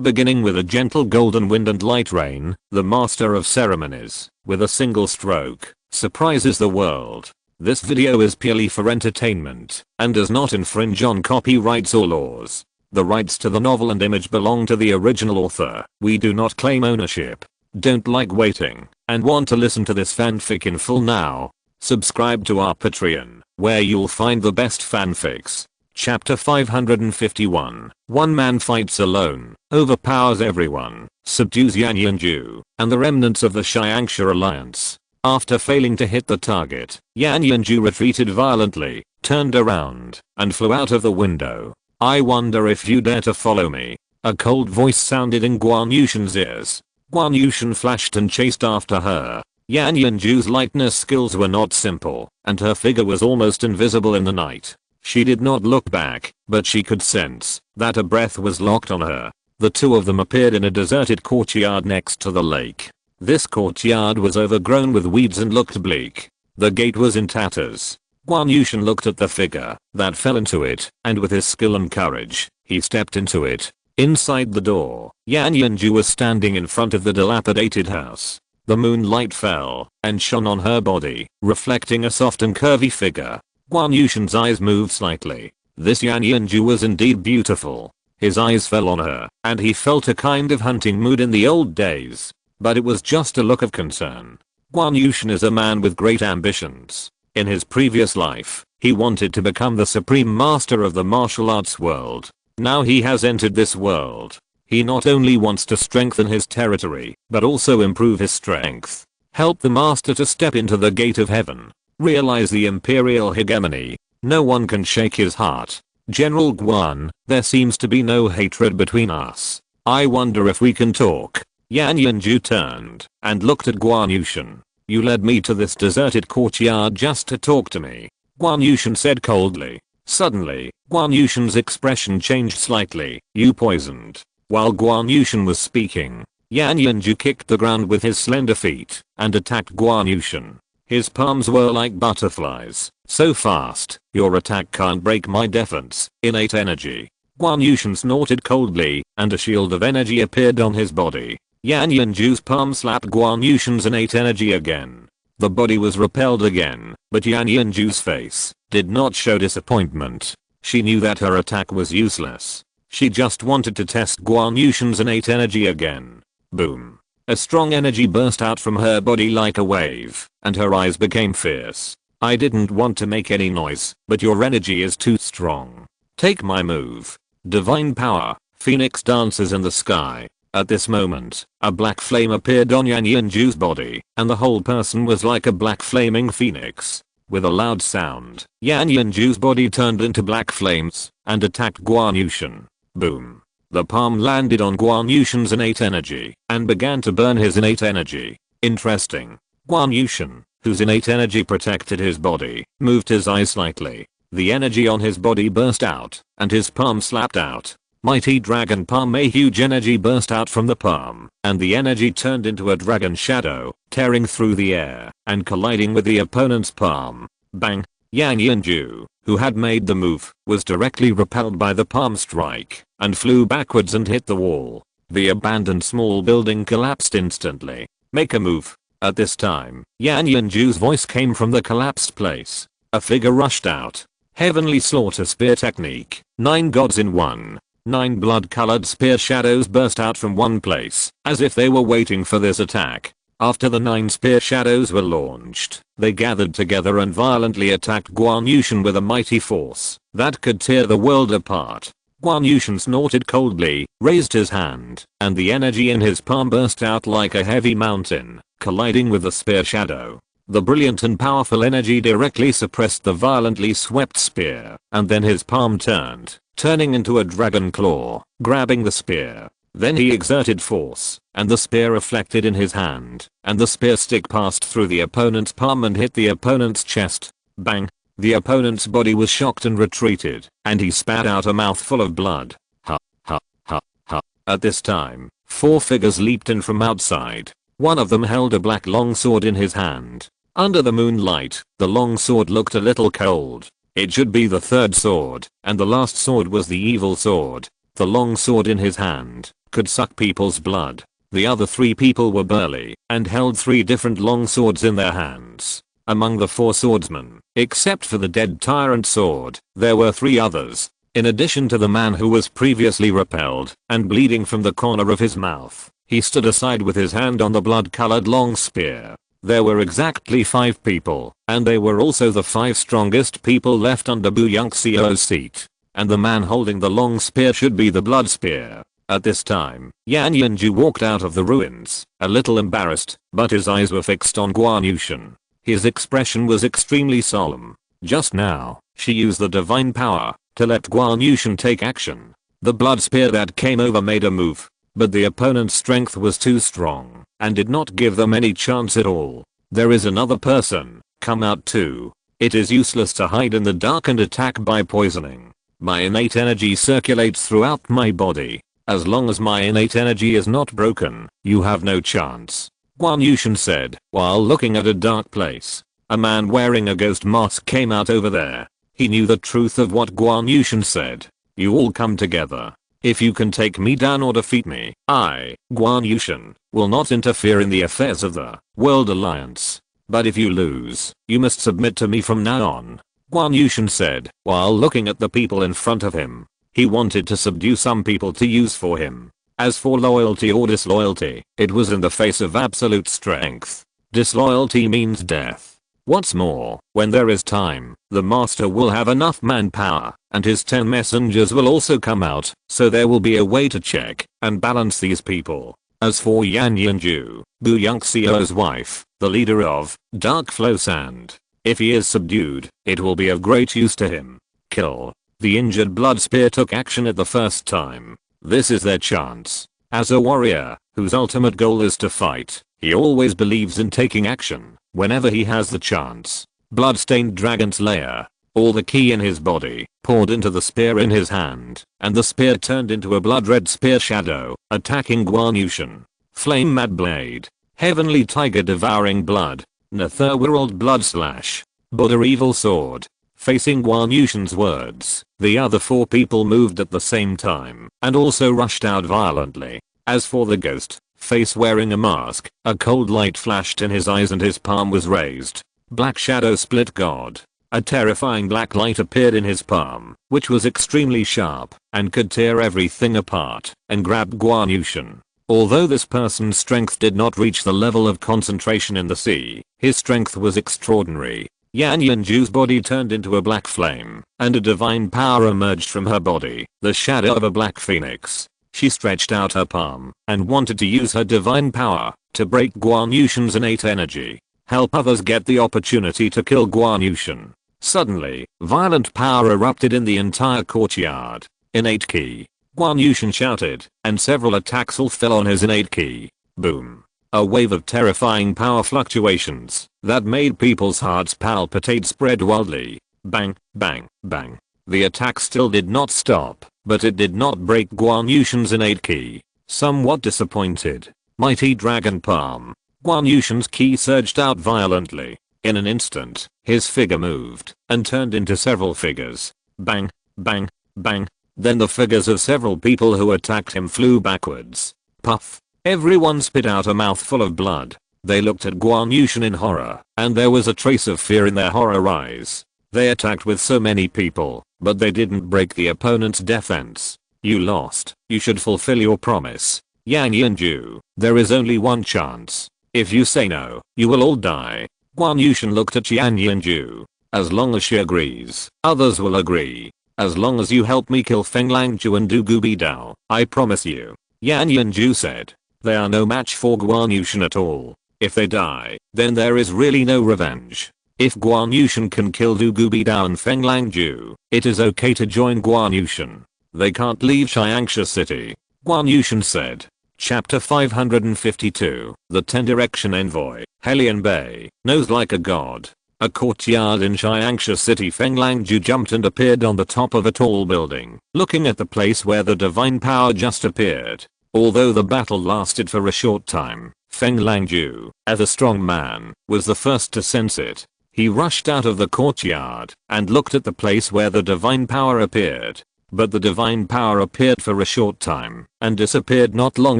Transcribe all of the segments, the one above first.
Beginning with a gentle golden wind and light rain, the master of ceremonies, with a single stroke, surprises the world. This video is purely for entertainment, and does not infringe on copyrights or laws. The rights to the novel and image belong to the original author. We do not claim ownership. Don't like waiting, and want to listen to this fanfic in full now? Subscribe to our Patreon, where you'll find the best fanfics. Chapter 551. One man fights alone, overpowers everyone, subdues Yan Yanju, and the remnants of the Xiangsha alliance. After failing to hit the target, Yan Yanju retreated violently, turned around, and flew out of the window. I wonder if you dare to follow me. A cold voice sounded in Guan Yushen's ears. Guan Yushen flashed and chased after her. Yan Yanju's lightness skills were not simple, and her figure was almost invisible in the night. She did not look back, but she could sense that a breath was locked on her. The two of them appeared in a deserted courtyard next to the lake. This courtyard was overgrown with weeds and looked bleak. The gate was in tatters. Guan Yushen looked at the figure that fell into it, and with his skill and courage, he stepped into it. Inside the door, Yan Yanju was standing in front of the dilapidated house. The moonlight fell and shone on her body, reflecting a soft and curvy figure. Guan Yushen's eyes moved slightly. This Yan Yanju was indeed beautiful. His eyes fell on her, and he felt a kind of hunting mood in the old days. But it was just a look of concern. Guan Yushen is a man with great ambitions. In his previous life, he wanted to become the supreme master of the martial arts world. Now he has entered this world. He not only wants to strengthen his territory, but also improve his strength. Help the master to step into the gate of heaven. Realize the imperial hegemony. No one can shake his heart. General Guan, there seems to be no hatred between us. I wonder if we can talk. Yan Yanju turned and looked at Guan Yushen. You led me to this deserted courtyard just to talk to me, Guan Yushen said coldly. Suddenly, Guan Yushen's expression changed slightly. You poisoned. While Guan Yushen was speaking, Yan Yanju kicked the ground with his slender feet and attacked Guan Yushen. His palms were like butterflies, so fast, your attack can't break my defense, innate energy. Guan Yushen snorted coldly, and a shield of energy appeared on his body. Yan Yanju's palm slapped Guan Yushen's innate energy again. The body was repelled again, but Yan Yanju's face did not show disappointment. She knew that her attack was useless. She just wanted to test Guan Yushen's innate energy again. Boom. A strong energy burst out from her body like a wave, and her eyes became fierce. I didn't want to make any noise, but your energy is too strong. Take my move. Divine power. Phoenix dances in the sky. At this moment, a black flame appeared on Yan Yanju's body, and the whole person was like a black flaming phoenix. With a loud sound, Yan Yanju's body turned into black flames, and attacked Guan Yushen. Boom. The palm landed on Guan Yushen's innate energy, and began to burn his innate energy. Interesting. Guan Yushen, whose innate energy protected his body, moved his eyes slightly. The energy on his body burst out, and his palm slapped out. Mighty dragon palm. A huge energy burst out from the palm, and the energy turned into a dragon shadow, tearing through the air, and colliding with the opponent's palm. Bang! Yan Yanju, who had made the move, was directly repelled by the palm strike, and flew backwards and hit the wall. The abandoned small building collapsed instantly. Make a move. At this time, Yan Yanju's voice came from the collapsed place. A figure rushed out. Heavenly slaughter spear technique. 9 gods in one. 9 blood-colored spear shadows burst out from one place, as if they were waiting for this attack. After the 9 spear shadows were launched, they gathered together and violently attacked Guan Yushen with a mighty force that could tear the world apart. Guan Yushen snorted coldly, raised his hand, and the energy in his palm burst out like a heavy mountain, colliding with the spear shadow. The brilliant and powerful energy directly suppressed the violently swept spear, and then his palm turned, turning into a dragon claw, grabbing the spear. Then he exerted force, and the spear reflected in his hand, and the spear stick passed through the opponent's palm and hit the opponent's chest. Bang! The opponent's body was shocked and retreated, and he spat out a mouthful of blood. Ha ha ha ha. At this time, 4 figures leaped in from outside. One of them held a black longsword in his hand. Under the moonlight, the longsword looked a little cold. It should be the third sword, and the last sword was the evil sword. The long sword in his hand could suck people's blood. The other 3 people were burly and held 3 different long swords in their hands. Among the 4 swordsmen, except for the dead tyrant sword, there were 3 others. In addition to the man who was previously repelled and bleeding from the corner of his mouth, he stood aside with his hand on the blood-colored long spear. There were exactly 5 people, and they were also the 5 strongest people left under Bu Yongxiao's seat. And the man holding the long spear should be the blood spear. At this time, Yan Yanju walked out of the ruins, a little embarrassed, but his eyes were fixed on Guan Yushin. His expression was extremely solemn. Just now, she used the divine power to let Guan Yushin take action. The blood spear that came over made a move, but the opponent's strength was too strong and did not give them any chance at all. There is another person, come out too. It is useless to hide in the dark and attack by poisoning. My innate energy circulates throughout my body. As long as my innate energy is not broken, you have no chance, Guan Yushin said while looking at a dark place. A man wearing a ghost mask came out over there. He knew the truth of what Guan Yushin said. You all come together. If you can take me down or defeat me, I, Guan Yushin, will not interfere in the affairs of the World Alliance. But if you lose, you must submit to me from now on, Guan Yushin said while looking at the people in front of him. He wanted to subdue some people to use for him. As for loyalty or disloyalty, it was in the face of absolute strength. Disloyalty means death. What's more, when there is time, the master will have enough manpower, and his 10 messengers will also come out, so there will be a way to check and balance these people. As for Yan Yanju, Bu Yongxiao's wife, the leader of Dark Flow Sand, if he is subdued, it will be of great use to him. Kill. The injured blood spear took action at the first time. This is their chance. As a warrior, whose ultimate goal is to fight, he always believes in taking action whenever he has the chance. Bloodstained Dragon Slayer, all the ki in his body, poured into the spear in his hand, and the spear turned into a blood-red spear shadow, attacking Guan Yushin. Flame Mad Blade, Heavenly Tiger Devouring Blood, Netherworld Blood Slash, Buddha Evil Sword. Facing Guan Yushin's words, the other 4 people moved at the same time and also rushed out violently. As for the ghost, face wearing a mask, a cold light flashed in his eyes and his palm was raised. Black Shadow Split God. A terrifying black light appeared in his palm, which was extremely sharp and could tear everything apart and grab Guan Yushin. Although this person's strength did not reach the level of concentration in the sea, his strength was extraordinary. Yan Yanju's body turned into a black flame, and a divine power emerged from her body, the shadow of a black phoenix. She stretched out her palm and wanted to use her divine power to break Guan Yushin's innate energy. Help others get the opportunity to kill Guan Yushin. Suddenly, violent power erupted in the entire courtyard. Innate ki. Guan Yushin shouted, and several attacks all fell on his innate ki. Boom. A wave of terrifying power fluctuations that made people's hearts palpitate spread wildly. Bang, bang, bang. The attack still did not stop, but it did not break Guan Yushin's innate ki. Somewhat disappointed. Mighty Dragon Palm. Guan Yushin's ki surged out violently. In an instant, his figure moved and turned into several figures. Bang, bang, bang. Then the figures of several people who attacked him flew backwards. Puff. Everyone spit out a mouthful of blood. They looked at Guan Yushin in horror, and there was a trace of fear in their horror eyes. They attacked with so many people, but they didn't break the opponent's defense. You lost. You should fulfill your promise. Yan Yanju, there is only one chance. If you say no, you will all die. Guan Yushin looked at Yan Yanju. As long as she agrees, others will agree. As long as you help me kill Feng Langju and Du Gubi Dao, I promise you. Yan Yanju said. They are no match for Guan Yushin at all. If they die, then there is really no revenge. If Guan Yushin can kill Du Gubi Dao and Feng Langju, it is okay to join Guan Yushin. They can't leave Xiangsha City. Guan Yushin said. Chapter 552, The 10 Direction Envoy, Hellion Bay, Knows Like a God. A courtyard in Xiangsha City. Feng Langju jumped and appeared on the top of a tall building, looking at the place where the divine power just appeared. Although the battle lasted for a short time, Feng Langju, as a strong man, was the first to sense it. He rushed out of the courtyard and looked at the place where the divine power appeared. but the divine power appeared for a short time and disappeared not long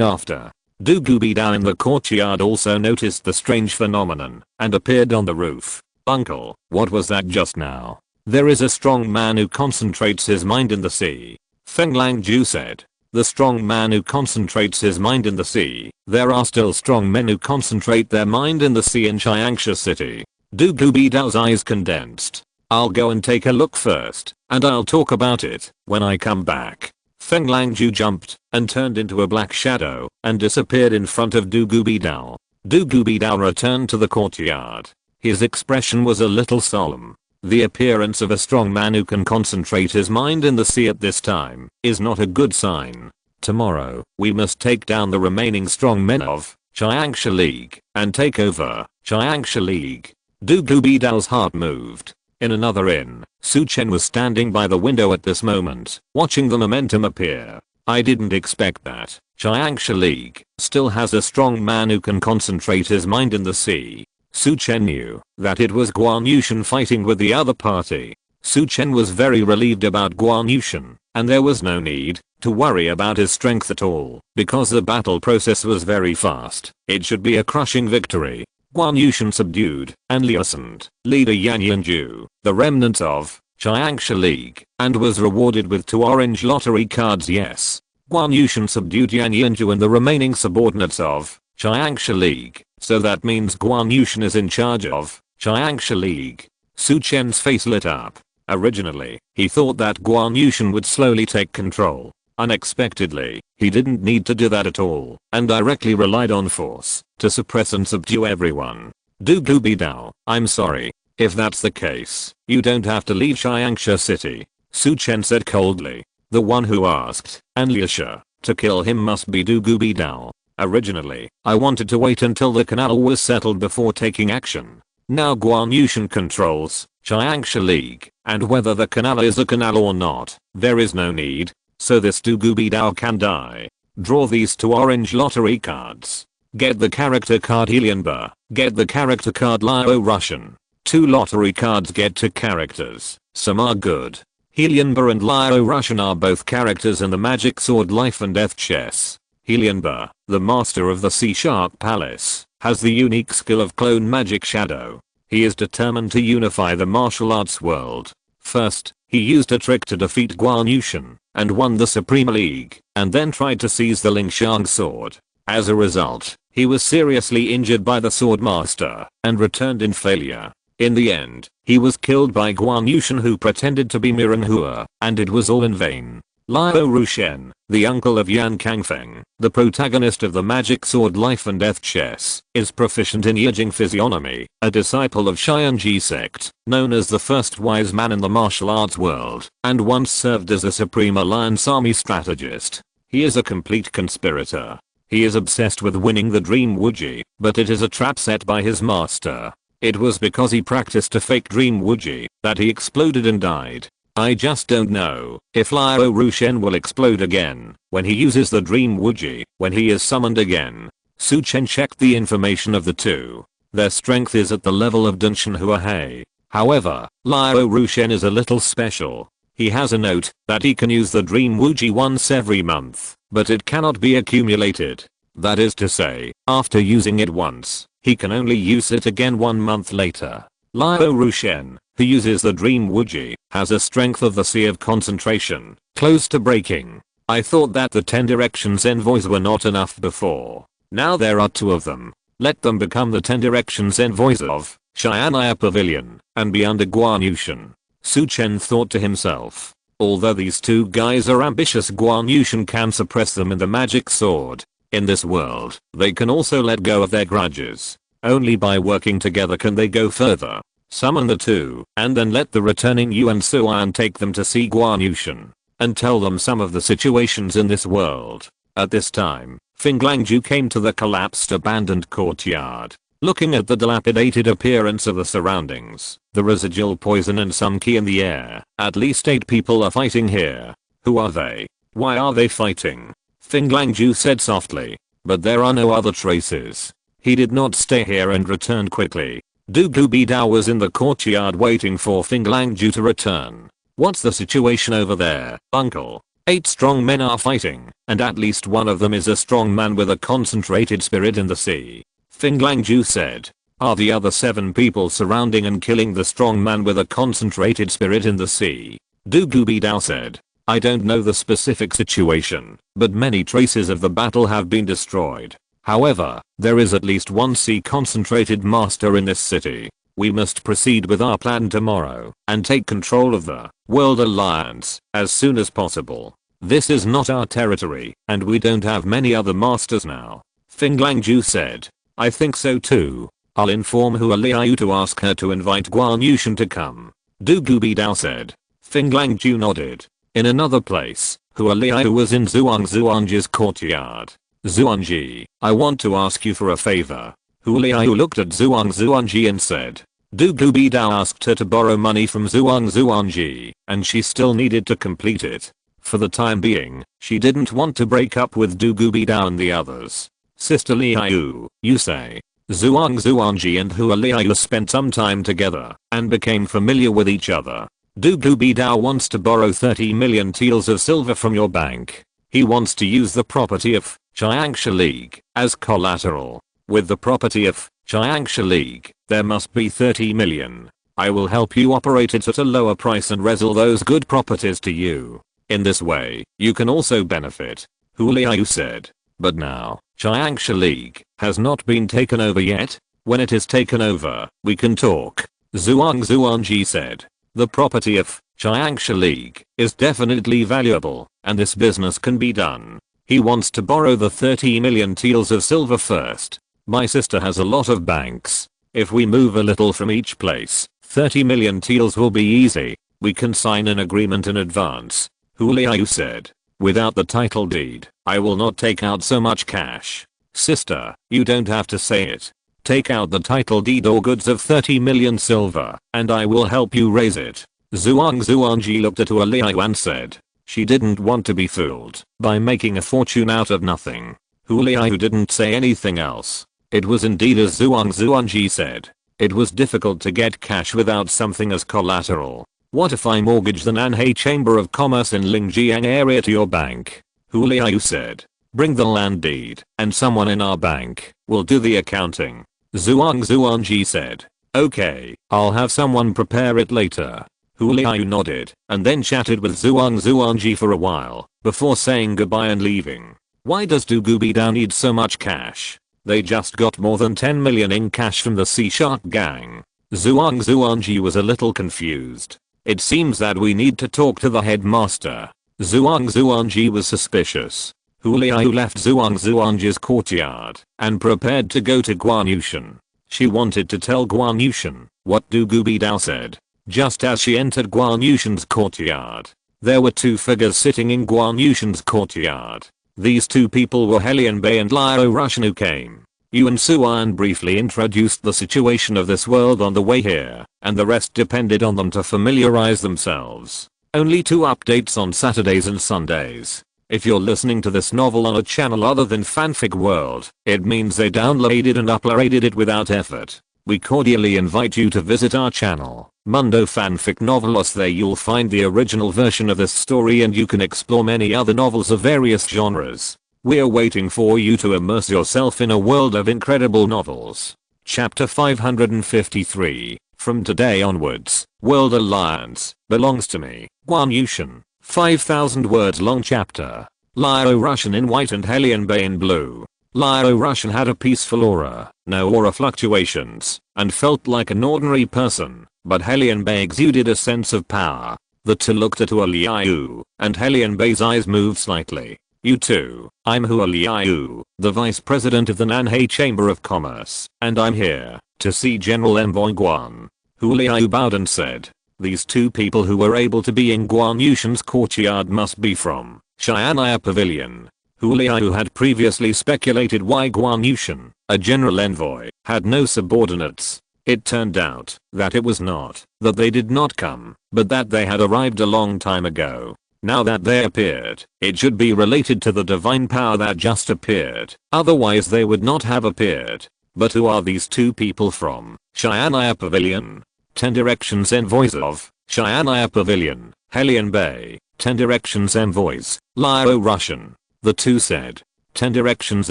after. Du Gubidao in the courtyard also noticed the strange phenomenon and appeared on the roof. Uncle, what was that just now? There is a strong man who concentrates his mind in the sea. Feng Langju said. The strong man who concentrates his mind in the sea. There are still strong men who concentrate their mind in the sea in Chiangsha City. Du Gubidao's eyes condensed. I'll go and take a look first, and I'll talk about it when I come back. Feng Langju jumped and turned into a black shadow and disappeared in front of Du Gubidao. Du Gubidao returned to the courtyard. His expression was a little solemn. The appearance of a strong man who can concentrate his mind in the sea at this time is not a good sign. Tomorrow, we must take down the remaining strong men of Chiangsha League and take over Chiangsha League. Du Gubidao's heart moved. In another inn, Su Chen was standing by the window at this moment, watching the momentum appear. I didn't expect that. Chiangsha League still has a strong man who can concentrate his mind in the sea. Su Chen knew that it was Guan Yushan fighting with the other party. Su Chen was very relieved about Guan Yushan, and there was no need to worry about his strength at all, because the battle process was very fast. It should be a crushing victory. Guan Yushan subdued and listened leader Yan Yanju, the remnants of Chiangsha League, and was rewarded with 2 orange lottery cards. Yes. Guan Yushan subdued Yan Yanju and the remaining subordinates of Chiangsha League, so that means Guan Yushan is in charge of Chiangsha League. Su Chen's face lit up. Originally, he thought that Guan Yushan would slowly take control. Unexpectedly, he didn't need to do that at all and directly relied on force to suppress and subdue everyone. Du Gubidao, I'm sorry. If that's the case, you don't have to leave Chiangsha City, Su Chen said coldly. The one who asked Anliasha to kill him must be Du Gubidao. Originally, I wanted to wait until the canal was settled before taking action. Now Guan Yushan controls Chiangsha League, and whether the canal is a canal or not, there is no need. So this Du Gubidao can die. Draw these 2 orange lottery cards. Get the character card Helianba. Get the character card Lao Russian. 2 lottery cards get 2 characters. Some are good. Helianba and Lao Russian are both characters in the Magic Sword Life and Death chess. Helianba, the master of the Sea Shark Palace, has the unique skill of clone magic shadow. He is determined to unify the martial arts world. First, he used a trick to defeat Guan Yushan and won the Supreme League, and then tried to seize the Lingxiang sword. As a result, he was seriously injured by the sword master and returned in failure. In the end, he was killed by Guan Yushan, who pretended to be Miranhua, and it was all in vain. Lao Rushen, the uncle of Yan Kangfeng, the protagonist of the Magic Sword Life and Death chess, is proficient in Yijing physiognomy, a disciple of Xianji sect, known as the first wise man in the martial arts world, and once served as a Supreme Alliance army strategist. He is a complete conspirator. He is obsessed with winning the Dream Wuji, but it is a trap set by his master. It was because he practiced a fake Dream Wuji that he exploded and died. I just don't know if Lao Rushen will explode again when he uses the Dream Wuji when he is summoned again. Su Chen checked the information of the 2. Their strength is at the level of Dunshan Huahei. However, Lao Rushen is a little special. He has a note that he can use the Dream Wuji once every month, but it cannot be accumulated. That is to say, after using it once, he can only use it again 1 month later. Lao Rushen, who uses the Dream Wuji, has a strength of the Sea of Concentration, close to breaking. I thought that the 10 directions envoys were not enough before. Now there are 2 of them. Let them become the 10 directions envoys of Xianaya Pavilion and be under Guan Yushan. Su Chen thought to himself. Although these 2 guys are ambitious, Guan Yushan can suppress them in the magic sword. In this world, they can also let go of their grudges. Only by working together can they go further. Summon the 2, and then let the returning Yuan Suan take them to see Guan Yushan, and tell them some of the situations in this world. At this time, Feng Langju came to the collapsed abandoned courtyard. Looking at the dilapidated appearance of the surroundings, the residual poison and some key in the air, at least 8 people are fighting here. Who are they? Why are they fighting? Feng Langju said softly. But there are no other traces. He did not stay here and returned quickly. Du Gubidao was in the courtyard waiting for Feng Langju to return. What's the situation over there, uncle? 8 strong men are fighting, and at least one of them is a strong man with a concentrated spirit in the sea. Finglangju said. Are the other 7 people surrounding and killing the strong man with a concentrated spirit in the sea? Du Gubidao said. I don't know the specific situation, but many traces of the battle have been destroyed. However, there is at least one sea concentrated master in this city. We must proceed with our plan tomorrow and take control of the World Alliance as soon as possible. This is not our territory and we don't have many other masters now. Finglangju said. I think so too. I'll inform Hua Liu to ask her to invite Guan Yushan to come. Du Gubidao said. Finglangju nodded. In another place, Hua Liu was in Zuangji's courtyard. Zuangji, I want to ask you for a favor. Hua Liu looked at Zuangji and said. Du Gubidao asked her to borrow money from Zuangji, and she still needed to complete it. For the time being, she didn't want to break up with Du Gubidao and the others. Sister Liu, you say. Zuangji and Hua Liu spent some time together and became familiar with each other. Du Gubidao wants to borrow 30 million taels of silver from your bank. He wants to use the property of Chiangsha League as collateral. With the property of Chiangsha League, there must be 30 million. I will help you operate it at a lower price and resell those good properties to you. In this way, you can also benefit. Hua Liu said. But now, Chiangsha League has not been taken over yet. When it is taken over, we can talk. Zuangji said. The property of Chiangsha League is definitely valuable, and this business can be done. He wants to borrow the 30 million taels of silver first. My sister has a lot of banks. If we move a little from each place, 30 million taels will be easy. We can sign an agreement in advance. Hua Liu said. Without the title deed, I will not take out so much cash. Sister, you don't have to say it. Take out the title deed or goods of 30 million silver, and I will help you raise it. Zuangji looked at Hua Liu and said. She didn't want to be fooled by making a fortune out of nothing. Hua Liu didn't say anything else. It was indeed as Zuangji said. It was difficult to get cash without something as collateral. What if I mortgage the Nanhai Chamber of Commerce in Lingjiang area to your bank? Hua Liu said. Bring the land deed, and someone in our bank will do the accounting. Zuangji said. Okay, I'll have someone prepare it later. Hua Liu nodded, and then chatted with Zuangji for a while, before saying goodbye and leaving. Why does Du Gubidao need so much cash? They just got more than 10 million in cash from the Sea Shark gang. Zuangji was a little confused. It seems that we need to talk to the headmaster. Zuangji was suspicious. Hua Liu left Zuangji's courtyard and prepared to go to Guan Yushan. She wanted to tell Guan Yushan what Du Gubidao said. Just as she entered Guan Yushan's courtyard, there were 2 figures sitting in Guan Yushan's courtyard. These 2 people were Helian Bei and Liao Russian who came. Yuan Suan briefly introduced the situation of this world on the way here, and the rest depended on them to familiarize themselves. Only 2 updates on Saturdays and Sundays. If you're listening to this novel on a channel other than Fanfic World, it means they downloaded and uploaded it without effort. We cordially invite you to visit our channel, Mundo Fanfic Novelos. There you'll find the original version of this story and you can explore many other novels of various genres. We're waiting for you to immerse yourself in a world of incredible novels. Chapter 553. From today onwards, World Alliance belongs to me. Guan Yushan. 5,000 words long chapter. Liao Russian in white and Helian Bei in blue. Liao Russian had a peaceful aura, no aura fluctuations, and felt like an ordinary person, but Helian Bei exuded a sense of power. The 2 looked at Hua Liu, and Helian Bei's eyes moved slightly. You too, I'm Hua Liu, the Vice President of the Nanhai Chamber of Commerce, and I'm here to see General Envoy Guan. Hua Liu bowed and said. These 2 people who were able to be in Guan Yushan's courtyard must be from Xian'ai Pavilion. Hua Liu had previously speculated why Guan Yushan, a general envoy, had no subordinates. It turned out that it was not that they did not come, but that they had arrived a long time ago. Now that they appeared, it should be related to the divine power that just appeared, otherwise they would not have appeared. But who are these 2 people from Xian'ai Pavilion? 10 directions envoys of Cheyenne Pavilion, Helion Bay, 10 directions envoys, Lao Russian. The two said. 10 directions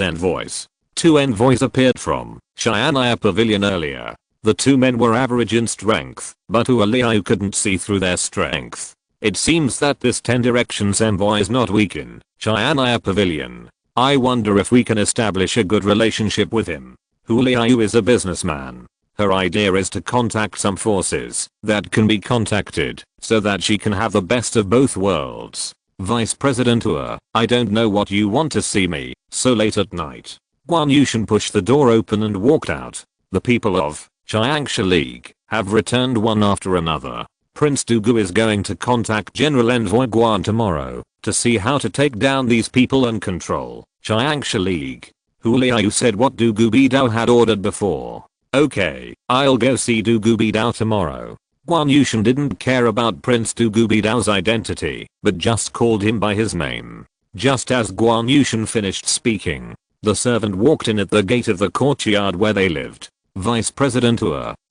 envoys. 2 envoys appeared from Cheyenne Pavilion earlier. The 2 men were average in strength, but Liu couldn't see through their strength. It seems that this 10 directions envoy is not weak in Cheyenne Pavilion. I wonder if we can establish a good relationship with him. Liu is a businessman. Her idea is to contact some forces that can be contacted so that she can have the best of both worlds. Vice President I don't know what you want to see me so late at night. Guan Yushan pushed the door open and walked out. The people of Chiangsha League have returned one after another. Prince Dugu is going to contact General Envoy Guan tomorrow to see how to take down these people and control Chiangsha League. Liu said what Dugu Bidao had ordered before. Okay, I'll go see Dugu Bidao tomorrow. Guan Yushan didn't care about Prince Dugu Bidao's identity, but just called him by his name. Just as Guan Yushan finished speaking, the servant walked in at the gate of the courtyard where they lived. Vice President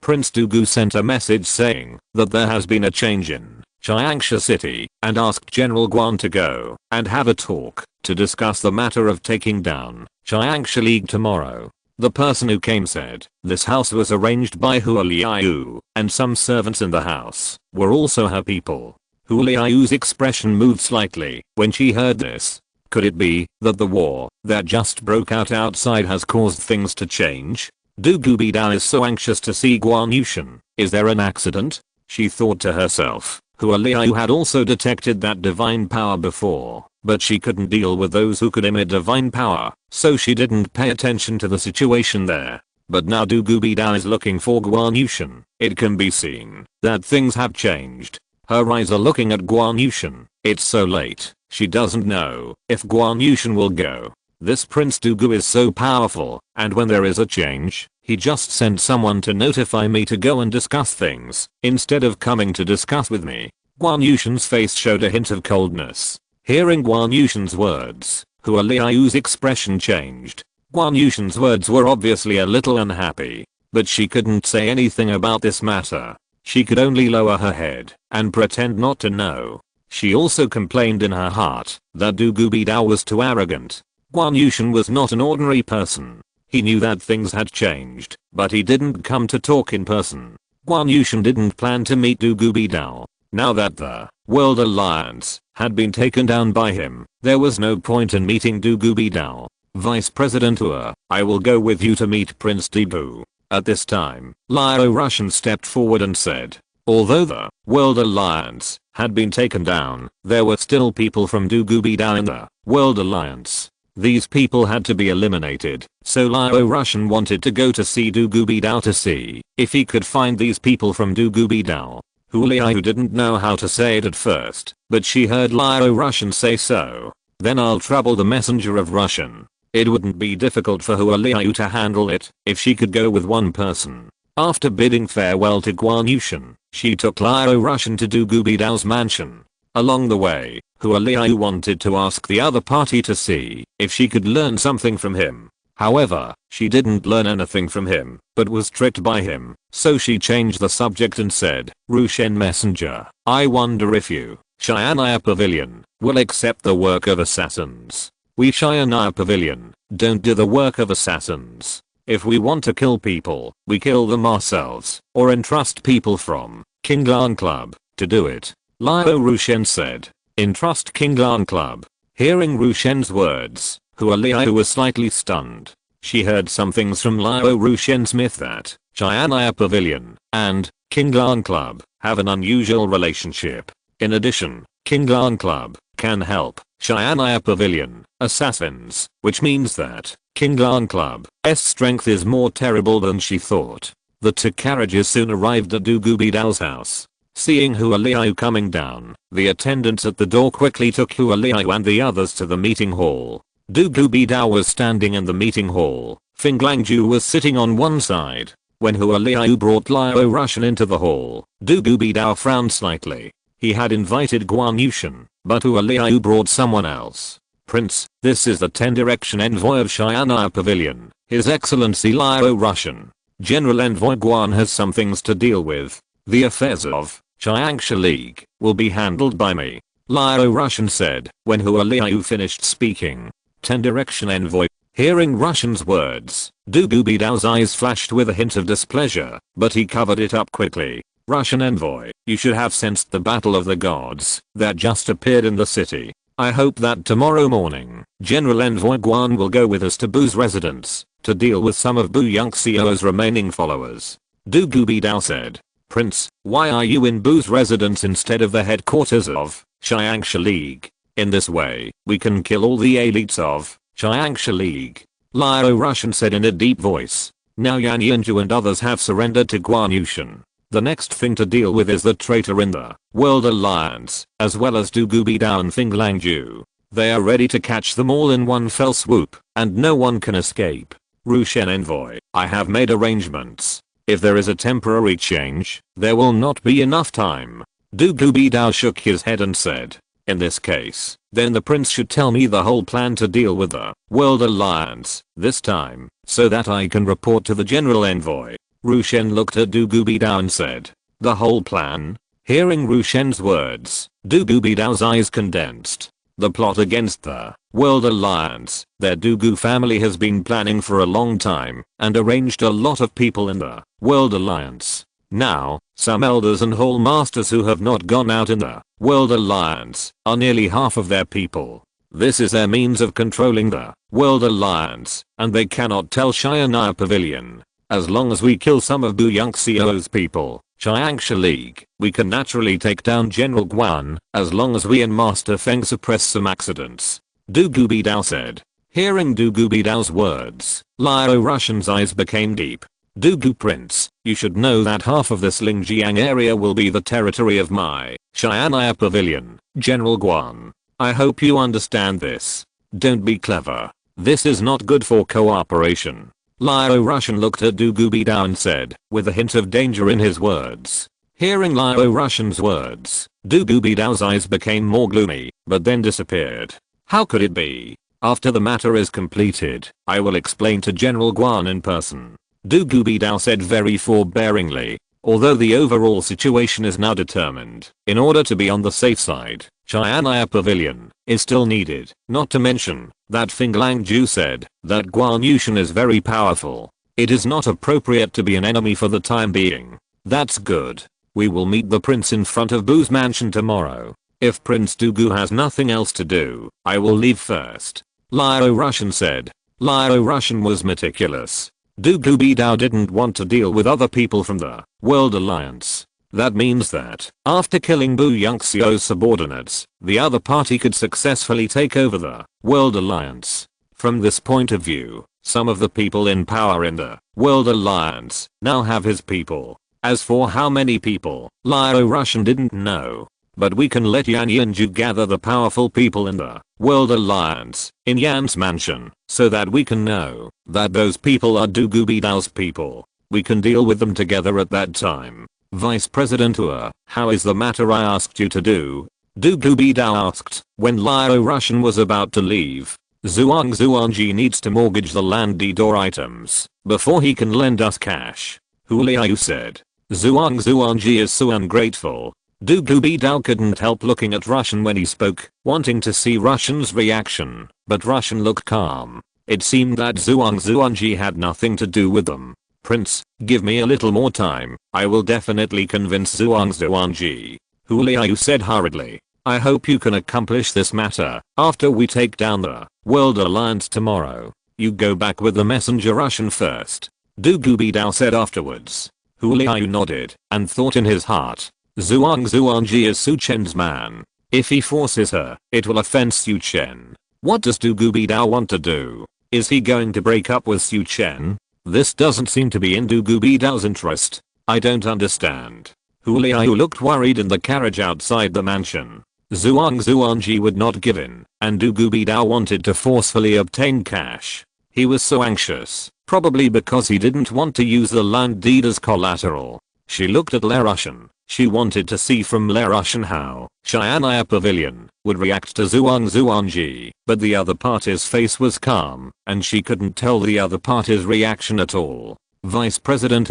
Prince Dugu sent a message saying that there has been a change in Chiangsha City and asked General Guan to go and have a talk to discuss the matter of taking down Chiangsha League tomorrow. The person who came said this house was arranged by Liu and some servants in the house were also her people. Liu's expression moved slightly when she heard this. Could it be that the war that just broke out outside has caused things to change? Dugu Bidao is so anxious to see Guan Yushan. Is there an accident? She thought to herself. Liu had also detected that divine power before, but she couldn't deal with those who could emit divine power, so she didn't pay attention to the situation there. But now Dugu Bidao is looking for Guan Yushan. It can be seen that things have changed. Her eyes are looking at Guan Yushan. It's so late, she doesn't know if Guan Yushan will go. This Prince Dugu is so powerful, and when there is a change, he just sent someone to notify me to go and discuss things, instead of coming to discuss with me. Guan Yushan's face showed a hint of coldness. Hearing Guan Yushan's words, Liu's expression changed. Guan Yushan's words were obviously a little unhappy, but she couldn't say anything about this matter. She could only lower her head and pretend not to know. She also complained in her heart that Dugu Bidao was too arrogant. Guan Yushan was not an ordinary person. He knew that things had changed, but he didn't come to talk in person. Guan Yushan didn't plan to meet Dugu Bidao. Now that the World Alliance had been taken down by him, there was no point in meeting Dugu Bidao. Vice President I will go with you to meet Prince Dugu. At this time, Lao Russian stepped forward and said, although the World Alliance had been taken down, there were still people from Dugu Bidao in the World Alliance. These people had to be eliminated, so Lao Russian wanted to go to see Dugu Bidao to see if he could find these people from Dugu Bidao. Liu didn't know how to say it at first, but she heard Lao Russian say so. Then I'll trouble the messenger of Russian. It wouldn't be difficult for Liu to handle it if she could go with one person. After bidding farewell to Guan Yushan, she took Lao Russian to Dugu Bidao's mansion. Along the way, Liu wanted to ask the other party to see if she could learn something from him. However, she didn't learn anything from him, but was tricked by him, so she changed the subject and said, Rushen Messenger, I wonder if you, Cheyenne Pavilion, will accept the work of assassins. We Cheyenne Pavilion don't do the work of assassins. If we want to kill people, we kill them ourselves, or entrust people from King Lan Club to do it. Lao Rushen said. Entrust King Lan Club. Hearing Rushen's words, Liu was slightly stunned. She heard some things from Lao Rushen's myth that Cheyenne Pavilion and King Lan Club have an unusual relationship. In addition, King Lan Club can help Cheyenne Pavilion assassins, which means that King Lan Club's strength is more terrible than she thought. The 2 carriages soon arrived at Dugu Bidao's house. Seeing Liu coming down, the attendants at the door quickly took Liu and the others to the meeting hall. Dugu Bidao was standing in the meeting hall. Fing Langju was sitting on one side. When Liu brought Lao Russian into the hall, Dugu Bidao frowned slightly. He had invited Guan Yushan, but Liu brought someone else. Prince, this is the 10 direction envoy of Cheyenne Pavilion, His Excellency Lao Russian. General Envoy Guan has some things to deal with. The affairs of Chiangshia League will be handled by me. Liao Russian said when Hua Liu finished speaking. 10 Direction Envoy. Hearing Russian's words, Du Gubidao's eyes flashed with a hint of displeasure, but he covered it up quickly. Russian envoy, you should have sensed the battle of the gods that just appeared in the city. I hope that tomorrow morning, General Envoy Guan will go with us to Bu's residence to deal with some of Bu Yongxiao's remaining followers. Du Gubidao said. Prince, why are you in Bu's residence instead of the headquarters of Chiangshia League? In this way, we can kill all the elites of Chiangshia League. Liao Russian said in a deep voice. Now Yan Yanju and others have surrendered to Guan Yushan. The next thing to deal with is the traitor in the World Alliance, as well as Du Gubidao and Fing Langju. They are ready to catch them all in one fell swoop, and no one can escape. Rushen Envoy, I have made arrangements. If there is a temporary change, there will not be enough time. Du Gubidao shook his head and said. In this case, then the prince should tell me the whole plan to deal with the World Alliance this time, so that I can report to the General Envoy. Rushen looked at Du Gubidao and said, the whole plan? Hearing Rushen's words, Du Gubidao's eyes condensed. The plot against the World Alliance, their Dugu family has been planning for a long time and arranged a lot of people in the World Alliance. Now, some elders and hall masters who have not gone out in the World Alliance are nearly half of their people. This is their means of controlling the World Alliance, and they cannot tell Shianaya Pavilion. As long as we kill some of Bu Yongxiao's people, Chiangshia League, we can naturally take down General Guan, as long as we and Master Feng suppress some accidents. Du Gubidao said. Hearing Du Gubidao's words, Liao Russian's eyes became deep. Du Gu Prince, you should know that half of this Lingjiang area will be the territory of my Shianaya Pavilion, General Guan. I hope you understand this. Don't be clever. This is not good for cooperation. Liao Russian looked at Du Gubidao and said, with a hint of danger in his words. Hearing Liao Russian's words, Du Gubidao's eyes became more gloomy, but then disappeared. How could it be? After the matter is completed, I will explain to General Guan in person. Du Gubidao said very forbearingly. Although the overall situation is now determined, in order to be on the safe side, Chianaya Pavilion is still needed. Not to mention that Fing Langju said that Guan Yushan is very powerful. It is not appropriate to be an enemy for the time being. That's good. We will meet the prince in front of Bu's mansion tomorrow. If Prince Dugu has nothing else to do, I will leave first. Liao Russian said. Liao Russian was meticulous. Du Gubidao didn't want to deal with other people from the World Alliance. That means that, after killing Bu Yongxiao's subordinates, the other party could successfully take over the World Alliance. From this point of view, some of the people in power in the World Alliance now have his people. As for how many people, Liao Russian didn't know. But we can let Yan Yanju gather the powerful people in the World Alliance in Yan's mansion, so that we can know that those people are Du Gubidao's people. We can deal with them together at that time. Vice President Hua, how is the matter I asked you to do? Du Gubidao asked when Liao Russian was about to leave. Zhuangji needs to mortgage the land deed or items before he can lend us cash. Hu Liao said. Zhuangji is so ungrateful. Du Gubidao couldn't help looking at Russian when he spoke, wanting to see Russian's reaction, but Russian looked calm. It seemed that Zhuangji had nothing to do with them. Prince, give me a little more time, I will definitely convince Zhuangji. Hu Liao said hurriedly. I hope you can accomplish this matter after we take down the World Alliance tomorrow. You go back with the messenger Russian first. Du Gubidao said afterwards. Hu Liao nodded and thought in his heart. Zhuangji is Su Chen's man. If he forces her, it will offend Su Chen. What does Du Gubidao want to do? Is he going to break up with Su Chen? This doesn't seem to be in Du Gubidao's interest. I don't understand. Hu Liao looked worried in the carriage outside the mansion. Zhuangji would not give in, and Du Gubidao wanted to forcefully obtain cash. He was so anxious, probably because he didn't want to use the land deed as collateral. She looked at Le Russian. She wanted to see from Le Russian how Shianaya Pavilion would react to Zhuangji, but the other party's face was calm, and she couldn't tell the other party's reaction at all. Vice President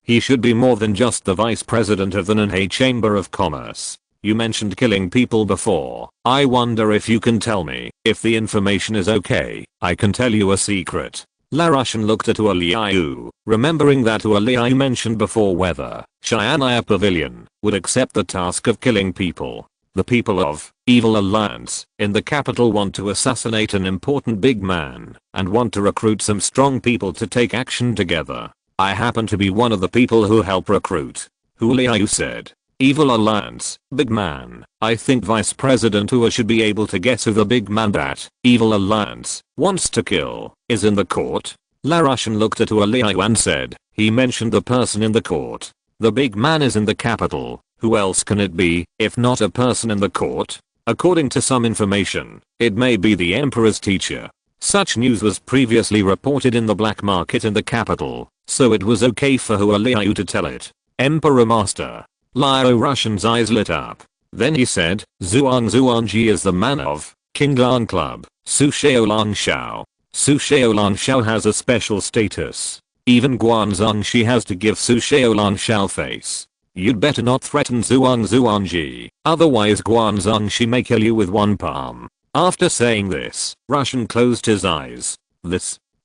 he should be more than just the Vice President of the Nanhai Chamber of Commerce. You mentioned killing people before. I wonder if you can tell me if the information is okay. I can tell you a secret. La Russian looked at Liu, remembering that Liu mentioned before whether Cheyenne Pavilion would accept the task of killing people. The people of Evil Alliance in the capital want to assassinate an important big man and want to recruit some strong people to take action together. I happen to be one of the people who help recruit. Liu said. Evil Alliance, big man. I think Vice President should be able to guess who the big man that Evil Alliance wants to kill is in the court. La Russian looked at Liu and said, he mentioned the person in the court. The big man is in the capital. Who else can it be, if not a person in the court? According to some information, it may be the Emperor's teacher. Such news was previously reported in the black market in the capital, so it was okay for Liu to tell it. Emperor Master. Liu Russian's eyes lit up. Then he said, Zhuangji is the man of King Lan Club, Su Xiaolang Shao. Su Xiaolang Shao has a special status. Even Guanzhong she has to give Su Xiaolang Shao face. You'd better not threaten Zhuangji, otherwise Guanzhong she may kill you with one palm. After saying this, Russian closed his eyes.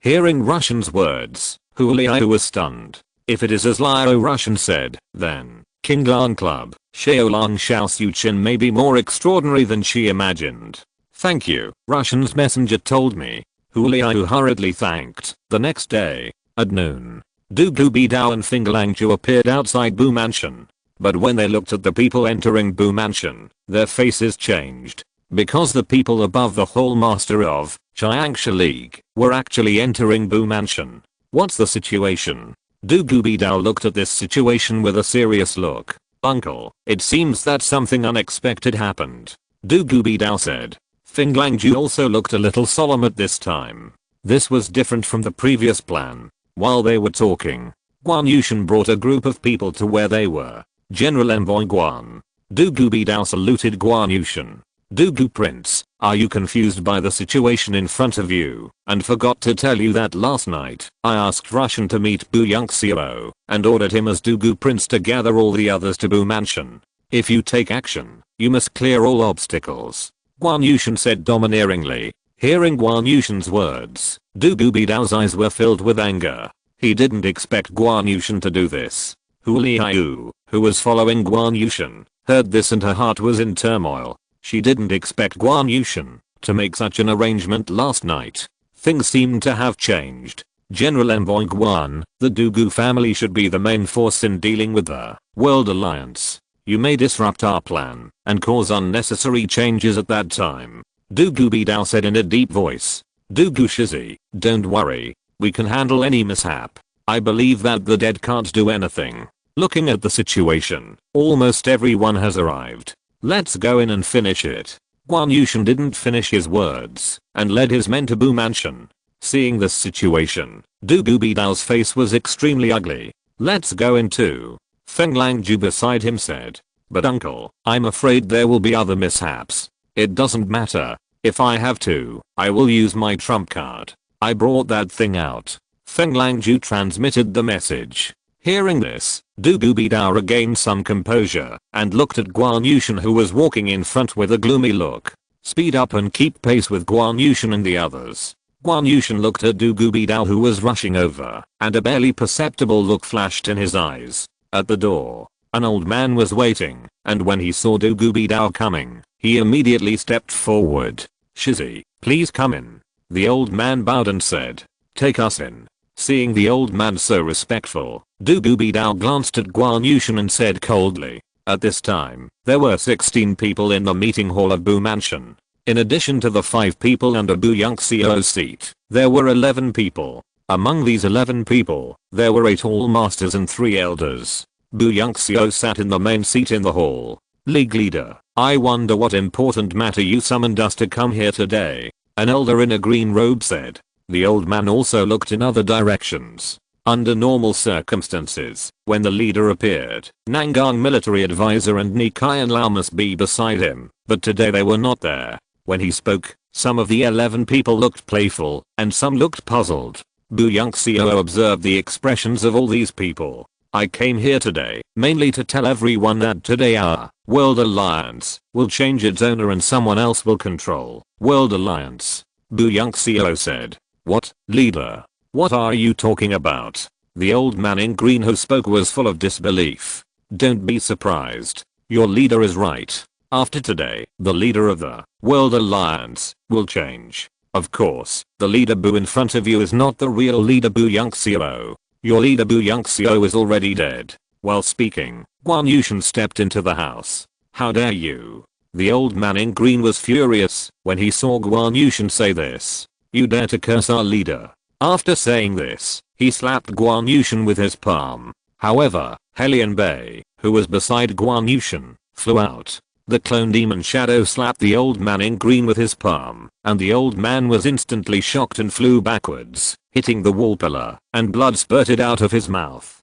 Hearing Russian's words, Liu was stunned. If it is as Liu Russian said, then King Lan Club, Xiaolang Shao Su Chen may be more extraordinary than she imagined. Thank you, Russian's messenger told me. Liu hurriedly thanked. The next day, at noon, Du Gubidao and Finglangju appeared outside Bu Mansion. But when they looked at the people entering Bu Mansion, their faces changed. Because the people above the Hall Master of Chiangsha League were actually entering Bu Mansion. What's the situation? Du Gubidao looked at this situation with a serious look. Uncle, it seems that something unexpected happened. Du Gubidao said. Finglangju also looked a little solemn at this time. This was different from the previous plan. While they were talking, Guan Yushan brought a group of people to where they were. General Envoy Guan. Du Gubidao saluted Guan Yushan. Dugu Prince, are you confused by the situation in front of you, and forgot to tell you that last night I asked Russian to meet Bu Yongxiao and ordered him as Dugu Prince to gather all the others to Bu Mansion. If you take action, you must clear all obstacles. Guan Yushan said domineeringly. Hearing Guan Yushan's words, Du Gubidao's eyes were filled with anger. He didn't expect Guan Yushan to do this. Liu, who was following Guan Yushan, heard this and her heart was in turmoil. She didn't expect Guan Yushan to make such an arrangement last night. Things seemed to have changed. General Envoy Guan, the Dugu family should be the main force in dealing with the World Alliance. You may disrupt our plan and cause unnecessary changes at that time. Du Gubidao said in a deep voice. Dugu Shizi, don't worry. We can handle any mishap. I believe that the dead can't do anything. Looking at the situation, almost everyone has arrived. Let's go in and finish it. Guan Yushan didn't finish his words and led his men to Bu Mansion. Seeing this situation, Du Gubidao's face was extremely ugly. Let's go in too. Feng Langju beside him said. But uncle, I'm afraid there will be other mishaps. It doesn't matter. If I have to, I will use my trump card. I brought that thing out. Feng Langju transmitted the message. Hearing this, Du Gubidao regained some composure and looked at Guan Yushan who was walking in front with a gloomy look. Speed up and keep pace with Guan Yushan and the others. Guan Yushan looked at Du Gubidao who was rushing over, and a barely perceptible look flashed in his eyes. At the door, an old man was waiting, and when he saw Du Gubidao coming, he immediately stepped forward. Shizi, please come in. The old man bowed and said, take us in. Seeing the old man so respectful, Du Gubidao glanced at Guan Yushan and said coldly. At this time, there were 16 people in the meeting hall of Bu Mansion. In addition to the 5 people under Bu Yongxiao's seat, there were 11 people. Among these 11 people, there were 8 Hall Masters and 3 Elders. Bu Yongxiao sat in the main seat in the hall. League leader, I wonder what important matter you summoned us to come here today. An elder in a green robe said. The old man also looked in other directions. Under normal circumstances, when the leader appeared, Nangang military advisor and Nikai and Lao must be beside him, but today they were not there. When he spoke, some of the 11 people looked playful, and some looked puzzled. Bu Yongxiao observed the expressions of all these people. I came here today mainly to tell everyone that today our World Alliance will change its owner and someone else will control World Alliance. Bu Yongxiao said. What, leader? What are you talking about? The old man in green who spoke was full of disbelief. Don't be surprised. Your leader is right. After today, the leader of the World Alliance will change. Of course, the leader Bu in front of you is not the real leader Bu Yongxiao. Your leader Bu Yongxiao is already dead. While speaking, Guan Yushan stepped into the house. How dare you? The old man in green was furious when he saw Guan Yushan say this. You dare to curse our leader. After saying this, he slapped Guan Yushan with his palm. However, Helian Bei, who was beside Guan Yushan, flew out. The clone demon shadow slapped the old man in green with his palm, and the old man was instantly shocked and flew backwards, hitting the wall pillar, and blood spurted out of his mouth.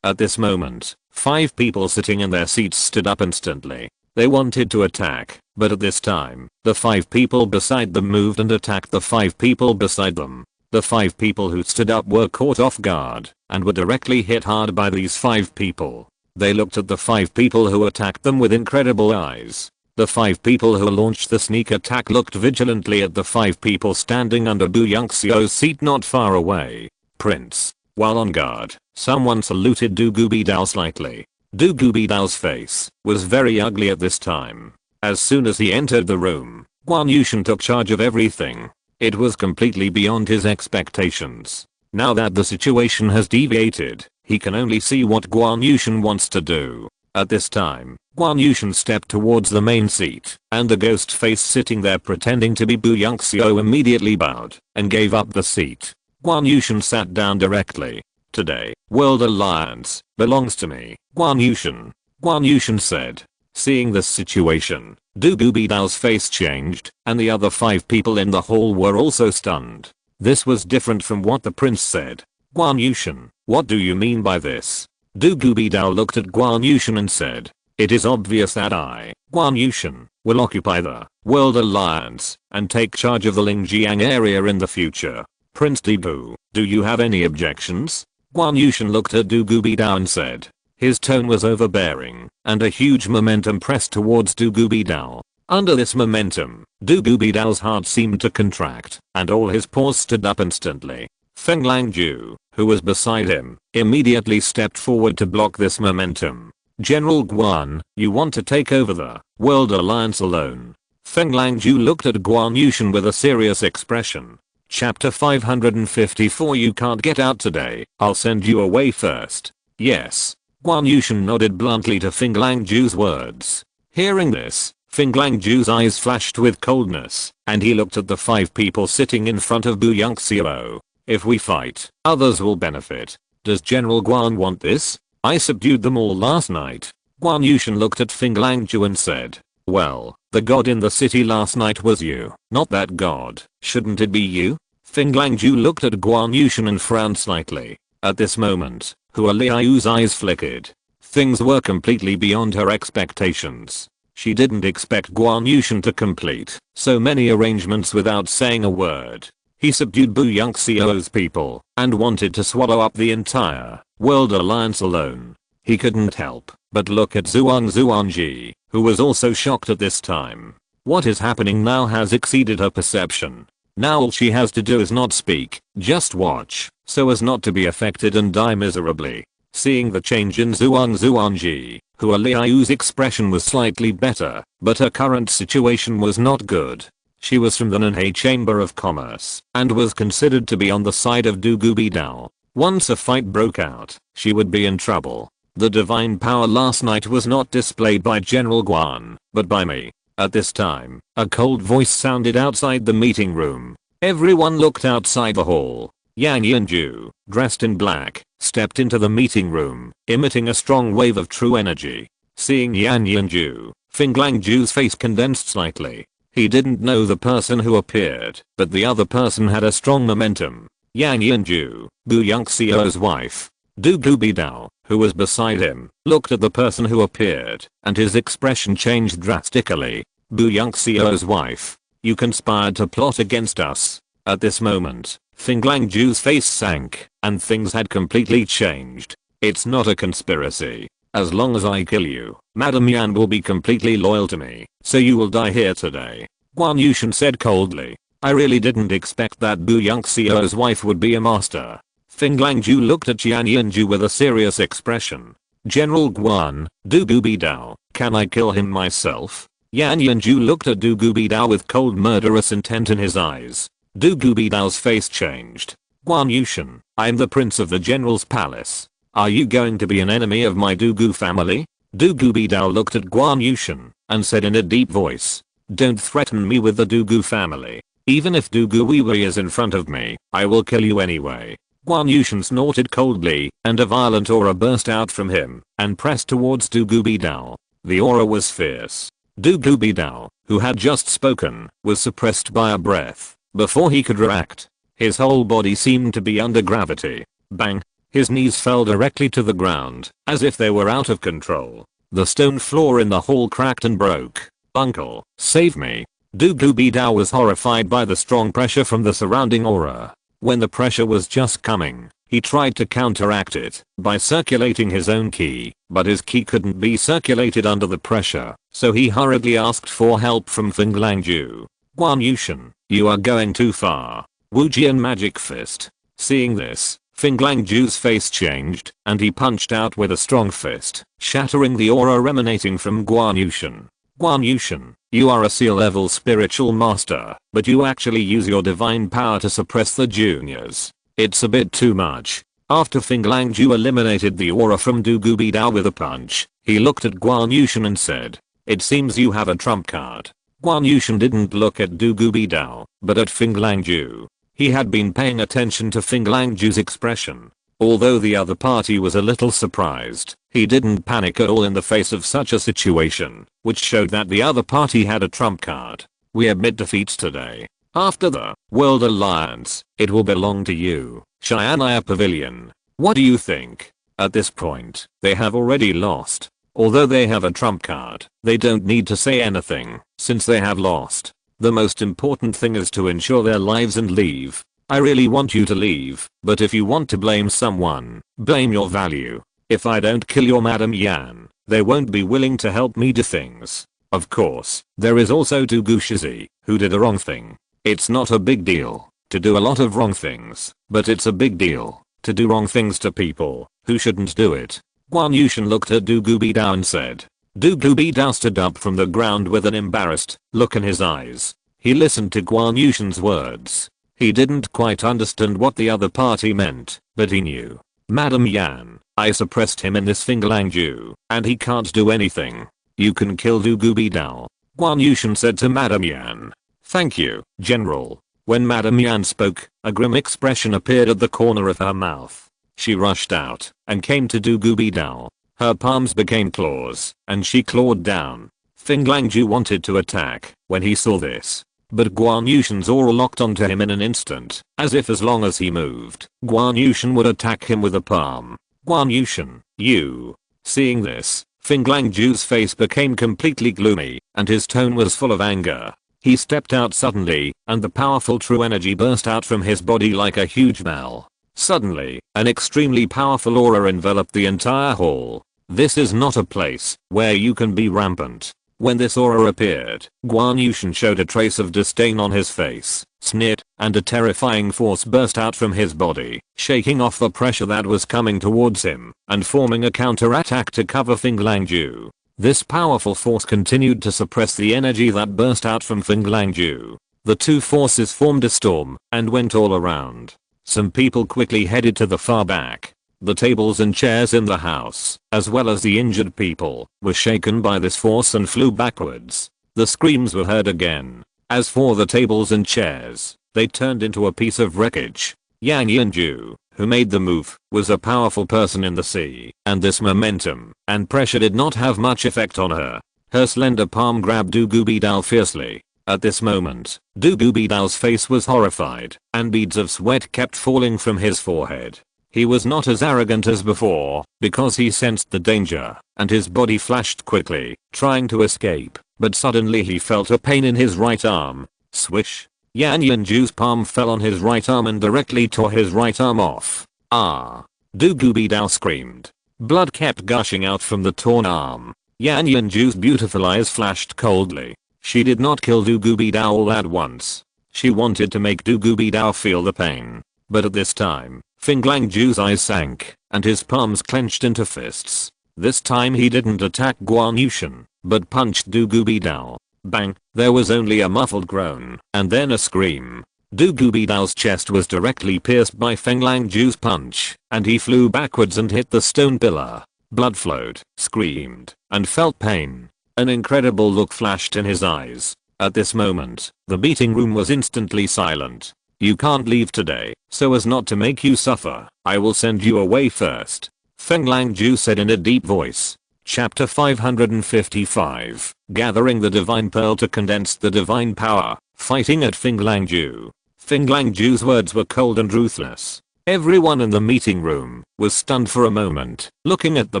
At this moment, 5 people sitting in their seats stood up instantly. They wanted to attack, but at this time, the 5 people beside them moved and attacked the 5 people beside them. The 5 people who stood up were caught off guard, and were directly hit hard by these 5 people. They looked at the 5 people who attacked them with incredible eyes. The 5 people who launched the sneak attack looked vigilantly at the 5 people standing under Bu Yongxiao's seat not far away. Prince. While on guard, someone saluted Du Gubidao slightly. Du Gubidao's face was very ugly at this time. As soon as he entered the room, Guan Yushan took charge of everything. It was completely beyond his expectations. Now that the situation has deviated, he can only see what Guan Yushan wants to do. At this time, Guan Yushan stepped towards the main seat, and the ghost face sitting there pretending to be Bu Yongxiao immediately bowed and gave up the seat. Guan Yushan sat down directly. Today, World Alliance belongs to me, Guan Yushan. Guan Yushan said. Seeing this situation, Du Gubidao's face changed, and the other 5 people in the hall were also stunned. This was different from what the prince said. Guan Yushan, what do you mean by this? Du Gubidao looked at Guan Yushan and said. It is obvious that I, Guan Yushan, will occupy the World Alliance and take charge of the Lingjiang area in the future. Prince Debu, do you have any objections? Guan Yushan looked at Du Gubidao and said. His tone was overbearing, and a huge momentum pressed towards Du Gubidao. Under this momentum, Du Gubidao's heart seemed to contract, and all his pores stood up instantly. Feng Langju, who was beside him, immediately stepped forward to block this momentum. General Guan, you want to take over the World Alliance alone? Feng Langju looked at Guan Yushan with a serious expression. Chapter 554 You can't get out today, I'll send you away first. Yes. Guan Yushan nodded bluntly to Feng Langju's words. Hearing this, Feng Langju's eyes flashed with coldness, and he looked at the 5 people sitting in front of Bu Yongxiao. If we fight, others will benefit. Does General Guan want this? I subdued them all last night. Guan Yushan looked at Feng Langju and said. Well, the god in the city last night was you, not that god. Shouldn't it be you? Feng Langju looked at Guan Yushan and frowned slightly. At this moment, Hua Liu's eyes flickered. Things were completely beyond her expectations. She didn't expect Guan Yushan to complete so many arrangements without saying a word. He subdued Bu Yongxiao's people and wanted to swallow up the entire World Alliance alone. He couldn't help but look at Zhuangji, who was also shocked at this time. What is happening now has exceeded her perception. Now all she has to do is not speak, just watch, so as not to be affected and die miserably. Seeing the change in Zhuangji, Hua Liu's expression was slightly better, but her current situation was not good. She was from the Nanhai Chamber of Commerce and was considered to be on the side of Du Gubidao. Once a fight broke out, she would be in trouble. The divine power last night was not displayed by General Guan, but by me. At this time, a cold voice sounded outside the meeting room. Everyone looked outside the hall. Yang Yanju, dressed in black, stepped into the meeting room, emitting a strong wave of true energy. Seeing Yang Yanju, Feng Langju's face condensed slightly. He didn't know the person who appeared, but the other person had a strong momentum. Yang Yanju, Bu Yongxiao's wife. Du Gubidao, who was beside him, looked at the person who appeared, and his expression changed drastically. Bu Yongxiao's wife. You conspired to plot against us. At this moment, Finglangju's face sank, and things had completely changed. It's not a conspiracy. As long as I kill you, Madame Yan will be completely loyal to me, so you will die here today. Guan Yushan said coldly. I really didn't expect that Bu Yongxio's wife would be a master. Finglangju looked at Yan Yanju with a serious expression. General Guan, Du Gubidao, can I kill him myself? Yan Yanju looked at Du Gubidao with cold murderous intent in his eyes. Du Gubidao's face changed. Guan Yushan, I'm the prince of the general's palace. Are you going to be an enemy of my Du Gu family? Du Gubidao looked at Guan Yushan and said in a deep voice. Don't threaten me with the Du Gu family. Even if Du Gu Weiwei is in front of me, I will kill you anyway. Guan Yushan snorted coldly, and a violent aura burst out from him and pressed towards Du Gubidao. The aura was fierce. Du Gubidao, who had just spoken, was suppressed by a breath before he could react. His whole body seemed to be under gravity. Bang! His knees fell directly to the ground, as if they were out of control. The stone floor in the hall cracked and broke. Uncle, save me. Du Gubidao was horrified by the strong pressure from the surrounding aura. When the pressure was just coming, he tried to counteract it by circulating his own ki, but his ki couldn't be circulated under the pressure, so he hurriedly asked for help from Finglangju. Guan Yushan, you are going too far. Wujian magic fist. Seeing this, Finglangju's face changed, and he punched out with a strong fist, shattering the aura emanating from Guan Yushan. Guan Yushan, you are a sea-level spiritual master, but you actually use your divine power to suppress the juniors. It's a bit too much. After Finglangju eliminated the aura from Du Gubidao with a punch, he looked at Guan Yushan and said, it seems you have a trump card. Guan Yushan didn't look at Du Gubidao, but at Finglangju. He had been paying attention to Finglangju's expression. Although the other party was a little surprised, he didn't panic at all in the face of such a situation, which showed that the other party had a trump card. We admit defeats today. After the World Alliance, it will belong to you, Cheyenne Pavilion. What do you think? At this point, they have already lost. Although they have a trump card, they don't need to say anything, since they have lost. The most important thing is to ensure their lives and leave. I really want you to leave, but if you want to blame someone, blame your value. If I don't kill your Madame Yan, they won't be willing to help me do things. Of course, there is also Du Gushizi, who did a wrong thing. It's not a big deal to do a lot of wrong things, but it's a big deal to do wrong things to people who shouldn't do it. Guan Yushan looked at Du Gubidao and said. Du Gubidao stood up from the ground with an embarrassed look in his eyes. He listened to Guan Yushan's words. He didn't quite understand what the other party meant, but he knew. Madame Yan, I suppressed him in this Finglangju, and he can't do anything. You can kill Du Gubidao. Guan Yushan said to Madame Yan. Thank you, General. When Madame Yan spoke, a grim expression appeared at the corner of her mouth. She rushed out and came to Du Gubidao. Her palms became claws, and she clawed down. Finglangju wanted to attack when he saw this. But Guan Yushan's aura locked onto him in an instant, as if as long as he moved, Guan Yushan would attack him with a palm. Guan Yushan, you. Seeing this, Finglangju's face became completely gloomy, and his tone was full of anger. He stepped out suddenly, and the powerful true energy burst out from his body like a huge bell. Suddenly, an extremely powerful aura enveloped the entire hall. This is not a place where you can be rampant. When this aura appeared, Guan Yushan showed a trace of disdain on his face, sneered, and a terrifying force burst out from his body, shaking off the pressure that was coming towards him, and forming a counterattack to cover Finglangju. This powerful force continued to suppress the energy that burst out from Finglangju. The two forces formed a storm, and went all around. Some people quickly headed to the far back. The tables and chairs in the house, as well as the injured people, were shaken by this force and flew backwards. The screams were heard again. As for the tables and chairs, they turned into a piece of wreckage. Yang Yanju, who made the move, was a powerful person in the sea, and this momentum and pressure did not have much effect on her. Her slender palm grabbed Du Gubidao fiercely. At this moment, Du Gubidao's face was horrified, and beads of sweat kept falling from his forehead. He was not as arrogant as before, because he sensed the danger, and his body flashed quickly, trying to escape, but suddenly he felt a pain in his right arm. Swish. Yan Yanju's palm fell on his right arm and directly tore his right arm off. Ah! Du Gubidao screamed. Blood kept gushing out from the torn arm. Yan Yanju's beautiful eyes flashed coldly. She did not kill Du Gubidao all at once. She wanted to make Du Gubidao feel the pain. But at this time, Finglangju's eyes sank, and his palms clenched into fists. This time he didn't attack Guan Yushin, but punched Du Gubidao. Bang! There was only a muffled groan, and then a scream. Du Gubidao's chest was directly pierced by Finglangju's punch, and he flew backwards and hit the stone pillar. Blood flowed, screamed, and felt pain. An incredible look flashed in his eyes. At this moment, the meeting room was instantly silent. You can't leave today, so as not to make you suffer. I will send you away first. Finglangju said in a deep voice. Chapter 555. Gathering the Divine Pearl to condense the Divine Power. Fighting at Finglangju. Finglangju's words were cold and ruthless. Everyone in the meeting room was stunned for a moment, looking at the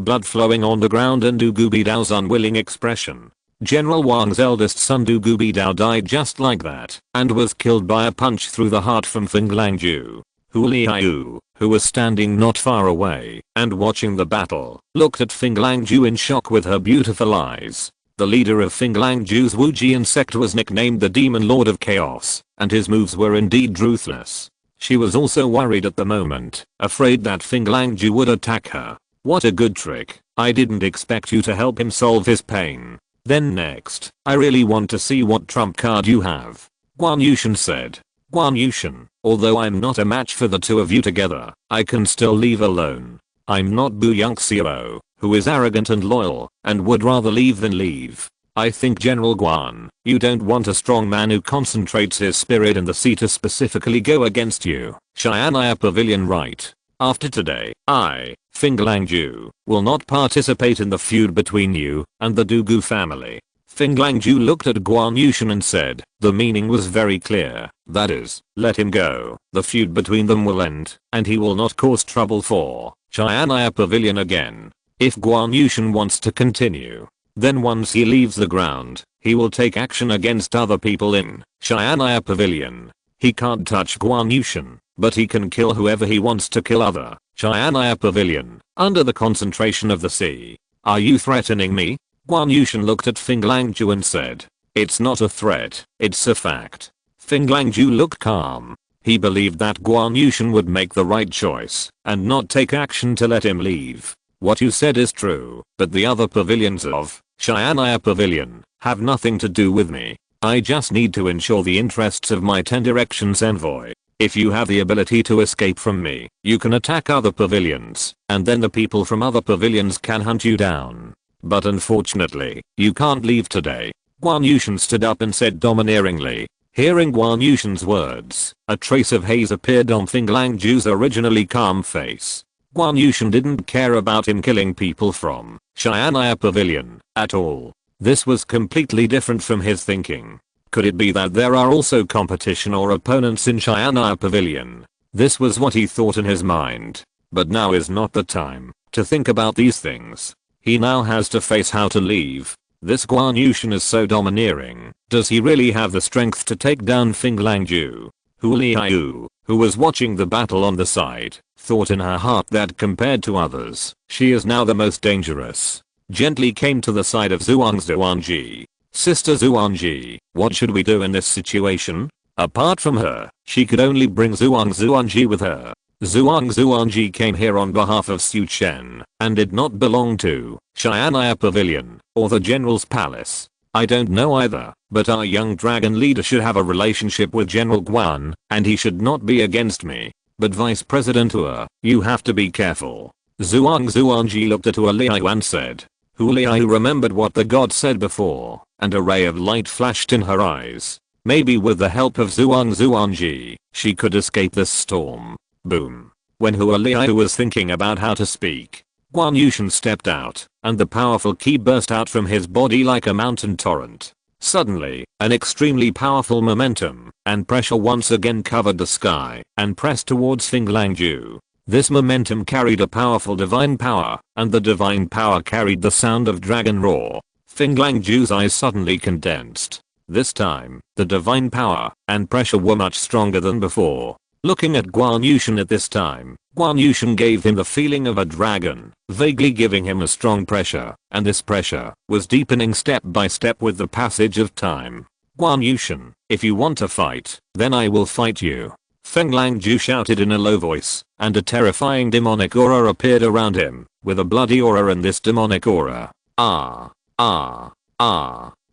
blood flowing on the ground and Du Gubidao's unwilling expression. General Wang's eldest son Du Gubidao died just like that, and was killed by a punch through the heart from Finglangju. Hu Liu, who was standing not far away and watching the battle, looked at Finglangju in shock with her beautiful eyes. The leader of Finglangju's Wujian sect was nicknamed the Demon Lord of Chaos, and his moves were indeed ruthless. She was also worried at the moment, afraid that Finglangju would attack her. What a good trick. I didn't expect you to help him solve his pain. Then next, I really want to see what trump card you have. Guan Yushin said. Guan Yushin, although I'm not a match for the two of you together, I can still leave alone. I'm not Bu Yongxiao, who is arrogant and loyal, and would rather leave than leave. I think General Guan, you don't want a strong man who concentrates his spirit in the sea to specifically go against you. Cheyenne Pavilion right. After today, I, Finglangju, will not participate in the feud between you and the Dugu family. Finglangju looked at Guan Yushin and said, the meaning was very clear, that is, let him go, the feud between them will end, and he will not cause trouble for Cheyenne Pavilion again. If Guan Yushin wants to continue, then once he leaves the ground, he will take action against other people in Cheyenne Pavilion. He can't touch Guan Yushin, but he can kill whoever he wants to kill other Cheyenne Pavilion, under the concentration of the sea. Are you threatening me? Guan Yushin looked at Finglangju and said. It's not a threat, it's a fact. Finglangju looked calm. He believed that Guan Yushin would make the right choice, and not take action to let him leave. What you said is true, but the other pavilions of Cheyenne Pavilion have nothing to do with me. I just need to ensure the interests of my 10 directions envoy. If you have the ability to escape from me, you can attack other pavilions, and then the people from other pavilions can hunt you down. But unfortunately, you can't leave today. Guan Yushin stood up and said domineeringly. Hearing Guan Yushin's words, a trace of haze appeared on Finglangju's originally calm face. Guan Yushin didn't care about him killing people from Cheyenne Pavilion at all. This was completely different from his thinking. Could it be that there are also competition or opponents in Cheyenne Pavilion? This was what he thought in his mind. But now is not the time to think about these things. He now has to face how to leave. This Guan Yushin is so domineering. Does he really have the strength to take down Finglangju? Hu Liu, who was watching the battle on the side, thought in her heart that compared to others, she is now the most dangerous. Gently came to the side of Zuangji. Sister Zuangji, what should we do in this situation? Apart from her, she could only bring Zuangji with her. Zuangji came here on behalf of Su Chen, and did not belong to Cheyenne Pavilion, or the General's Palace. I don't know either, but our young dragon leader should have a relationship with General Guan, and he should not be against me. But Vice President Hua, you have to be careful. Zuangji looked at Hua Liu and said. Hu Liu remembered what the god said before, and a ray of light flashed in her eyes. Maybe with the help of Zuangji, she could escape this storm. Boom. When Hua Liu was thinking about how to speak, Guan Yushin stepped out, and the powerful ki burst out from his body like a mountain torrent. Suddenly, an extremely powerful momentum and pressure once again covered the sky and pressed towards Finglangju. This momentum carried a powerful divine power, and the divine power carried the sound of dragon roar. Finglangju's eyes suddenly condensed. This time, the divine power and pressure were much stronger than before. Looking at Guan Yushan at this time, Guan Yushan gave him the feeling of a dragon, vaguely giving him a strong pressure, and this pressure was deepening step by step with the passage of time. Guan Yushan, if you want to fight, then I will fight you. Feng Langju shouted in a low voice, and a terrifying demonic aura appeared around him, with a bloody aura in this demonic aura. Ah.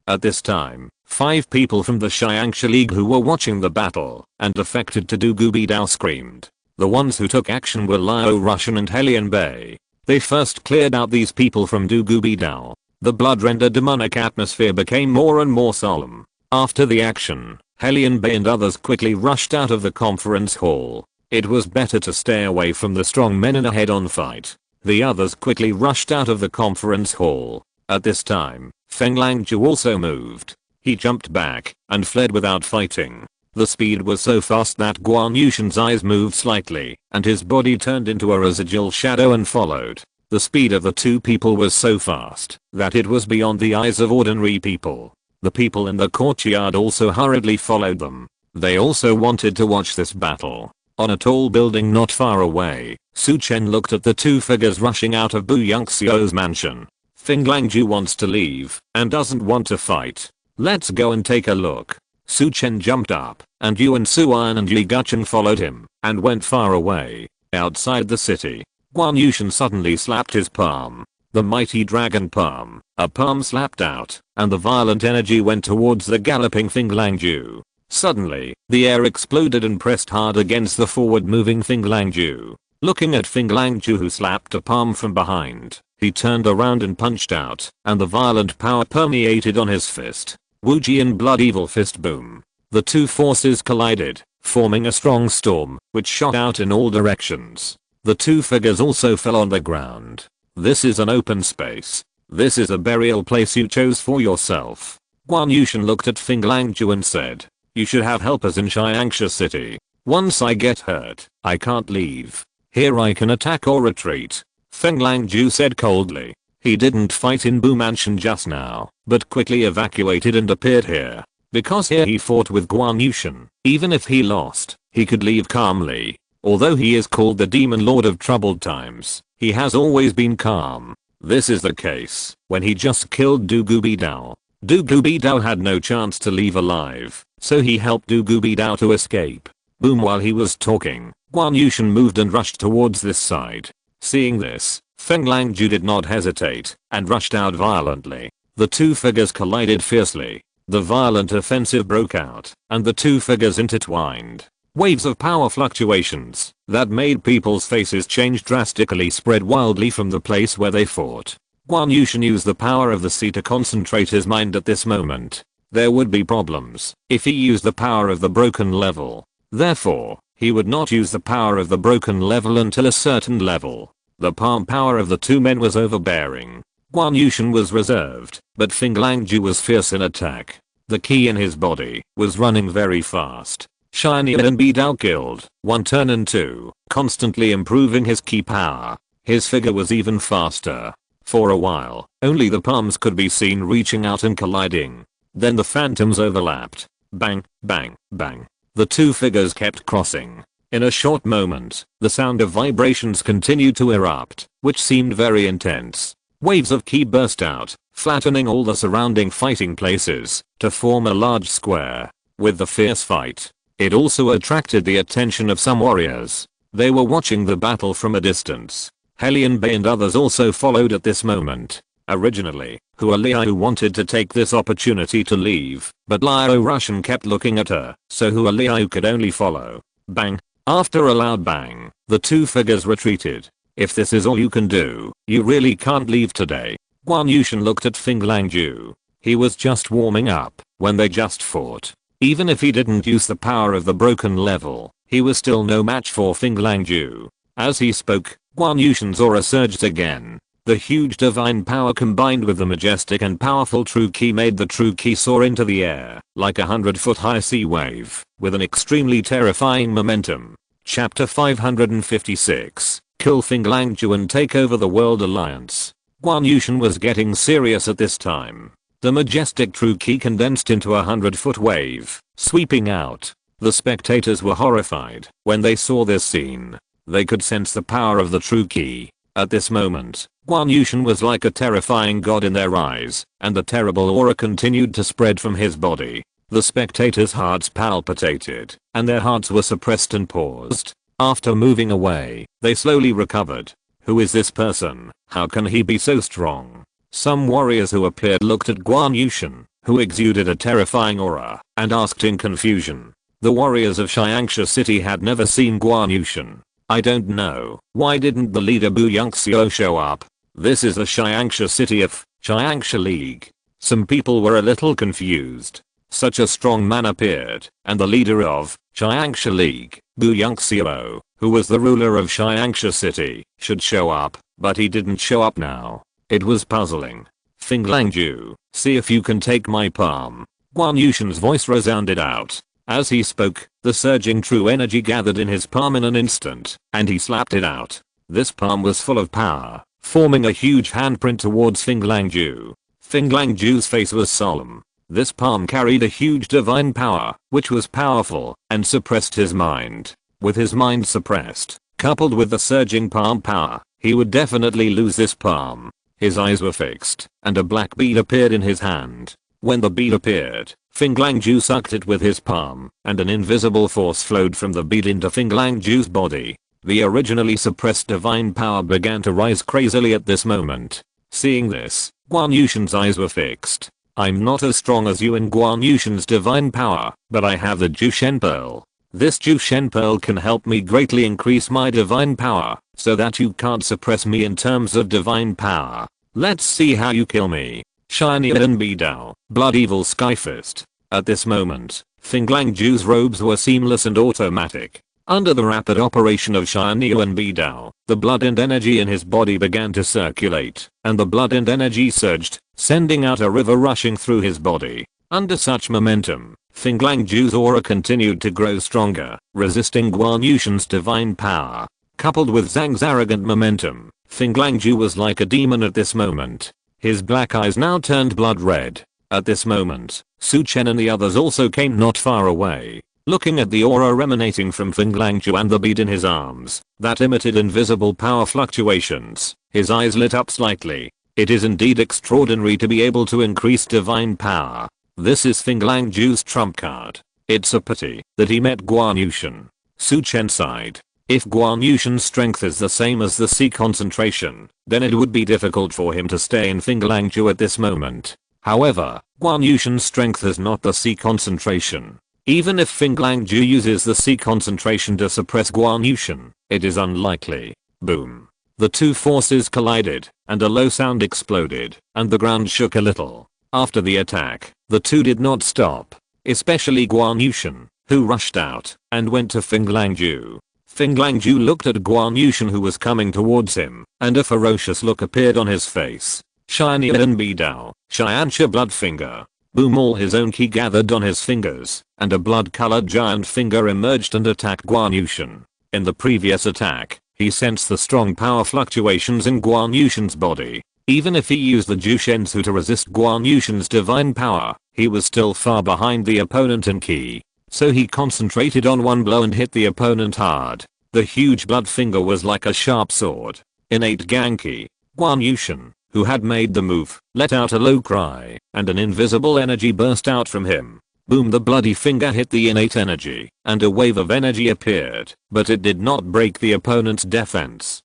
At this time, 5 people from the Xiangxia League who were watching the battle and affected to do Gooby Dao screamed. The ones who took action were Liao Russian and Helian Bei. They first cleared out these people from Du Gooby Dao. The blood-rendered demonic atmosphere became more and more solemn. After the action, Helian Bei and others quickly rushed out of the conference hall. It was better to stay away from the strong men in a head-on fight. The others quickly rushed out of the conference hall. At this time, Feng Langju also moved. He jumped back and fled without fighting. The speed was so fast that Guan Yushan's eyes moved slightly, and his body turned into a residual shadow and followed. The speed of the 2 people was so fast that it was beyond the eyes of ordinary people. The people in the courtyard also hurriedly followed them. They also wanted to watch this battle. On a tall building not far away, Su Chen looked at the 2 figures rushing out of Bu Yongxiu's mansion. Feng Langju wants to leave and doesn't want to fight. Let's go and take a look. Su Chen jumped up, and Yuan Suan and Yi Gucheng followed him and went far away. Outside the city, Guan Yushan suddenly slapped his palm. The mighty dragon palm. A palm slapped out, and the violent energy went towards the galloping Feng Langju. Suddenly, the air exploded and pressed hard against the forward-moving Feng Langju. Looking at Feng Langju who slapped a palm from behind, he turned around and punched out, and the violent power permeated on his fist. Wujian Blood Evil Fist Boom. The 2 forces collided, forming a strong storm, which shot out in all directions. The 2 figures also fell on the ground. This is an open space. This is a burial place you chose for yourself. Guan Yushan looked at Feng Langju and said, you should have helpers in Xiangxia City. Once I get hurt, I can't leave. Here I can attack or retreat. Feng Langju said coldly. He didn't fight in Bu Mansion just now, but quickly evacuated and appeared here. Because here he fought with Guan Yushan. Even if he lost, he could leave calmly. Although he is called the Demon Lord of Troubled Times, he has always been calm. This is the case when he just killed Du Gooby Dao. Du Gooby Dao had no chance to leave alive, so he helped Du Gooby Dao to escape. Boom. While he was talking, Guan Yushan moved and rushed towards this side. Seeing this, Feng Langju did not hesitate and rushed out violently. The 2 figures collided fiercely. The violent offensive broke out, and the 2 figures intertwined. Waves of power fluctuations that made people's faces change drastically spread wildly from the place where they fought. Guan Yushan used the power of the sea to concentrate his mind at this moment. There would be problems if he used the power of the broken level. Therefore, he would not use the power of the broken level until a certain level. The palm power of the 2 men was overbearing. Guan Yushan was reserved, but Feng Langju was fierce in attack. The ki in his body was running very fast. Shiny and Bi Dao killed, 1 turn and 2, constantly improving his ki power. His figure was even faster. For a while, only the palms could be seen reaching out and colliding. Then the phantoms overlapped. Bang, bang, bang. The 2 figures kept crossing. In a short moment, the sound of vibrations continued to erupt, which seemed very intense. Waves of ki burst out, flattening all the surrounding fighting places to form a large square. With the fierce fight, it also attracted the attention of some warriors. They were watching the battle from a distance. Helian Bei and others also followed at this moment. Originally, Hua Liao wanted to take this opportunity to leave, but Liao Russian kept looking at her, so Hua Liao could only follow. Bang. After a loud bang, the 2 figures retreated. If this is all you can do, you really can't leave today. Guan Yushan looked at Feng Langju. He was just warming up when they just fought. Even if he didn't use the power of the broken level, he was still no match for Feng Langju. As he spoke, Guan Yushan's aura surged again. The huge divine power combined with the majestic and powerful true ki made the true ki soar into the air like a 100-foot high sea wave with an extremely terrifying momentum. Chapter 556. Kill Feng Langju and take over the World Alliance. Guan Yushan was getting serious at this time. The majestic true key condensed into a 100-foot wave, sweeping out. The spectators were horrified when they saw this scene. They could sense the power of the true key. At this moment, Guan Yushan was like a terrifying god in their eyes, and the terrible aura continued to spread from his body. The spectators' hearts palpitated, and their hearts were suppressed and paused. After moving away, they slowly recovered. Who is this person? How can he be so strong? Some warriors who appeared looked at Guan Yushan, who exuded a terrifying aura, and asked in confusion. The warriors of Xiangsha City had never seen Guan Yushan. I don't know, why didn't the leader Bu Yongxiu show up? This is the Xiangsha City of Xiangsha League. Some people were a little confused. Such a strong man appeared, and the leader of Xiangsha League, Bu Yongxiu, who was the ruler of Xiangsha City, should show up, but he didn't show up now. It was puzzling. Feng Langju, see if you can take my palm. Guan Yushan's voice resounded out. As he spoke, the surging true energy gathered in his palm in an instant, and he slapped it out. This palm was full of power, forming a huge handprint towards Feng Langju. Feng Langju's face was solemn. This palm carried a huge divine power, which was powerful, and suppressed his mind. With his mind suppressed, coupled with the surging palm power, he would definitely lose this palm. His eyes were fixed, and a black bead appeared in his hand. When the bead appeared, Feng Langju sucked it with his palm, and an invisible force flowed from the bead into Feng Langju's body. The originally suppressed divine power began to rise crazily at this moment. Seeing this, Guan Yushan's eyes were fixed. I'm not as strong as you in Guan Yushan's divine power, but I have the Jushen Pearl. This Jushen Pearl can help me greatly increase my divine power, so that you can't suppress me in terms of divine power. Let's see how you kill me. Shiny Invincible, Blood Evil Skyfist. At this moment, Feng Langju's robes were seamless and automatic. Under the rapid operation of Shiny Invincible, the blood and energy in his body began to circulate, and the blood and energy surged, sending out a river rushing through his body. Under such momentum, Feng Langju's aura continued to grow stronger, resisting Guan Yushan's divine power. Coupled with Zhang's arrogant momentum, Feng Langju was like a demon at this moment. His black eyes now turned blood red. At this moment, Su Chen and the others also came not far away. Looking at the aura emanating from Feng Langju and the bead in his arms, that emitted invisible power fluctuations, his eyes lit up slightly. It is indeed extraordinary to be able to increase divine power. This is Feng Langju's trump card. It's a pity that he met Guan Yushan. Su Chen sighed. If Guan Yushan's strength is the same as the sea concentration, then it would be difficult for him to stay in Feng Langju at this moment. However, Guan Yushan's strength is not the sea concentration. Even if Feng Langju uses the sea concentration to suppress Guan Yushan, it is unlikely. Boom. The two forces collided, and a low sound exploded, and the ground shook a little. After the attack, the two did not stop. Especially Guan Yushan, who rushed out, and went to Feng Langju. Feng Langju looked at Guan Yushan who was coming towards him, and a ferocious look appeared on his face. Shiny Invincible, Xiangsha Bloodfinger. Boom, all his own ki gathered on his fingers, and a blood-colored giant finger emerged and attacked Guan Yushan. In the previous attack, he sensed the strong power fluctuations in Guan Yushan's body. Even if he used the Jushensu to resist Guan Yushan's divine power, he was still far behind the opponent in ki. So he concentrated on one blow and hit the opponent hard. The huge blood finger was like a sharp sword. Innate Ganki. Guan Yushan, who had made the move, let out a low cry, and an invisible energy burst out from him. Boom, the bloody finger hit the innate energy, and a wave of energy appeared, but it did not break the opponent's defense.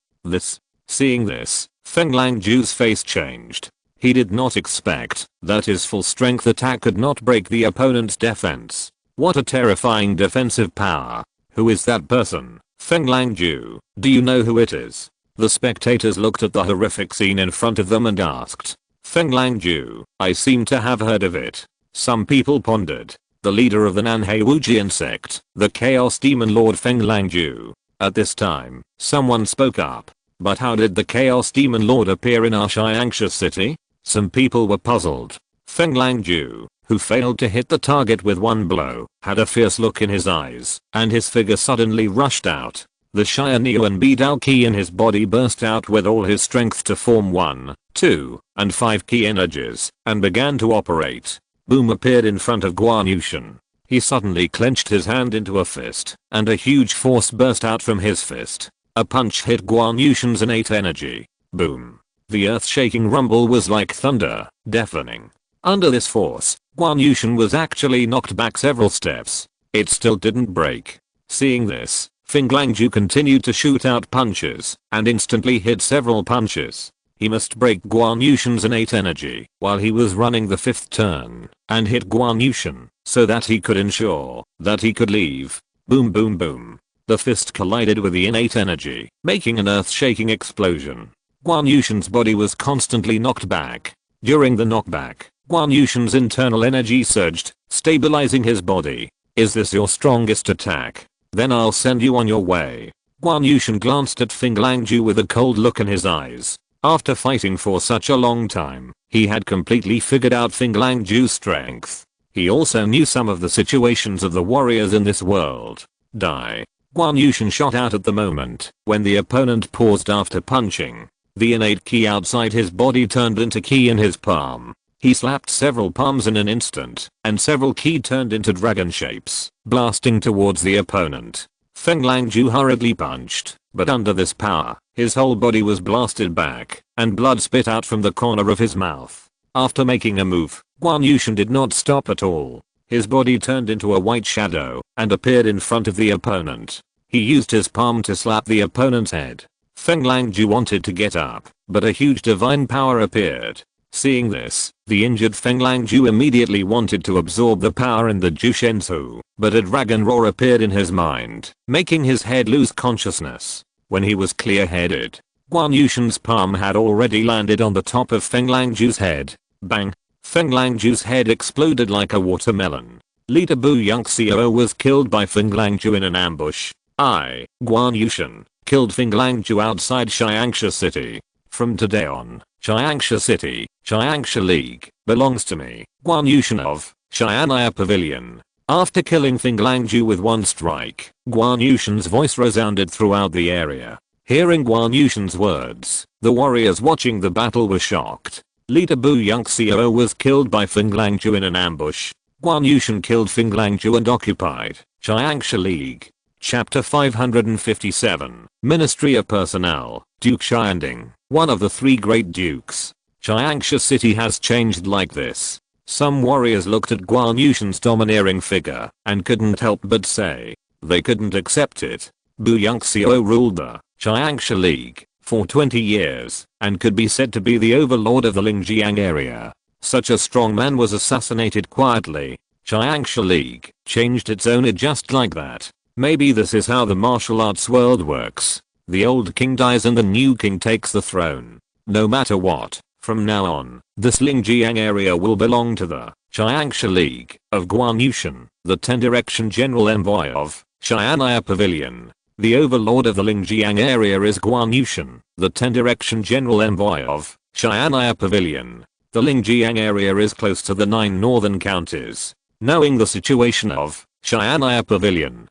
Seeing this, Feng Langju's face changed. He did not expect that his full strength attack could not break the opponent's defense. What a terrifying defensive power. Who is that person? Feng Langju, do you know who it is? The spectators looked at the horrific scene in front of them and asked. Feng Langju, I seem to have heard of it. Some people pondered. The leader of the Nanhei Wujian sect, the Chaos Demon Lord Feng Langju. At this time, someone spoke up. But how did the Chaos Demon Lord appear in our Xiangsha city? Some people were puzzled. Feng Langju, who failed to hit the target with one blow, had a fierce look in his eyes, and his figure suddenly rushed out. The Cheyenne Yuan Bidao key in his body burst out with all his strength to form 1, 2, and 5 key energies, and began to operate. Boom appeared in front of Guan Yushin. He suddenly clenched his hand into a fist, and a huge force burst out from his fist. A punch hit Guan Yushin's innate energy. Boom. The earth-shaking rumble was like thunder, deafening. Under this force, Guan Yushin was actually knocked back several steps. It still didn't break. Seeing this, Feng Langju continued to shoot out punches, and instantly hit several punches. He must break Guan Yushin's innate energy while he was running the 5th turn, and hit Guan Yushin, so that he could ensure that he could leave. Boom boom boom. The fist collided with the innate energy, making an earth-shaking explosion. Guan Yushin's body was constantly knocked back. During the knockback, Guan Yushin's internal energy surged, stabilizing his body. Is this your strongest attack? Then I'll send you on your way. Guan Yushin glanced at Feng Langju with a cold look in his eyes. After fighting for such a long time, he had completely figured out Feng Langju's strength. He also knew some of the situations of the warriors in this world. Die. Guan Yushin shot out at the moment when the opponent paused after punching. The innate ki outside his body turned into ki in his palm. He slapped several palms in an instant, and several ki turned into dragon shapes, blasting towards the opponent. Feng Langju hurriedly punched, but under this power, his whole body was blasted back, and blood spit out from the corner of his mouth. After making a move, Guan Yushin did not stop at all. His body turned into a white shadow, and appeared in front of the opponent. He used his palm to slap the opponent's head. Feng Langju wanted to get up, but a huge divine power appeared. Seeing this, the injured Feng Langju immediately wanted to absorb the power in the Jushensu, but a dragon roar appeared in his mind, making his head lose consciousness. When he was clear-headed, Guan Yushin's palm had already landed on the top of Feng Langju's head. Bang! Feng Langju's head exploded like a watermelon. Leader Bu Yongxiao was killed by Feng Langju in an ambush. Guan Yushin, killed Feng Langju outside Xiangsha City. From today on, Xiangsha City, Xiangsha League, belongs to me, Guan Yushin of Xianaya Pavilion. After killing Feng Langju with one strike, Guan Yushin's voice resounded throughout the area. Hearing Guan Yushin's words, the warriors watching the battle were shocked. Leader Bu Yongxiao was killed by Feng Langju in an ambush. Guan Yushin killed Feng Langju and occupied Xiangsha League. Chapter 557, Ministry of Personnel, Duke Xianding, one of the 3 great dukes. Xiangsha City has changed like this. Some warriors looked at Guan Yushin's domineering figure and couldn't help but say they couldn't accept it. Bu Yongxiao ruled the Xiangsha League for 20 years and could be said to be the overlord of the Lingjiang area. Such a strong man was assassinated quietly. Xiangsha League changed its owner just like that. Maybe this is how the martial arts world works. The old king dies and the new king takes the throne. No matter what, from now on, this Lingjiang area will belong to the Xiangsha League of Guan Yushin, the 10-direction general envoy of Xianaya Pavilion. The overlord of the Lingjiang area is Guan Yushin, the 10-direction general envoy of Xianaya Pavilion. The Lingjiang area is close to the 9 northern counties. Knowing the situation of Xianaya Pavilion,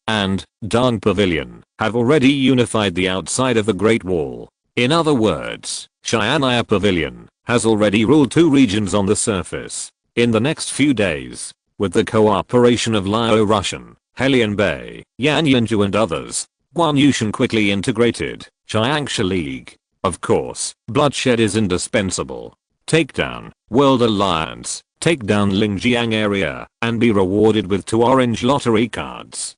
and Dong Pavilion have already unified the outside of the Great Wall. In other words, Xianaya Pavilion has already ruled 2 regions on the surface. In the next few days, with the cooperation of Liao Russian, Helian Bei, Yan Yanju and others, Guan Yushin quickly integrated Xiangsha League. Of course, bloodshed is indispensable. Take down World Alliance, take down Lingjiang area, and be rewarded with 2 orange lottery cards.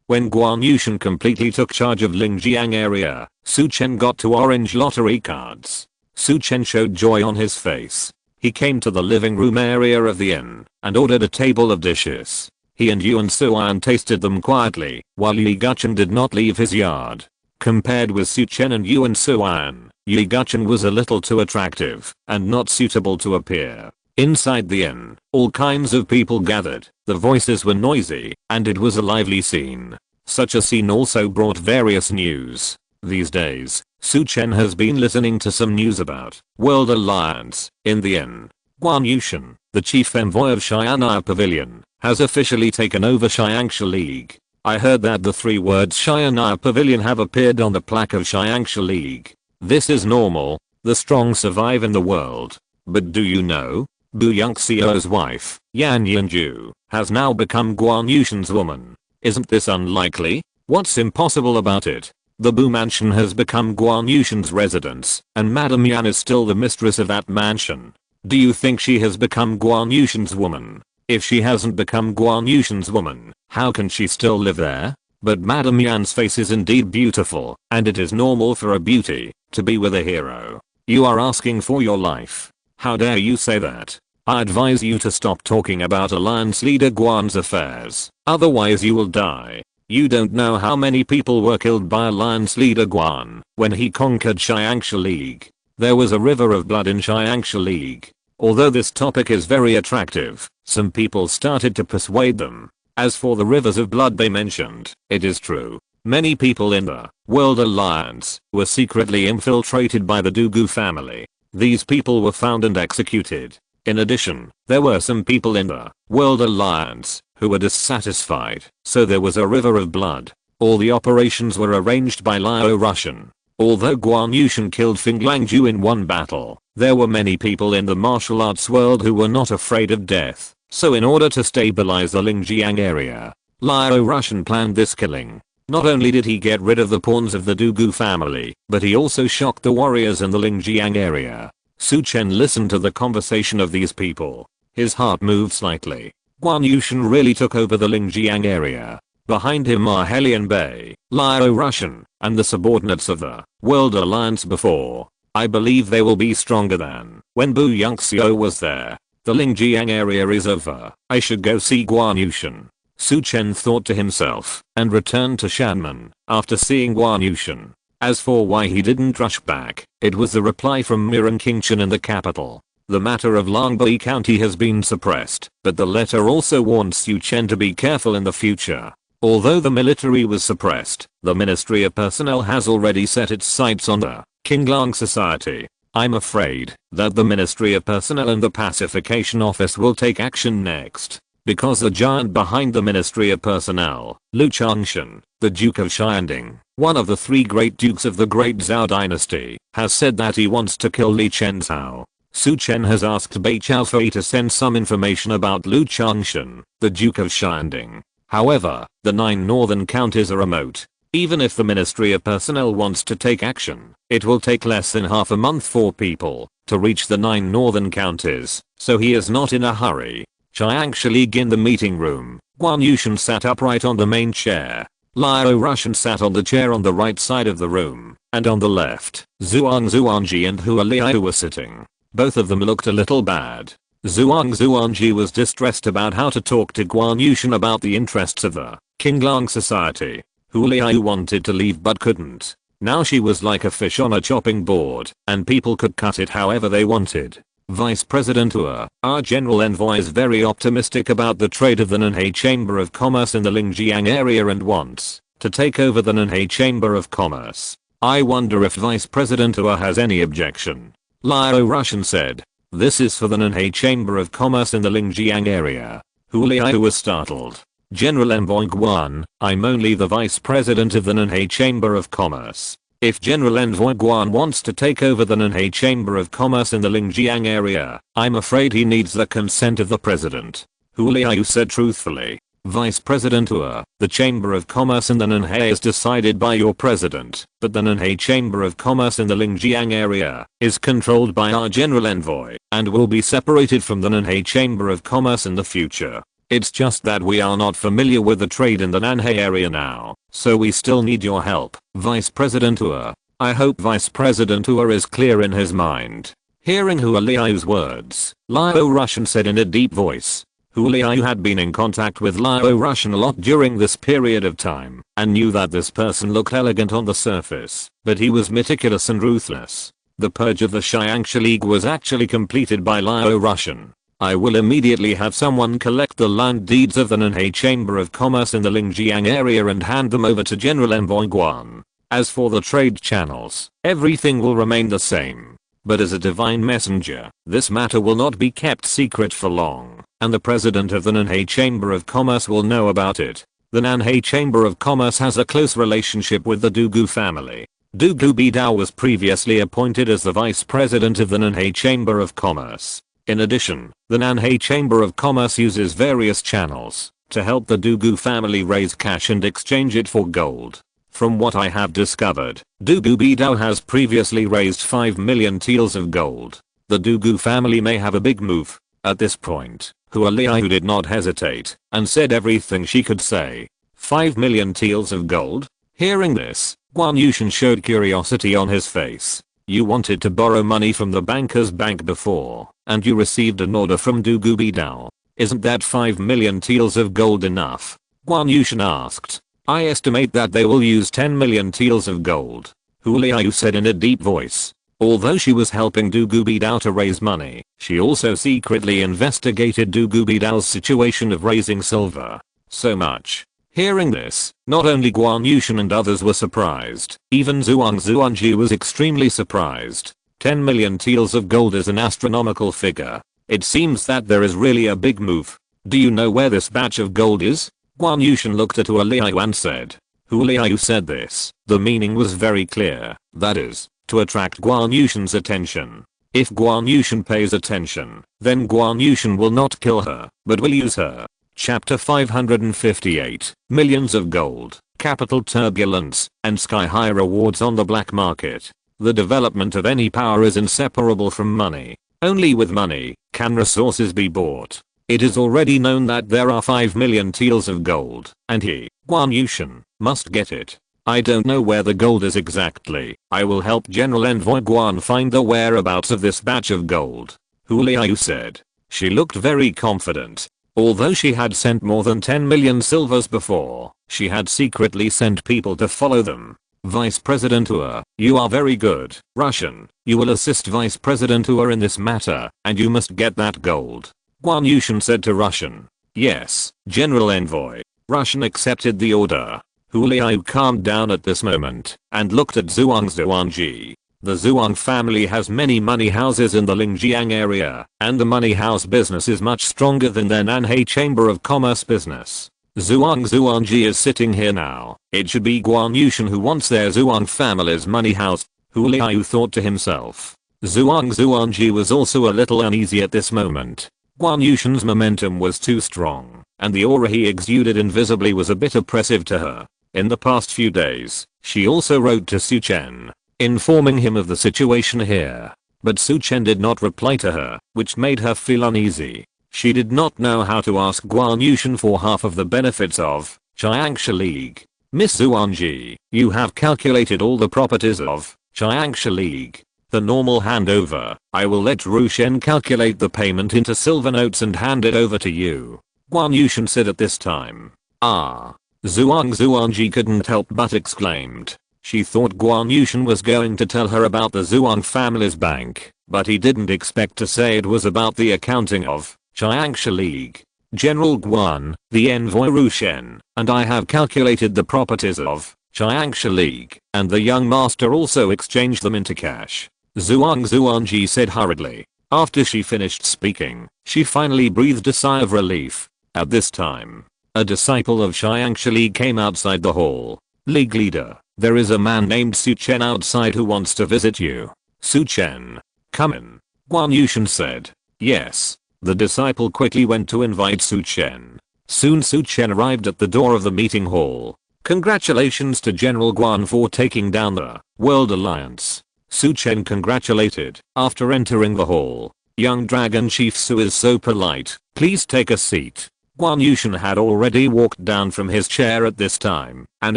When Guan Yushin completely took charge of Lingjiang area, Su Chen got 2 orange lottery cards. Su Chen showed joy on his face. He came to the living room area of the inn and ordered a table of dishes. He and Yuan Suan tasted them quietly, while Yi Guchen did not leave his yard. Compared with Su Chen and Yuan Suan, Yi Guchen was a little too attractive and not suitable to appear. Inside the inn, all kinds of people gathered, the voices were noisy, and it was a lively scene. Such a scene also brought various news. These days, Su Chen has been listening to some news about World Alliance in the inn. Guan Yushin, the chief envoy of Xianaya Pavilion, has officially taken over Xiangsha League. I heard that the three words Shianaya Pavilion have appeared on the plaque of Shiangsha League. This is normal. The strong survive in the world. But do you know? Bu Yongxiu's wife, Yan Yanju, has now become Guan Yushan's woman. Isn't this unlikely? What's impossible about it? The Bu mansion has become Guan Yushan's residence, and Madame Yan is still the mistress of that mansion. Do you think she has become Guan Yushan's woman? If she hasn't become Guan Yushan's woman, how can she still live there? But Madame Yan's face is indeed beautiful, and it is normal for a beauty to be with a hero. You are asking for your life. How dare you say that? I advise you to stop talking about Alliance Leader Guan's affairs, otherwise you will die. You don't know how many people were killed by Alliance Leader Guan when he conquered Shiangsha League. There was a river of blood in Shiangsha League. Although this topic is very attractive, some people started to persuade them. As for the rivers of blood they mentioned, it is true. Many people in the World Alliance were secretly infiltrated by the Dugu family. These people were found and executed. In addition, there were some people in the World Alliance who were dissatisfied, so there was a river of blood. All the operations were arranged by Liao Russian. Although Guan Yushan killed Fing Langju in one battle, there were many people in the martial arts world who were not afraid of death. So in order to stabilize the Lingjiang area, Liao Russian planned this killing. Not only did he get rid of the pawns of the Dugu family, but he also shocked the warriors in the Lingjiang area. Su Chen listened to the conversation of these people. His heart moved slightly. Guan Yushan really took over the Lingjiang area. Behind him are Helian Bei, Liao Russian, and the subordinates of the World Alliance before. I believe they will be stronger than when Bu Yongxiu was there. The Lingjiang area is over. I should go see Guan Yushan. Su Chen thought to himself and returned to Shanmen after seeing Guan Yushan. As for why he didn't rush back, it was the reply from Miran Qingchen in the capital. The matter of Longbei County has been suppressed, but the letter also warned Su Chen to be careful in the future. Although the military was suppressed, the Ministry of Personnel has already set its sights on the Qinglong Society. I'm afraid that the Ministry of Personnel and the Pacification Office will take action next. Because the giant behind the Ministry of Personnel, Lu Chongshan, the Duke of Xianding, one of the three great dukes of the Great Zhao dynasty, has said that he wants to kill Li Chenzhao. Su Chen has asked Bei Chaofei to send some information about Lu Chongshan, the Duke of Xianding. However, the 9 northern counties are remote. Even if the Ministry of Personnel wants to take action, it will take less than half a month for people to reach the 9 northern counties, so he is not in a hurry. Shiangsha League in the meeting room. Guan Yushan sat upright on the main chair. Liao Russian sat on the chair on the right side of the room, and on the left, Zhuangji and Hua Liao were sitting. Both of them looked a little bad. Zhuangji was distressed about how to talk to Guan Yushan about the interests of the Qinglong Society. Hua Liao wanted to leave but couldn't. Now she was like a fish on a chopping board, and people could cut it however they wanted. Vice President Hua, our general envoy, is very optimistic about the trade of the Nanhai Chamber of Commerce in the Lingjiang area and wants to take over the Nanhai Chamber of Commerce. I wonder if Vice President Hua has any objection. Liao Russian said. This is for the Nanhai Chamber of Commerce in the Lingjiang area. Hua Liao was startled. General Envoy Guan, I'm only the Vice President of the Nanhai Chamber of Commerce. If General Envoy Guan wants to take over the Nanhai Chamber of Commerce in the Lingjiang area, I'm afraid he needs the consent of the President. Hua Liao said truthfully. Vice President Hua, the Chamber of Commerce in the Nanhai is decided by your President, but the Nanhai Chamber of Commerce in the Lingjiang area is controlled by our General Envoy and will be separated from the Nanhai Chamber of Commerce in the future. It's just that we are not familiar with the trade in the Nanhai area now, so we still need your help, Vice President Hua. I hope Vice President Hua is clear in his mind. Hearing Hua Liao's words, Liao Russian said in a deep voice. Hua Liao had been in contact with Liao Russian a lot during this period of time, and knew that this person looked elegant on the surface, but he was meticulous and ruthless. The purge of the Shiangsha League was actually completed by Liao Russian. I will immediately have someone collect the land deeds of the Nanhai Chamber of Commerce in the Lingjiang area and hand them over to General Envoy Guan. As for the trade channels, everything will remain the same. But as a divine messenger, this matter will not be kept secret for long, and the President of the Nanhai Chamber of Commerce will know about it. The Nanhei Chamber of Commerce has a close relationship with the Dugu family. Dugu Bidao was previously appointed as the vice president of the Nanhei Chamber of Commerce. In addition, the Nanhei Chamber of Commerce uses various channels to help the Dugu family raise cash and exchange it for gold. From what I have discovered, Dugu Bidao has previously raised 5 million taels of gold. The Dugu family may have a big move. At this point, Hua Liu did not hesitate and said everything she could say. 5 million taels of gold? Hearing this, Guan Yushan showed curiosity on his face. You wanted to borrow money from the banker's bank before, and you received an order from Dugu Bidao. Isn't that 5 million taels of gold enough? Guan Yushan asked. I estimate that they will use 10 million taels of gold, Hua Liu said in a deep voice. Although she was helping Dugu Bidao to raise money, she also secretly investigated Dugu Bidao's situation of raising silver. So much. Hearing this, not only Guan Yushan and others were surprised, even Zhuangji was extremely surprised. 10 million taels of gold is an astronomical figure. It seems that there is really a big move. Do you know where this batch of gold is? Guan Yushan looked at Hua Liu and said. Hua Liu said this. The meaning was very clear. That is, to attract Guan Yushan's attention. If Guan Yushan pays attention, then Guan Yushan will not kill her, but will use her. Chapter 558, Millions of gold, capital turbulence, and sky-high rewards on the black market. The development of any power is inseparable from money. Only with money can resources be bought. It is already known that there are 5 million taels of gold, and he, Guan Yushan, must get it. I don't know where the gold is exactly. I will help General Envoy Guan find the whereabouts of this batch of gold, Hua Liu said. She looked very confident. Although she had sent more than 10 million silvers before, she had secretly sent people to follow them. Vice President Hua, you are very good. Russian, you will assist Vice President Hua in this matter, and you must get that gold. Guan Yushan said to Russian. Yes, General Envoy. Russian accepted the order. Hua Liu calmed down at this moment and looked at Zhuangji. The Zhuang family has many money houses in the Lingjiang area, and the money house business is much stronger than their Nanhei Chamber of Commerce business. Zhuangji is sitting here now. It should be Guan Yushan who wants their Zhuang family's money house, Hua Liu thought to himself. Zhuangji was also a little uneasy at this moment. Guan Yushan's momentum was too strong, and the aura he exuded invisibly was a bit oppressive to her. In the past few days, she also wrote to Chen, informing him of the situation here. But Chen did not reply to her, which made her feel uneasy. She did not know how to ask Guan Yushan for half of the benefits of Jiangshi League. Miss Zhuangji, you have calculated all the properties of Jiangshi League. The normal handover. I will let Shen calculate the payment into silver notes and hand it over to you, Guan Yushan said at this time. Ah. Zhuangji couldn't help but exclaimed. She thought Guan Yushan was going to tell her about the Zhuang family's bank, but he didn't expect to say it was about the accounting of Jiangshi League. General Guan, the envoy Shen, and I have calculated the properties of Jiangshi League, and the young master also exchanged them into cash. Zhuangji said hurriedly. After she finished speaking, she finally breathed a sigh of relief. At this time, a disciple of Jiangshi League came outside the hall. League leader, there is a man named Chen outside who wants to visit you. Chen, come in, Guan Yushan said. Yes. The disciple quickly went to invite Chen. Soon Chen arrived at the door of the meeting hall. Congratulations to General Guan for taking down the World Alliance. Chen congratulated. After entering the hall, young Dragon Chief Su is so polite. Please take a seat. Guan Yushan had already walked down from his chair at this time, and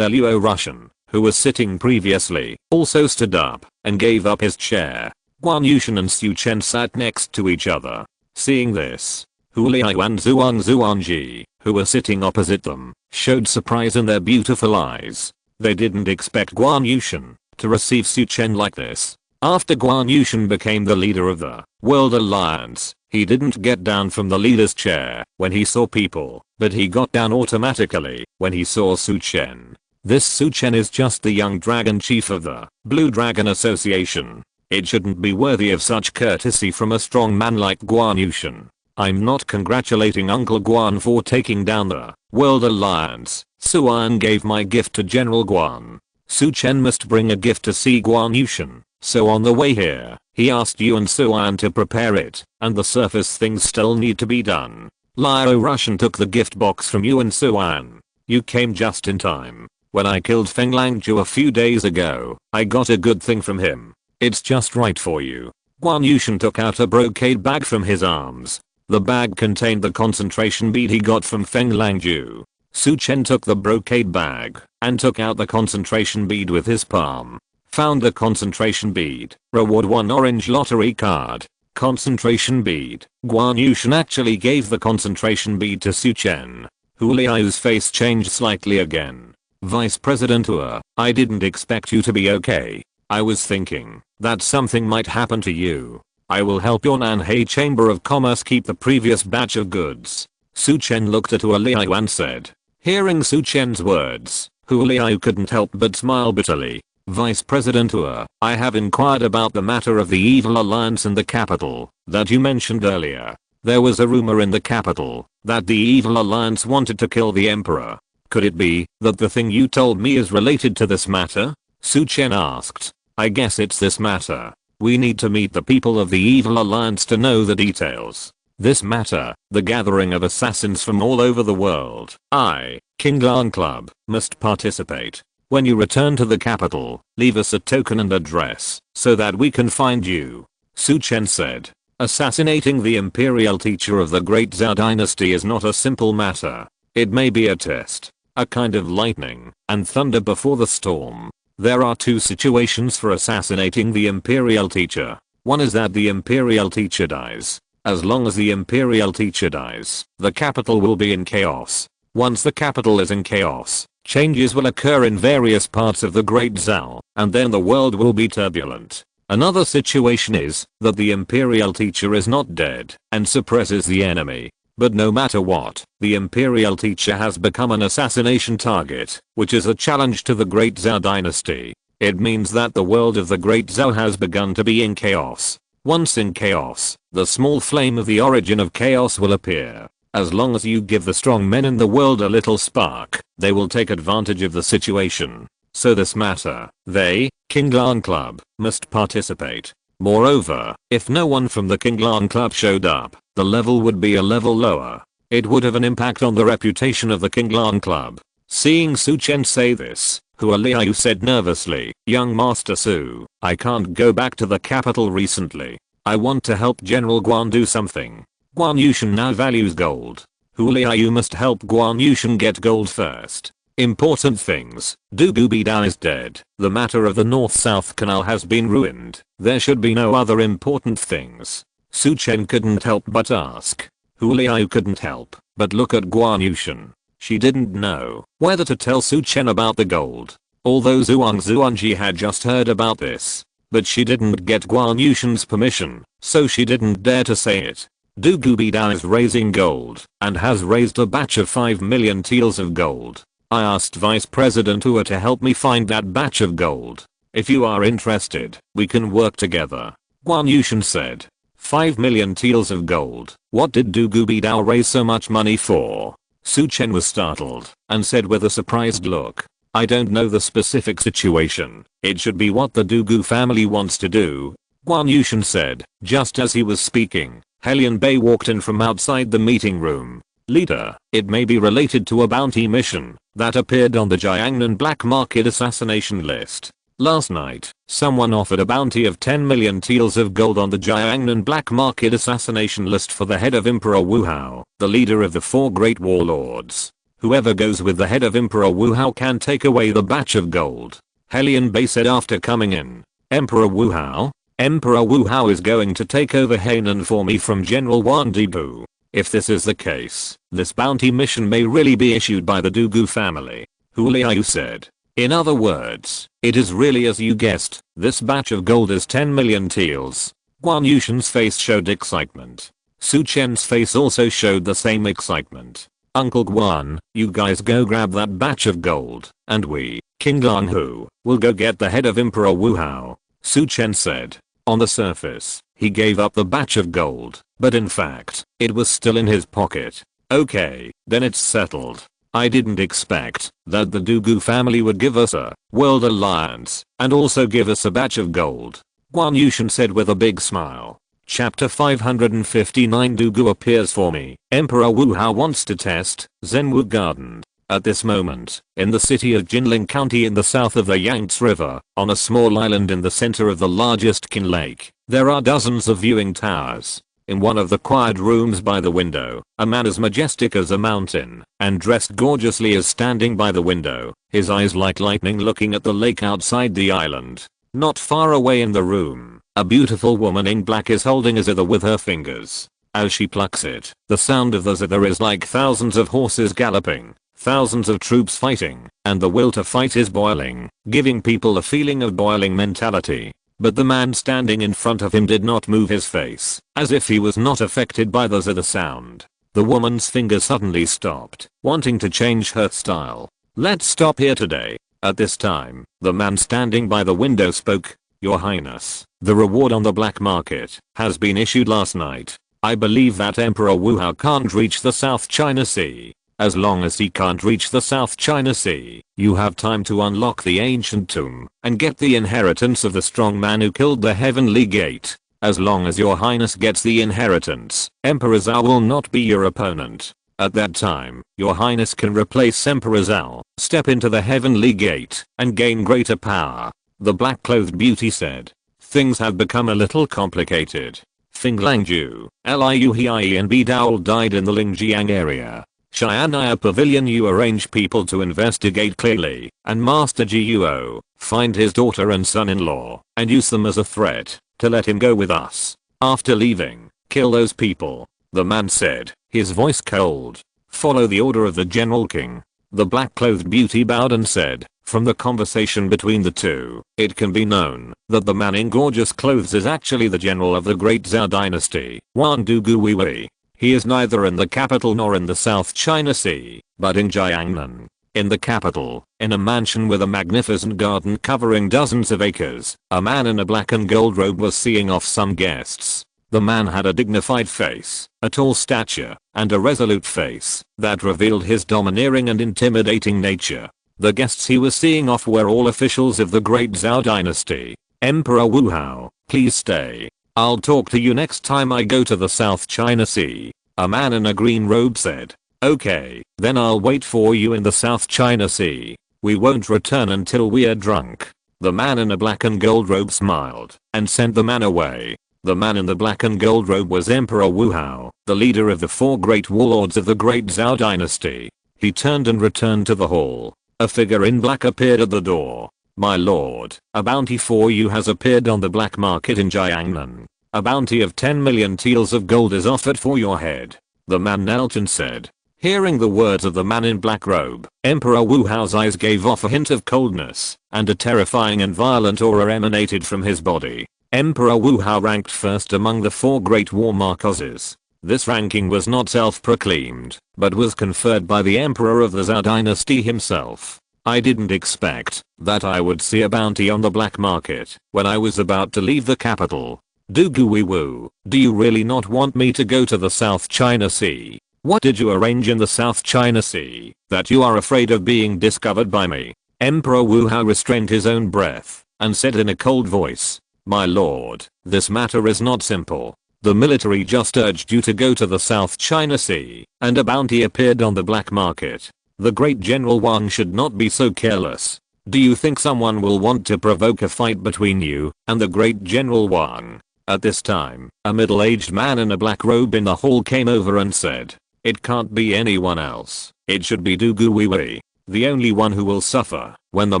Luo Russian, who was sitting previously, also stood up and gave up his chair. Guan Yushan and Chen sat next to each other. Seeing this, Hua Liu and Zhuangji, who were sitting opposite them, showed surprise in their beautiful eyes. They didn't expect Guan Yushan to receive Chen like this. After Guan Yushan became the leader of the World Alliance, he didn't get down from the leader's chair when he saw people, but he got down automatically when he saw Chen. This Chen is just the young dragon chief of the Blue Dragon Association. It shouldn't be worthy of such courtesy from a strong man like Guan Yushan. I'm not congratulating Uncle Guan for taking down the World Alliance. Suan gave my gift to General Guan. Su Chen must bring a gift to see Guan Yushan. So on the way here, he asked you and Suan to prepare it, and the surface things still need to be done. Liao Russian took the gift box from you and Suan. You came just in time. When I killed Feng Langju a few days ago, I got a good thing from him. It's just right for you. Guan Yushan took out a brocade bag from his arms. The bag contained the concentration bead he got from Feng Langju. Su Chen took the brocade bag and took out the concentration bead with his palm. Found the concentration bead. Reward 1 orange lottery card. Concentration bead. Guan Yushan actually gave the concentration bead to Su Chen. Hu Liao's face changed slightly again. Vice President Hua, I didn't expect you to be okay. I was thinking that something might happen to you. I will help your Nanhei Chamber of Commerce keep the previous batch of goods. Su Chen looked at Hua Liao and said. Hearing Su Chen's words, Hu Liao couldn't help but smile bitterly. Vice President Hua, I have inquired about the matter of the evil alliance in the capital that you mentioned earlier. There was a rumor in the capital that the evil alliance wanted to kill the emperor. Could it be that the thing you told me is related to this matter? Su Chen asked. I guess it's this matter. We need to meet the people of the evil alliance to know the details. This matter, the gathering of assassins from all over the world. I, King Lan Club, must participate. When you return to the capital, leave us a token and address so that we can find you. Su Chen said. Assassinating the imperial teacher of the Great Zhao dynasty is not a simple matter. It may be a test, a kind of lightning and thunder before the storm. There are two situations for assassinating the imperial teacher. One is that the imperial teacher dies. As long as the imperial teacher dies, the capital will be in chaos. Once the capital is in chaos, changes will occur in various parts of the Great Zhao, and then the world will be turbulent. Another situation is that the imperial teacher is not dead and suppresses the enemy. But no matter what, the imperial teacher has become an assassination target, which is a challenge to the Great Zhao dynasty. It means that the world of the Great Zhao has begun to be in chaos. Once in chaos, the small flame of the origin of chaos will appear. As long as you give the strong men in the world a little spark, they will take advantage of the situation. So this matter, they, King Lan Club, must participate. Moreover, if no one from the King Lan Club showed up, the level would be a level lower. It would have an impact on the reputation of the King Lan Club. Seeing Su Chen say this, Hua Liao said nervously, Young Master Su, I can't go back to the capital recently. I want to help General Guan do something. Guan Yushan now values gold. Hu Liao must help Guan Yushan get gold first. Important things. Du Gubidao is dead. The matter of the North-South Canal has been ruined. There should be no other important things. Su Chen couldn't help but ask. Hu Liao couldn't help but look at Guan Yushan. She didn't know whether to tell Su Chen about the gold. Although Zhuangji had just heard about this. But she didn't get Guan Yushan's permission, so she didn't dare to say it. Du Gubidao is raising gold and has raised a batch of 5 million taels of gold. I asked Vice President Hua to help me find that batch of gold. If you are interested, we can work together. Guan Yushan said. 5 million taels of gold. What did Du Gubidao raise so much money for? Su Chen was startled and said with a surprised look. I don't know the specific situation. It should be what the Dugu family wants to do. Guan Yushan said. Just as he was speaking, Helian Bei walked in from outside the meeting room. Leader, it may be related to a bounty mission that appeared on the Jiangnan black market assassination list. Last night, someone offered a bounty of 10 million taels of gold on the Jiangnan black market assassination list for the head of Emperor Wu Hao, the leader of the 4 great warlords. Whoever goes with the head of Emperor Wu Hao can take away the batch of gold. Helian Bei said after coming in. Emperor Wu Hao? Emperor Wu Hao is going to take over Hainan for me from General Wang Dibu. If this is the case, this bounty mission may really be issued by the Dugu family. Hu Liao said. In other words, it is really as you guessed, this batch of gold is 10 million taels. Guan Yushan's face showed excitement. Su Chen's face also showed the same excitement. Uncle Guan, you guys go grab that batch of gold, and we, King Lan Hu, will go get the head of Emperor Wu Hao. Su Chen said. On the surface, he gave up the batch of gold, but in fact, it was still in his pocket. Okay, then it's settled. I didn't expect that the Dugu family would give us a world alliance and also give us a batch of gold. Guan Yushan said with a big smile. Chapter 559 Dugu appears for me. Emperor Wu Hao wants to test Zenwu Garden. At this moment, in the city of Jinling County in the south of the Yangtze River, on a small island in the center of the largest Qin Lake, there are dozens of viewing towers. In one of the quiet rooms by the window, a man as majestic as a mountain and dressed gorgeously is standing by the window, his eyes like lightning looking at the lake outside the island. Not far away in the room, a beautiful woman in black is holding a zither with her fingers. As she plucks it, the sound of the zither is like thousands of horses galloping, thousands of troops fighting, and the will to fight is boiling, giving people a feeling of boiling mentality. But the man standing in front of him did not move his face, as if he was not affected by the zither sound. The woman's finger suddenly stopped, wanting to change her style. Let's stop here today. At this time, the man standing by the window spoke. Your Highness, the reward on the black market has been issued last night. I believe that Emperor Wu Hao can't reach the South China Sea. As long as he can't reach the South China Sea, you have time to unlock the ancient tomb and get the inheritance of the strong man who killed the heavenly gate. As long as your highness gets the inheritance, Emperor Zhao will not be your opponent. At that time, your highness can replace Emperor Zhao, step into the heavenly gate, and gain greater power. The black-clothed beauty said. Things have become a little complicated. Fing Langju, Liu Hie and Bi Daol died in the Lingjiang area. Xian'ai Pavilion you arrange people to investigate clearly, and Master Guo, find his daughter and son-in-law, and use them as a threat, to let him go with us. After leaving, kill those people, the man said, his voice cold. Follow the order of the General King. The black-clothed beauty bowed and said, from the conversation between the two, it can be known that the man in gorgeous clothes is actually the general of the great Zhao dynasty, Wan Dugu Wei. He is neither in the capital nor in the South China Sea, but in Jiangnan. In the capital, in a mansion with a magnificent garden covering dozens of acres, a man in a black and gold robe was seeing off some guests. The man had a dignified face, a tall stature, and a resolute face that revealed his domineering and intimidating nature. The guests he was seeing off were all officials of the great Zhao dynasty. Emperor Wu Hao, please stay. I'll talk to you next time I go to the South China Sea. A man in a green robe said. Okay, then I'll wait for you in the South China Sea. We won't return until we are drunk. The man in a black and gold robe smiled and sent the man away. The man in the black and gold robe was Emperor Wu Hao, the leader of the four great warlords of the great Zhao dynasty. He turned and returned to the hall. A figure in black appeared at the door. My lord, a bounty for you has appeared on the black market in Jiangnan. A bounty of 10 million taels of gold is offered for your head. The man knelt and said. Hearing the words of the man in black robe, Emperor Wu Hao's eyes gave off a hint of coldness, and a terrifying and violent aura emanated from his body. Emperor Wu Hao ranked first among the four great war marquesses. This ranking was not self-proclaimed, but was conferred by the emperor of the Zhao dynasty himself. I didn't expect that I would see a bounty on the black market when I was about to leave the capital. Dugu Wu, do you really not want me to go to the South China Sea? What did you arrange in the South China Sea that you are afraid of being discovered by me? Emperor Wu Hao restrained his own breath and said in a cold voice, my lord, this matter is not simple. The military just urged you to go to the South China Sea, and a bounty appeared on the black market. The great General Wang should not be so careless. Do you think someone will want to provoke a fight between you and the great General Wang? At this time, a middle-aged man in a black robe in the hall came over and said, it can't be anyone else. It should be Dugu Wei. The only one who will suffer when the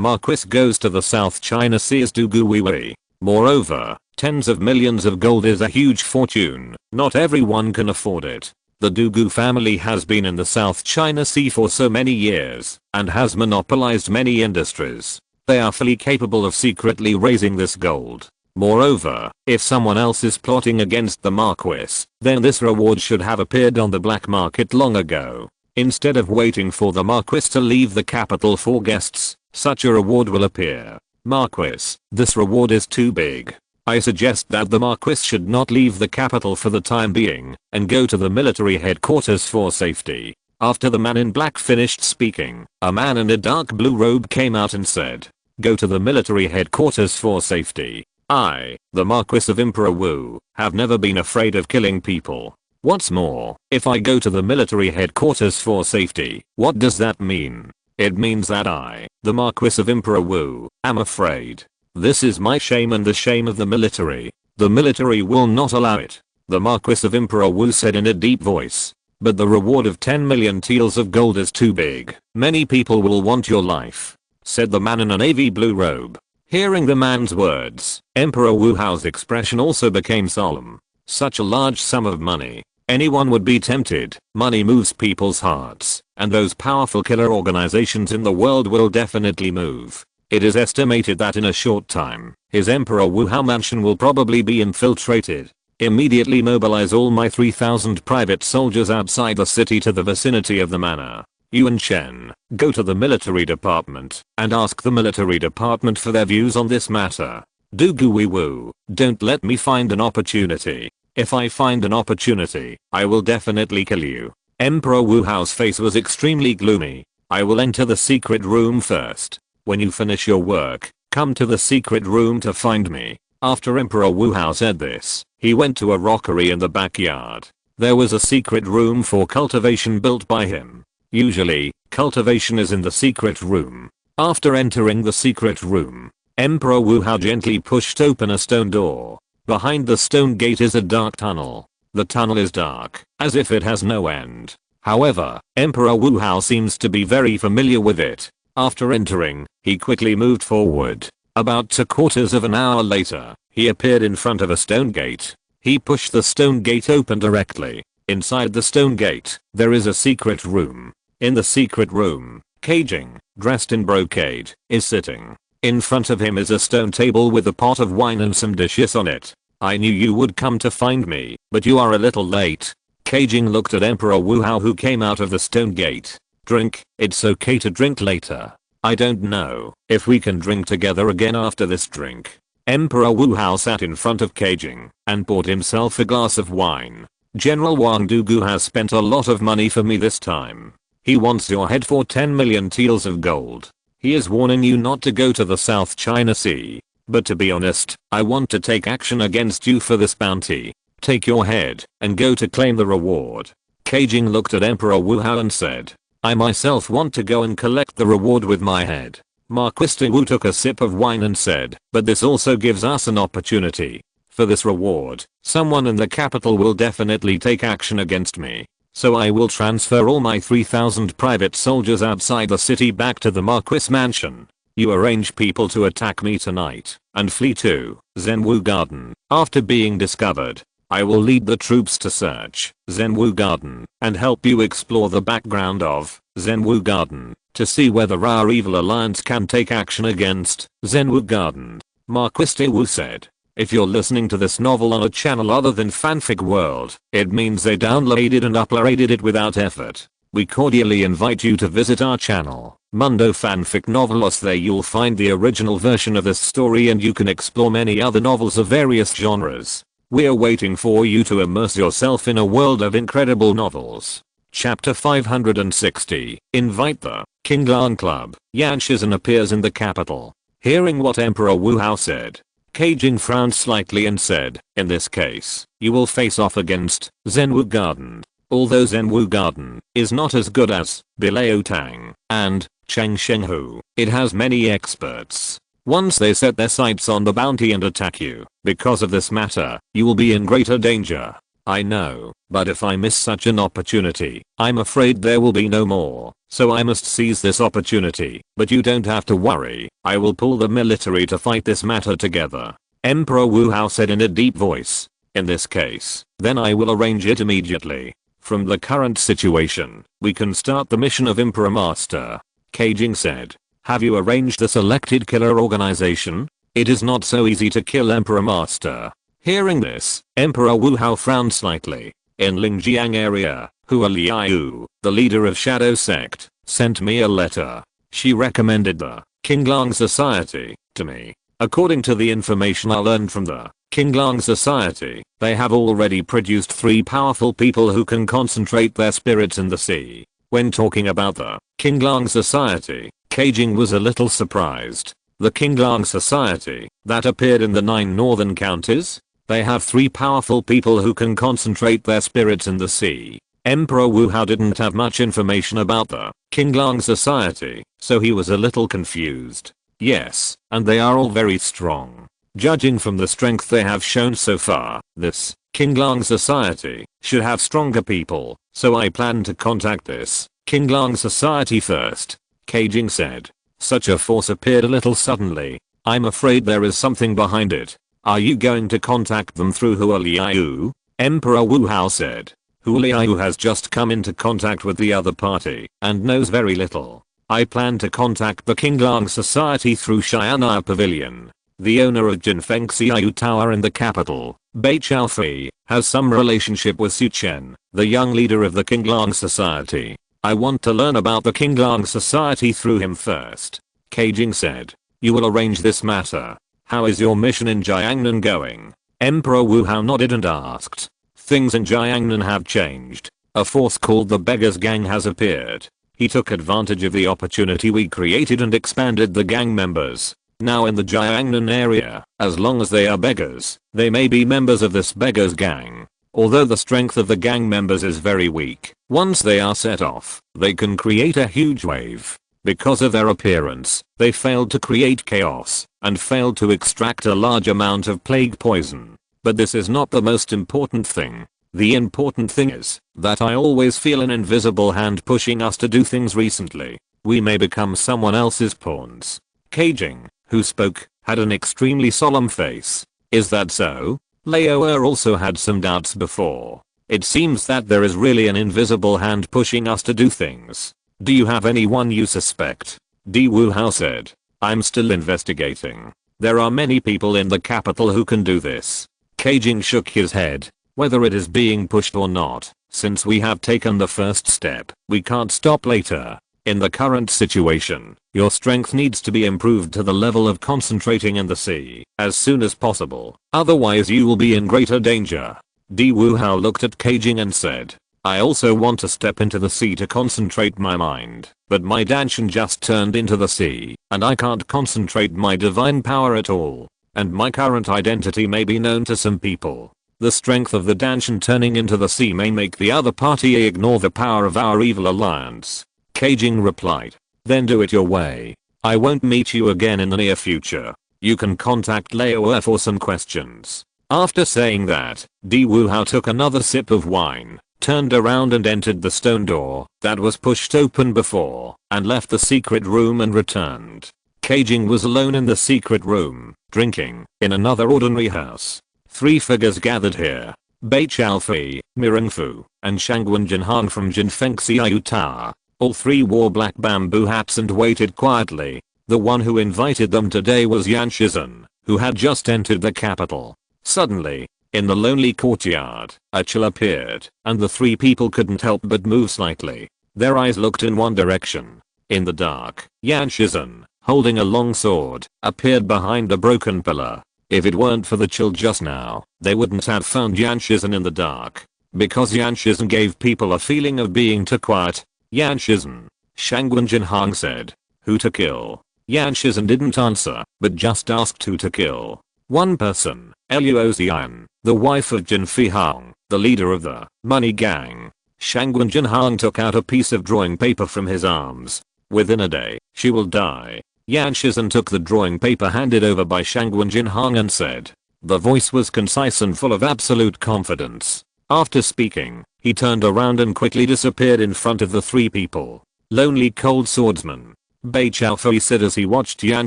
Marquis goes to the South China Sea is Dugu Wei. Moreover, tens of millions of gold is a huge fortune. Not everyone can afford it. The Dugu family has been in the South China Sea for so many years and has monopolized many industries. They are fully capable of secretly raising this gold. Moreover, if someone else is plotting against the Marquis, then this reward should have appeared on the black market long ago. Instead of waiting for the Marquis to leave the capital for guests, such a reward will appear. Marquis, this reward is too big. I suggest that the Marquis should not leave the capital for the time being and go to the military headquarters for safety. After the man in black finished speaking, a man in a dark blue robe came out and said, "Go to the military headquarters for safety. I, the Marquis of Emperor Wu, have never been afraid of killing people. What's more, if I go to the military headquarters for safety, what does that mean? It means that I, the Marquis of Emperor Wu, am afraid. This is my shame and the shame of the military. The military will not allow it," the Marquis of Emperor Wu said in a deep voice. "But the reward of 10 million taels of gold is too big. Many people will want your life," said the man in a navy blue robe. Hearing the man's words, Emperor Wu Hao's expression also became solemn. Such a large sum of money. Anyone would be tempted. Money moves people's hearts, and those powerful killer organizations in the world will definitely move. It is estimated that in a short time, his Emperor Wu Hao mansion will probably be infiltrated. Immediately mobilize all my 3,000 private soldiers outside the city to the vicinity of the manor. You and Chen, go to the military department and ask the military department for their views on this matter. Do gooey woo, don't let me find an opportunity. If I find an opportunity, I will definitely kill you." Emperor Wu Hao's face was extremely gloomy. "I will enter the secret room first. When you finish your work, come to the secret room to find me." After Emperor Wu Hao said this, he went to a rockery in the backyard. There was a secret room for cultivation built by him. Usually, cultivation is in the secret room. After entering the secret room, Emperor Wu Hao gently pushed open a stone door. Behind the stone gate is a dark tunnel. The tunnel is dark, as if it has no end. However, Emperor Wu Hao seems to be very familiar with it. After entering, he quickly moved forward. About 2/4 of an hour later, he appeared in front of a stone gate. He pushed the stone gate open directly. Inside the stone gate, there is a secret room. In the secret room, Caging, dressed in brocade, is sitting. In front of him is a stone table with a pot of wine and some dishes on it. "I knew you would come to find me, but you are a little late." Caging looked at Emperor Wu Hao who came out of the stone gate. "Drink, it's okay to drink later. I don't know if we can drink together again after this drink." Emperor Wu Hao sat in front of Caging and poured himself a glass of wine. "General Wang Dugu has spent a lot of money for me this time. He wants your head for 10 million taels of gold. He is warning you not to go to the South China Sea. But to be honest, I want to take action against you for this bounty. Take your head and go to claim the reward." Caging looked at Emperor Wu Hao and said, "I myself want to go and collect the reward with my head." Marquis Wu took a sip of wine and said, "But this also gives us an opportunity. For this reward, someone in the capital will definitely take action against me. So I will transfer all my 3,000 private soldiers outside the city back to the Marquis mansion. You arrange people to attack me tonight and flee to Zhenwu Garden. After being discovered, I will lead the troops to search Zhenwu Garden and help you explore the background of Zhenwu Garden to see whether our evil alliance can take action against Zhenwu Garden." Marquis Wu said, "If you're listening to this novel on a channel other than Fanfic World, it means they downloaded and uploaded it without effort. We cordially invite you to visit our channel, Mundo Fanfic Novelos. There you'll find the original version of this story and you can explore many other novels of various genres. We're waiting for you to immerse yourself in a world of incredible novels." Chapter 560, Invite the Qinglang Club. Yan Shizhen appears in the capital. Hearing what Emperor Wu Hao said, Caging frowned slightly and said, "In this case, you will face off against Zhenwu Garden. Although Zhenwu Garden is not as good as Bilao Tang and Cheng Shenghu, it has many experts. Once they set their sights on the bounty and attack you, because of this matter, you will be in greater danger. I know, but if I miss such an opportunity, I'm afraid there will be no more. So I must seize this opportunity, but you don't have to worry. I will pull the military to fight this matter together." Emperor Wu Hao said in a deep voice. "In this case, then I will arrange it immediately. From the current situation, we can start the mission of Emperor Master." Caging said, "Have you arranged the selected killer organization? It is not so easy to kill Emperor Master." Hearing this, Emperor Wu Hao frowned slightly. "In Lingjiang area, Hua Liu, the leader of Shadow Sect, sent me a letter. She recommended the Qinglang Society to me. According to the information I learned from the Qinglang Society, they have already produced 3 powerful people who can concentrate their spirits in the sea. When talking about the Qinglang Society, Keijing was a little surprised. The Qinglang Society that appeared in the 9 northern counties? They have 3 powerful people who can concentrate their spirits in the sea. Emperor Wu Hao didn't have much information about the Qinglang Society, so he was a little confused. Yes, and they are all very strong. Judging from the strength they have shown so far, this Qinglang Society should have stronger people, so I plan to contact this Qinglang Society first, Keijing said. Such a force appeared a little suddenly. I'm afraid there is something behind it. Are you going to contact them through Hua Liu? Emperor Wu Hao said. Hua Liu has just come into contact with the other party and knows very little. I plan to contact the Qinglang Society through Xian'an Pavilion. The owner of Jinfeng Xiaoyu Tower in the capital, Bei Chaofei, has some relationship with Su Chen, the young leader of the Qinglang Society. I want to learn about the Qinglang Society through him first. Keijing said. You will arrange this matter. How is your mission in Jiangnan going? Emperor Wu Hao nodded and asked. Things in Jiangnan have changed. A force called the Beggars Gang has appeared. He took advantage of the opportunity we created and expanded the gang members. Now in the Jiangnan area, as long as they are beggars, they may be members of this Beggars Gang. Although the strength of the gang members is very weak, once they are set off, they can create a huge wave. Because of their appearance, they failed to create chaos, and failed to extract a large amount of plague poison. But this is not the most important thing. The important thing is that I always feel an invisible hand pushing us to do things recently. We may become someone else's pawns. Keijing, who spoke, had an extremely solemn face. Is that so? Laoer also had some doubts before. It seems that there is really an invisible hand pushing us to do things. Do you have anyone you suspect? Di Wu Hao said. I'm still investigating. There are many people in the capital who can do this. Keijing shook his head. Whether it is being pushed or not, since we have taken the first step, we can't stop later. In the current situation, your strength needs to be improved to the level of concentrating in the sea as soon as possible, otherwise you will be in greater danger. Di Wu Hao looked at Keijing and said, I also want to step into the sea to concentrate my mind, but my danshan just turned into the sea, and I can't concentrate my divine power at all, and my current identity may be known to some people. The strength of the danshan turning into the sea may make the other party ignore the power of our evil alliance. Keijing replied. Then do it your way. I won't meet you again in the near future. You can contact Laoer for some questions. After saying that, Di Wu Hao took another sip of wine, turned around and entered the stone door that was pushed open before, and left the secret room and returned. Keijing was alone in the secret room, drinking, in another ordinary house. 3 figures gathered here. Bei Chaofei, Mirengfu, and Shangwen Jinhang from Jinfeng Xiaoyu Tower. All 3 wore black bamboo hats and waited quietly. The one who invited them today was Yan Shizhen, who had just entered the capital. Suddenly, in the lonely courtyard, a chill appeared, and the 3 people couldn't help but move slightly. Their eyes looked in one direction. In the dark, Yan Shizhen, holding a long sword, appeared behind a broken pillar. If it weren't for the chill just now, they wouldn't have found Yan Shizhen in the dark. Because Yan Shizhen gave people a feeling of being too quiet. Yan Shizhen, Shangwen Jinhang said. Who to kill? Yan Shizhen didn't answer, but just asked who to kill. One person, Luo Xian, the wife of Jin Fihang, the leader of the money gang. Shangwen Jinhang took out a piece of drawing paper from his arms. Within a day, she will die. Yan Shizhen took the drawing paper handed over by Shangwen Jinhang and said. The voice was concise and full of absolute confidence. After speaking, he turned around and quickly disappeared in front of the 3 people. Lonely cold swordsman. Bei Chaofei said as he watched Yan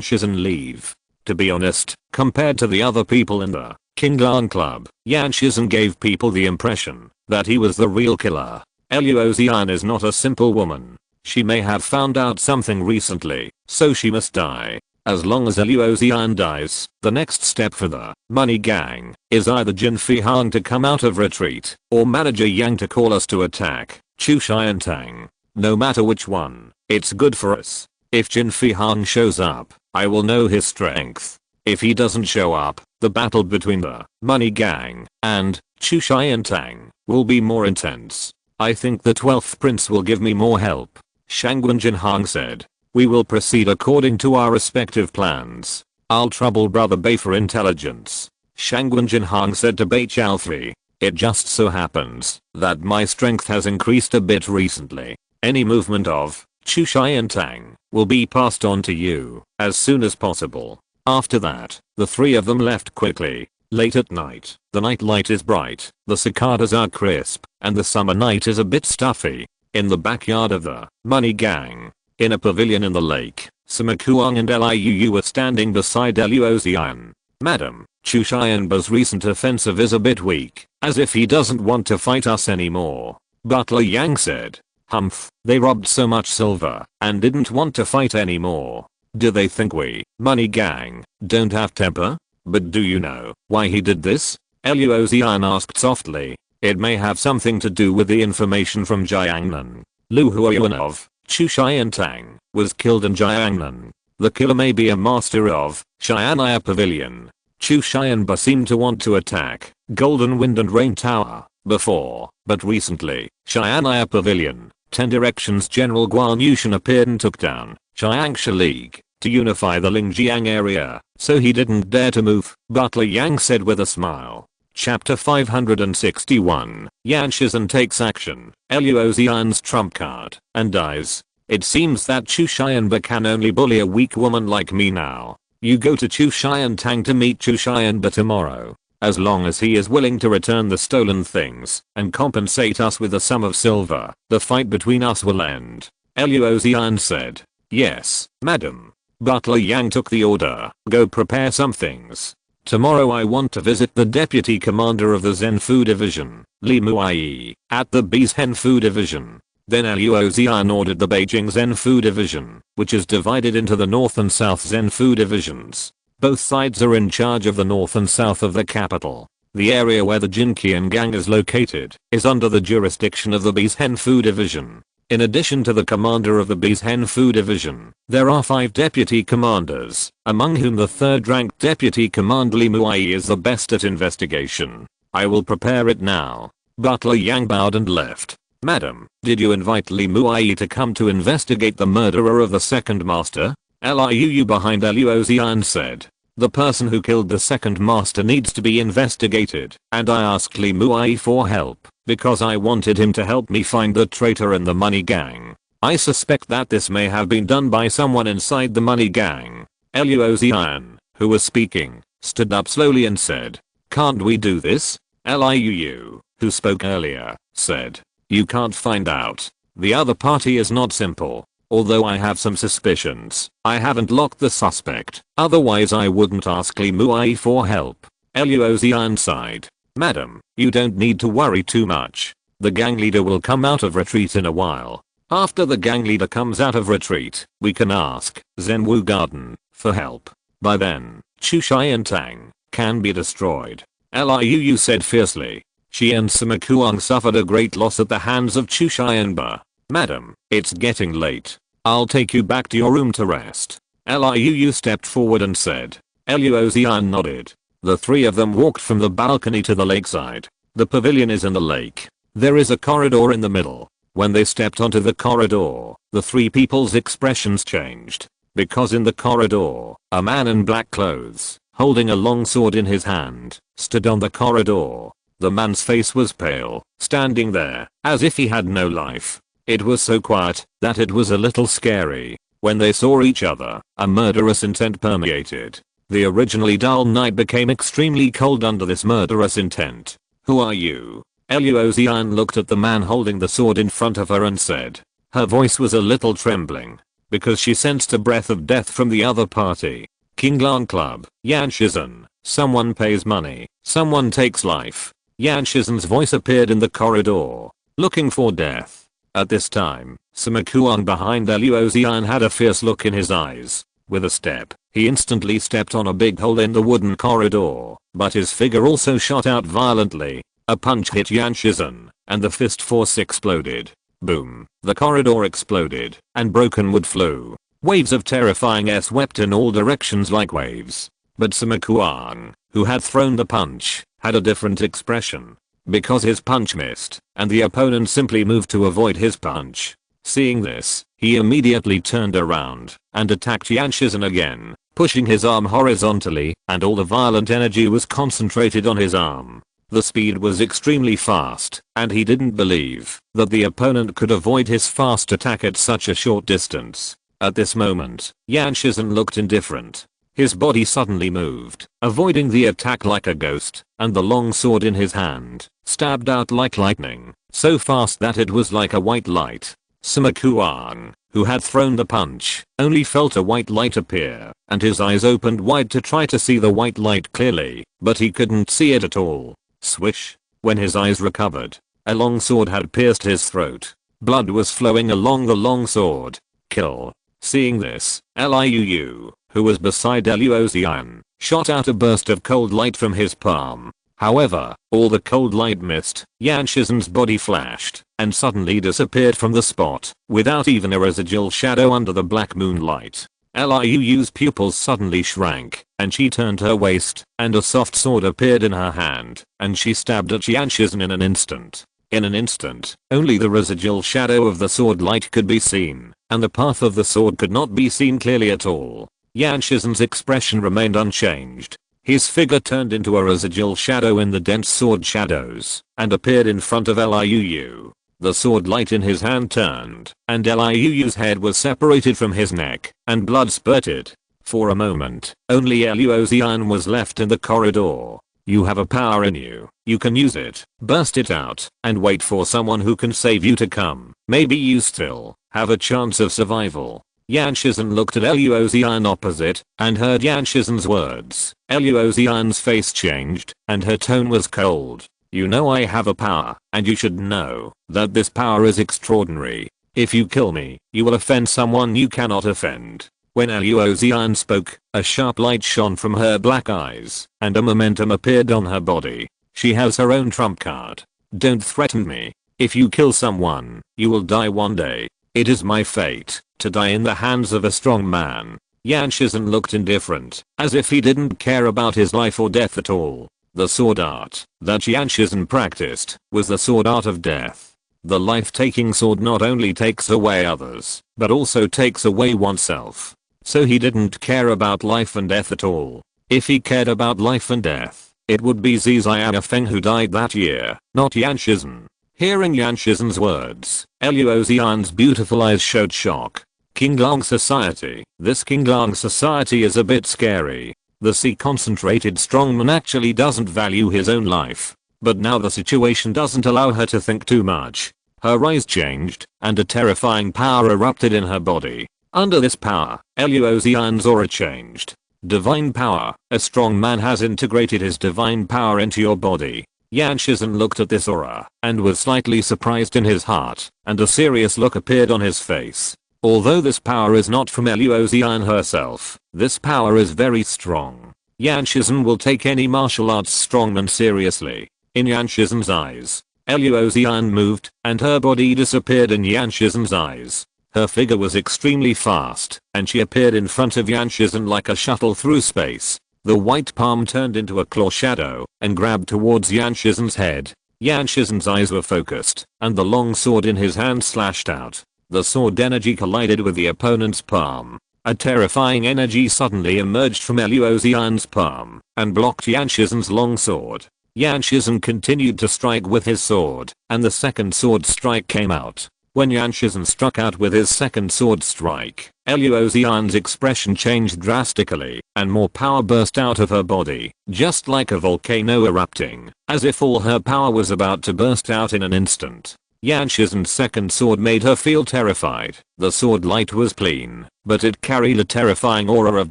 Shizhen leave. To be honest, compared to the other people in the Qinglang Club, Yan Shizhen gave people the impression that he was the real killer. Luo Xian is not a simple woman. She may have found out something recently, so she must die. As long as Luo Xian dies, the next step for the money gang is either Jin Fihang to come out of retreat, or Manager Yang to call us to attack Chu Xiantang. No matter which one, it's good for us. If Jin Fihang shows up, I will know his strength. If he doesn't show up, the battle between the money gang and Chu Xiantang will be more intense. I think the 12th prince will give me more help. Shangwen Jinhang said. We will proceed according to our respective plans. I'll trouble Brother Bei for intelligence. Shangwen Jinhang said to Bei Chaofi. It just so happens that my strength has increased a bit recently. Any movement of Chu Xian Tang will be passed on to you as soon as possible. After that, the three of them left quickly. Late at night, the night light is bright, the cicadas are crisp, and the summer night is a bit stuffy. In the backyard of the Money Gang, in a pavilion in the lake, Sima Kuang and Liu were standing beside Luo Xian. Madam, Chu Xianba's recent offensive is a bit weak, as if he doesn't want to fight us anymore. Butler Yang said. Humph, they robbed so much silver and didn't want to fight anymore. Do they think we, Money Gang, don't have temper? But do you know why he did this? Luo Xian asked softly. It may have something to do with the information from Jiangnan. Lu Huayuan of Chu Xian Tang was killed in Jiangnan. The killer may be a master of Xianaya Pavilion. Chu Xianba seemed to want to attack Golden Wind and Rain Tower before, but recently, Xianaya Pavilion, 10 Directions General Guan Yushan appeared and took down Jiangxia League to unify the Lingjiang area, so he didn't dare to move, Butler Yang said with a smile. Chapter 561, Yan Shizhen takes action, Luo Xian's trump card, and dies. It seems that Chu Xianba can only bully a weak woman like me now. You go to Chu Xian Tang to meet Chu Xianba tomorrow. As long as he is willing to return the stolen things and compensate us with a sum of silver, the fight between us will end. Luo Xian said. Yes, madam. Butler Yang took the order. Go prepare some things. Tomorrow I want to visit the deputy commander of the Zhenfu division, Li Muai, at the Bezhenfu division. Then Luo Xian ordered the Beijing Zhenfu division, which is divided into the north and south Zhenfu divisions. Both sides are in charge of the north and south of the capital. The area where the Jinqian gang is located is under the jurisdiction of the Bezhenfu division. In addition to the commander of the Bezhenfu division, there are 5 deputy commanders, among whom the 3rd-ranked deputy commander Li Muai is the best at investigation. I will prepare it now. Butler Yang bowed and left. Madam, did you invite Li Muai to come to investigate the murderer of the second master? Liu behind Luo Xian said. The person who killed the second master needs to be investigated, and I asked Li Muai for help, because I wanted him to help me find the traitor in the Money Gang. I suspect that this may have been done by someone inside the Money Gang. Luo Xian, who was speaking, stood up slowly and said. Can't we do this? Liu, who spoke earlier, said. You can't find out. The other party is not simple. Although I have some suspicions, I haven't locked the suspect, otherwise I wouldn't ask Li Muai for help. Luo Xian sighed. Madam, you don't need to worry too much. The gang leader will come out of retreat in a while. After the gang leader comes out of retreat, we can ask Zhenwu Garden for help. By then, Chu Xian Tang can be destroyed. Liu said fiercely. She and Sima Kuang suffered a great loss at the hands of Chu Xianba. Madam, it's getting late. I'll take you back to your room to rest. Liu stepped forward and said. Luo Xian nodded. The three of them walked from the balcony to the lakeside. The pavilion is in the lake. There is a corridor in the middle. When they stepped onto the corridor, the three people's expressions changed. Because in the corridor, a man in black clothes, holding a long sword in his hand, stood on the corridor. The man's face was pale, standing there, as if he had no life. It was so quiet that it was a little scary. When they saw each other, a murderous intent permeated. The originally dull night became extremely cold under this murderous intent. Who are you? Luo Xian looked at the man holding the sword in front of her and said. Her voice was a little trembling, because she sensed a breath of death from the other party. Qinglan Club, Yan Shizhen, someone pays money, someone takes life. Yan Shizhen's voice appeared in the corridor, looking for death. At this time, Sima Kuang behind Luo Xian had a fierce look in his eyes. With a step, he instantly stepped on a big hole in the wooden corridor, but his figure also shot out violently. A punch hit Yan Shizhen, and the fist force exploded. Boom, the corridor exploded, and broken wood flew. Waves of terrifying air swept in all directions like waves. But Sima Kuang, who had thrown the punch, had a different expression. because his punch missed, and the opponent simply moved to avoid his punch. Seeing this, he immediately turned around and attacked Yan Shizun again, pushing his arm horizontally, and all the violent energy was concentrated on his arm. The speed was extremely fast, and he didn't believe that the opponent could avoid his fast attack at such a short distance. At this moment, Yan Shizun looked indifferent. His body suddenly moved, avoiding the attack like a ghost, and the long sword in his hand stabbed out like lightning, so fast that it was like a white light. Sima Qian, who had thrown the punch, only felt a white light appear, and his eyes opened wide to try to see the white light clearly, but he couldn't see it at all. Swish. When his eyes recovered, a long sword had pierced his throat. Blood was flowing along the long sword. Kill. Seeing this, Liu, who was beside Luo Xian, shot out a burst of cold light from his palm. However, all the cold light missed. Yan Shizun's body flashed and suddenly disappeared from the spot, without even a residual shadow under the black moonlight. Liu's pupils suddenly shrank, and she turned her waist, and a soft sword appeared in her hand, and she stabbed at Yan Shizun in an instant. In an instant, only the residual shadow of the sword light could be seen, and the path of the sword could not be seen clearly at all. Yan Shizun's expression remained unchanged. His figure turned into a residual shadow in the dense sword shadows, and appeared in front of Liu. The sword light in his hand turned, and Liu's head was separated from his neck, and blood spurted. For a moment, only Luo Xian was left in the corridor. You have a power in you. You can use it, burst it out, and wait for someone who can save you to come. Maybe you still have a chance of survival. Yan Shizun looked at Luo Xian opposite, and heard Yan Shizun's words. Luo Xian's face changed, and her tone was cold. You know I have a power, and you should know that this power is extraordinary. If you kill me, you will offend someone you cannot offend. When Luo Xian spoke, a sharp light shone from her black eyes, and a momentum appeared on her body. She has her own trump card. Don't threaten me. If you kill someone, you will die one day. It is my fate to die in the hands of a strong man. Yan Shizun looked indifferent, as if he didn't care about his life or death at all. The sword art that Yan Shizun practiced was the sword art of death. The life-taking sword not only takes away others, but also takes away oneself. So he didn't care about life and death at all. If he cared about life and death, it would be Zi Xianfeng who died that year, not Yan Shizun. Hearing Yan Shizun's words, Luo Xian's beautiful eyes showed shock. Qinglang Society. This Qinglang Society is a bit scary. The C-concentrated strongman actually doesn't value his own life. But now the situation doesn't allow her to think too much. Her eyes changed, and a terrifying power erupted in her body. Under this power, Luo Xian's aura changed. Divine power. A strong man has integrated his divine power into your body. Yan Shizun looked at this aura, and was slightly surprised in his heart, and a serious look appeared on his face. Although this power is not from Luo Xian herself, this power is very strong. Yan Shizun will take any martial arts strongman seriously. In Yan Shizun's eyes, Luo Xian moved, and her body disappeared in Yan Shizun's eyes. Her figure was extremely fast, and she appeared in front of Yan Shizun like a shuttle through space. The white palm turned into a claw shadow, and grabbed towards Yan Shizun's head. Yan Shizun's eyes were focused, and the long sword in his hand slashed out. The sword energy collided with the opponent's palm. A terrifying energy suddenly emerged from Luo Xian's palm, and blocked Yan Shizun's long sword. Yan Shizun continued to strike with his sword, and the second sword strike came out. When Yan Shizun struck out with his second sword strike, Luo Xian's expression changed drastically, and more power burst out of her body, just like a volcano erupting, as if all her power was about to burst out in an instant. Yan Shizun's second sword made her feel terrified. The sword light was clean, but it carried a terrifying aura of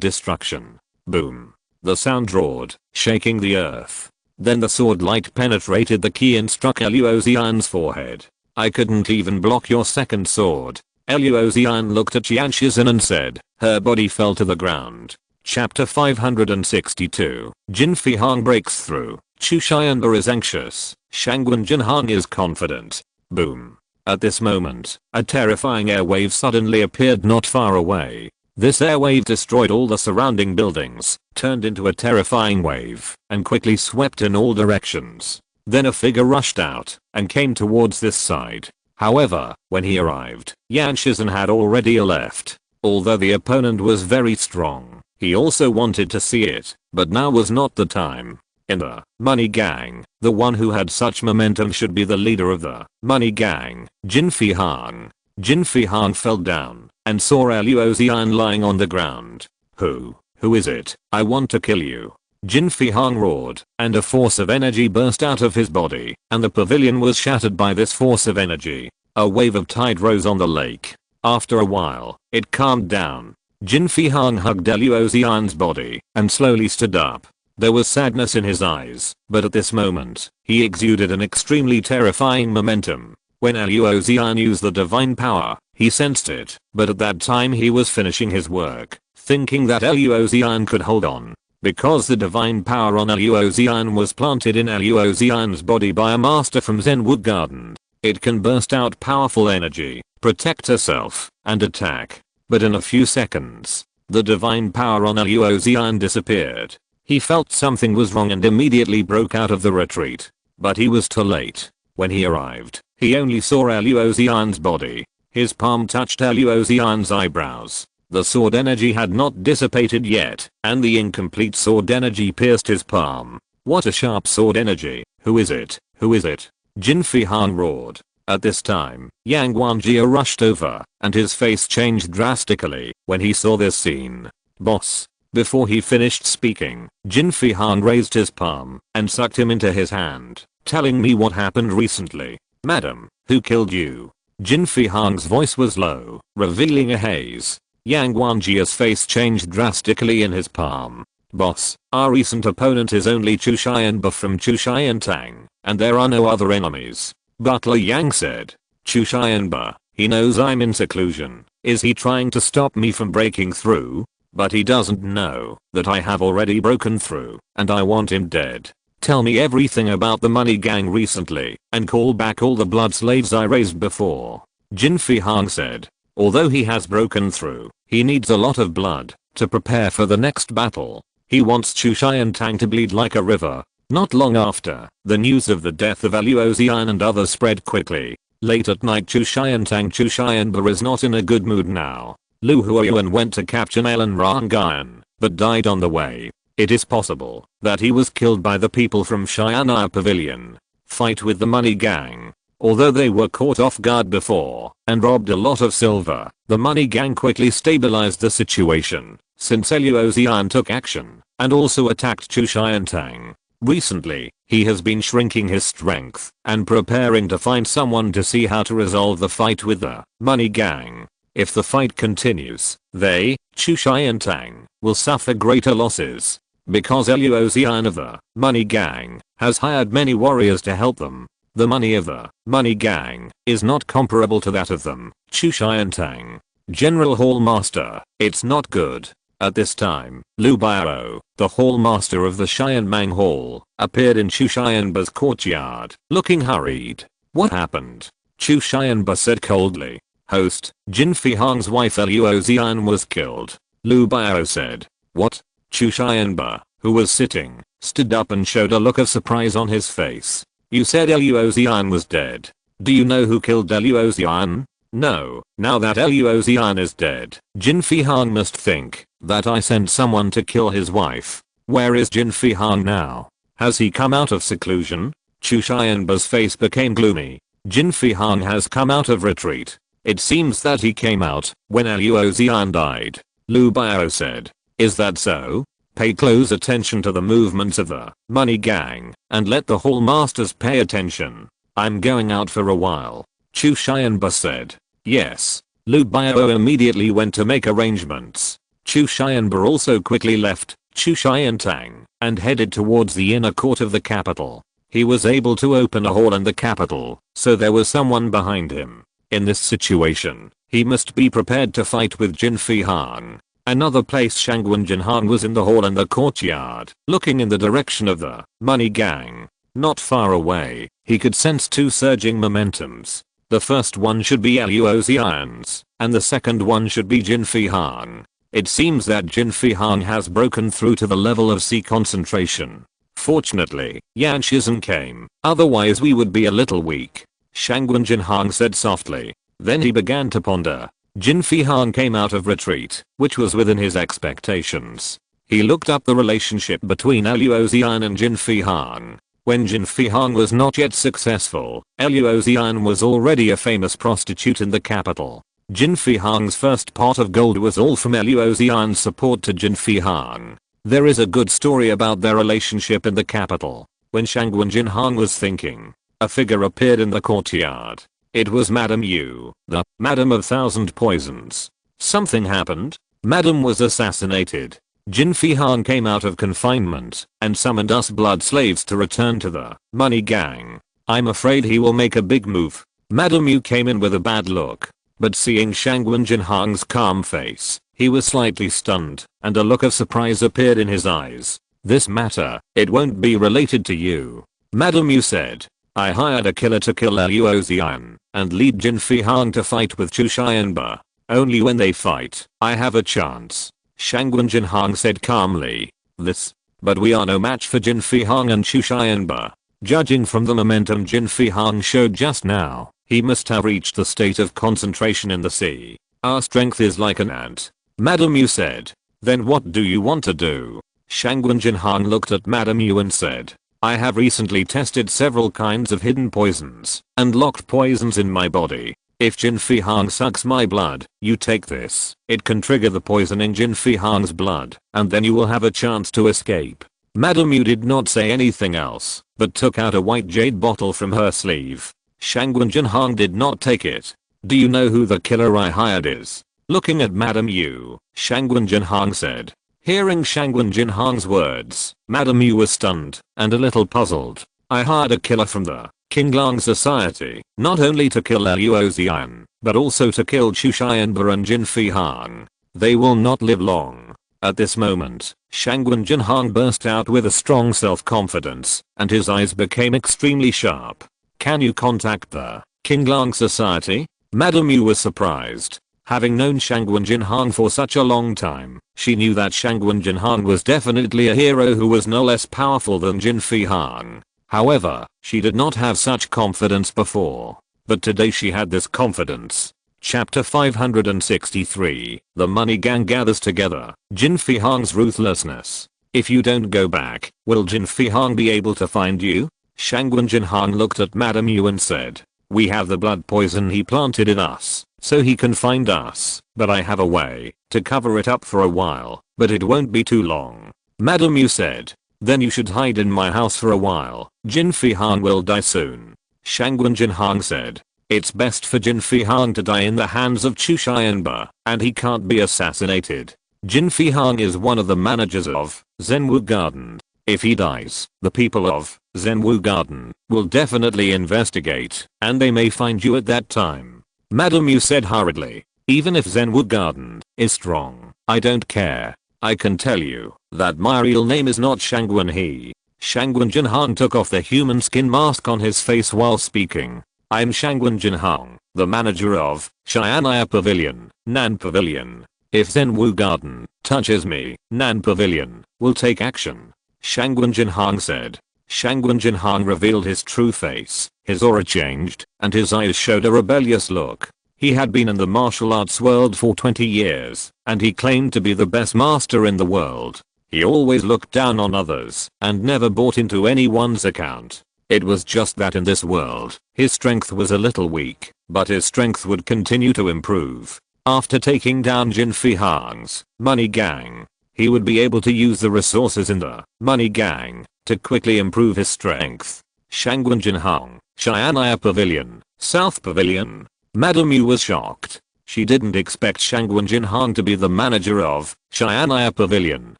destruction. Boom. The sound roared, shaking the earth. Then the sword light penetrated the key and struck Luo Xian's forehead. I couldn't even block your second sword. Luo Xian looked at Yan Shizun and said. Her body fell to the ground. Chapter 562. Jin Fihang breaks through. Chu Xianba is anxious. Shangwen Jinhang is confident. Boom. At this moment, a terrifying airwave suddenly appeared not far away. This airwave destroyed all the surrounding buildings, turned into a terrifying wave, and quickly swept in all directions. Then a figure rushed out and came towards this side. However, when he arrived, Yang Shizhen had already left. Although the opponent was very strong, he also wanted to see it, but now was not the time. In the money gang, the one who had such momentum should be the leader of the money gang, Jin Fihang. Jin Fihang fell down and saw Luo Xian lying on the ground. Who is it? I want to kill you. Jin Fihang roared, and a force of energy burst out of his body, and the pavilion was shattered by this force of energy. A wave of tide rose on the lake. After a while, it calmed down. Jin Fihang hugged Luo Xian's body and slowly stood up. There was sadness in his eyes, but at this moment, he exuded an extremely terrifying momentum. When Luo Xian used the divine power, he sensed it, but at that time he was finishing his work, thinking that Luo Xian could hold on. Because the divine power on Luo Xian was planted in Luo Xian's body by a master from Zenwood Garden, it can burst out powerful energy, protect herself, and attack. But in a few seconds, the divine power on Luo Xian disappeared. He felt something was wrong and immediately broke out of the retreat. But he was too late. When he arrived, he only saw Luo Xian's body. His palm touched Luo Xian's eyebrows. The sword energy had not dissipated yet, and the incomplete sword energy pierced his palm. What a sharp sword energy. Who is it? Who is it? Jin Fihang roared. At this time, Yang Guangjia rushed over, and his face changed drastically when he saw this scene. Boss. Before he finished speaking, Jin Fihang raised his palm and sucked him into his hand, telling me what happened recently. Madam, who killed you? Jin Fihang's voice was low, revealing a haze. Yang Guangjia's face changed drastically in his palm. Boss, our recent opponent is only Chu Xianba from Chu Xiantang, and there are no other enemies. Butler Yang said. Chu Xianba, he knows I'm in seclusion. Is he trying to stop me from breaking through? But he doesn't know that I have already broken through, and I want him dead. Tell me everything about the money gang recently, and call back all the blood slaves I raised before. Jin Fihang said. Although he has broken through, he needs a lot of blood to prepare for the next battle. He wants Chu Xiantang to bleed like a river. Not long after, the news of the death of Luo Xian and others spread quickly. Late at night Chu Xianba is not in a good mood now. Lu Huoyuan went to capture Melan Rangayan, but died on the way. It is possible that he was killed by the people from Xian'an Pavilion. Fight with the money gang. Although they were caught off guard before and robbed a lot of silver, the money gang quickly stabilized the situation, since Luo Xian took action and also attacked Chu Xiantang. Recently, he has been shrinking his strength and preparing to find someone to see how to resolve the fight with the money gang. If the fight continues, they, Chu Xiantang, will suffer greater losses, because Luo Xian of the money gang has hired many warriors to help them. The money of the money gang is not comparable to that of them, Chu Xiantang. General Hall Master, it's not good. At this time, Lu Biao, the Hall Master of the Xianmang Hall, appeared in Chu Xianba's courtyard, looking hurried. What happened? Chu Xianba said coldly. Host, Jin Fihang's wife Luo Xian was killed. Lu Biao said. What? Chu Xianba, who was sitting, stood up and showed a look of surprise on his face. You said Luo Xian was dead. Do you know who killed Luo Xian? No, now that Luo Xian is dead, Jin Fihang must think that I sent someone to kill his wife. Where is Jin Fihang now? Has he come out of seclusion? Chu Xianba's face became gloomy. Jin Fihang has come out of retreat. It seems that he came out when Luo Xian died. Lu Biao said. Is that so? Pay close attention to the movements of the money gang and let the hall masters pay attention. I'm going out for a while. Chu Xianba said. Yes. Lu Biao immediately went to make arrangements. Chu Xianba also quickly left Chu Xiantang and headed towards the inner court of the capital. He was able to open a hall in the capital, so there was someone behind him. In this situation, he must be prepared to fight with Jin Fihang. Another place Shangwen Jinhan was in the hall in the courtyard, looking in the direction of the money gang. Not far away, he could sense two surging momentums. The first one should be Luo Xian's, and the second one should be Jin Fihang. It seems that Jin Fihang has broken through to the level of sea concentration. Fortunately, Yan Shizhen came, otherwise we would be a little weak. Shangwen Jinhang said softly. Then he began to ponder. Jin Fihang came out of retreat, which was within his expectations. He looked up the relationship between Luo Xian and Jin Fihang. When Jin Fihang was not yet successful, Luo Xian was already a famous prostitute in the capital. Jin Fihang's first pot of gold was all from Luo Xian's support to Jin Fihang. There is a good story about their relationship in the capital. When Shangwen Jinhang was thinking, a figure appeared in the courtyard. It was Madame Yu, the Madam of Thousand Poisons. Something happened. Madame was assassinated. Jin Fihang came out of confinement and summoned us blood slaves to return to the money gang. I'm afraid he will make a big move. Madame Yu came in with a bad look, but seeing Shangwen Jinhang's calm face, he was slightly stunned, and a look of surprise appeared in his eyes. This matter, it won't be related to you. Madame Yu said. I hired a killer to kill Luo Xian and lead Jin Fihang to fight with Chu Xianba. Only when they fight, I have a chance. Shangwen Jinhang said calmly. But we are no match for Jin Fihang and Chu Xianba. Judging from the momentum Jin Fihang showed just now, he must have reached the state of concentration in the sea. Our strength is like an ant. Madame Yu said. Then what do you want to do? Shangwen Jinhang looked at Madame Yu and said. I have recently tested several kinds of hidden poisons and locked poisons in my body. If Jin Fihang sucks my blood, you take this. It can trigger the poison in Jin Fihang's blood, and then you will have a chance to escape. Madame Yu did not say anything else, but took out a white jade bottle from her sleeve. Shangwen Jinhang did not take it. Do you know who the killer I hired is? Looking at Madame Yu, Shangwen Jinhang said. Hearing Shangwen Jinhang's words, Madame Yu was stunned and a little puzzled. I hired a killer from the Qinglang Society, not only to kill Luo Xian, but also to kill Chu Xianba and Jin Fihang. They will not live long. At this moment, Shangwen Jinhang burst out with a strong self-confidence, and his eyes became extremely sharp. Can you contact the Qinglang Society? Madame Yu was surprised. Having known Shangwen Jinhang for such a long time, she knew that Shangwen Jinhang was definitely a hero who was no less powerful than Jin Fihang. However, she did not have such confidence before. But today she had this confidence. Chapter 563, The Money Gang Gathers Together, Jin Fihang's Ruthlessness. If you don't go back, will Jin Fihang be able to find you? Shangwen Jinhang looked at Madame Yu and said. We have the blood poison he planted in us, so he can find us, but I have a way to cover it up for a while, but it won't be too long. Madame Yu said. Then you should hide in my house for a while. Jin Fihang will die soon. Shangwen Jinhang said. It's best for Jin Fihang to die in the hands of Chu Xianba, and he can't be assassinated. Jin Fihang is one of the managers of Zhenwu Garden. If he dies, the people of Zhenwu Garden will definitely investigate, and they may find you at that time. Madame Yu said hurriedly. Even if Zhenwu Garden is strong, I don't care. I can tell you that my real name is not Shangwen He. Shangwen Jinhang took off the human skin mask on his face while speaking. I'm Shangwen Jinhang, the manager of Xianaya Pavilion, Nan Pavilion. If Zhenwu Garden touches me, Nan Pavilion will take action. Shangwen Jinhang said. Shangwen Jinhang revealed his true face, his aura changed, and his eyes showed a rebellious look. He had been in the martial arts world for 20 years, and he claimed to be the best master in the world. He always looked down on others, and never bought into anyone's account. It was just that in this world, his strength was a little weak, but his strength would continue to improve. After taking down Jin Fihang's money gang, he would be able to use the resources in the money gang to quickly improve his strength. Shangwen Jinhang, Xianaya Pavilion, South Pavilion. Madame Yu was shocked. She didn't expect Shangwen Jinhang to be the manager of Xianaya Pavilion,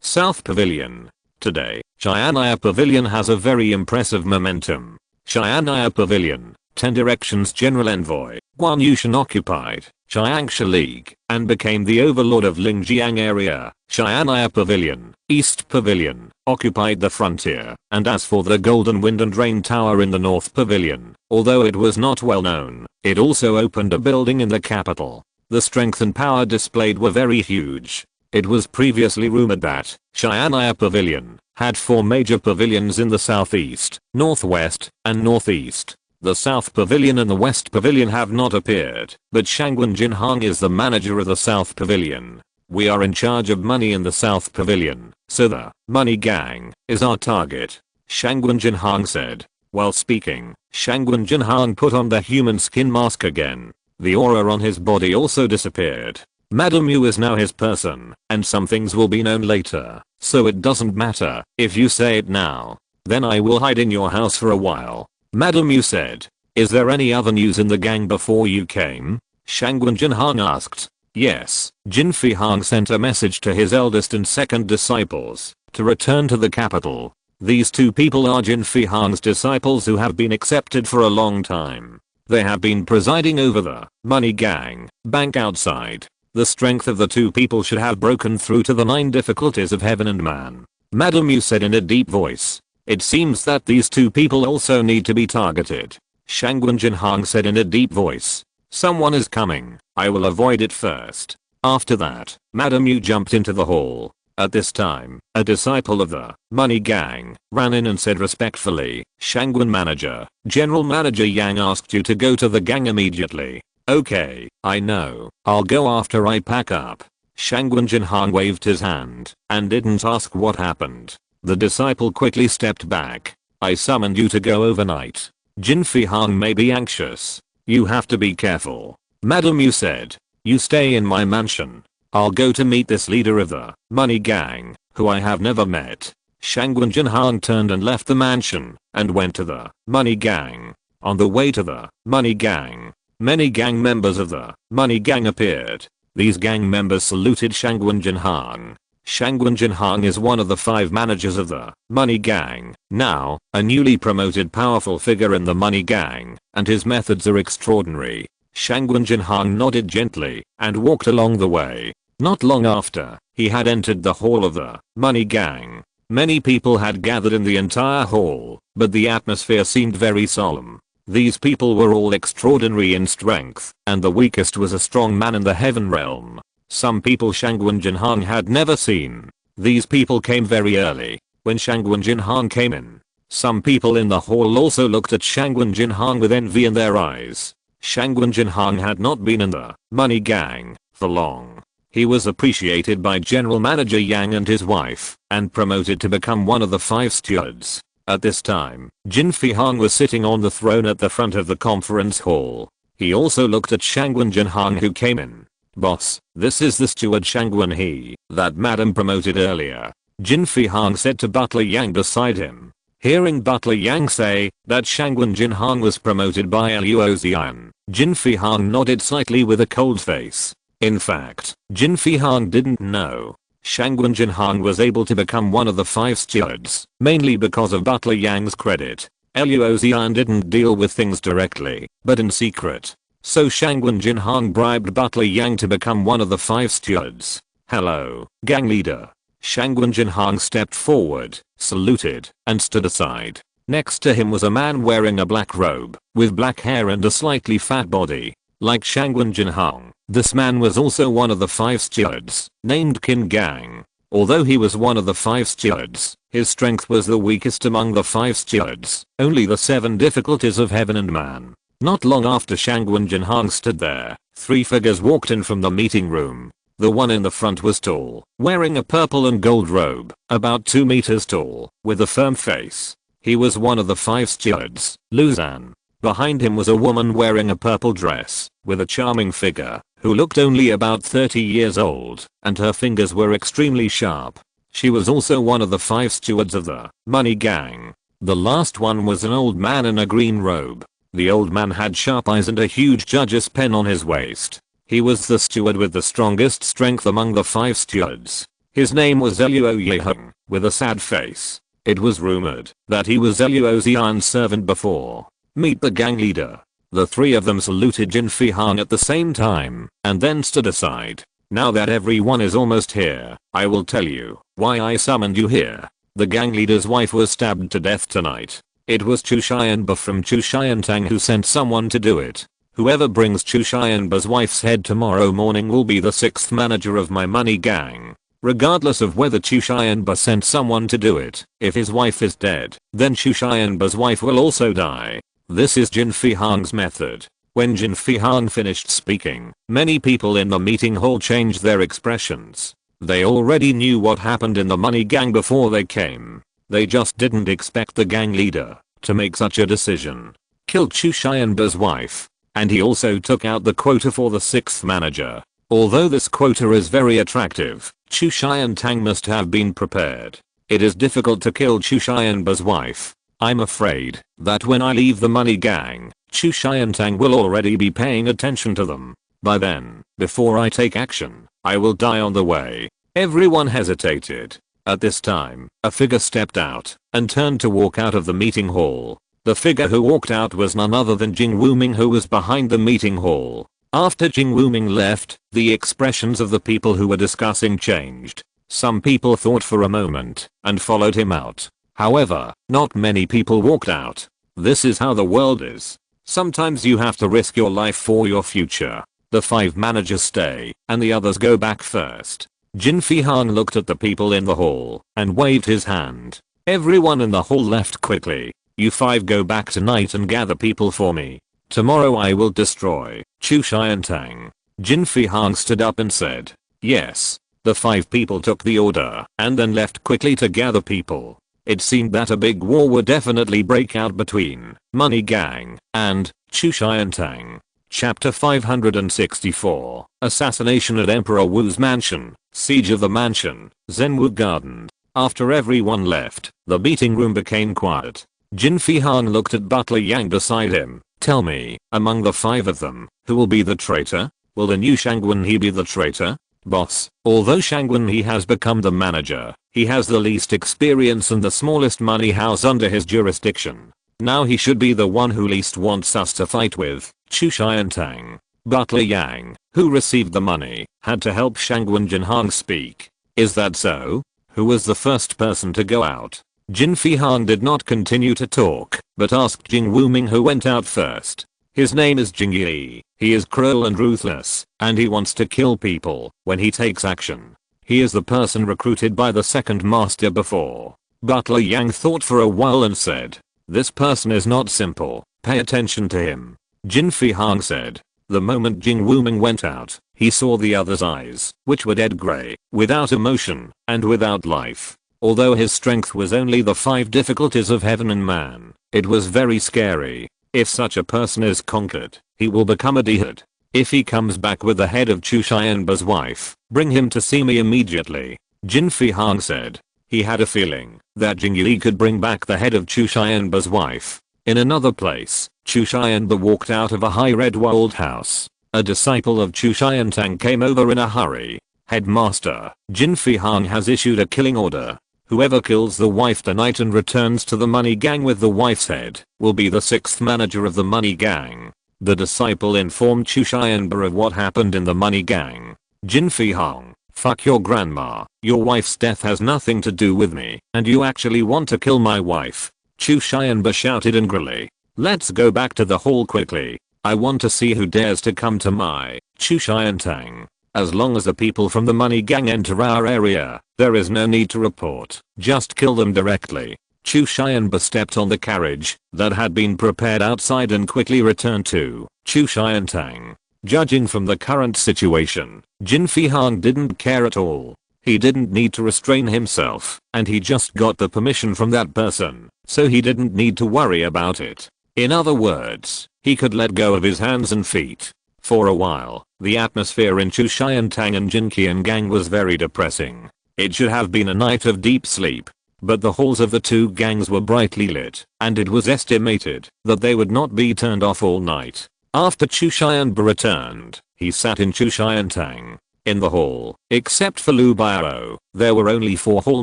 South Pavilion. Today, Xianaya Pavilion has a very impressive momentum. Xianaya Pavilion, 10 Directions General Envoy, Guan Yushan occupied Xiangsha League and became the overlord of Lingjiang area. Xianaya Pavilion, East Pavilion, occupied the frontier, and as for the Golden Wind and Rain Tower in the North Pavilion, although it was not well known, it also opened a building in the capital. The strength and power displayed were very huge. It was previously rumored that Cheyenne Pavilion had 4 major pavilions in the southeast, northwest, and northeast. The South Pavilion and the West Pavilion have not appeared, but Shangwen Jinhong is the manager of the South Pavilion. We are in charge of money in the South Pavilion, so the money gang is our target, Shangwen Jinhong said. While speaking, Shangwen Jinhong put on the human skin mask again. The aura on his body also disappeared. Madam Yu is now his person, and some things will be known later, so it doesn't matter if you say it now. Then I will hide in your house for a while. Madam Yu said. Is there any other news in the gang before you came? Shangwen Jinhong asked. Yes, Jin Fihang sent a message to his eldest and second disciples to return to the capital. These 2 people are Jin Fihang's disciples who have been accepted for a long time. They have been presiding over the money gang bank outside. The strength of the 2 people should have broken through to the 9 difficulties of heaven and man. Madam Yu said in a deep voice. It seems that these 2 people also need to be targeted. Shangwen Jinhong said in a deep voice. Someone is coming. I will avoid it first. After that, Madam Yu jumped into the hall. At this time, a disciple of the money gang ran in and said respectfully, Shangwen manager, General Manager Yang asked you to go to the gang immediately. Okay, I know. I'll go after I pack up. Shangwen Jinhong waved his hand and didn't ask what happened. The disciple quickly stepped back. I summoned you to go overnight. Jin Fihang may be anxious. You have to be careful. Madam Yu said. You stay in my mansion. I'll go to meet this leader of the money gang, who I have never met. Shangwen Jinhong turned and left the mansion and went to the money gang. On the way to the money gang, many gang members of the money gang appeared. These gang members saluted Shangwen Jinhong. Shangwen Jinhong is one of the 5 managers of the money gang, now a newly promoted powerful figure in the money gang, and his methods are extraordinary. Shangwen Jinhong nodded gently and walked along the way. Not long after, he had entered the hall of the money gang. Many people had gathered in the entire hall, but the atmosphere seemed very solemn. These people were all extraordinary in strength, and the weakest was a strong man in the heaven realm. Some people Shangwen Jinhong had never seen. These people came very early, when Shangwen Jinhong came in. Some people in the hall also looked at Shangwen Jinhong with envy in their eyes. Shangwen Jinhong had not been in the money gang for long. He was appreciated by General Manager Yang and his wife, and promoted to become one of the 5 stewards. At this time, Jin Fihang was sitting on the throne at the front of the conference hall. He also looked at Shangwen Jinhong who came in. Boss, this is the steward Shangwen he that madam promoted earlier. Jin Fihang said to Butler Yang beside him. Hearing Butler Yang say that Shangwen Jinhong was promoted by Luo Xian, Jin Fihang nodded slightly with a cold face. In fact, Jin Fihang didn't know Shangwen Jinhong was able to become one of the 5 stewards, mainly because of Butler Yang's credit. Luo Xian didn't deal with things directly, but in secret. So Shangwen Jinhong bribed Butler Yang to become one of the 5 stewards. Hello, gang leader. Shangwen Jinhong stepped forward, saluted, and stood aside. Next to him was a man wearing a black robe, with black hair and a slightly fat body. Like Shangwen Jinhong, this man was also one of the 5 stewards, named Qin Gang. Although he was one of the 5 stewards, his strength was the weakest among the 5 stewards, only the 7 difficulties of heaven and man. Not long after Shangwen Jinhong stood there, 3 figures walked in from the meeting room. The one in the front was tall, wearing a purple and gold robe, about 2 meters tall, with a firm face. He was one of the 5 stewards, Luzan. Behind him was a woman wearing a purple dress, with a charming figure, who looked only about 30 years old, and her fingers were extremely sharp. She was also one of the 5 stewards of the money gang. The last one was an old man in a green robe. The old man had sharp eyes and a huge judge's pen on his waist. He was the steward with the strongest strength among the 5 stewards. His name was Luo Yehong, with a sad face. It was rumored that he was Luo Xian's servant before. Meet the gang leader. The 3 of them saluted Jin Fihang at the same time, and then stood aside. Now that everyone is almost here, I will tell you why I summoned you here. The gang leader's wife was stabbed to death tonight. It was Chu Xianba from Chu Xiantang who sent someone to do it. Whoever brings Chu Xianba's wife's head tomorrow morning will be the 6th manager of my money gang. Regardless of whether Chu Xianba sent someone to do it, if his wife is dead, then Chu Xianba's wife will also die. This is Jin Fihang's method. When Jin Fihang finished speaking, many people in the meeting hall changed their expressions. They already knew what happened in the money gang before they came. They just didn't expect the gang leader to make such a decision. Killed Chu Xianba's wife. And he also took out the quota for the 6th manager. Although this quota is very attractive, Chu Xiantang must have been prepared. It is difficult to kill Chu Xianba's wife. I'm afraid that when I leave the money gang, Chu Xiantang will already be paying attention to them. By then, before I take action, I will die on the way. Everyone hesitated. At this time, a figure stepped out and turned to walk out of the meeting hall. The figure who walked out was none other than Jing Wuming, who was behind the meeting hall. After Jing Wuming left, the expressions of the people who were discussing changed. Some people thought for a moment and followed him out. However, not many people walked out. This is how the world is. Sometimes you have to risk your life for your future. The 5 managers stay and the others go back first. Jin Fihang looked at the people in the hall and waved his hand. Everyone in the hall left quickly. You 5 go back tonight and gather people for me. Tomorrow I will destroy Chu Xiantang. Jin Fihang stood up and said, yes. The 5 people took the order and then left quickly to gather people. It seemed that a big war would definitely break out between Money Gang and Chu Xiantang. Chapter 564. Assassination at Emperor Wu's mansion. Siege of the mansion. Zenwu Garden. After everyone left, the meeting room became quiet. Jin Fihang looked at Butler Yang beside him. Tell me, among the 5 of them, who will be the traitor? Will the new Shangwen He be the traitor? Boss, although Shangwen He has become the manager, he has the least experience and the smallest money house under his jurisdiction. Now he should be the one who least wants us to fight with, Chu Xiantang. Butler Yang, who received the money, had to help Shangwen Jinhang speak. Is that so? Who was the first person to go out? Jin Fihang did not continue to talk, but asked Jing Wuming who went out first. His name is Jing Yi. He is cruel and ruthless, and he wants to kill people when he takes action. He is the person recruited by the 2nd master before. Butler Yang thought for a while and said, this person is not simple, pay attention to him. Jin Fihang said. The moment Jing Wuming went out, he saw the other's eyes, which were dead grey, without emotion, and without life. Although his strength was only the 5 difficulties of heaven and man, it was very scary. If such a person is conquered, he will become a dead. If he comes back with the head of Chu Xianba's wife, bring him to see me immediately. Jin Fihang said. He had a feeling that Jing Yi could bring back the head of Chu Xianba's wife. In another place, Chu Xianba walked out of a high red walled house. A disciple of Chu Xiantang came over in a hurry. Headmaster, Jin Fihang has issued a killing order. Whoever kills the wife tonight and returns to the money gang with the wife's head will be the 6th manager of the money gang. The disciple informed Chu Xianba of what happened in the money gang. Jin Fihang, fuck your grandma. Your wife's death has nothing to do with me, and you actually want to kill my wife. Chu Xianba shouted angrily. Let's go back to the hall quickly. I want to see who dares to come to my Chu Xiantang. As long as the people from the money gang enter our area, there is no need to report. Just kill them directly. Chu Xianba stepped on the carriage that had been prepared outside and quickly returned to Chu Xiantang. Judging from the current situation, Jin Fihang didn't care at all. He didn't need to restrain himself, and he just got the permission from that person, so he didn't need to worry about it. In other words, he could let go of his hands and feet. For a while, the atmosphere in Chu Xiantang and Jinqian gang was very depressing. It should have been a night of deep sleep. But the halls of the 2 gangs were brightly lit, and it was estimated that they would not be turned off all night. After Chu Xianba returned, he sat in Chu Xiantang. In the hall, except for Lu Biao, there were only 4 hall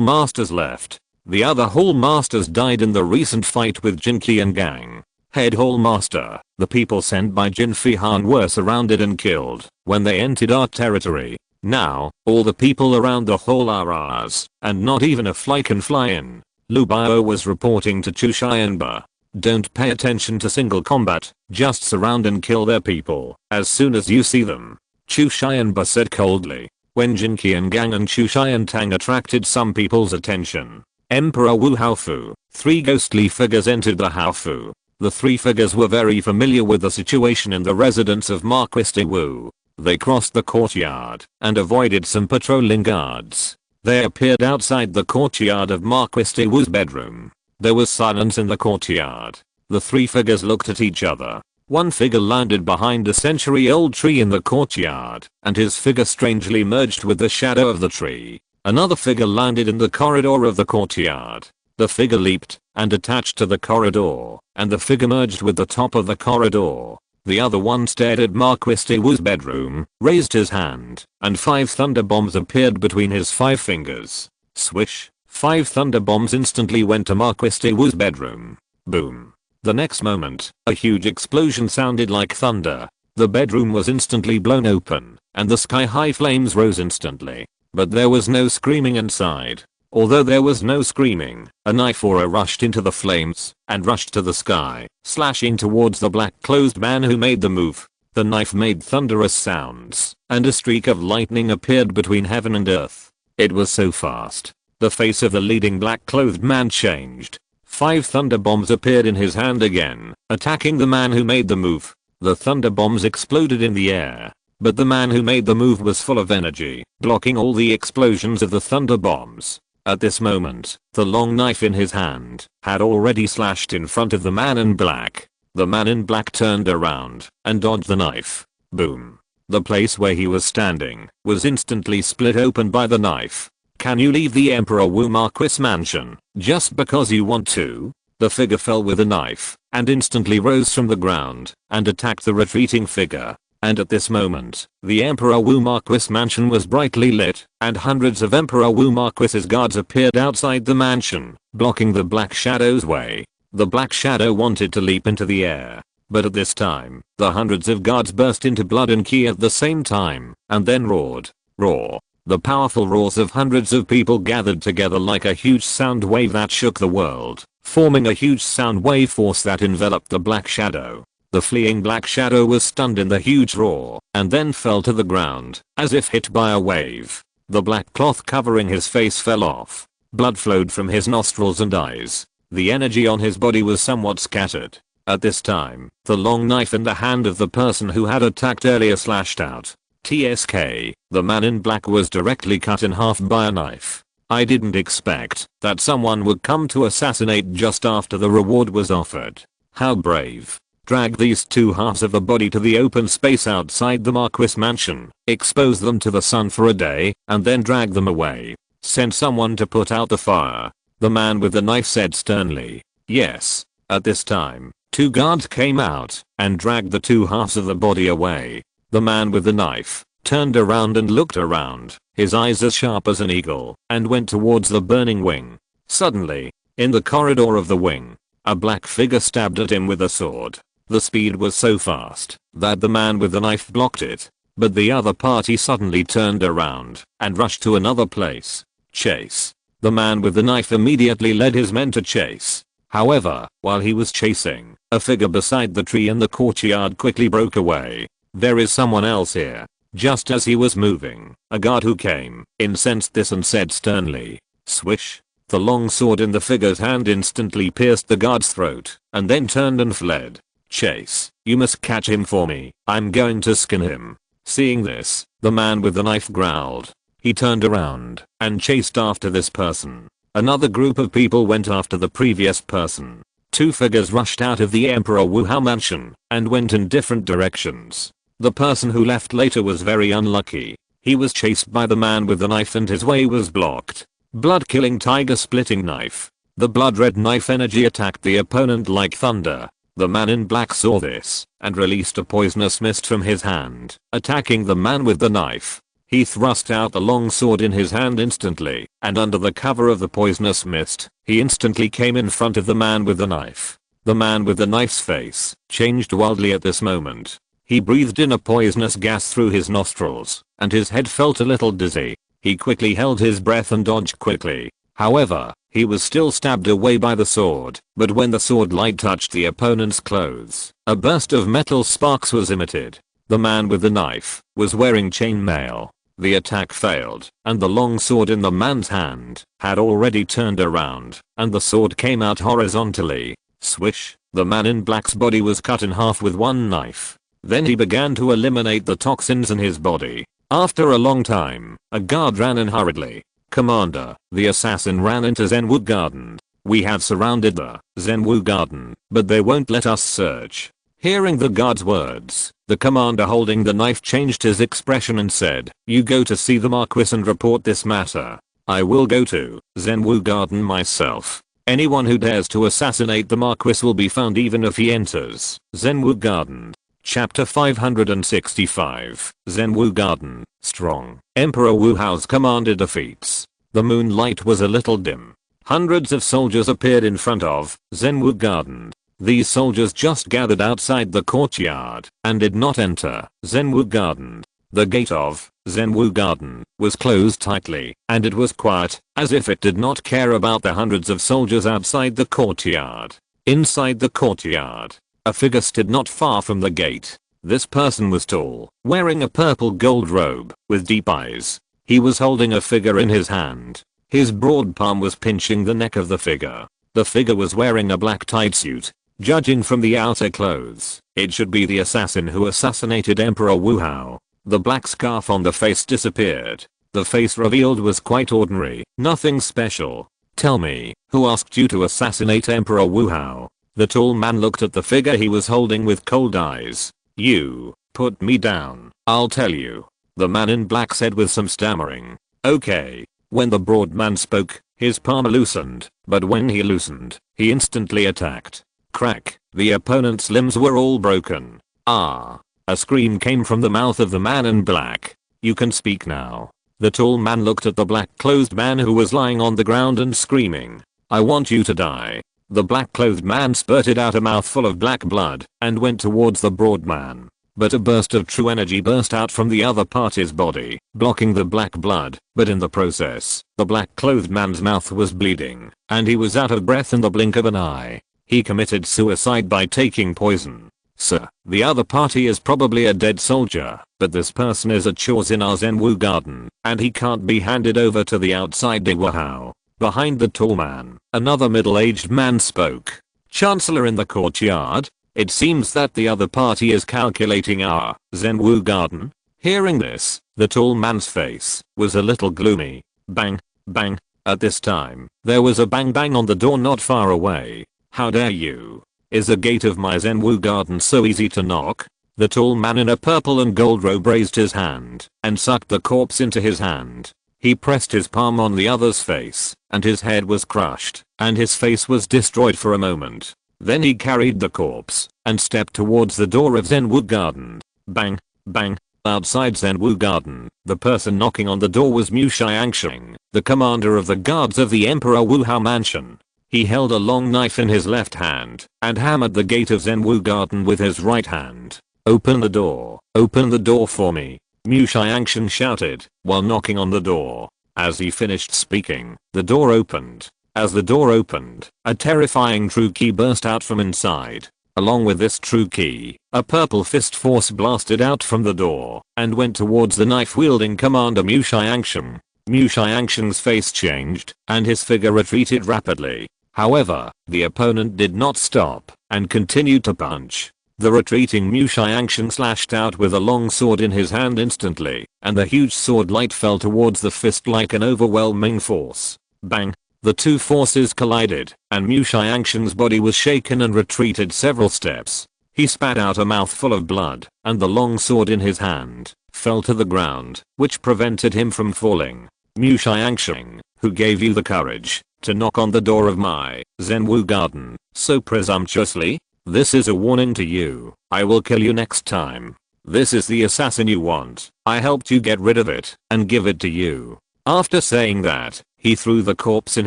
masters left. The other hall masters died in the recent fight with Jinqian gang. Head hall master, the people sent by Jin Fihang were surrounded and killed when they entered our territory. Now, all the people around the hall are ours, and not even a fly can fly in. Lu Biao was reporting to Chu Xianba. Don't pay attention to single combat, just surround and kill their people as soon as you see them. Chu Xianba said coldly. When Jin Qiangang and Chu Xiantang attracted some people's attention, Emperor Wu Haofu, 3 ghostly figures entered the Haofu. The 3 figures were very familiar with the situation in the residence of Marquis de Wu. They crossed the courtyard and avoided some patrolling guards. They appeared outside the courtyard of Marquis de Wu's bedroom. There was silence in the courtyard. The 3 figures looked at each other. One figure landed behind a century-old tree in the courtyard, and his figure strangely merged with the shadow of the tree. Another figure landed in the corridor of the courtyard. The figure leaped and attached to the corridor, and the figure merged with the top of the corridor. The other one stared at Marquis de Wu's bedroom, raised his hand, and 5 thunder bombs appeared between his 5 fingers. Swish! 5 thunder bombs instantly went to Marquis de Wu's bedroom. Boom! The next moment, a huge explosion sounded like thunder. The bedroom was instantly blown open, and the sky-high flames rose instantly. But there was no screaming inside. Although there was no screaming, a knife aura rushed into the flames and rushed to the sky, slashing towards the black-clothed man who made the move. The knife made thunderous sounds, and a streak of lightning appeared between heaven and earth. It was so fast. The face of the leading black-clothed man changed. 5 thunder bombs appeared in his hand again, attacking the man who made the move. The thunder bombs exploded in the air, but the man who made the move was full of energy, blocking all the explosions of the thunder bombs. At this moment, the long knife in his hand had already slashed in front of the man in black. The man in black turned around and dodged the knife. Boom. The place where he was standing was instantly split open by the knife. Can you leave the Emperor Wu Marquis mansion just because you want to? The figure fell with a knife and instantly rose from the ground and attacked the retreating figure. And at this moment, the Emperor Wu Marquis mansion was brightly lit, and hundreds of Emperor Wu Marquis's guards appeared outside the mansion, blocking the Black Shadow's way. The Black Shadow wanted to leap into the air, but at this time, the hundreds of guards burst into blood and ki at the same time, and then roared. Roar. The powerful roars of hundreds of people gathered together like a huge sound wave that shook the world, forming a huge sound wave force that enveloped the Black Shadow. The fleeing Black Shadow was stunned in the huge roar, and then fell to the ground, as if hit by a wave. The black cloth covering his face fell off. Blood flowed from his nostrils and eyes. The energy on his body was somewhat scattered. At this time, the long knife in the hand of the person who had attacked earlier slashed out. TSK, the man in black was directly cut in half by a knife. I didn't expect that someone would come to assassinate just after the reward was offered. How brave. Drag these 2 halves of the body to the open space outside the Marquis mansion, expose them to the sun for a day, and then drag them away. Send someone to put out the fire. The man with the knife said sternly. Yes. At this time, 2 guards came out and dragged the 2 halves of the body away. The man with the knife turned around and looked around, his eyes as sharp as an eagle, and went towards the burning wing. Suddenly, in the corridor of the wing, a black figure stabbed at him with a sword. The speed was so fast that the man with the knife blocked it, but the other party suddenly turned around and rushed to another place. Chase. The man with the knife immediately led his men to chase. However, while he was chasing, a figure beside the tree in the courtyard quickly broke away. There is someone else here. Just as he was moving, a guard who came in sensed this and said sternly. Swish. The long sword in the figure's hand instantly pierced the guard's throat and then turned and fled. Chase, you must catch him for me. I'm going to skin him. Seeing this, the man with the knife growled. He turned around and chased after this person. Another group of people went after the previous person. 2 figures rushed out of the Emperor Wu Hao mansion and went in different directions. The person who left later was very unlucky. He was chased by the man with the knife and his way was blocked. Blood-killing tiger-splitting knife. The blood-red knife energy attacked the opponent like thunder. The man in black saw this and released a poisonous mist from his hand, attacking the man with the knife. He thrust out the long sword in his hand instantly, and under the cover of the poisonous mist, he instantly came in front of the man with the knife. The man with the knife's face changed wildly at this moment. He breathed in a poisonous gas through his nostrils, and his head felt a little dizzy. He quickly held his breath and dodged quickly. However, he was still stabbed away by the sword, but when the sword light touched the opponent's clothes, a burst of metal sparks was emitted. The man with the knife was wearing chainmail. The attack failed, and the long sword in the man's hand had already turned around, and the sword came out horizontally. Swish, the man in black's body was cut in half with one knife. Then he began to eliminate the toxins in his body. After a long time, a guard ran in hurriedly. "Commander, the assassin ran into Zenwu Garden. We have surrounded the Zenwu Garden, but they won't let us search." Hearing the guard's words, the commander holding the knife changed his expression and said, "You go to see the Marquis and report this matter. I will go to Zenwu Garden myself. Anyone who dares to assassinate the Marquis will be found even if he enters Zenwu Garden." Chapter 565, Zenwu Garden, Strong. Emperor Wu Hao's commander defeats. The moonlight was a little dim. Hundreds of soldiers appeared in front of Zenwu Garden. These soldiers just gathered outside the courtyard and did not enter Zenwu Garden. The gate of Zenwu Garden was closed tightly, and it was quiet, as if it did not care about the hundreds of soldiers outside the courtyard. Inside the courtyard, a figure stood not far from the gate. This person was tall, wearing a purple gold robe with deep eyes. He was holding a figure in his hand. His broad palm was pinching the neck of the figure. The figure was wearing a black tight suit. Judging from the outer clothes, it should be the assassin who assassinated Emperor Wu Hao. The black scarf on the face disappeared. The face revealed was quite ordinary, nothing special. "Tell me, who asked you to assassinate Emperor Wu Hao?" The tall man looked at the figure he was holding with cold eyes. "You, put me down, I'll tell you," the man in black said with some stammering. "Okay." When the broad man spoke, his palm loosened, but when he loosened, he instantly attacked. Crack, the opponent's limbs were all broken. "Ah!" A scream came from the mouth of the man in black. "You can speak now." The tall man looked at the black-clothed man who was lying on the ground and screaming, "I want you to die." The black-clothed man spurted out a mouthful of black blood and went towards the broad man. But a burst of true energy burst out from the other party's body, blocking the black blood, but in the process, the black-clothed man's mouth was bleeding, and he was out of breath in the blink of an eye. He committed suicide by taking poison. "Sir, the other party is probably a dead soldier, but this person is a chores in our Zenwu Garden, and he can't be handed over to the outside Wu Hao." Behind the tall man, another middle-aged man spoke. "Chancellor in the courtyard, it seems that the other party is calculating our Zenwu Garden." Hearing this, the tall man's face was a little gloomy. Bang, bang. At this time, there was a bang bang on the door not far away. "How dare you? Is the gate of my Zenwu Garden so easy to knock?" The tall man in a purple and gold robe raised his hand and sucked the corpse into his hand. He pressed his palm on the other's face, and his head was crushed, and his face was destroyed for a moment. Then he carried the corpse and stepped towards the door of Zenwu Garden. Bang, bang. Outside Zenwu Garden, the person knocking on the door was Mu Xiangsheng, the commander of the guards of the Emperor Wu Hao mansion. He held a long knife in his left hand and hammered the gate of Zenwu Garden with his right hand. Open the door for me," Mu Xiangsheng shouted while knocking on the door. As he finished speaking, the door opened. As the door opened, a terrifying true key burst out from inside. Along with this true key, a purple fist force blasted out from the door and went towards the knife-wielding commander Mu Xiangsheng. Mu Xiangsheng's face changed and his figure retreated rapidly. However, the opponent did not stop and continued to punch. The retreating Mu Xiangsheng slashed out with a long sword in his hand instantly, and the huge sword light fell towards the fist like an overwhelming force. Bang! The two forces collided, and Mu Xiangsheng's body was shaken and retreated several steps. He spat out a mouthful of blood, and the long sword in his hand fell to the ground, which prevented him from falling. "Mu Xiangsheng, who gave you the courage to knock on the door of my Zenwu Garden so presumptuously? This is a warning to you. I will kill you next time. This is the assassin you want. I helped you get rid of it and give it to you." After saying that, he threw the corpse in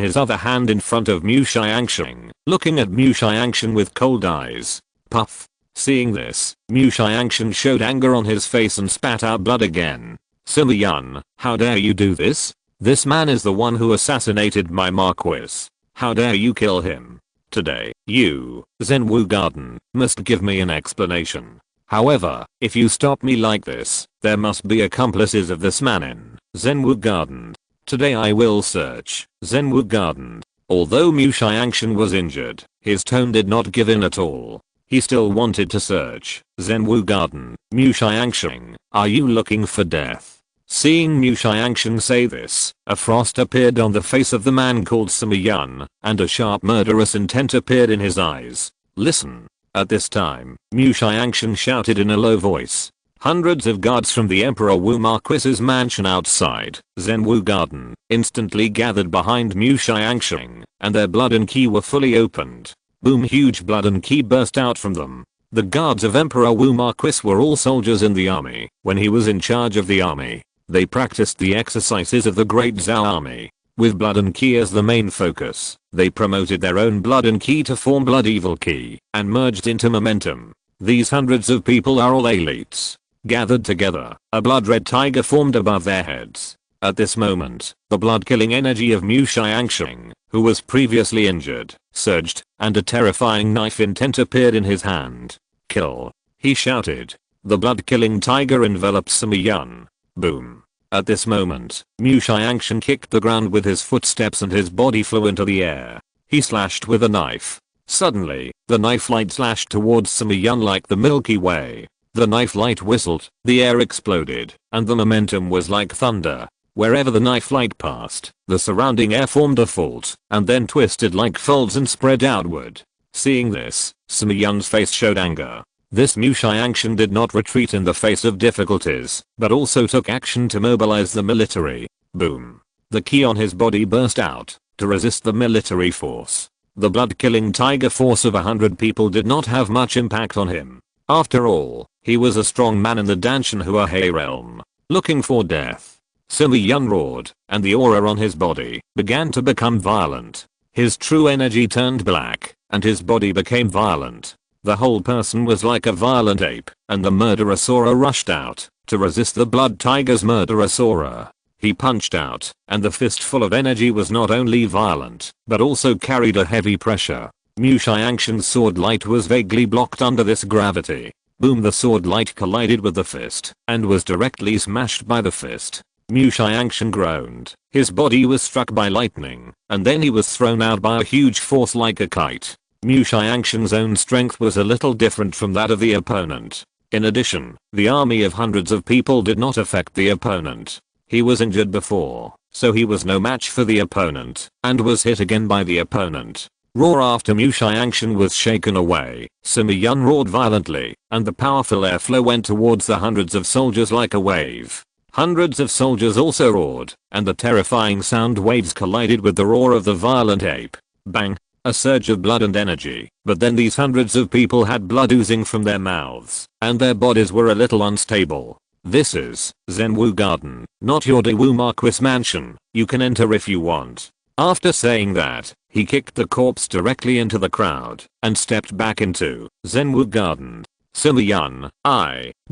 his other hand in front of Mu Xiangsheng, looking at Mu Xiangsheng with cold eyes. Puff. Seeing this, Mu Xiangsheng showed anger on his face and spat out blood again. "Sima Yun, how dare you do this?" This man is the one who assassinated my Marquis. How dare you kill him? Today, you, Zenwu Garden, must give me an explanation. However, if you stop me like this, there must be accomplices of this man in Zenwu Garden. Today I will search Zenwu Garden. Although Mu Xiangshan was injured, his tone did not give in at all. He still wanted to search Zenwu Garden. Mu Xiangshan, are you looking for death? Seeing Mu Xiangshan say this, a frost appeared on the face of the man called Sima Yun, and a sharp murderous intent appeared in his eyes. Listen. At this time, Mu Xiangshan shouted in a low voice. Hundreds of guards from the Emperor Wu Marquis's mansion outside Zenwu Garden instantly gathered behind Mu Xiangshan, and their blood and ki were fully opened. Boom, huge blood and ki burst out from them. The guards of Emperor Wu Marquis were all soldiers in the army when he was in charge of the army. They practiced the exercises of the Great Zhao army. With blood and ki as the main focus, they promoted their own blood and ki to form blood evil ki and merged into momentum. These hundreds of people are all elites. Gathered together, a blood red tiger formed above their heads. At this moment, the blood-killing energy of Mu Xiangshan, who was previously injured, surged, and a terrifying knife intent appeared in his hand. Kill! He shouted. The blood-killing tiger enveloped Sima Yun. Boom. At this moment, Mu Xiangshan kicked the ground with his footsteps and his body flew into the air. He slashed with a knife. Suddenly, the knife light slashed towards Sima Yun like the Milky Way. The knife light whistled, the air exploded, and the momentum was like thunder. Wherever the knife light passed, the surrounding air formed a fault, and then twisted like folds and spread outward. Seeing this, Sima Yun's face showed anger. This Mu Xiangshan did not retreat in the face of difficulties, but also took action to mobilize the military. Boom. The ki on his body burst out, to resist the military force. The blood-killing tiger force of 100 people did not have much impact on him. After all, he was a strong man in the Danshan Huahei realm. Looking for death. Sima Yun roared, and the aura on his body began to become violent. His true energy turned black, and his body became violent. The whole person was like a violent ape, and the murderous aura rushed out to resist the blood tiger's murderous aura. He punched out, and the fistful of energy was not only violent, but also carried a heavy pressure. Mu Xiangshan's sword light was vaguely blocked under this gravity. Boom, the sword light collided with the fist, and was directly smashed by the fist. Mu Xiangshan groaned. His body was struck by lightning, and then he was thrown out by a huge force like a kite. Mu Xiangshan's own strength was a little different from that of the opponent. In addition, the army of hundreds of people did not affect the opponent. He was injured before, so he was no match for the opponent, and was hit again by the opponent. Roar after Mu Xiangshan was shaken away, Sima Yun roared violently, and the powerful airflow went towards the hundreds of soldiers like a wave. Hundreds of soldiers also roared, and the terrifying sound waves collided with the roar of the violent ape. Bang! A surge of blood and energy, but then these hundreds of people had blood oozing from their mouths, and their bodies were a little unstable. This is Zenwu Garden, not your Dewu Marquis mansion. You can enter if you want. After saying that, he kicked the corpse directly into the crowd, and stepped back into Zenwu Garden. Sima Yun,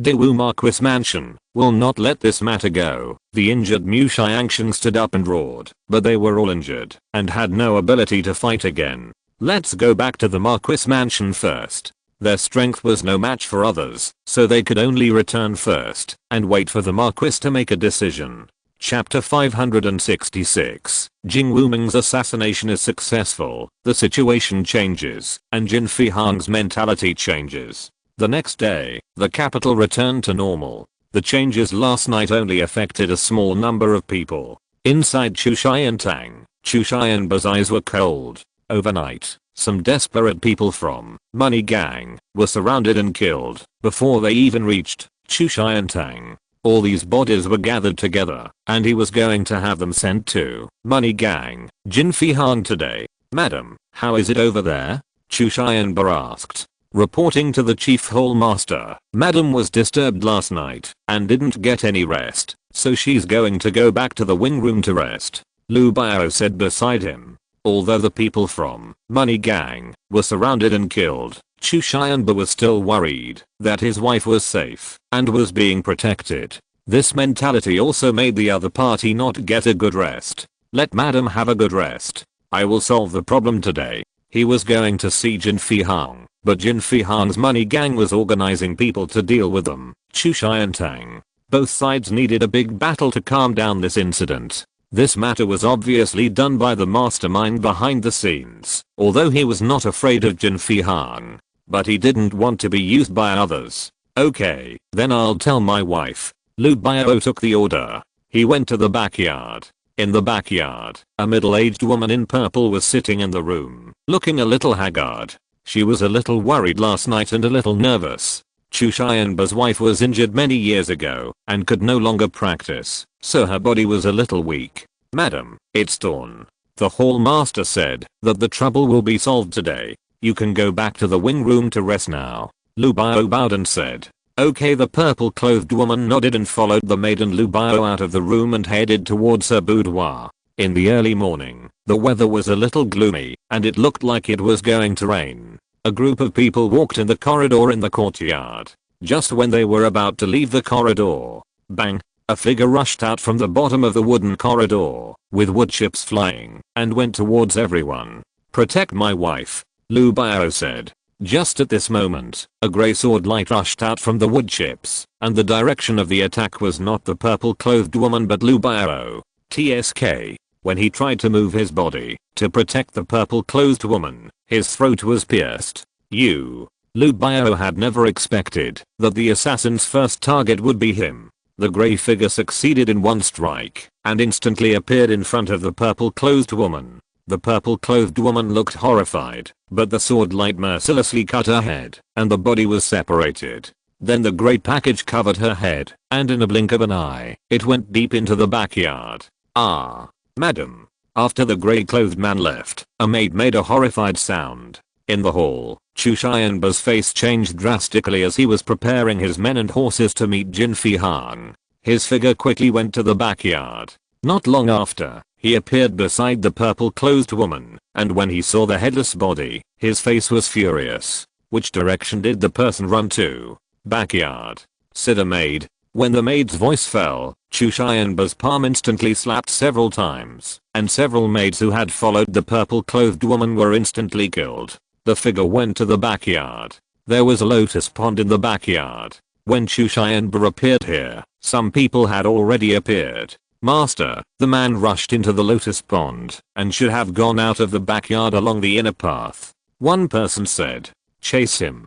Dewu Marquis mansion, will not let this matter go. The injured Mu Xiangshan stood up and roared, but they were all injured, and had no ability to fight again. Let's go back to the Marquis mansion first. Their strength was no match for others, so they could only return first, and wait for the Marquis to make a decision. Chapter 566. Jing Wuming's assassination is successful, the situation changes, and Jin Fihang's mentality changes. The next day, the capital returned to normal. The changes last night only affected a small number of people. Inside Chushiantang, Chushianba's eyes were cold. Overnight, some desperate people from Money Gang were surrounded and killed before they even reached Chushiantang. All these bodies were gathered together, and he was going to have them sent to Money Gang, Jin Fihang today. Madam, how is it over there? Chushianba asked. Reporting to the chief hall master, Madam was disturbed last night and didn't get any rest, so she's going to go back to the wing room to rest. Lu Bio said beside him. Although the people from Money Gang were surrounded and killed, Chu Xianba was still worried that his wife was safe and was being protected. This mentality also made the other party not get a good rest. Let madam have a good rest. I will solve the problem today. He was going to see Jin Fihang, but Jin Fihang's money gang was organizing people to deal with them, Chu Shai and Tang. Both sides needed a big battle to calm down this incident. This matter was obviously done by the mastermind behind the scenes, although he was not afraid of Jin Fihang. But he didn't want to be used by others. Okay, then I'll tell my wife. Lu Biao took the order. He went to the backyard. In the backyard, a middle-aged woman in purple was sitting in the room, looking a little haggard. She was a little worried last night and a little nervous. Chu Xianba's wife was injured many years ago and could no longer practice, so her body was a little weak. Madam, it's dawn. The hall master said that the trouble will be solved today. You can go back to the wing room to rest now. Lu Biao bowed and said, okay. The purple-clothed woman nodded and followed the maid and Lu Biao out of the room and headed towards her boudoir. In the early morning, the weather was a little gloomy, and it looked like it was going to rain. A group of people walked in the corridor in the courtyard. Just when they were about to leave the corridor, bang, a figure rushed out from the bottom of the wooden corridor, with wood chips flying, and went towards everyone. Protect my wife, Lu Biao said. Just at this moment, a grey sword light rushed out from the wood chips, and the direction of the attack was not the purple-clothed woman but Lu Biao. TSK. When he tried to move his body to protect the purple-clothed woman, his throat was pierced. Lu Biao had never expected that the assassin's first target would be him. The grey figure succeeded in one strike, and instantly appeared in front of the purple-clothed woman. The purple-clothed woman looked horrified, but the sword light mercilessly cut her head, and the body was separated. Then the grey package covered her head, and in a blink of an eye, it went deep into the backyard. Ah, madam. After the grey-clothed man left, a maid made a horrified sound. In the hall, Chu Xianba's face changed drastically as he was preparing his men and horses to meet Jin Fihang. His figure quickly went to the backyard. Not long after, he appeared beside the purple-clothed woman, and when he saw the headless body, his face was furious. Which direction did the person run to? Backyard, said a maid. When the maid's voice fell, Chu Xianba's palm instantly slapped several times, and several maids who had followed the purple-clothed woman were instantly killed. The figure went to the backyard. There was a lotus pond in the backyard. When Chu Xianba appeared here, some people had already appeared. Master, the man rushed into the lotus pond and should have gone out of the backyard along the inner path. One person said, chase him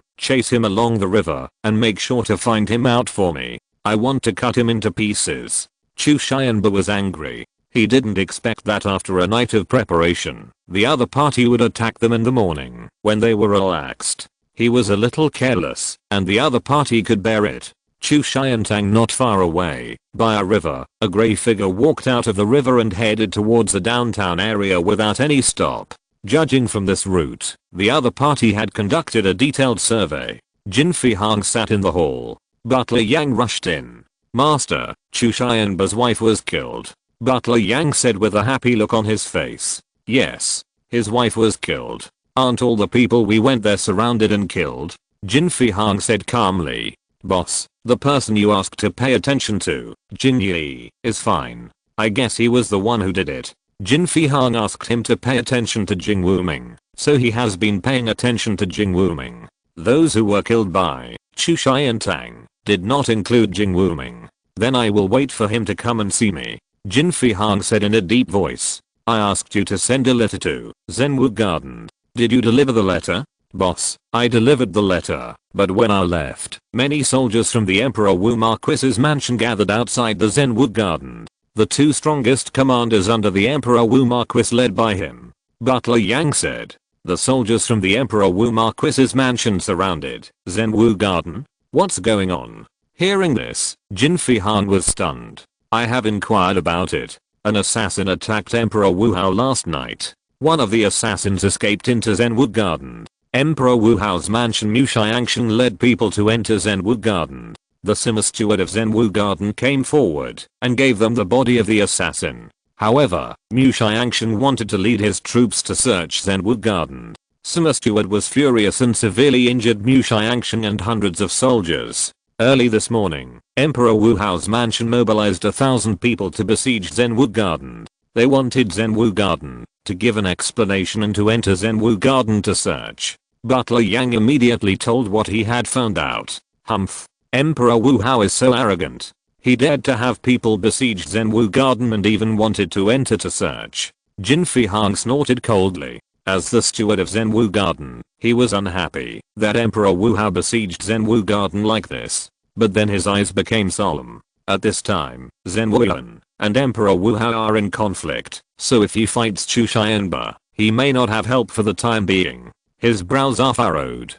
along the river and make sure to find him out for me. I want to cut him into pieces. Chu Xianba was angry. He didn't expect that after a night of preparation, the other party would attack them in the morning when they were relaxed. He was a little careless, and the other party could bear it. Chu Xiantang not far away, by a river, a grey figure walked out of the river and headed towards the downtown area without any stop. Judging from this route, the other party had conducted a detailed survey. Jin Fihang sat in the hall. Butler Yang rushed in. Master, Chu Xianba's wife was killed. Butler Yang said with a happy look on his face. Yes, his wife was killed. Aren't all the people we went there surrounded and killed? Jin Fihang said calmly. Boss, the person you asked to pay attention to, Jin Yi, is fine. I guess he was the one who did it. Jin Fihang asked him to pay attention to Jing Wuming, so he has been paying attention to Jing Wuming. Those who were killed by Chu Xiantang did not include Jing Wuming. Then I will wait for him to come and see me. Jin Fihang said in a deep voice. I asked you to send a letter to Zenwu Garden. Did you deliver the letter? Boss, I delivered the letter, but when I left, many soldiers from the Emperor Wu Marquis's mansion gathered outside the Zenwu Garden. The two strongest commanders under the Emperor Wu Marquis led by him. Butler Yang said. The soldiers from the Emperor Wu Marquis's mansion surrounded Zenwu Garden. What's going on? Hearing this, Jin Fihang was stunned. I have inquired about it. An assassin attacked Emperor Wu Hao last night. One of the assassins escaped into Zenwu Garden. Emperor Wu Hao's mansion Mu Xiangshan led people to enter Zenwu Garden. The Sima steward of Zenwu Garden came forward and gave them the body of the assassin. However, Mu Xiangshan wanted to lead his troops to search Zenwu Garden. Sima steward was furious and severely injured Mu Xiangshan and hundreds of soldiers. Early this morning, Emperor Wu Hao's mansion mobilized 1,000 people to besiege Zenwu Garden. They wanted Zenwu Garden to give an explanation and to enter Zenwu Garden to search. Butler Yang immediately told what he had found out. Humph. Emperor Wu Hao is so arrogant. He dared to have people besiege Zenwu Garden and even wanted to enter to search. Jin Fihang snorted coldly. As the steward of Zenwu Garden, he was unhappy that Emperor Wu Hao besieged Zenwu Garden like this. But then his eyes became solemn. At this time, Zenwu Yan and Emperor Wu Hao are in conflict, so if he fights Chu Xianba, he may not have help for the time being. His brows are furrowed.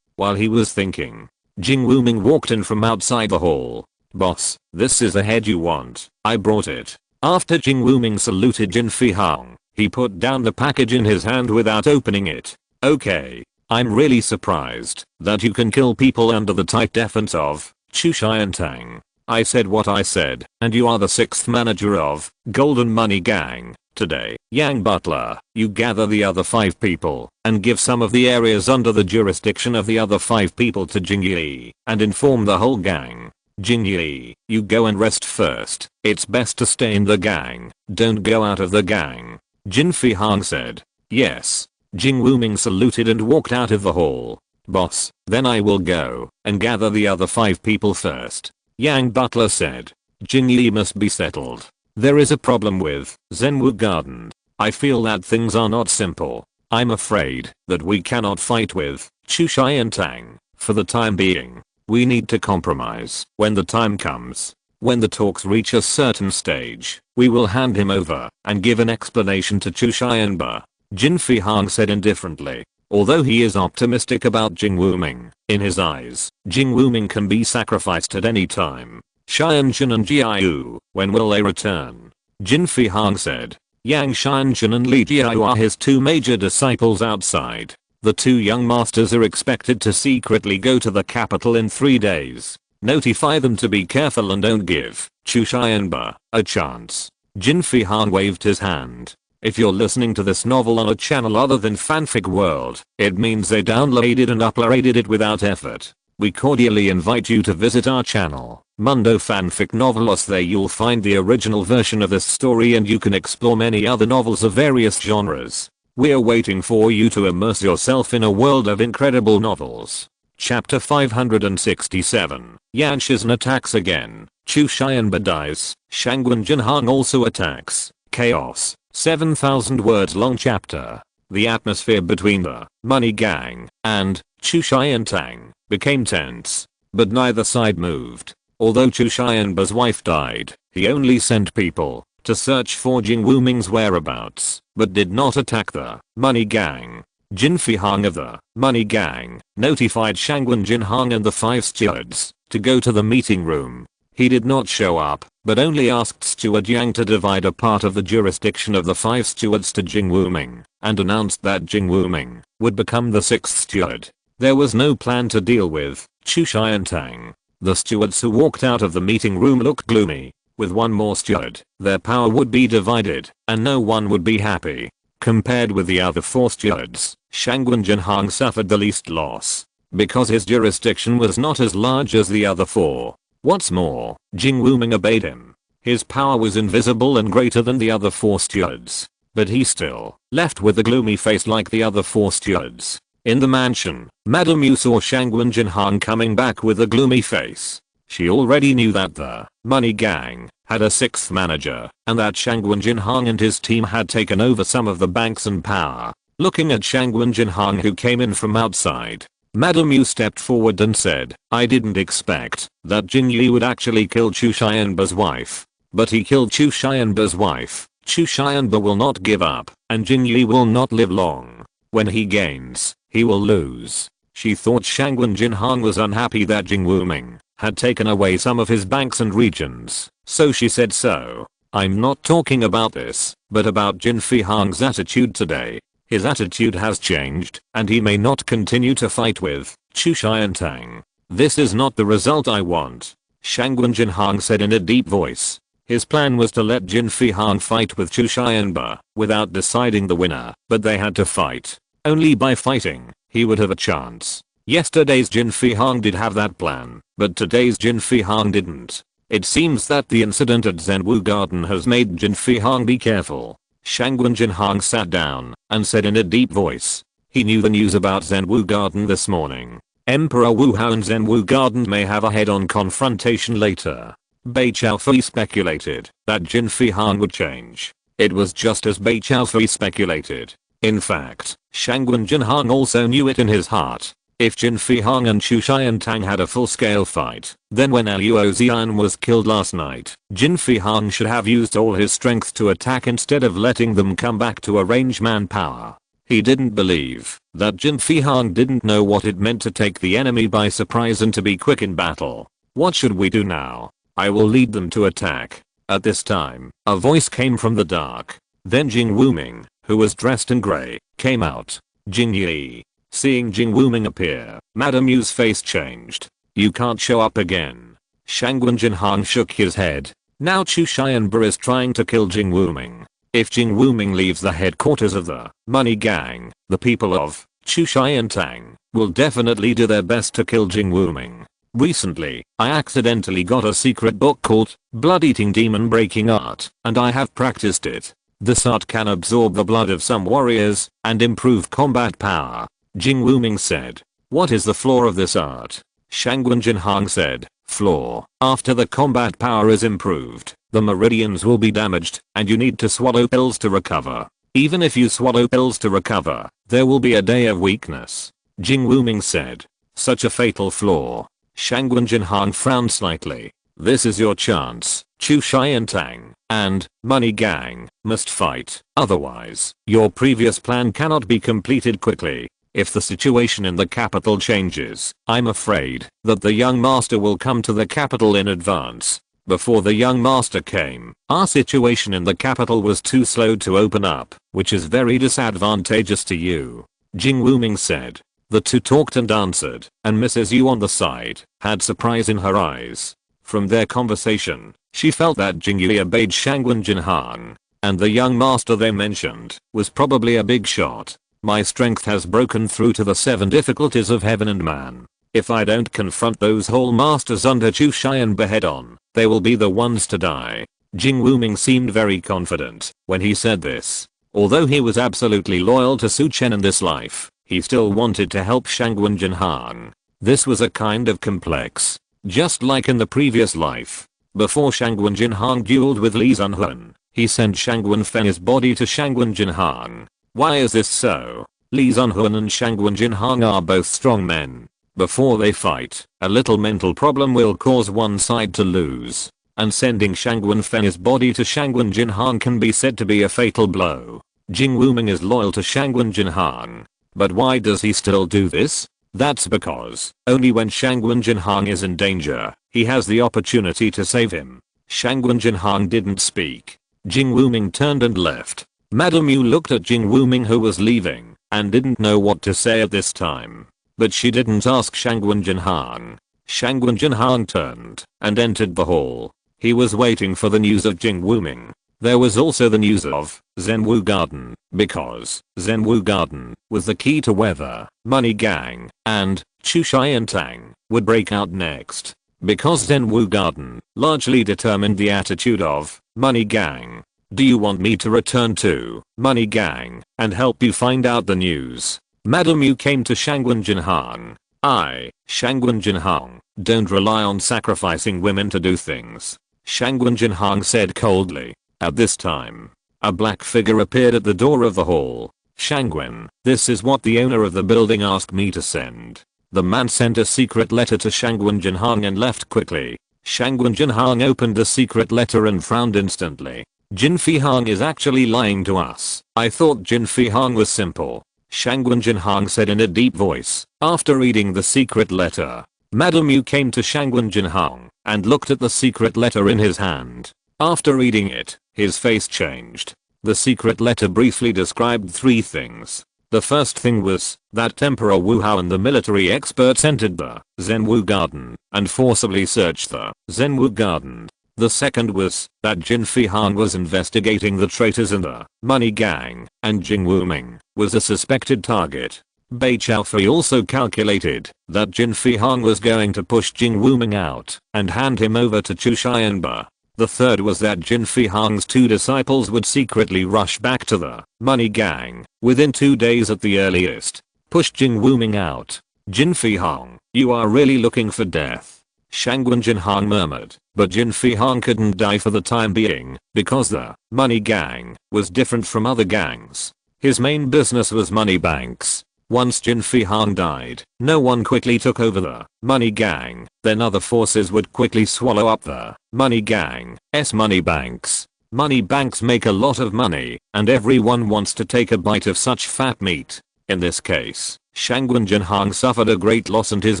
While he was thinking, Jing Wuming walked in from outside the hall. Boss, this is the head you want. I brought it. After Jing Wuming saluted Jin Fihang, he put down the package in his hand without opening it. Okay. I'm really surprised that you can kill people under the tight defense of Chu Xiantang. I said what I said, and you are the 6th manager of Golden Money Gang. Today, Yang Butler, you gather the other 5 people and give some of the areas under the jurisdiction of the other 5 people to Jing Yi and inform the whole gang. Jing Yi, you go and rest first. It's best to stay in the gang. Don't go out of the gang. Jin Fihang said. Yes. Jing Wuming saluted and walked out of the hall. Boss, then I will go and gather the other 5 people first. Yang Butler said. Jing Yi must be settled. There is a problem with Zenwu Garden. I feel that things are not simple. I'm afraid that we cannot fight with Chu Xiantang for the time being. We need to compromise. When the time comes, when the talks reach a certain stage, we will hand him over and give an explanation to Chu Xianba. Jin Fihang said indifferently. Although he is optimistic about Jing Wuming, in his eyes, Jing Wuming can be sacrificed at any time. Xianjun and Jiayu, when will they return? Jin Fihang said. Yang Xianjun and Li Jiayu are his 2 major disciples outside. The 2 young masters are expected to secretly go to the capital in 3 days. Notify them to be careful and don't give Chu Xianba a chance. Jin Fihang waved his hand. If you're listening to this novel on a channel other than Fanfic World, it means they downloaded and uploaded it without effort. We cordially invite you to visit our channel, Mundo Fanfic Novelos. There you'll find the original version of this story and you can explore many other novels of various genres. We're waiting for you to immerse yourself in a world of incredible novels. Chapter 567. Yan Shizhen attacks again. Chu Xianba dies. Shangwen Jinhang also attacks. Chaos. 7,000 words long chapter. The atmosphere between the Money Gang and Chu Xiantang became tense, but neither side moved. Although Chu Xianba's wife died, he only sent people to search for Jing Wuming's whereabouts, but did not attack the Money Gang. Jin Fihang of the Money Gang notified Shangwen Jinhang and the 5 stewards to go to the meeting room. He did not show up, but only asked Steward Yang to divide a part of the jurisdiction of the 5 stewards to Jing Wuming, and announced that Jing Wuming would become the 6th steward. There was no plan to deal with Chu Xiantang. The stewards who walked out of the meeting room looked gloomy. With one more steward, their power would be divided, and no one would be happy. Compared with the other 4 stewards, Shangwen Jinhang suffered the least loss, because his jurisdiction was not as large as the other 4. What's more, Jing Wuming obeyed him. His power was invisible and greater than the other 4 stewards, but he still left with a gloomy face like the other 4 stewards. In the mansion, Madame Yu saw Shangwen Jinhang coming back with a gloomy face. She already knew that the Money Gang had a 6th manager, and that Shangwen Jinhang and his team had taken over some of the banks and power. Looking at Shangwen Jinhang, who came in from outside, Madame Yu stepped forward and said, I didn't expect that Jing Yi would actually kill Chu Xianba's wife. But he killed Chu Xianba's wife. Chu Xianba will not give up, and Jing Yi will not live long. When he gains, he will lose. She thought Shangwen Jinhang was unhappy that Jing Wuming had taken away some of his banks and regions, so she said so. I'm not talking about this, but about Jin Fihang's attitude today. His attitude has changed, and he may not continue to fight with Chu Xiantang. This is not the result I want, Shangwen Jinhang said in a deep voice. His plan was to let Jin Fihang fight with Chu Xianba without deciding the winner, but they had to fight. Only by fighting, he would have a chance. Yesterday's Jin Fihang did have that plan, but today's Jin Fihang didn't. It seems that the incident at Zhenwu Garden has made Jin Fihang be careful. Shangwen Jinhang sat down and said in a deep voice. He knew the news about Zhenwu Garden this morning. Emperor Wu Hao and Zhenwu Garden may have a head-on confrontation later. Bai Chaofei speculated that Jin Fihang would change. It was just as Bai Chaofei speculated. In fact, Shangwen Jinhang also knew it in his heart. If Jin Fihang and Chu Xiantang had a full-scale fight, then when Luo Xian was killed last night, Jin Fihang should have used all his strength to attack instead of letting them come back to arrange manpower. He didn't believe that Jin Fihang didn't know what it meant to take the enemy by surprise and to be quick in battle. What should we do now? I will lead them to attack. At this time, a voice came from the dark. Then Jing Wuming, who was dressed in grey, came out. Jing Yi. Seeing Jing Wuming appear, Madame Yu's face changed. You can't show up again. Shangwen Jinhang shook his head. Now Chu Xianba is trying to kill Jing Wuming. If Jing Wuming leaves the headquarters of the Money Gang, the people of Chu Xiantang will definitely do their best to kill Jing Wuming. Recently, I accidentally got a secret book called Blood Eating Demon Breaking Art, and I have practiced it. This art can absorb the blood of some warriors and improve combat power. Jing Wuming said. What is the flaw of this art? Shangwen Jinhang said. Flaw. After the combat power is improved, the meridians will be damaged and you need to swallow pills to recover. Even if you swallow pills to recover, there will be a day of weakness. Jing Wuming said. Such a fatal flaw. Shangwen Jinhang frowned slightly. This is your chance. Chu Xiantang and Money Gang must fight. Otherwise, your previous plan cannot be completed quickly. If the situation in the capital changes, I'm afraid that the young master will come to the capital in advance. Before the young master came, our situation in the capital was too slow to open up, which is very disadvantageous to you. Jing Wuming said. The two talked and answered, and Mrs. Yu on the side had surprise in her eyes. From their conversation, she felt that Jing Yu obeyed Shangwen Jinhang, and the young master they mentioned was probably a big shot. My strength has broken through to the 7 difficulties of heaven and man. If I don't confront those whole masters under Chu Xianba head on, they will be the ones to die. Jing Wuming seemed very confident when he said this. Although he was absolutely loyal to Su Chen in this life, he still wanted to help Shangwen Jinhang. This was a kind of complex. Just like in the previous life. Before Shangwen Jinhang dueled with Li Zunhun, he sent Shangwen Fen's body to Shangwen Jinhang. Why is this so? Li Zunhun and Shangwen Jinhang are both strong men. Before they fight, a little mental problem will cause one side to lose. And sending Shangwen Fen's body to Shangwen Jinhang can be said to be a fatal blow. Jing Wuming is loyal to Shangwen Jinhang. But why does he still do this? That's because only when Shangwen Jinhang is in danger, he has the opportunity to save him. Shangwen Jinhang didn't speak. Jing Wuming turned and left. Madame Yu looked at Jing Wuming who was leaving and didn't know what to say at this time. But she didn't ask Shangwen Jinhang. Shangwen Jinhang turned and entered the hall. He was waiting for the news of Jing Wuming. There was also the news of Zhenwu Garden, because Zhenwu Garden was the key to whether Money Gang and Chu Xiantang would break out next. Because Zhenwu Garden largely determined the attitude of Money Gang. Do you want me to return to Money Gang and help you find out the news? Madame Yu came to Shangwen Jinhang. Shangwen Jinhang, don't rely on sacrificing women to do things. Shangwen Jinhang said coldly. At this time, a black figure appeared at the door of the hall. Shangwen, this is what the owner of the building asked me to send. The man sent a secret letter to Shangwen Jinhang and left quickly. Shangwen Jinhang opened the secret letter and frowned instantly. Jin Fihang is actually lying to us. I thought Jin Fihang was simple. Shangwen Jinhang said in a deep voice. After reading the secret letter, Madame Yu came to Shangwen Jinhang and looked at the secret letter in his hand. After reading it, his face changed. The secret letter briefly described 3 things. The first thing was that Emperor Wu Hao and the military experts entered the Zhenwu Garden and forcibly searched the Zhenwu Garden. The second was that Jin Fihang was investigating the traitors in the Money Gang and Jing Wuming was a suspected target. Bei Chaofei also calculated that Jin Fihang was going to push Jing Wuming out and hand him over to Chu Xianba. The third was that Jin Fihang's 2 disciples would secretly rush back to the money gang within 2 days at the earliest. Push Jing Wuming out. Jin Fihang, you are really looking for death. Shangguan Jinhang murmured, but Jin Fihang couldn't die for the time being because the money gang was different from other gangs. His main business was money banks. Once Jin Fihang died, no one quickly took over the money gang, then other forces would quickly swallow up the money gang's money banks. Money banks make a lot of money, and everyone wants to take a bite of such fat meat. In this case, Shangguan Jinhang suffered a great loss and his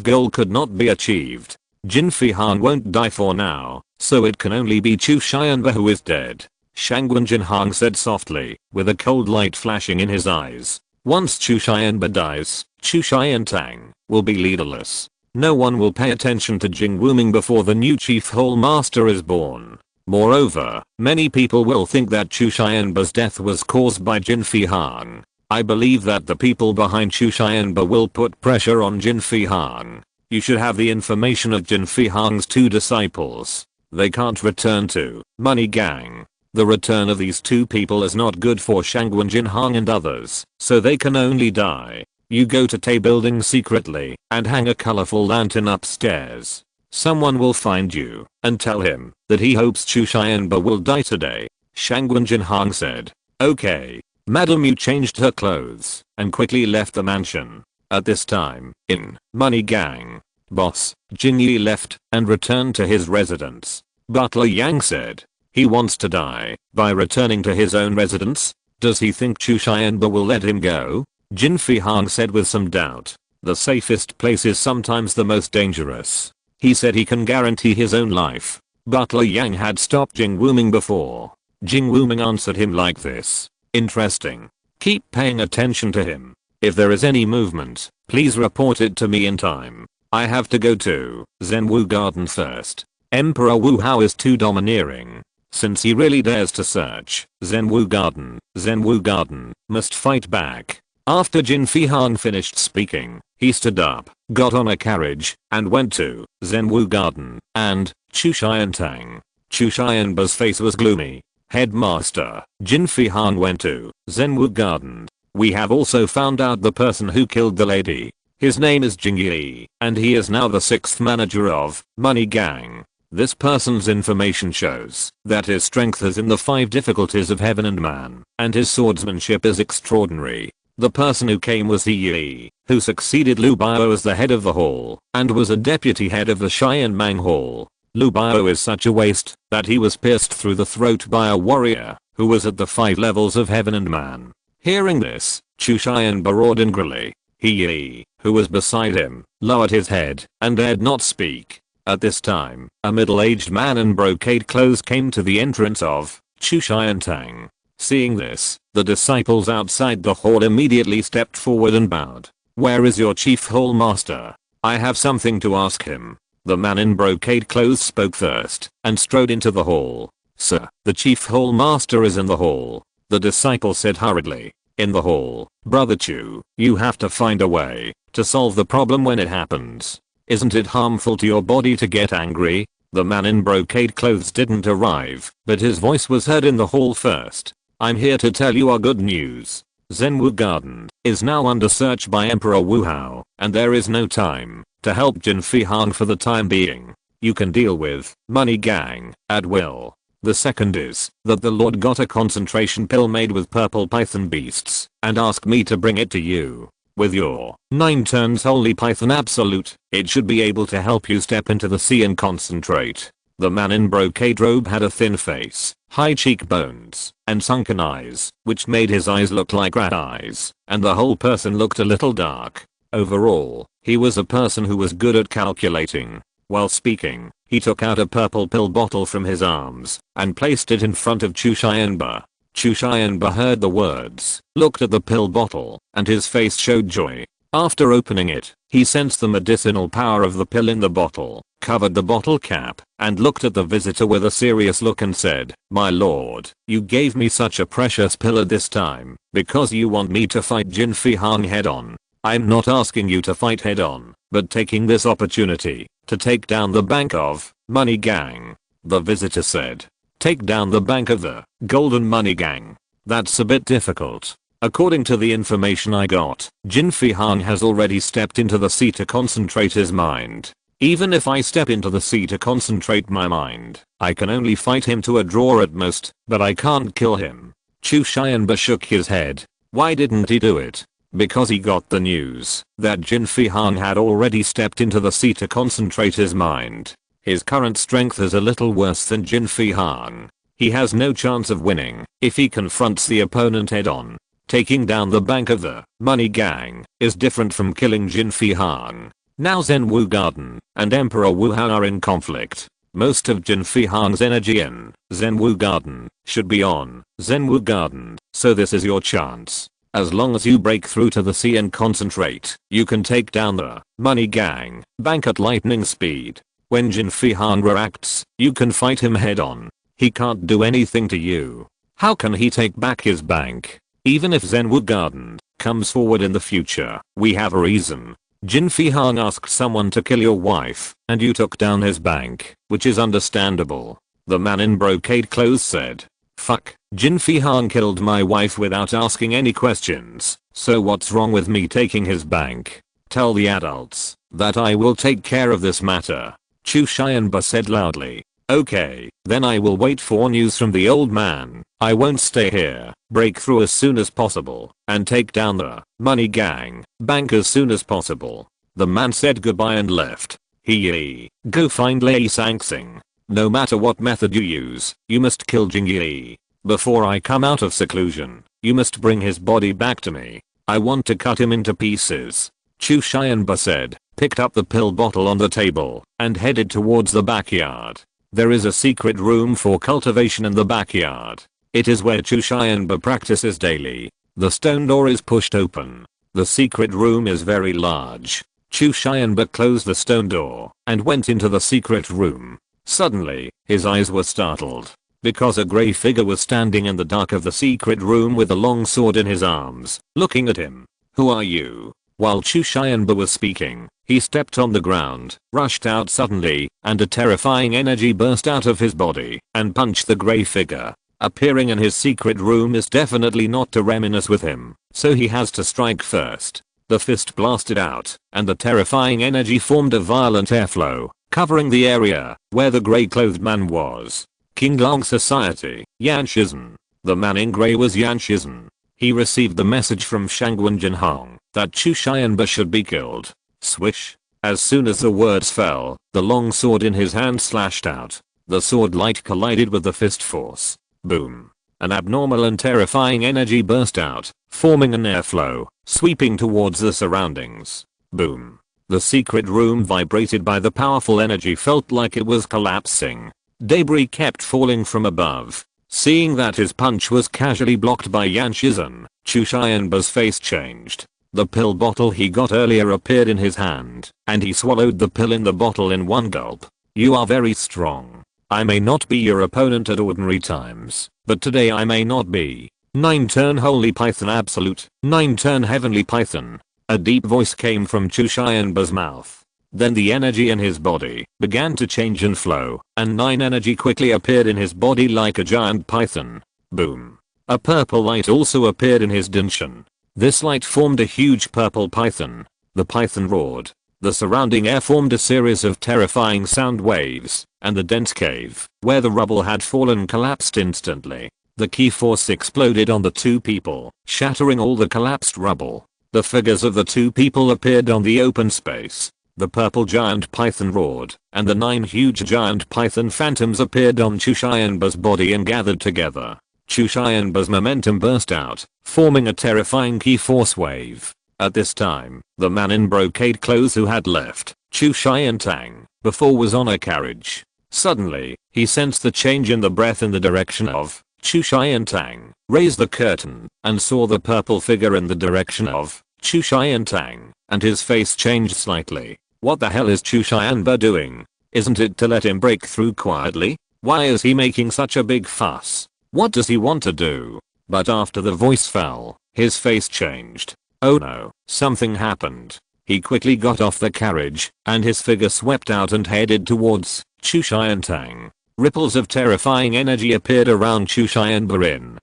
goal could not be achieved. Jin Fihang won't die for now, so it can only be Chu Xianba who is dead. Shangguan Jinhang said softly, with a cold light flashing in his eyes. Once Chu Xianba dies, Chu Xiantang will be leaderless. No one will pay attention to Jing Wuming before the new chief Whole Master is born. Moreover, many people will think that Chu Xianba's death was caused by Jin Fihang. I believe that the people behind Chu Xianba will put pressure on Jin Fihang. You should have the information of Jin Fihang's 2 disciples. They can't return to money gang. The return of these 2 people is not good for Shangguan Jinhang and others, so they can only die. You go to Tay building secretly and hang a colorful lantern upstairs. Someone will find you and tell him that he hopes Chu Xianba will die today. Shangguan Jinhang said. Okay. Madam Yu changed her clothes and quickly left the mansion. At this time, in money gang, boss, Jin Yi left and returned to his residence. Butler Yang said. He wants to die by returning to his own residence? Does he think Chu Xianba will let him go? Jin Fihang said with some doubt. The safest place is sometimes the most dangerous. He said he can guarantee his own life. Butler Yang had stopped Jing Wuming before. Jing Wuming answered him like this. Interesting. Keep paying attention to him. If there is any movement, please report it to me in time. I have to go to Zhenwu Garden first. Emperor Wu Hao is too domineering. Since he really dares to search Zhenwu Garden must fight back. After Jin Fihang finished speaking, he stood up, got on a carriage, and went to Zhenwu Garden, and Chu Xiantang. Chu Xianba's face was gloomy. Headmaster, Jin Fihang went to Zhenwu Garden. We have also found out the person who killed the lady. His name is Jing Yi, and he is now the 6th manager of Money Gang. This person's information shows that his strength is in the 5 difficulties of heaven and man, and his swordsmanship is extraordinary. The person who came was He Yi, who succeeded Lu Biao as the head of the hall, and was a deputy head of the Xianmang Hall. Lu Biao is such a waste that he was pierced through the throat by a warrior who was at the 5 levels of heaven and man. Hearing this, Chu Xianba roared angrily. He Yi, who was beside him, lowered his head and dared not speak. At this time, a middle-aged man in brocade clothes came to the entrance of Chu Xiantang. Seeing this, the disciples outside the hall immediately stepped forward and bowed. Where is your chief hall master? I have something to ask him. The man in brocade clothes spoke first and strode into the hall. Sir, the chief hall master is in the hall. The disciple said hurriedly. In the hall, Brother Chu, you have to find a way to solve the problem when it happens. Isn't it harmful to your body to get angry? The man in brocade clothes didn't arrive, but his voice was heard in the hall first. I'm here to tell you our good news. Zhenwu Garden is now under search by Emperor Wu Hao, and there is no time to help Jin Fihang for the time being. You can deal with Money Gang at will. The second is that the Lord got a concentration pill made with purple python beasts and asked me to bring it to you. With your 9 turns Holy Python Absolute, it should be able to help you step into the sea and concentrate. The man in brocade robe had a thin face, high cheekbones, and sunken eyes, which made his eyes look like rat eyes, and the whole person looked a little dark. Overall, he was a person who was good at calculating. While speaking, he took out a purple pill bottle from his arms and placed it in front of Chu Xianba. Chu Xianba heard the words, looked at the pill bottle, and his face showed joy. After opening it, he sensed the medicinal power of the pill in the bottle, covered the bottle cap, and looked at the visitor with a serious look and said, My lord, you gave me such a precious pill at this time, because you want me to fight Jin Fihang head on. I'm not asking you to fight head on, but taking this opportunity to take down the bank of Money Gang. The visitor said. Take down the bank of the Golden Money Gang. That's a bit difficult. According to the information I got, Jin Fihang has already stepped into the sea to concentrate his mind. Even if I step into the sea to concentrate my mind, I can only fight him to a draw at most, but I can't kill him. Chu Xianba shook his head. Why didn't he do it? Because he got the news that Jin Fihang had already stepped into the sea to concentrate his mind. His current strength is a little worse than Jin Fihang. He has no chance of winning if he confronts the opponent head on. Taking down the bank of the Money Gang is different from killing Jin Fihang. Now Zhenwu Garden and Emperor Wu Hao are in conflict. Most of Jin Fihang's energy in Zhenwu Garden should be on Zhenwu Garden, so this is your chance. As long as you break through to the sea and concentrate, you can take down the Money Gang bank at lightning speed. When Jin Fihang reacts, you can fight him head on. He can't do anything to you. How can he take back his bank? Even if Zhenwu Garden comes forward in the future, we have a reason. Jin Fihang asked someone to kill your wife, and you took down his bank, which is understandable. The man in brocade clothes said. Fuck, Jin Fihang killed my wife without asking any questions, so what's wrong with me taking his bank? Tell the adults that I will take care of this matter. Chu Xianba said loudly. Okay, then I will wait for news from the old man. I won't stay here. Break through as soon as possible and take down the Money Gang bank as soon as possible. The man said goodbye and left. He go find Lei Sangsing. No matter what method you use, you must kill Jing Yi. Before I come out of seclusion, you must bring his body back to me. I want to cut him into pieces. Chu Xianba said, picked up the pill bottle on the table and headed towards the backyard. There is a secret room for cultivation in the backyard. It is where Chu Xianba practices daily. The stone door is pushed open. The secret room is very large. Chu Xianba closed the stone door and went into the secret room. Suddenly, his eyes were startled because a grey figure was standing in the dark of the secret room with a long sword in his arms, looking at him. Who are you? While Chu Xianba was speaking, he stepped on the ground, rushed out suddenly, and a terrifying energy burst out of his body and punched the grey figure. Appearing in his secret room is definitely not to reminisce with him, so he has to strike first. The fist blasted out, and the terrifying energy formed a violent airflow, covering the area where the grey-clothed man was. King Long Society, Yan Shizhen. The man in grey was Yan Shizhen. He received the message from Shangwen Jinhong that Chu Xianba should be killed. Swish. As soon as the words fell, the long sword in his hand slashed out. The sword light collided with the fist force. Boom. An abnormal and terrifying energy burst out, forming an airflow, sweeping towards the surroundings. Boom. The secret room vibrated by the powerful energy, felt like it was collapsing. Debris kept falling from above. Seeing that his punch was casually blocked by Yan Shizhen, Chu Xianba's face changed. The pill bottle he got earlier appeared in his hand, and he swallowed the pill in the bottle in one gulp. You are very strong. I may not be your opponent at ordinary times, but today I may not be. 9-turn Holy Python Absolute, 9-turn Heavenly Python. A deep voice came from Chu Xianba's mouth. Then the energy in his body began to change and flow, and 9 energy quickly appeared in his body like a giant python. Boom. A purple light also appeared in his dinshin. This light formed a huge purple python. The python roared. The surrounding air formed a series of terrifying sound waves, and the dense cave, where the rubble had fallen, collapsed instantly. The key force exploded on the 2 people, shattering all the collapsed rubble. The figures of the 2 people appeared on the open space. The purple giant python roared, and the 9 huge giant python phantoms appeared on Chu Xianba's body and gathered together. Chu Xianba's momentum burst out, forming a terrifying key force wave. At this time, the man in brocade clothes who had left Chu Xiantang before was on a carriage. Suddenly, he sensed the change in the breath in the direction of Chu Xiantang, raised the curtain, and saw the purple figure in the direction of Chu Xiantang, and his face changed slightly. What the hell is Chu Xianba doing? Isn't it to let him break through quietly? Why is he making such a big fuss? What does he want to do? But after the voice fell, his face changed. Oh no, something happened. He quickly got off the carriage, and his figure swept out and headed towards Chu Xiantang. Ripples of terrifying energy appeared around Chu Xiantang,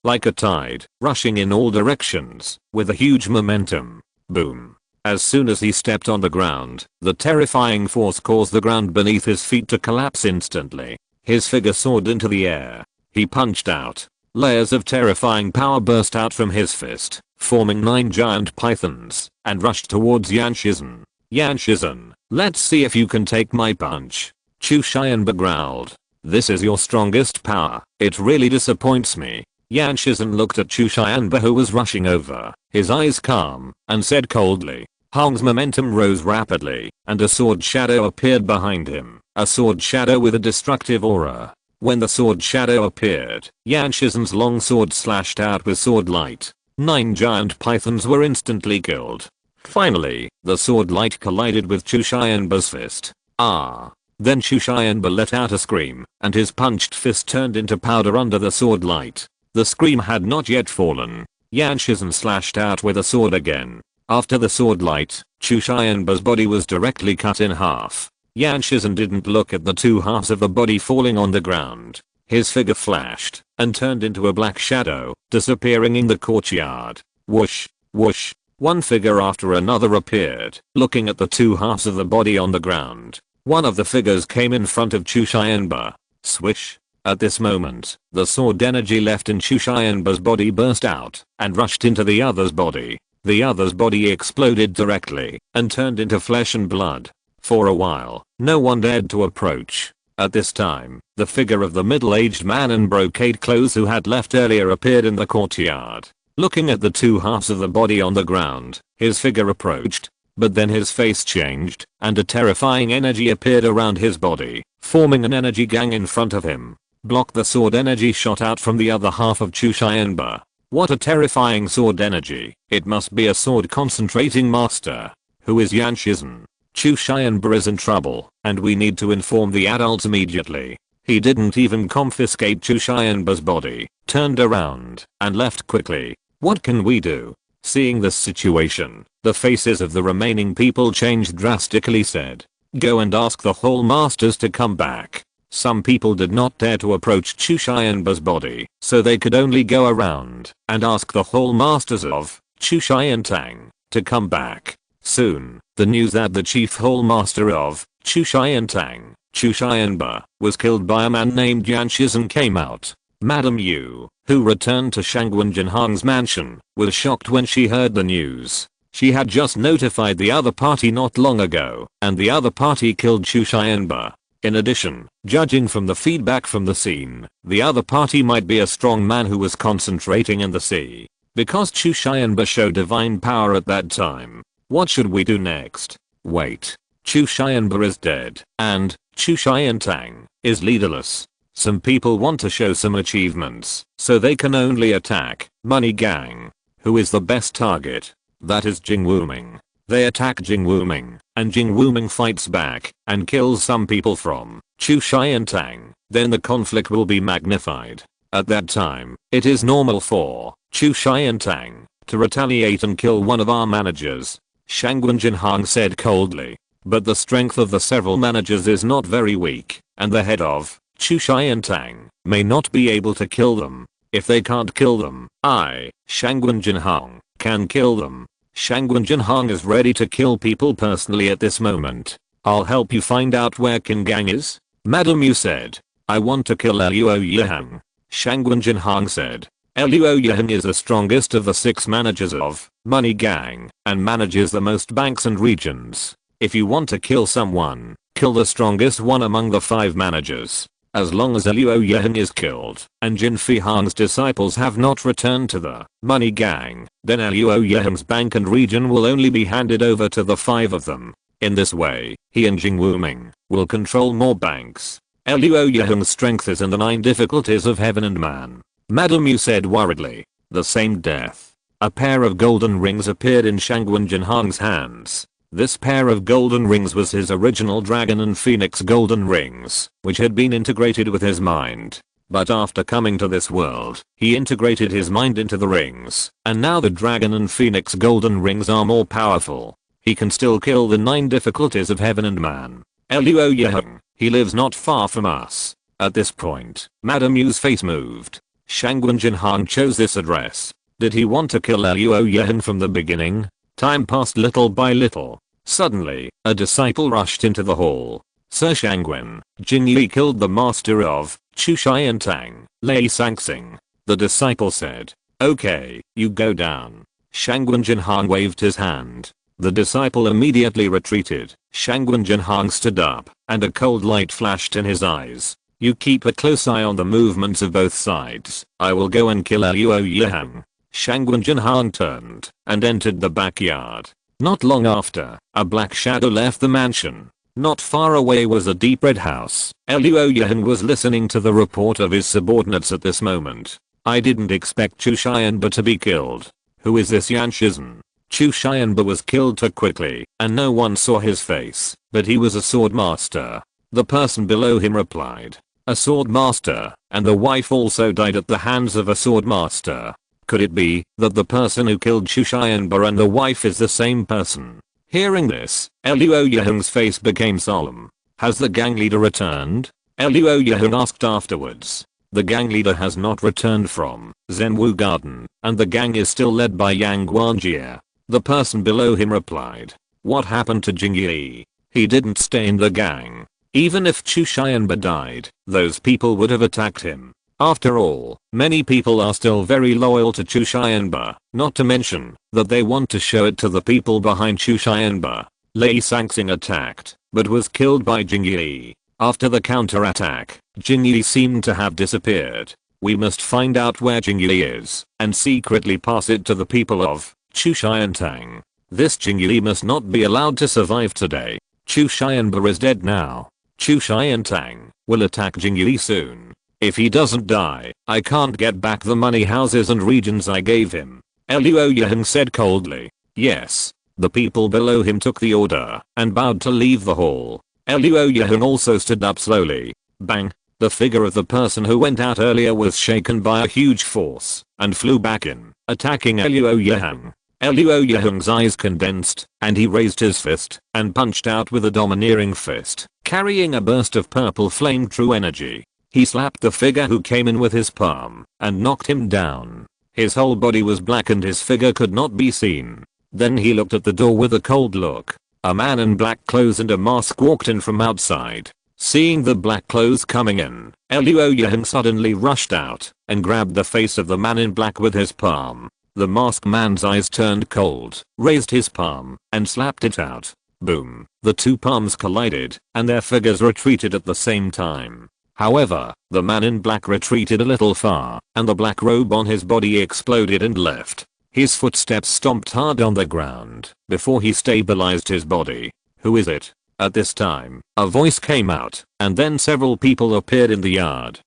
like a tide, rushing in all directions, with a huge momentum. Boom. As soon as he stepped on the ground, the terrifying force caused the ground beneath his feet to collapse instantly. His figure soared into the air. He punched out. Layers of terrifying power burst out from his fist, forming 9 giant pythons, and rushed towards Yan Shizhen. Yan Shizhen, let's see if you can take my punch. Chu Xianba growled. This is your strongest power. It really disappoints me. Yan Shizhen looked at Chu Xianba, who was rushing over, his eyes calm, and said coldly. Hong's momentum rose rapidly, and a sword shadow appeared behind him, a sword shadow with a destructive aura. When the sword shadow appeared, Yan Shizhen's long sword slashed out with sword light. 9 giant pythons were instantly killed. Finally, the sword light collided with Chu Xianba's fist. Ah! Then Chu Xianba let out a scream, and his punched fist turned into powder under the sword light. The scream had not yet fallen. Yan Shizhen slashed out with a sword again. After the sword light, Chu Xianba's body was directly cut in half. Yan Shizhen didn't look at the 2 halves of the body falling on the ground. His figure flashed, and turned into a black shadow, disappearing in the courtyard. Whoosh, whoosh. One figure after another appeared, looking at the 2 halves of the body on the ground. One of the figures came in front of Chu Xianba. Swish. At this moment, the sword energy left in Chu Xianba's body burst out, and rushed into the other's body. The other's body exploded directly, and turned into flesh and blood. For a while, no one dared to approach. At this time, the figure of the middle-aged man in brocade clothes who had left earlier appeared in the courtyard. Looking at the 2 halves of the body on the ground, his figure approached. But then his face changed, and a terrifying energy appeared around his body, forming an energy gang in front of him. Block the sword energy shot out from the other half of Chu Xianba. What a terrifying sword energy. It must be a sword concentrating master. Who is Yan Shizhen? Chu Xianba is in trouble, and we need to inform the adults immediately. He didn't even confiscate Chu Xianba's body, turned around, and left quickly. What can we do? Seeing this situation, the faces of the remaining people changed drastically. Said, go and ask the Hall Masters to come back. Some people did not dare to approach Chu Xianba's body, so they could only go around and ask the Hall Masters of Chu Xiantang to come back. Soon, the news that the chief Hall Master of Chu Xiantang, Chu Xianba, was killed by a man named Yan Shizhen came out. Madame Yu, who returned to Shangwen Jinhang's mansion, was shocked when she heard the news. She had just notified the other party not long ago, and the other party killed Chu Xianba. In addition, judging from the feedback from the scene, the other party might be a strong man who was concentrating in the sea. Because Chu Xianba showed divine power at that time. What should we do next? Wait. Chu Xianba is dead, and Chu Xiantang is leaderless. Some people want to show some achievements, so they can only attack Money Gang. Who is the best target? That is Jing Wuming. They attack Jing Wuming, and Jing Wuming fights back and kills some people from Chu Xiantang. Then the conflict will be magnified. At that time, it is normal for Chu Xiantang to retaliate and kill one of our managers. Shangwen Jinhang said coldly. But the strength of the several managers is not very weak, and the head of Chu Xiantang may not be able to kill them. If they can't kill them, I, Shangwen Jinhang, can kill them. Shangwen Jinhang is ready to kill people personally at this moment. I'll help you find out where Qin Gang is. Madam Yu said. I want to kill Luo Yihang. Shangwen Jinhang said. Luo Yihang is the strongest of the 6 managers of Money Gang, and manages the most banks and regions. If you want to kill someone, kill the strongest one among the 5 managers. As long as Luo Yihang is killed, and Jin Fihang's disciples have not returned to the Money Gang, then Luo Yihang's bank and region will only be handed over to the 5 of them. In this way, he and Jing Wuming will control more banks. Luo Yihang's strength is in the 9 difficulties of heaven and man. Madam Yu said worriedly. The same death. A pair of golden rings appeared in Shangwen Jinhang's hands. This pair of golden rings was his original dragon and phoenix golden rings, which had been integrated with his mind. But after coming to this world, he integrated his mind into the rings, and now the dragon and phoenix golden rings are more powerful. He can still kill the 9 difficulties of heaven and man. Luo Yeheng, he lives not far from us. At this point, Madame Yu's face moved. Shangwen Jinhang chose this address. Did he want to kill Luo Yeheng from the beginning? Time passed little by little. Suddenly, a disciple rushed into the hall. Sir Shangwen, Jin Yi killed the master of Chu Shian Tang, Lei Sangsing. The disciple said. Okay, you go down. Shangwen Jinhang waved his hand. The disciple immediately retreated. Shangwen Jinhang stood up, and a cold light flashed in his eyes. You keep a close eye on the movements of both sides. I will go and kill Luo Yeheng. Shangwen Jinhang turned and entered the backyard. Not long after, a black shadow left the mansion. Not far away was a deep red house. Luo Yeheng was listening to the report of his subordinates at this moment. I didn't expect Chu Xianba to be killed. Who is this Yan Shizhen? Chu Xianba was killed too quickly, and no one saw his face, but he was a sword master. The person below him replied. A sword master, and the wife also died at the hands of a sword master. Could it be that the person who killed Chu Xianba and the wife is the same person? Hearing this, Luo Yeheng's face became solemn. Has the gang leader returned? Luo Yeheng asked afterwards. The gang leader has not returned from Zhenwu Garden, and the gang is still led by Yang Guanjie. The person below him replied. What happened to Jing Yi? He didn't stay in the gang. Even if Chu Xianba died, those people would have attacked him. After all, many people are still very loyal to Chu Xianba, not to mention that they want to show it to the people behind Chu Xianba. Lei Sangsing attacked, but was killed by Jing Yi. After the counterattack, Jing Yi seemed to have disappeared. We must find out where Jing Yi is, and secretly pass it to the people of Chu Xiantang. This Jing Yi must not be allowed to survive today. Chu Xianba is dead now. Chu Xiantang will attack Jing Yi soon. If he doesn't die, I can't get back the money houses and regions I gave him. Luo Yeheng said coldly. Yes. The people below him took the order and bowed to leave the hall. Luo Yeheng also stood up slowly. Bang. The figure of the person who went out earlier was shaken by a huge force and flew back in, attacking Luo Yeheng. Luo Yeheng's eyes condensed, and he raised his fist and punched out with a domineering fist, carrying a burst of purple flame true energy. He slapped the figure who came in with his palm and knocked him down. His whole body was black and his figure could not be seen. Then he looked at the door with a cold look. A man in black clothes and a mask walked in from outside. Seeing the black clothes coming in, Luo Yeheng suddenly rushed out and grabbed the face of the man in black with his palm. The masked man's eyes turned cold, raised his palm, and slapped it out. Boom. The two palms collided, and their figures retreated at the same time. However, the man in black retreated a little far, and the black robe on his body exploded and left. His footsteps stomped hard on the ground before he stabilized his body. Who is it? At this time, a voice came out, and then several people appeared in the yard.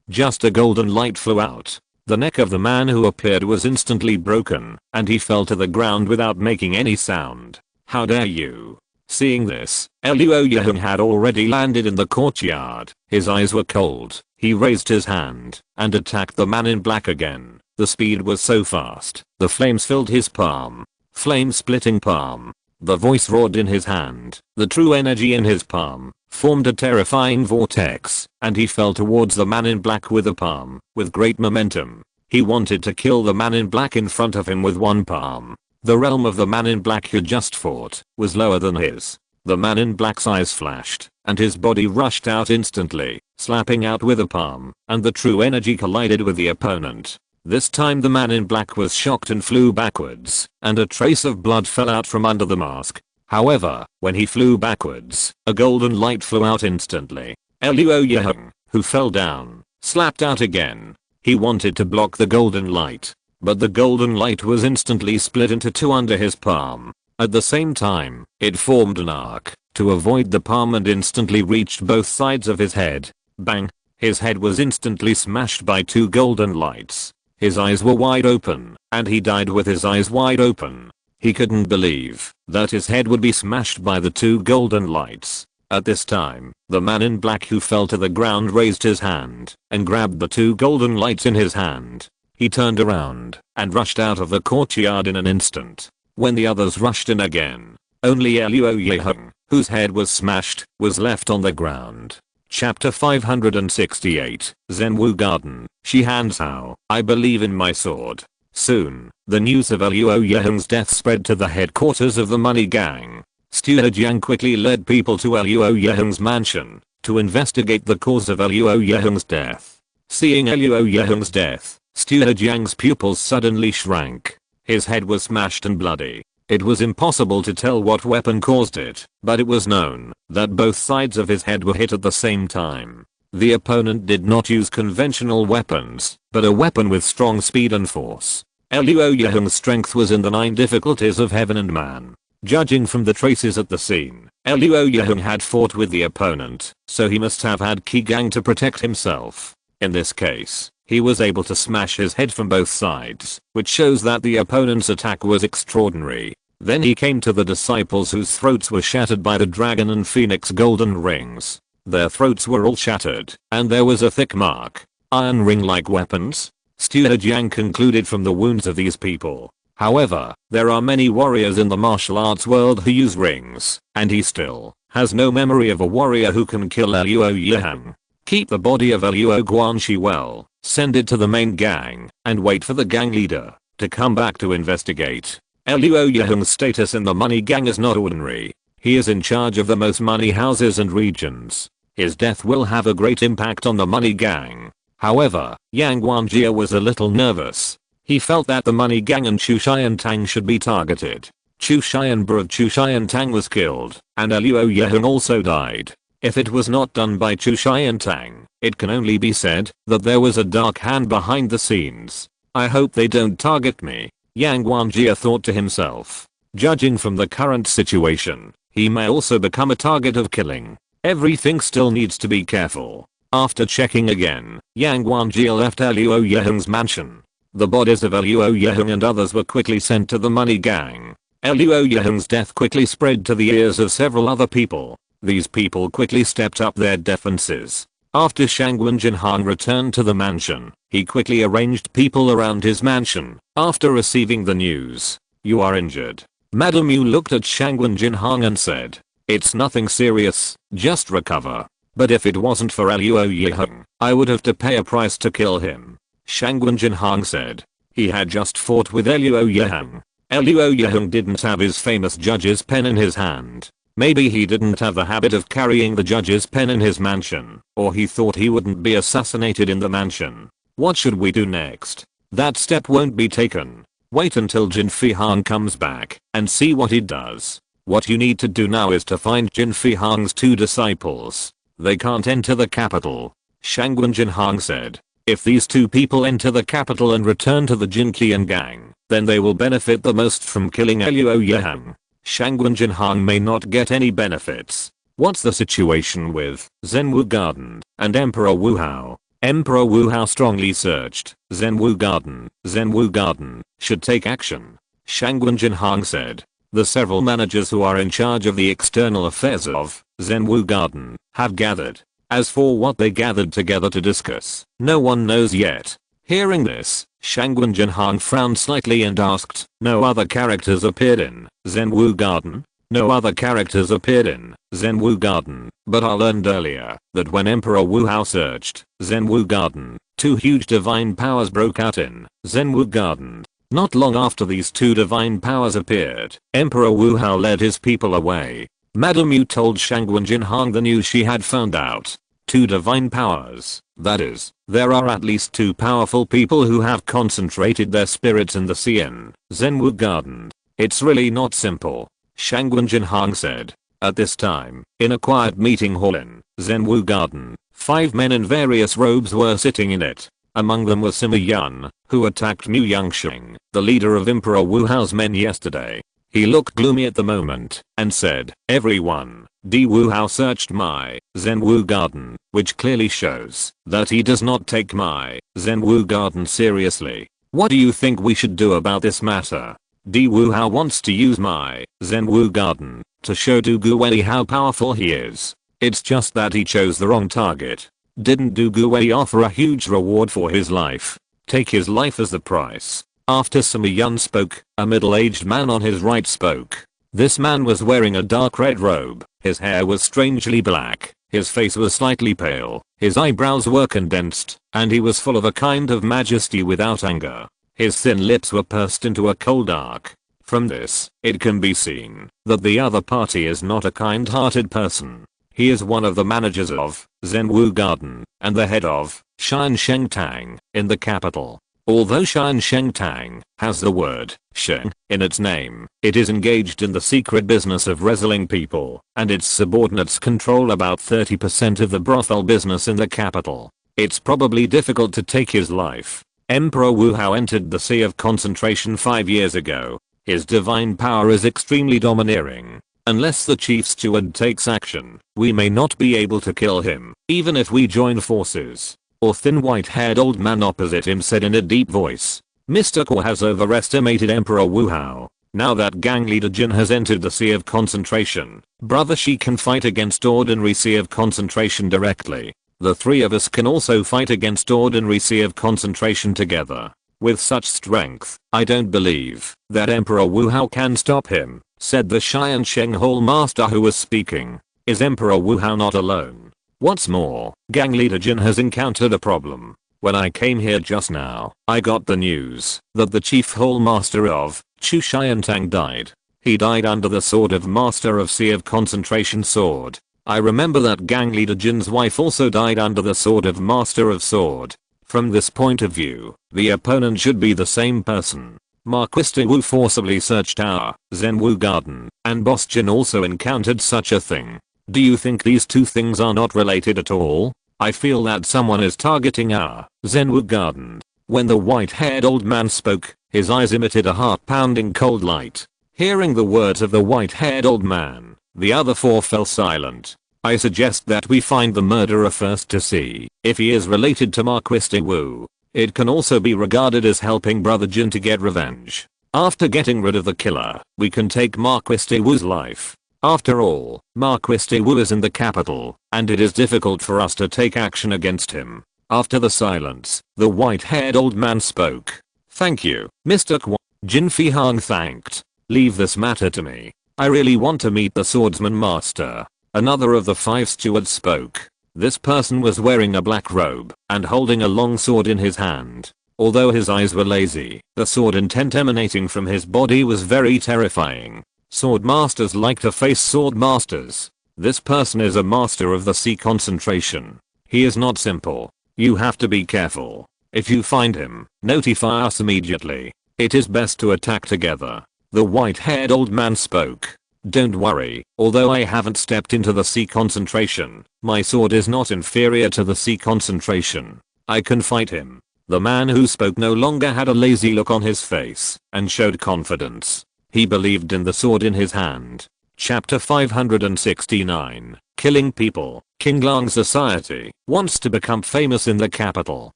Just a golden light flew out. The neck of the man who appeared was instantly broken, and he fell to the ground without making any sound. How dare you? Seeing this, Luo Yeheng had already landed in the courtyard. His eyes were cold. He raised his hand and attacked the man in black again. The speed was so fast, the flames filled his palm. Flame-splitting palm. The voice roared in his hand. The true energy in his palm formed a terrifying vortex, and he fell towards the man in black with a palm, with great momentum. He wanted to kill the man in black in front of him with one palm. The realm of the man in black who just fought was lower than his. The man in black's eyes flashed, and his body rushed out instantly, slapping out with a palm, and the true energy collided with the opponent. This time the man in black was shocked and flew backwards, and a trace of blood fell out from under the mask. However, when he flew backwards, a golden light flew out instantly. Luo Yeheng, who fell down, slapped out again. He wanted to block the golden light, but the golden light was instantly split into two under his palm. At the same time, it formed an arc to avoid the palm and instantly reached both sides of his head. Bang! His head was instantly smashed by two golden lights. His eyes were wide open, and he died with his eyes wide open. He couldn't believe that his head would be smashed by the two golden lights. At this time, the man in black who fell to the ground raised his hand and grabbed the 2 golden lights in his hand. He turned around and rushed out of the courtyard in an instant. When the others rushed in again, only Luo Yeheng, whose head was smashed, was left on the ground. Chapter 568, Zhenwu Garden, Shi Han Cao, I believe in my sword. Soon, the news of Luo Yeheng's death spread to the headquarters of the money gang. Steward Yang quickly led people to Luo Yeheng's mansion to investigate the cause of Luo Yeheng's death. Seeing Luo Yeheng's death, Steward Yang's pupils suddenly shrank. His head was smashed and bloody. It was impossible to tell what weapon caused it, but it was known that both sides of his head were hit at the same time. The opponent did not use conventional weapons, but a weapon with strong speed and force. Luo Yeheng's strength was in the 9 difficulties of heaven and man. Judging from the traces at the scene, Luo Yeheng had fought with the opponent, so he must have had Qi to protect himself. In this case, he was able to smash his head from both sides, which shows that the opponent's attack was extraordinary. Then he came to the disciples whose throats were shattered by the dragon and phoenix golden rings. Their throats were all shattered, and there was a thick mark. Iron ring-like weapons? Steward Yang concluded from the wounds of these people. However, there are many warriors in the martial arts world who use rings, and he still has no memory of a warrior who can kill Luo Yeheng. Keep the body of Luo Guanxi well, send it to the main gang, and wait for the gang leader to come back to investigate. Luo Yeheng's status in the money gang is not ordinary. He is in charge of the most money houses and regions. His death will have a great impact on the money gang. However, Yang Guanjie was a little nervous. He felt that the money gang and Chu Xiantang should be targeted. Chu Xianbra of Chu Xiantang was killed, and Luo Yeheng also died. If it was not done by Chu Xiantang, it can only be said that there was a dark hand behind the scenes. I hope they don't target me, Yang Guanjie thought to himself. Judging from the current situation, he may also become a target of killing. Everything still needs to be careful. After checking again, Yang Guanjie left Luo Yeheng's mansion. The bodies of Luo Yeheng and others were quickly sent to the money gang. Luo Yeheng's death quickly spread to the ears of several other people. These people quickly stepped up their defenses. After Shangwen Jinhang returned to the mansion, he quickly arranged people around his mansion. After receiving the news, "You are injured." Madame Yu looked at Shangwen Jinhang and said, "It's nothing serious, just recover." But if it wasn't for Luo Yeheng, I would have to pay a price to kill him. Shangwen Jinhang said. He had just fought with Luo Yeheng. Luo Yeheng didn't have his famous judge's pen in his hand. Maybe he didn't have the habit of carrying the judge's pen in his mansion, or he thought he wouldn't be assassinated in the mansion. What should we do next? That step won't be taken. Wait until Jin Fihan comes back and see what he does. What you need to do now is to find Jin Fihan's 2 disciples. They can't enter the capital. Shangwen Jinhang said. If these 2 people enter the capital and return to the Jinqian gang, then they will benefit the most from killing Luo Yeheng. Shangwen Jinhang may not get any benefits. What's the situation with Zhenwu Garden and Emperor Wu Hao? Emperor Wu Hao strongly searched Zhenwu Garden. Zhenwu Garden should take action. Shangwen Jinhang said. The several managers who are in charge of the external affairs of Zhenwu Garden have gathered. As for what they gathered together to discuss, no one knows yet. Hearing this, Shangwen Jinhang frowned slightly and asked, "No other characters appeared in Zhenwu Garden?" No other characters appeared in Zhenwu Garden, but I learned earlier that when Emperor Wu Hao searched Zhenwu Garden, 2 huge divine powers broke out in Zhenwu Garden. Not long after these 2 divine powers appeared, Emperor Wu Hao led his people away. Madame Yu told Shangwen Jinhang the news she had found out. 2 divine powers, that is, there are at least 2 powerful people who have concentrated their spirits in the Xian Zhenwu Garden. It's really not simple, Shangwen Jinhang said. At this time, in a quiet meeting hall in Zhenwu Garden, 5 men in various robes were sitting in it. Among them was Sima Yan, who attacked Mu Yangsheng, the leader of Emperor Wu Hao's men yesterday. He looked gloomy at the moment and said, "Everyone, Di Wu Hao searched my Zhenwu Garden, which clearly shows that he does not take my Zhenwu Garden seriously. What do you think we should do about this matter? Di Wu Hao wants to use my Zhenwu Garden to show Du Guwei how powerful he is. It's just that he chose the wrong target. Didn't Du Guwei offer a huge reward for his life? Take his life as the price. After Sima Yun spoke, a middle-aged man on his right spoke. This man was wearing a dark red robe, his hair was strangely black, his face was slightly pale, his eyebrows were condensed, and he was full of a kind of majesty without anger. His thin lips were pursed into a cold arc. From this, it can be seen that the other party is not a kind-hearted person. He is one of the managers of Zhenwu Garden and the head of Xian Shengtang in the capital. Although Xian Shengtang has the word Sheng in its name, it is engaged in the secret business of wrestling people, and its subordinates control about 30% of the brothel business in the capital. It's probably difficult to take his life. Emperor Wu Hao entered the Sea of Concentration 5 years ago. His divine power is extremely domineering. Unless the chief steward takes action, we may not be able to kill him, even if we join forces. A thin white-haired old man opposite him said in a deep voice. Mr. Kuo has overestimated Emperor Wu Hao. Now that gang leader Jin has entered the Sea of Concentration, brother Shi can fight against ordinary Sea of Concentration directly. The three of us can also fight against ordinary Sea of Concentration together. With such strength, I don't believe that Emperor Wu Hao can stop him, said the Xian Sheng Hall master who was speaking. Is Emperor Wu Hao not alone? What's more, gang leader Jin has encountered a problem. When I came here just now, I got the news that the chief hall master of Chu Xiantang died. He died under the sword of Master of Sea of Concentration sword. I remember that gang leader Jin's wife also died under the sword of Master of Sword. From this point of view, the opponent should be the same person. Marquis Wu forcibly searched our Zhenwu Garden, and Boss Jin also encountered such a thing. Do you think these two things are not related at all? I feel that someone is targeting our Zhenwu Garden. When the white-haired old man spoke, his eyes emitted a heart-pounding cold light. Hearing the words of the white-haired old man, the other four fell silent. I suggest that we find the murderer first to see if he is related to Marquis Wu. It can also be regarded as helping Brother Jin to get revenge. After getting rid of the killer, we can take Marquis Wu's life. After all, Marquis Wu is in the capital, and it is difficult for us to take action against him. After the silence, the white-haired old man spoke. Thank you, Mr. Kwon. Jin Fihang thanked. Leave this matter to me. I really want to meet the swordsman master. Another of the 5 stewards spoke. This person was wearing a black robe and holding a long sword in his hand. Although his eyes were lazy, the sword intent emanating from his body was very terrifying. Sword masters like to face sword masters. This person is a master of the sea concentration. He is not simple. You have to be careful. If you find him, notify us immediately. It is best to attack together. The white-haired old man spoke. Don't worry, although I haven't stepped into the sea concentration, my sword is not inferior to the sea concentration. I can fight him. The man who spoke no longer had a lazy look on his face and showed confidence. He believed in the sword in his hand. Chapter 569. Killing people. King Lang Society wants to become famous in the capital.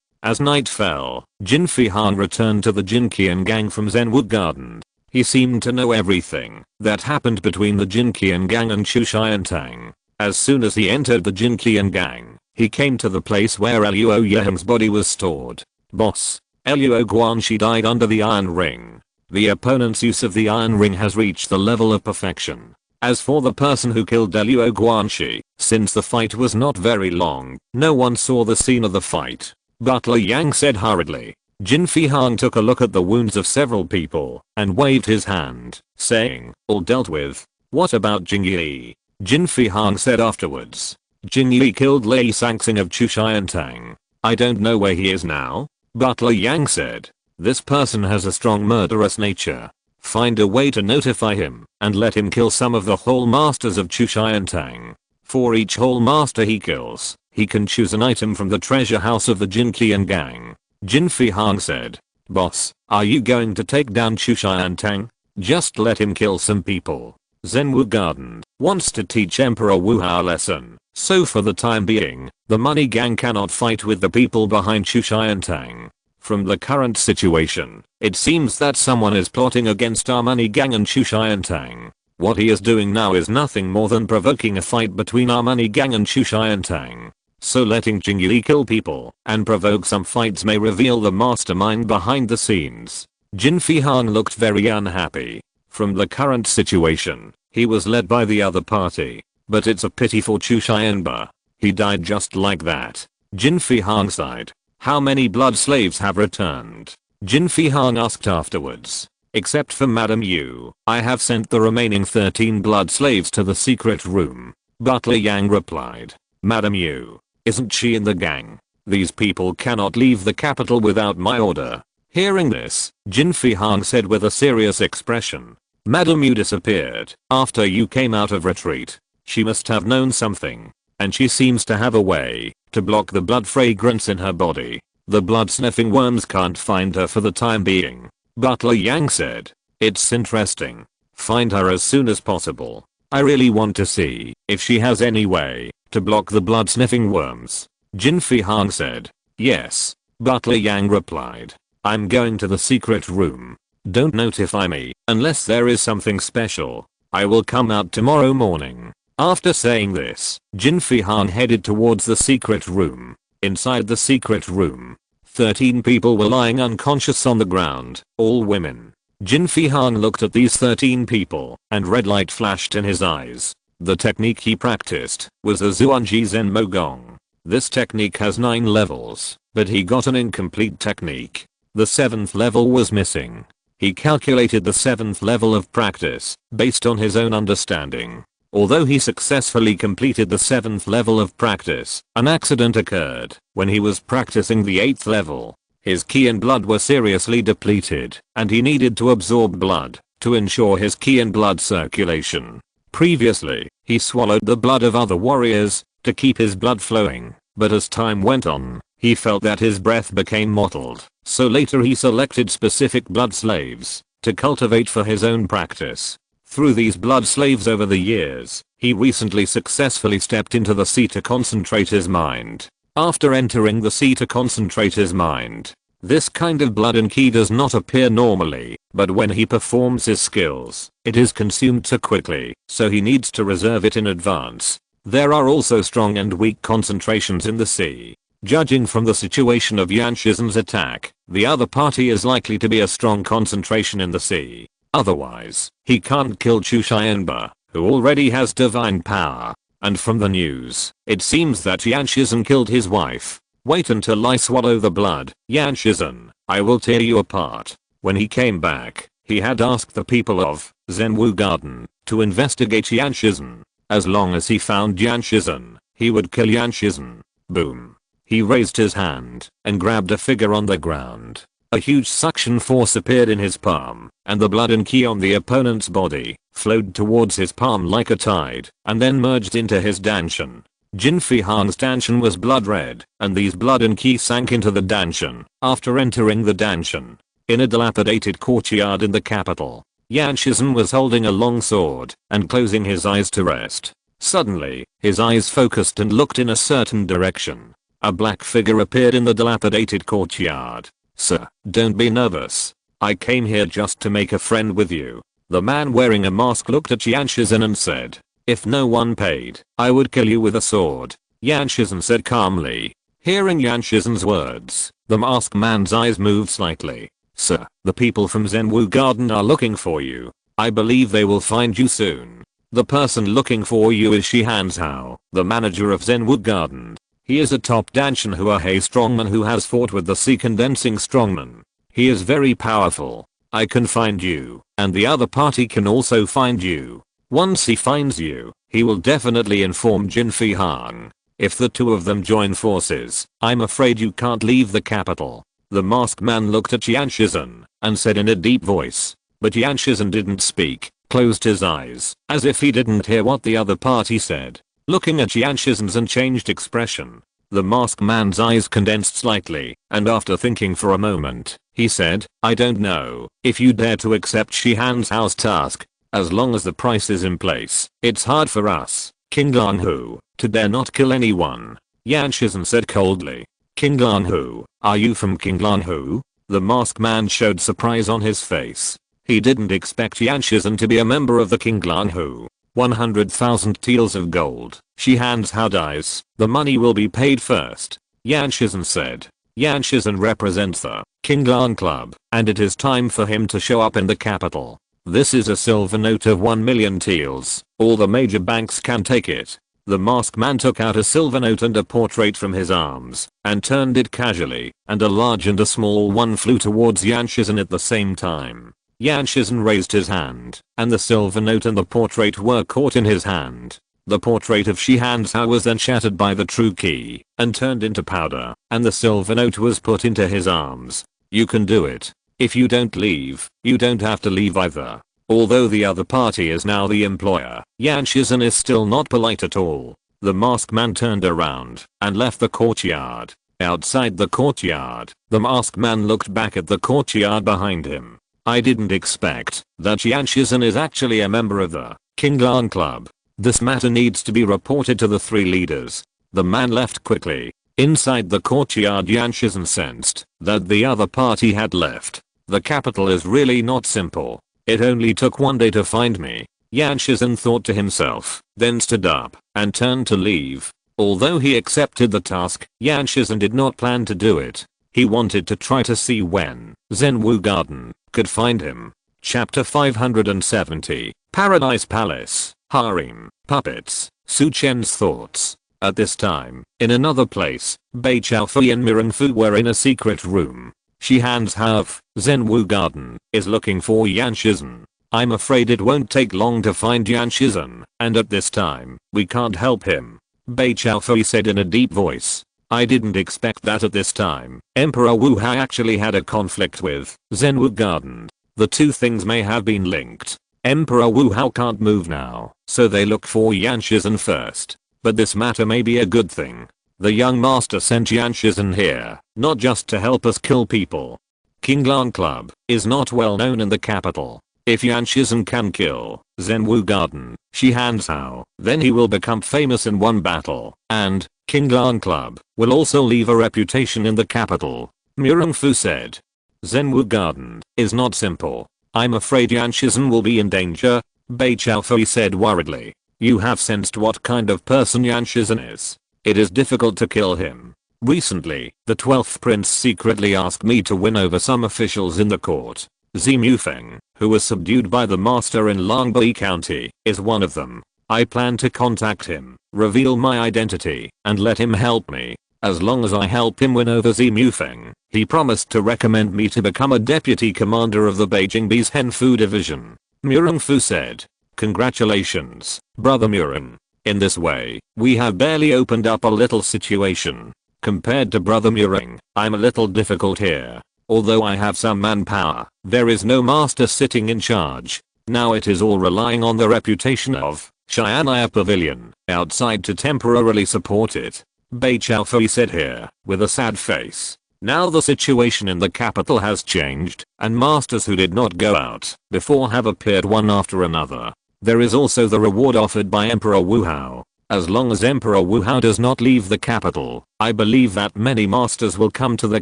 As night fell, Jin Fihang returned to the Jinqian gang from Zhenwu Garden. He seemed to know everything that happened between the Jinqian gang and Chu Xiantang. As soon as he entered the Jinqian gang, he came to the place where Luo Yeheng's body was stored. Boss, Luo Guanxi died under the iron ring. The opponent's use of the iron ring has reached the level of perfection. As for the person who killed Luo Guanxi, since the fight was not very long, no one saw the scene of the fight. Butler Yang said hurriedly. Jin Fihang took a look at the wounds of several people and waved his hand, saying, all dealt with. What about Jing Yi? Jin Fihang said afterwards. Jing Yi killed Lei Sanxing of Chu Xiantang. I don't know where he is now. Butler Yang said. This person has a strong murderous nature. Find a way to notify him and let him kill some of the hall masters of Chu Xiantang. For each hall master he kills, he can choose an item from the treasure house of the Jinqian gang. Jin Fihang said. Boss, are you going to take down Chu Xiantang? Just let him kill some people. Zhenwu Garden wants to teach Emperor Wu Hao a lesson. So for the time being, the money gang cannot fight with the people behind Chu Xiantang. From the current situation, it seems that someone is plotting against our money gang and Chu Xiantang. What he is doing now is nothing more than provoking a fight between our money gang and Chu Xiantang. So letting Jingyi kill people and provoke some fights may reveal the mastermind behind the scenes. Jin Fihang looked very unhappy. From the current situation, he was led by the other party. But it's a pity for Chu Xianba. He died just like that. Jin Fihang sighed. How many blood slaves have returned? Jin Fihang asked afterwards. Except for Madam Yu, I have sent the remaining 13 blood slaves to the secret room. Butler Yang replied. Madam Yu, isn't she in the gang? These people cannot leave the capital without my order. Hearing this, Jin Fihang said with a serious expression. Madam Yu disappeared after you came out of retreat. She must have known something. And she seems to have a way to block the blood fragrance in her body. The blood sniffing worms can't find her for the time being. Butler Yang said. It's interesting. Find her as soon as possible. I really want to see if she has any way to block the blood sniffing worms. Jin Fihang said. Yes. Butler Yang replied. I'm going to the secret room. Don't notify me unless there is something special. I will come out tomorrow morning. After saying this, Jin Fihang headed towards the secret room. Inside the secret room, 13 people were lying unconscious on the ground, all women. Jin Fihang looked at these 13 people, and red light flashed in his eyes. The technique he practiced was a Zhuangji Zen Mogong. This technique has 9 levels, but he got an incomplete technique. The 7th level was missing. He calculated the 7th level of practice, based on his own understanding. Although he successfully completed the 7th level of practice, an accident occurred when he was practicing the 8th level. His ki and blood were seriously depleted, and he needed to absorb blood to ensure his ki and blood circulation. Previously, he swallowed the blood of other warriors to keep his blood flowing, but as time went on, he felt that his breath became mottled, so later he selected specific blood slaves to cultivate for his own practice. Through these blood slaves over the years, he recently successfully stepped into the sea to concentrate his mind. After entering the sea to concentrate his mind, this kind of blood and ki does not appear normally, but when he performs his skills, it is consumed so quickly, so he needs to reserve it in advance. There are also strong and weak concentrations in the sea. Judging from the situation of Yan Shizen's attack, the other party is likely to be a strong concentration in the sea. Otherwise, he can't kill Chu Xianba, who already has divine power. And from the news, it seems that Yan Shizen killed his wife. Wait until I swallow the blood, Yan Shizen, I will tear you apart. When he came back, he had asked the people of Zhenwu Garden to investigate Yan Shizen. As long as he found Yan Shizen, he would kill Yan Shizen. Boom. He raised his hand and grabbed a figure on the ground. A huge suction force appeared in his palm, and the blood and ki on the opponent's body flowed towards his palm like a tide, and then merged into his danshan. Jin Fihang's danshan was blood red, and these blood and ki sank into the danshan after entering the danshan. In a dilapidated courtyard in the capital, Yan Shizen was holding a long sword and closing his eyes to rest. Suddenly, his eyes focused and looked in a certain direction. A black figure appeared in the dilapidated courtyard. Sir, don't be nervous. I came here just to make a friend with you. The man wearing a mask looked at Yan Shizen and said, if no one paid, I would kill you with a sword. Yan Shizen said calmly. Hearing Yan Shizen's words, the masked man's eyes moved slightly. Sir, the people from Zhenwu Garden are looking for you. I believe they will find you soon. The person looking for you is Shihan Zhao, the manager of Zhenwu Garden. He is a top Danshan Huahei strongman who has fought with the sea condensing strongman. He is very powerful. I can find you, and the other party can also find you. Once he finds you, he will definitely inform Jin Fihang. If the two of them join forces, I'm afraid you can't leave the capital. The masked man looked at Yan Shizen and said in a deep voice. But Yan Shizen didn't speak, closed his eyes, as if he didn't hear what the other party said. Looking at Yan Shizen's unchanged expression, the masked man's eyes condensed slightly, and after thinking for a moment, he said, I don't know if you dare to accept Shihan Zhao's task. As long as the price is in place, it's hard for us, King Langhu, to dare not kill anyone. Yan Shizen said coldly. King Langhu, are you from King Langhu? The masked man showed surprise on his face. He didn't expect Yan Shizhen to be a member of the King Lang Hu. 100,000 taels of gold. She hands Hao dice. The money will be paid first. Yan Shizhen said. Yan Shizhen represents the King Lang Club, and it is time for him to show up in the capital. This is a silver note of 1 million taels. All the major banks can take it. The masked man took out a silver note and a portrait from his arms, and turned it casually, and a large and a small one flew towards Yan Shizhen at the same time. Yan Shizhen raised his hand, and the silver note and the portrait were caught in his hand. The portrait of Shi Hanzhao was then shattered by the true key, and turned into powder, and the silver note was put into his arms. You can do it. If you don't leave, you don't have to leave either. Although the other party is now the employer, Yan Shizhen is still not polite at all. The masked man turned around, and left the courtyard. Outside the courtyard, the masked man looked back at the courtyard behind him. I didn't expect that Yan Shizhen is actually a member of the King Lang Club. This matter needs to be reported to the 3 leaders. The man left quickly. Inside the courtyard, Yan Shizhen sensed that the other party had left. The capital is really not simple. It only took 1 day to find me. Yan Shizhen thought to himself, then stood up and turned to leave. Although he accepted the task, Yan Shizhen did not plan to do it. He wanted to try to see when Zhenwu Garden could find him. Chapter 570. Paradise Palace, Harem, Puppets, Su Chen's thoughts. At this time, in another place, Bei Chaofei and Mirren Fu were in a secret room. Shi Hanzhao of Zhenwu Garden is looking for Yan Shizhen. I'm afraid it won't take long to find Yan Shizhen, and at this time, we can't help him. Bei Chaofei said in a deep voice. I didn't expect that at this time. Emperor Wu Hao actually had a conflict with Zhenwu Garden. The 2 things may have been linked. Emperor Wu Hao can't move now, so they look for Yan Shizhen first. But this matter may be a good thing. The young master sent Yan Shizhen here, not just to help us kill people. King Lang Club is not well known in the capital. If Yan Shizhen can kill Zhenwu Garden, Shi Hanzhao, then he will become famous in one battle, and King Lang Club will also leave a reputation in the capital. Mirren Fu said. Zhenwu Garden is not simple. I'm afraid Yan Shizhen will be in danger, Bei Chaofei said worriedly. You have sensed what kind of person Yan Shizhen is. It is difficult to kill him. Recently, the 12th prince secretly asked me to win over some officials in the court. Zi Mufeng, who was subdued by the master in Longbei County, is one of them. I plan to contact him, reveal my identity, and let him help me. As long as I help him win over Zi Mufeng, he promised to recommend me to become a deputy commander of the Beijing Bee's Henfu division. Mirren Fu said. Congratulations, brother Mirren. In this way, we have barely opened up a little situation. Compared to brother Mirren, I'm a little difficult here. Although I have some manpower, there is no master sitting in charge. Now it is all relying on the reputation of Xian'ai Pavilion outside to temporarily support it. Bei Chaofei said here, with a sad face. Now the situation in the capital has changed, and masters who did not go out before have appeared one after another. There is also the reward offered by Emperor Wu Hao. As long as Emperor Wu Hao does not leave the capital, I believe that many masters will come to the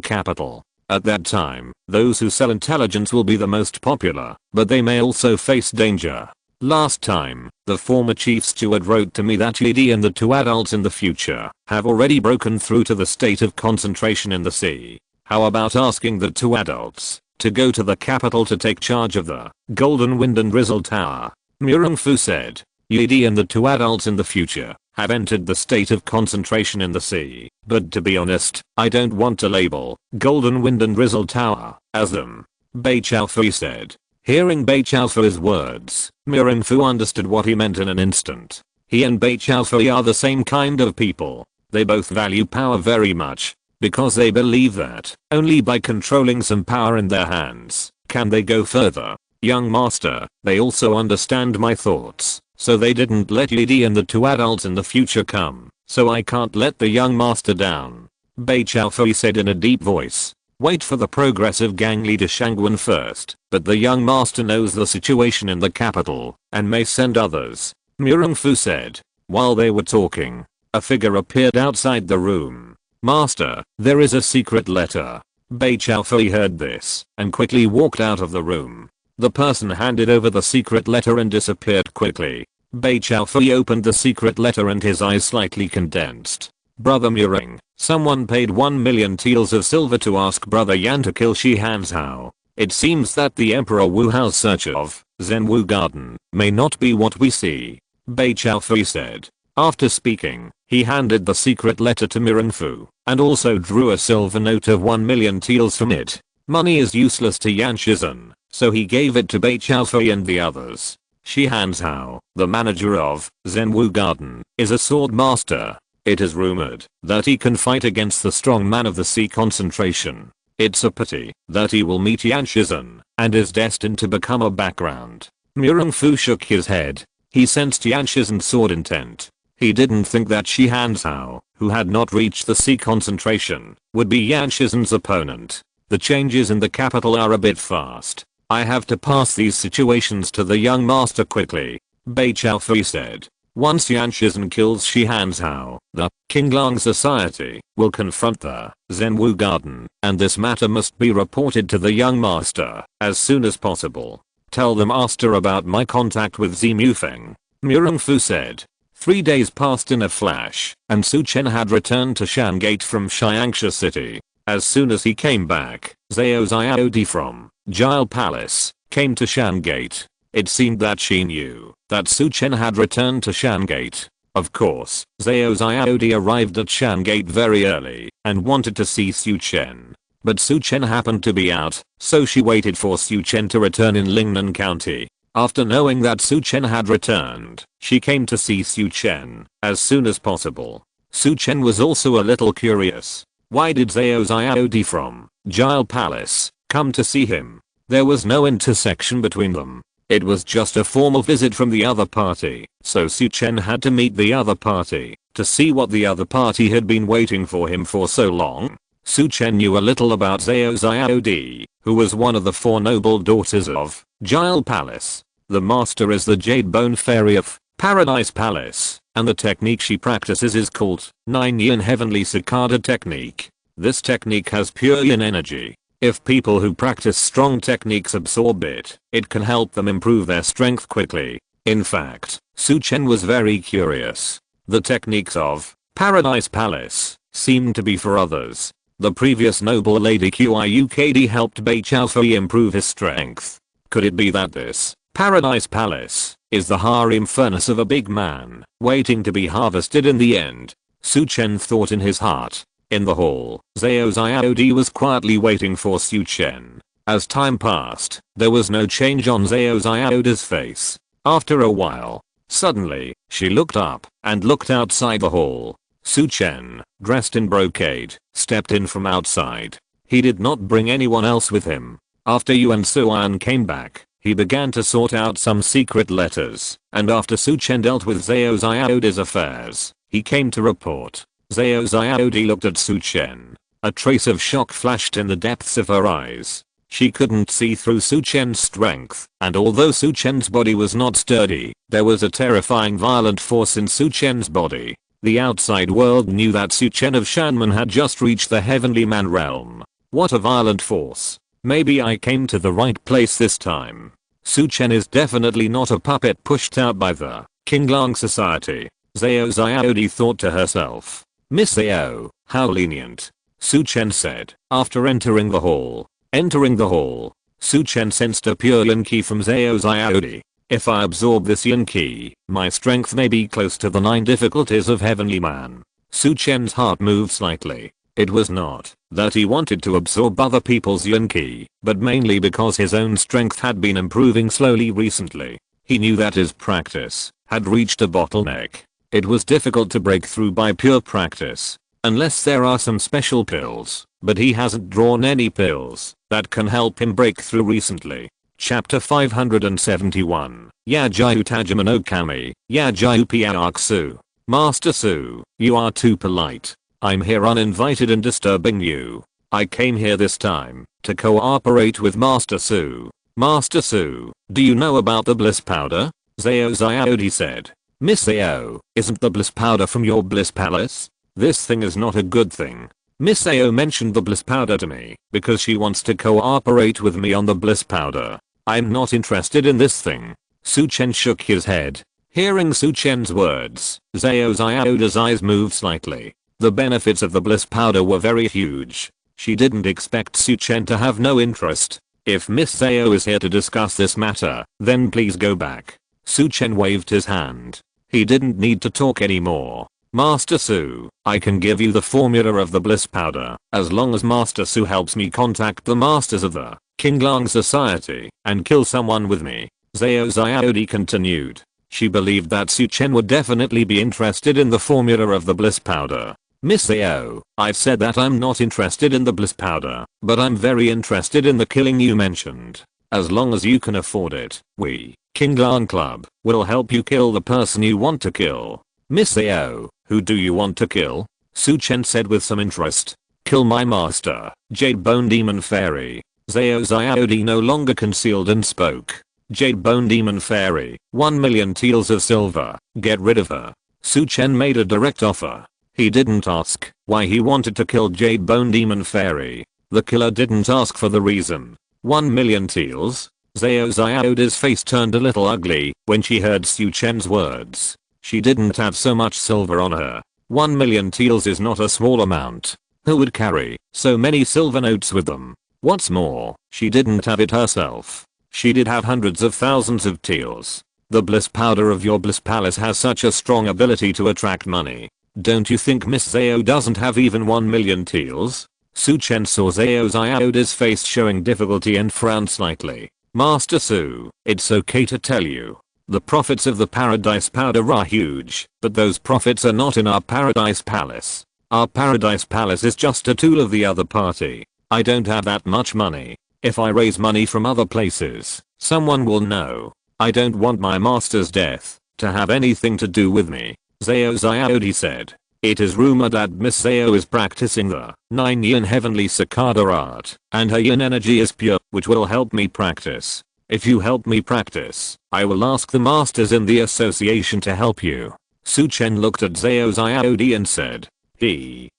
capital. At that time, those who sell intelligence will be the most popular, but they may also face danger. Last time, the former chief steward wrote to me that Yi and the 2 adults in the future have already broken through to the state of concentration in the sea. How about asking the 2 adults to go to the capital to take charge of the Golden Wind and Drizzle Tower? Mirren Fu said. Yi and the 2 adults in the future have entered the state of concentration in the sea, but to be honest, I don't want to label Golden Wind and Drizzle Tower as them. Bei Chaofei said. Hearing Bei Chaofei's words, Mirren Fu understood what he meant in an instant. He and Bei Chaofei are the same kind of people. They both value power very much, because they believe that only by controlling some power in their hands can they go further. Young master, they also understand my thoughts, so they didn't let Yi and the 2 adults in the future come, so I can't let the young master down. Bei Chaofei said in a deep voice. Wait for the progressive gang leader Shangwen first, but the young master knows the situation in the capital, and may send others. Mirren Fu said. While they were talking, a figure appeared outside the room. Master, there is a secret letter. Bei Chaofei heard this, and quickly walked out of the room. The person handed over the secret letter and disappeared quickly. Bei Chaofei opened the secret letter and his eyes slightly condensed. Brother Muring, someone paid 1 million taels of silver to ask Brother Yan to kill Shi Hanzhao. It seems that the Emperor Wu Hao's search of Zhenwu Garden may not be what we see, Bei Chaofei said. After speaking, he handed the secret letter to Mireng Fu and also drew a silver note of 1 million taels from it. Money is useless to Yan Shizhen, so he gave it to Bei Chaofei and the others. Shi Hanzhao, the manager of Zhenwu Garden, is a sword master. It is rumored that he can fight against the strong man of the sea concentration. It's a pity that he will meet Yan Shizhen and is destined to become a background. Mireng Fu shook his head. He sensed Yan Shizhen's sword intent. He didn't think that Shi Hanzhao, who had not reached the sea concentration, would be Yan Shizhen's opponent. The changes in the capital are a bit fast. I have to pass these situations to the young master quickly, Bei Chaofei said. Once Yan Shizhen kills Shi Hanzhao, the Qinglang Society will confront the Zhenwu Garden, and this matter must be reported to the young master as soon as possible. Tell the master about my contact with Zi Mufeng, Mireng Fu said. 3 days passed in a flash, and Su Chen had returned to Shangate from Xiangsha City. As soon as he came back, Zhao Xiaodi from Jile Palace came to Shangate. It seemed that she knew that Su Chen had returned to Shangate. Of course, Zhao Xiaodi arrived at Shangate very early and wanted to see Su Chen. But Su Chen happened to be out, so she waited for Su Chen to return in Lingnan County. After knowing that Su Chen had returned, she came to see Su Chen as soon as possible. Su Chen was also a little curious. Why did Zhao Xiaodi from Jile Palace come to see him? There was no intersection between them. It was just a formal visit from the other party, so Su Chen had to meet the other party to see what the other party had been waiting for him for so long. Su Chen knew a little about Zhao Xiaodi, who was one of the 4 noble daughters of Jile Palace. The master is the Jade Bone Fairy of Paradise Palace, and the technique she practices is called 9 Yin Heavenly Cicada Technique. This technique has pure yin energy. If people who practice strong techniques absorb it, it can help them improve their strength quickly. In fact, Su Chen was very curious. The techniques of Paradise Palace seemed to be for others. The previous noble lady Qiukd helped Bei Chaofei improve his strength. Could it be that this Paradise Palace is the harem furnace of a big man, waiting to be harvested in the end? Su Chen thought in his heart. In the hall, Zhao Xiaodi was quietly waiting for Su Chen. As time passed, there was no change on Zhao Xiaodi's face. After a while, suddenly, she looked up and looked outside the hall. Su Chen, dressed in brocade, stepped in from outside. He did not bring anyone else with him. After Yuan Suan came back, he began to sort out some secret letters, and after Su Chen dealt with Zhao Xiaodi's affairs, he came to report. Zhao Xiaodi looked at Su Chen. A trace of shock flashed in the depths of her eyes. She couldn't see through Su Chen's strength, and although Su Chen's body was not sturdy, there was a terrifying violent force in Su Chen's body. The outside world knew that Su Chen of Shanman had just reached the Heavenly Man realm. What a violent force. Maybe I came to the right place this time. Su Chen is definitely not a puppet pushed out by the Qinglang Society. Zhao Xiaodi thought to herself. Miss Zhao, how lenient. Su Chen said, after entering the hall. Entering the hall, Su Chen sensed a pure yin qi from Zhao Xiaodi. If I absorb this yin qi, my strength may be close to the 9 difficulties of Heavenly Man. Su Chen's heart moved slightly. It was not that he wanted to absorb other people's yin qi, but mainly because his own strength had been improving slowly recently. He knew that his practice had reached a bottleneck. It was difficult to break through by pure practice, unless there are some special pills, but he hasn't drawn any pills that can help him break through recently. Chapter 571, Yajiu Tajima no Kami, Yajiu Piaxu. Master Su, you are too polite. I'm here uninvited and disturbing you. I came here this time to cooperate with Master Su. Master Su, do you know about the bliss powder? Zhao Xiaodi said. Miss Zhao, isn't the bliss powder from your bliss palace? This thing is not a good thing. Miss Zhao mentioned the bliss powder to me because she wants to cooperate with me on the bliss powder. I'm not interested in this thing. Su Chen shook his head. Hearing Su Chen's words, Zhao Xiaoda's eyes moved slightly. The benefits of the bliss powder were very huge. She didn't expect Su Chen to have no interest. If Miss Zhao is here to discuss this matter, then please go back. Su Chen waved his hand. He didn't need to talk anymore. Master Su, I can give you the formula of the bliss powder, as long as Master Su helps me contact the masters of the Qinglang Society and kill someone with me. Zhao Xiaodi continued. She believed that Su Chen would definitely be interested in the formula of the bliss powder. Miss Zhao, I've said that I'm not interested in the bliss powder, but I'm very interested in the killing you mentioned. As long as you can afford it, we, Qinglang Club, will help you kill the person you want to kill. Miss Zhao, who do you want to kill? Su Chen said with some interest. Kill my master, Jade Bone Demon Fairy. Zhao Xiaodi no longer concealed and spoke. Jade Bone Demon Fairy, 1 million taels of silver, get rid of her. Su Chen made a direct offer. He didn't ask why he wanted to kill Jade Bone Demon Fairy. The killer didn't ask for the reason. 1 million taels? Zhao Xiaoda's face turned a little ugly when she heard Su Chen's words. She didn't have so much silver on her. 1 million taels is not a small amount. Who would carry so many silver notes with them? What's more, she didn't have it herself. She did have hundreds of thousands of taels. The bliss powder of your bliss palace has such a strong ability to attract money. Don't you think Miss Zhao doesn't have even 1 million taels? Su Chen saw Zhao Xiaoda's face showing difficulty and frowned slightly. Master Su, it's okay to tell you. The profits of the paradise powder are huge, but those profits are not in our paradise palace. Our paradise palace is just a tool of the other party. I don't have that much money. If I raise money from other places, someone will know. I don't want my master's death to have anything to do with me. Zhao Xiaodi said. It is rumored that Miss Zhao is practicing the 9 yin heavenly cicada art, and her yin energy is pure, which will help me practice. If you help me practice, I will ask the masters in the association to help you. Su Chen looked at Zhao Xiaodi and said.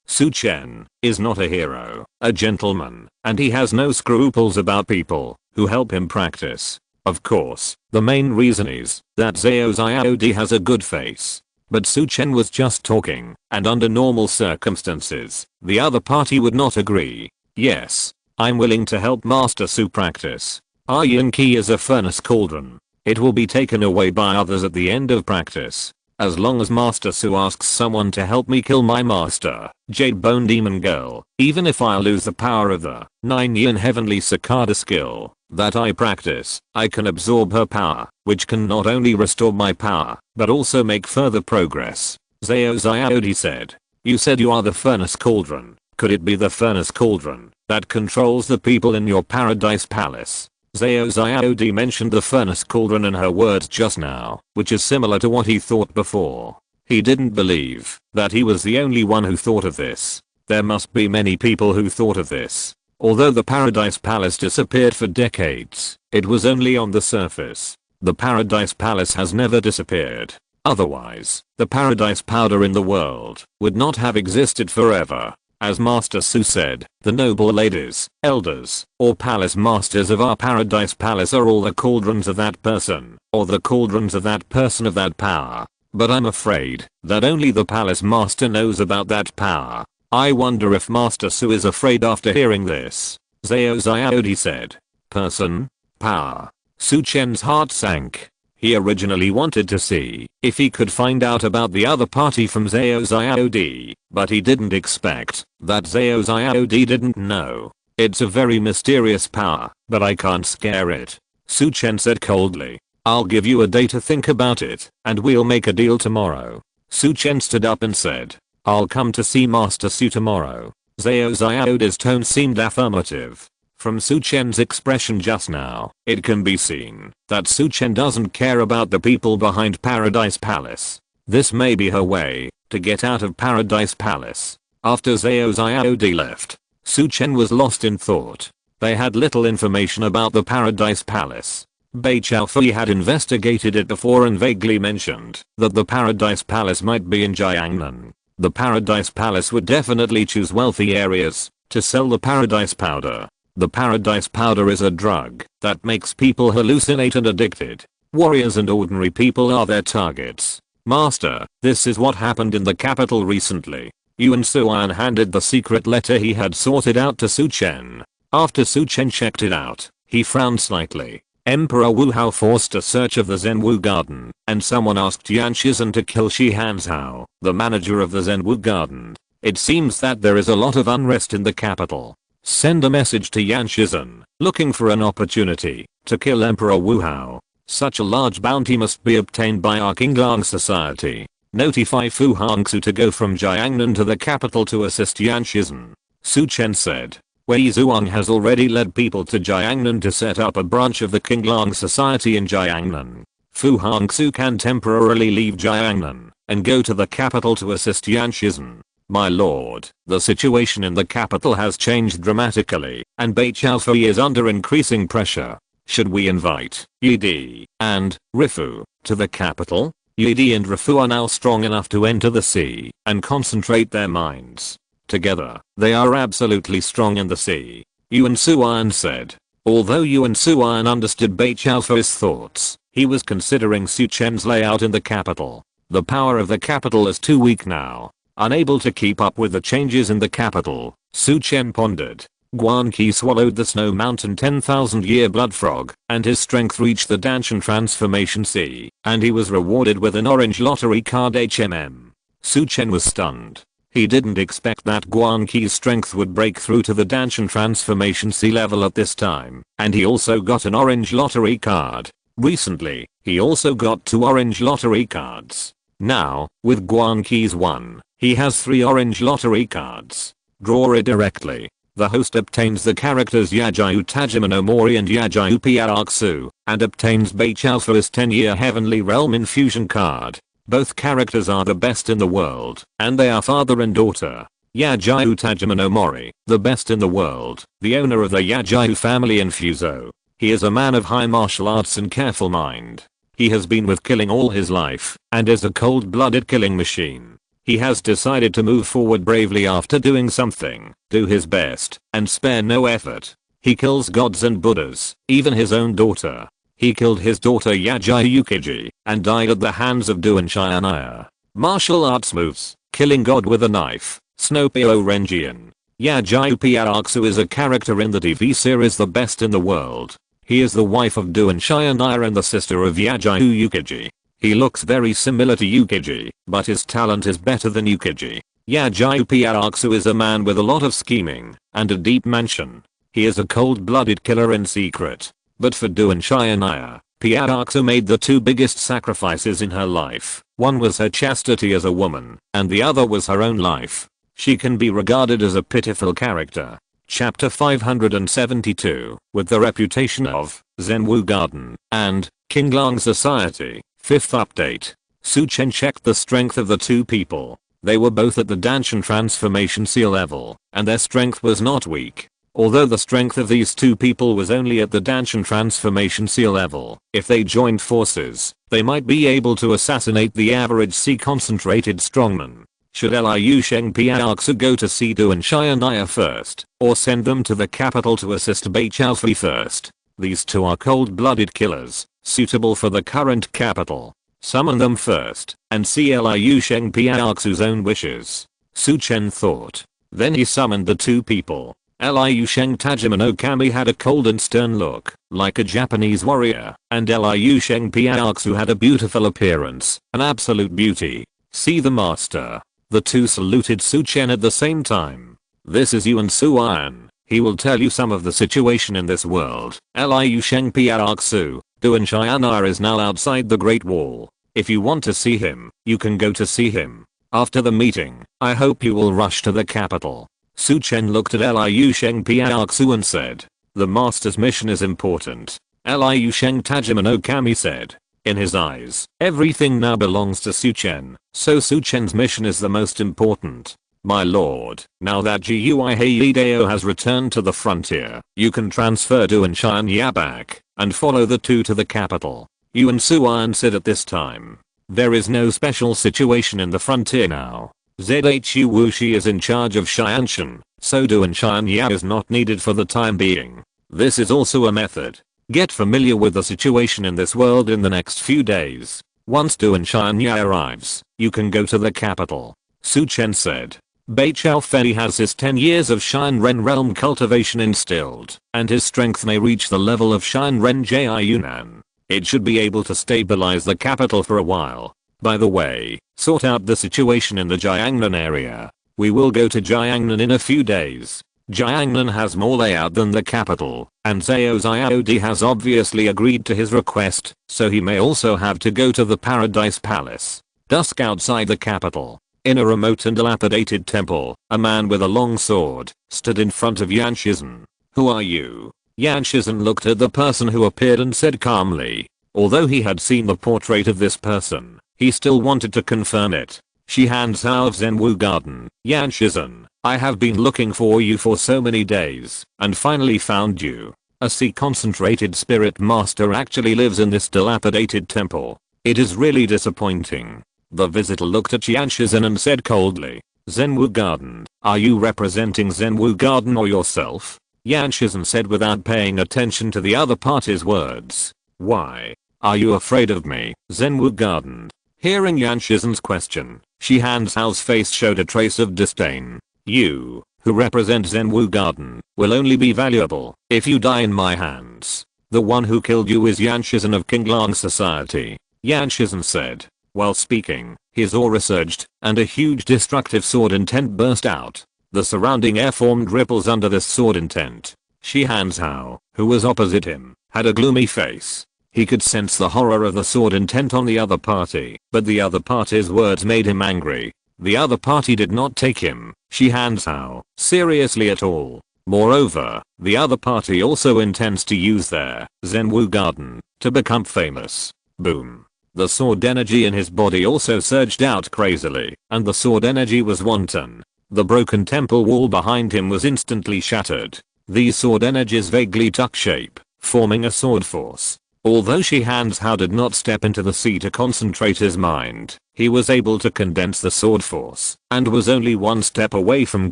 Su Chen, is not a hero, a gentleman, and he has no scruples about people who help him practice. Of course, the main reason is that Zhao Xiaodi has a good face. But Su Chen was just talking, and under normal circumstances, the other party would not agree. Yes, I'm willing to help Master Su practice. Our yin key is a furnace cauldron. It will be taken away by others at the end of practice. As long as Master Su asks someone to help me kill my master, Jade Bone Demon Girl, even if I lose the power of the 9 yin heavenly cicada skill that I practice, I can absorb her power, which can not only restore my power, but also make further progress. Zhao Xiaodi said. You said you are the furnace cauldron. Could it be the furnace cauldron that controls the people in your paradise palace? Zhao Xiaodi mentioned the furnace cauldron in her words just now, which is similar to what he thought before. He didn't believe that he was the only one who thought of this. There must be many people who thought of this. Although the Paradise Palace disappeared for decades, it was only on the surface. The Paradise Palace has never disappeared. Otherwise, the Paradise Powder in the world would not have existed forever. As Master Su said, the noble ladies, elders, or palace masters of our Paradise Palace are all the cauldrons of that person, or the cauldrons of that person of that power. But I'm afraid that only the palace master knows about that power. I wonder if Master Su is afraid after hearing this. Zhao Xiaodi said. Person? Power? Su Chen's heart sank. He originally wanted to see if he could find out about the other party from Zhao Xiaodi, but he didn't expect that Zhao Xiaodi didn't know. It's a very mysterious power, but I can't scare it. Su Chen said coldly. I'll give you a day to think about it, and we'll make a deal tomorrow. Su Chen stood up and said. I'll come to see Master Su tomorrow. Zhao Xiaodi's tone seemed affirmative. From Su Chen's expression just now, it can be seen that Su Chen doesn't care about the people behind Paradise Palace. This may be her way to get out of Paradise Palace. After Zhao Xiaodi left, Su Chen was lost in thought. They had little information about the Paradise Palace. Bei Chaofei had investigated it before and vaguely mentioned that the Paradise Palace might be in Jiangnan. The Paradise Palace would definitely choose wealthy areas to sell the Paradise Powder. The paradise powder is a drug that makes people hallucinate and addicted. Warriors and ordinary people are their targets. Master, this is what happened in the capital recently. Yuan Suan handed the secret letter he had sorted out to Su Chen. After Su Chen checked it out, he frowned slightly. Emperor Wu Hao forced a search of the Zhenwu Garden, and someone asked Yan Shizhen to kill Shi Hanzhao, the manager of the Zhenwu Garden. It seems that there is a lot of unrest in the capital. Send a message to Yan Shizhen, looking for an opportunity to kill Emperor Wu Hao. Such a large bounty must be obtained by our Qinglang society. Notify Fu Hongxue to go from Jiangnan to the capital to assist Yan Shizhen. Su Chen said. Wei Zhuang has already led people to Jiangnan to set up a branch of the Qinglang society in Jiangnan. Fu Hongxue can temporarily leave Jiangnan and go to the capital to assist Yan Shizhen. My lord, the situation in the capital has changed dramatically, and Beiqiaofei is under increasing pressure. Should we invite Yi Di and Rifu to the capital? Yi Di and Rifu are now strong enough to enter the sea and concentrate their minds. Together, they are absolutely strong in the sea. Yuan Suan said. Although Yuan Suan understood Beiqiaofei's thoughts, he was considering Su Chen's layout in the capital. The power of the capital is too weak now. Unable to keep up with the changes in the capital, Su Chen pondered. Guan Qi swallowed the snow mountain 10,000-year blood frog, and his strength reached the Danshan transformation sea, and he was rewarded with an orange lottery card HMM. Su Chen was stunned. He didn't expect that Guan Qi's strength would break through to the Danshan transformation sea level at this time, and he also got an orange lottery card. Recently, he also got 2 orange lottery cards. Now, with Guan Qi's 1, he has 3 orange lottery cards. Draw it directly. The host obtains the characters Yajiu Tajima no Mori and Yajiu Piaraxu, and obtains Beiqiaofei's 10-year Heavenly Realm Infusion card. Both characters are the best in the world, and they are father and daughter. Yajiu Tajima no Mori, the best in the world, the owner of the Yajiu family in Fuso. He is a man of high martial arts and careful mind. He has been with killing all his life, and is a cold-blooded killing machine. He has decided to move forward bravely after doing something, do his best, and spare no effort. He kills gods and buddhas, even his own daughter. He killed his daughter Yajiu Yukiji, and died at the hands of Duan Xianaya. Martial arts moves, killing god with a knife, Snopio Renjian. Yajiu Piaraxu is a character in the TV series The Best in the World. He is the wife of Duan Xianaya and the sister of Yajiu Yukiji. He looks very similar to Yukiji, but his talent is better than Yukiji. Yajiu Piaraxu is a man with a lot of scheming and a deep mansion. He is a cold-blooded killer in secret. But for Duan Xianaya, Piaraxu made the 2 biggest sacrifices in her life. One was her chastity as a woman, and the other was her own life. She can be regarded as a pitiful character. Chapter 572, with the reputation of Zhenwu Garden and Qinglang Society. 5th update. Su Chen checked the strength of the 2 people. They were both at the Danshan transformation sea level, and their strength was not weak. Although the strength of these 2 people was only at the Danshan transformation sea level, if they joined forces, they might be able to assassinate the average sea concentrated strongman. Should Liu Sheng Piaraxu go to see Duan Xianaya first, or send them to the capital to assist Beiqiaofei first? These 2 are cold-blooded killers, suitable for the current capital. Summon them first, and see Liu Sheng Piaraxu's own wishes. Su Chen thought. Then he summoned the 2 people. Liu Sheng Tajima no Kami had a cold and stern look, like a Japanese warrior, and Liu Sheng Piaraxu had a beautiful appearance, an absolute beauty. See the master. The 2 saluted Su Chen at the same time. This is Yuan Suan. He will tell you some of the situation in this world. Liu Sheng Piaraxu, Duan Xianaya is now outside the Great Wall. If you want to see him, you can go to see him. After the meeting, I hope you will rush to the capital. Su Chen looked at Liu Sheng Piaraxu and said. The master's mission is important. Liu Sheng Tajima no Kami said. In his eyes, everything now belongs to Su Chen, so Su Chen's mission is the most important. My lord, now that Gui Heideo has returned to the frontier, you can transfer Duan Xianaya back, and follow the 2 to the capital. Yuan Suan said at this time. There is no special situation in the frontier now. Zhu Wuxi is in charge of Xianshan, so Du and Shan Yao is not needed for the time being. This is also a method. Get familiar with the situation in this world in the next few days. Once Du and Shan Yao arrives, you can go to the capital. Su Chen said. Bei Chao Fei has his 10 years of Shinren realm cultivation instilled, and his strength may reach the level of Shinren Ji Yunan. It should be able to stabilize the capital for a while. By the way, sort out the situation in the Jiangnan area. We will go to Jiangnan in a few days. Jiangnan has more layout than the capital, and Zhao Xiaodi has obviously agreed to his request, so he may also have to go to the Paradise Palace. Dusk outside the capital. In a remote and dilapidated temple, a man with a long sword stood in front of Yan Shizhen. Who are you? Yan Shizhen looked at the person who appeared and said calmly. Although he had seen the portrait of this person, he still wanted to confirm it. Shi Han Zhao of Zhenwu Garden. Yan Shizhen, I have been looking for you for so many days, and finally found you. A sea concentrated spirit master actually lives in this dilapidated temple. It is really disappointing. The visitor looked at Yan Shizhen and said coldly. Zhenwu Garden, are you representing Zhenwu Garden or yourself? Yan Shizhen said without paying attention to the other party's words. Why? Are you afraid of me, Zhenwu Garden? Hearing Yan Shizhen's question, Shi Han Zhao's face showed a trace of disdain. You, who represent Zhenwu Garden, will only be valuable if you die in my hands. The one who killed you is Yan Shizhen of Qinglang Society. Yan Shizhen said. While speaking, his aura surged, and a huge destructive sword intent burst out. The surrounding air formed ripples under this sword intent. Shi Han Zhao, who was opposite him, had a gloomy face. He could sense the horror of the sword intent on the other party, but the other party's words made him angry. The other party did not take him, Shi Han Zhao, seriously at all. Moreover, the other party also intends to use their Zhenwu Garden to become famous. Boom. The sword energy in his body also surged out crazily, and the sword energy was wanton. The broken temple wall behind him was instantly shattered. These sword energies vaguely took shape, forming a sword force. Although Shi Han Zhao did not step into the sea to concentrate his mind, he was able to condense the sword force, and was only one step away from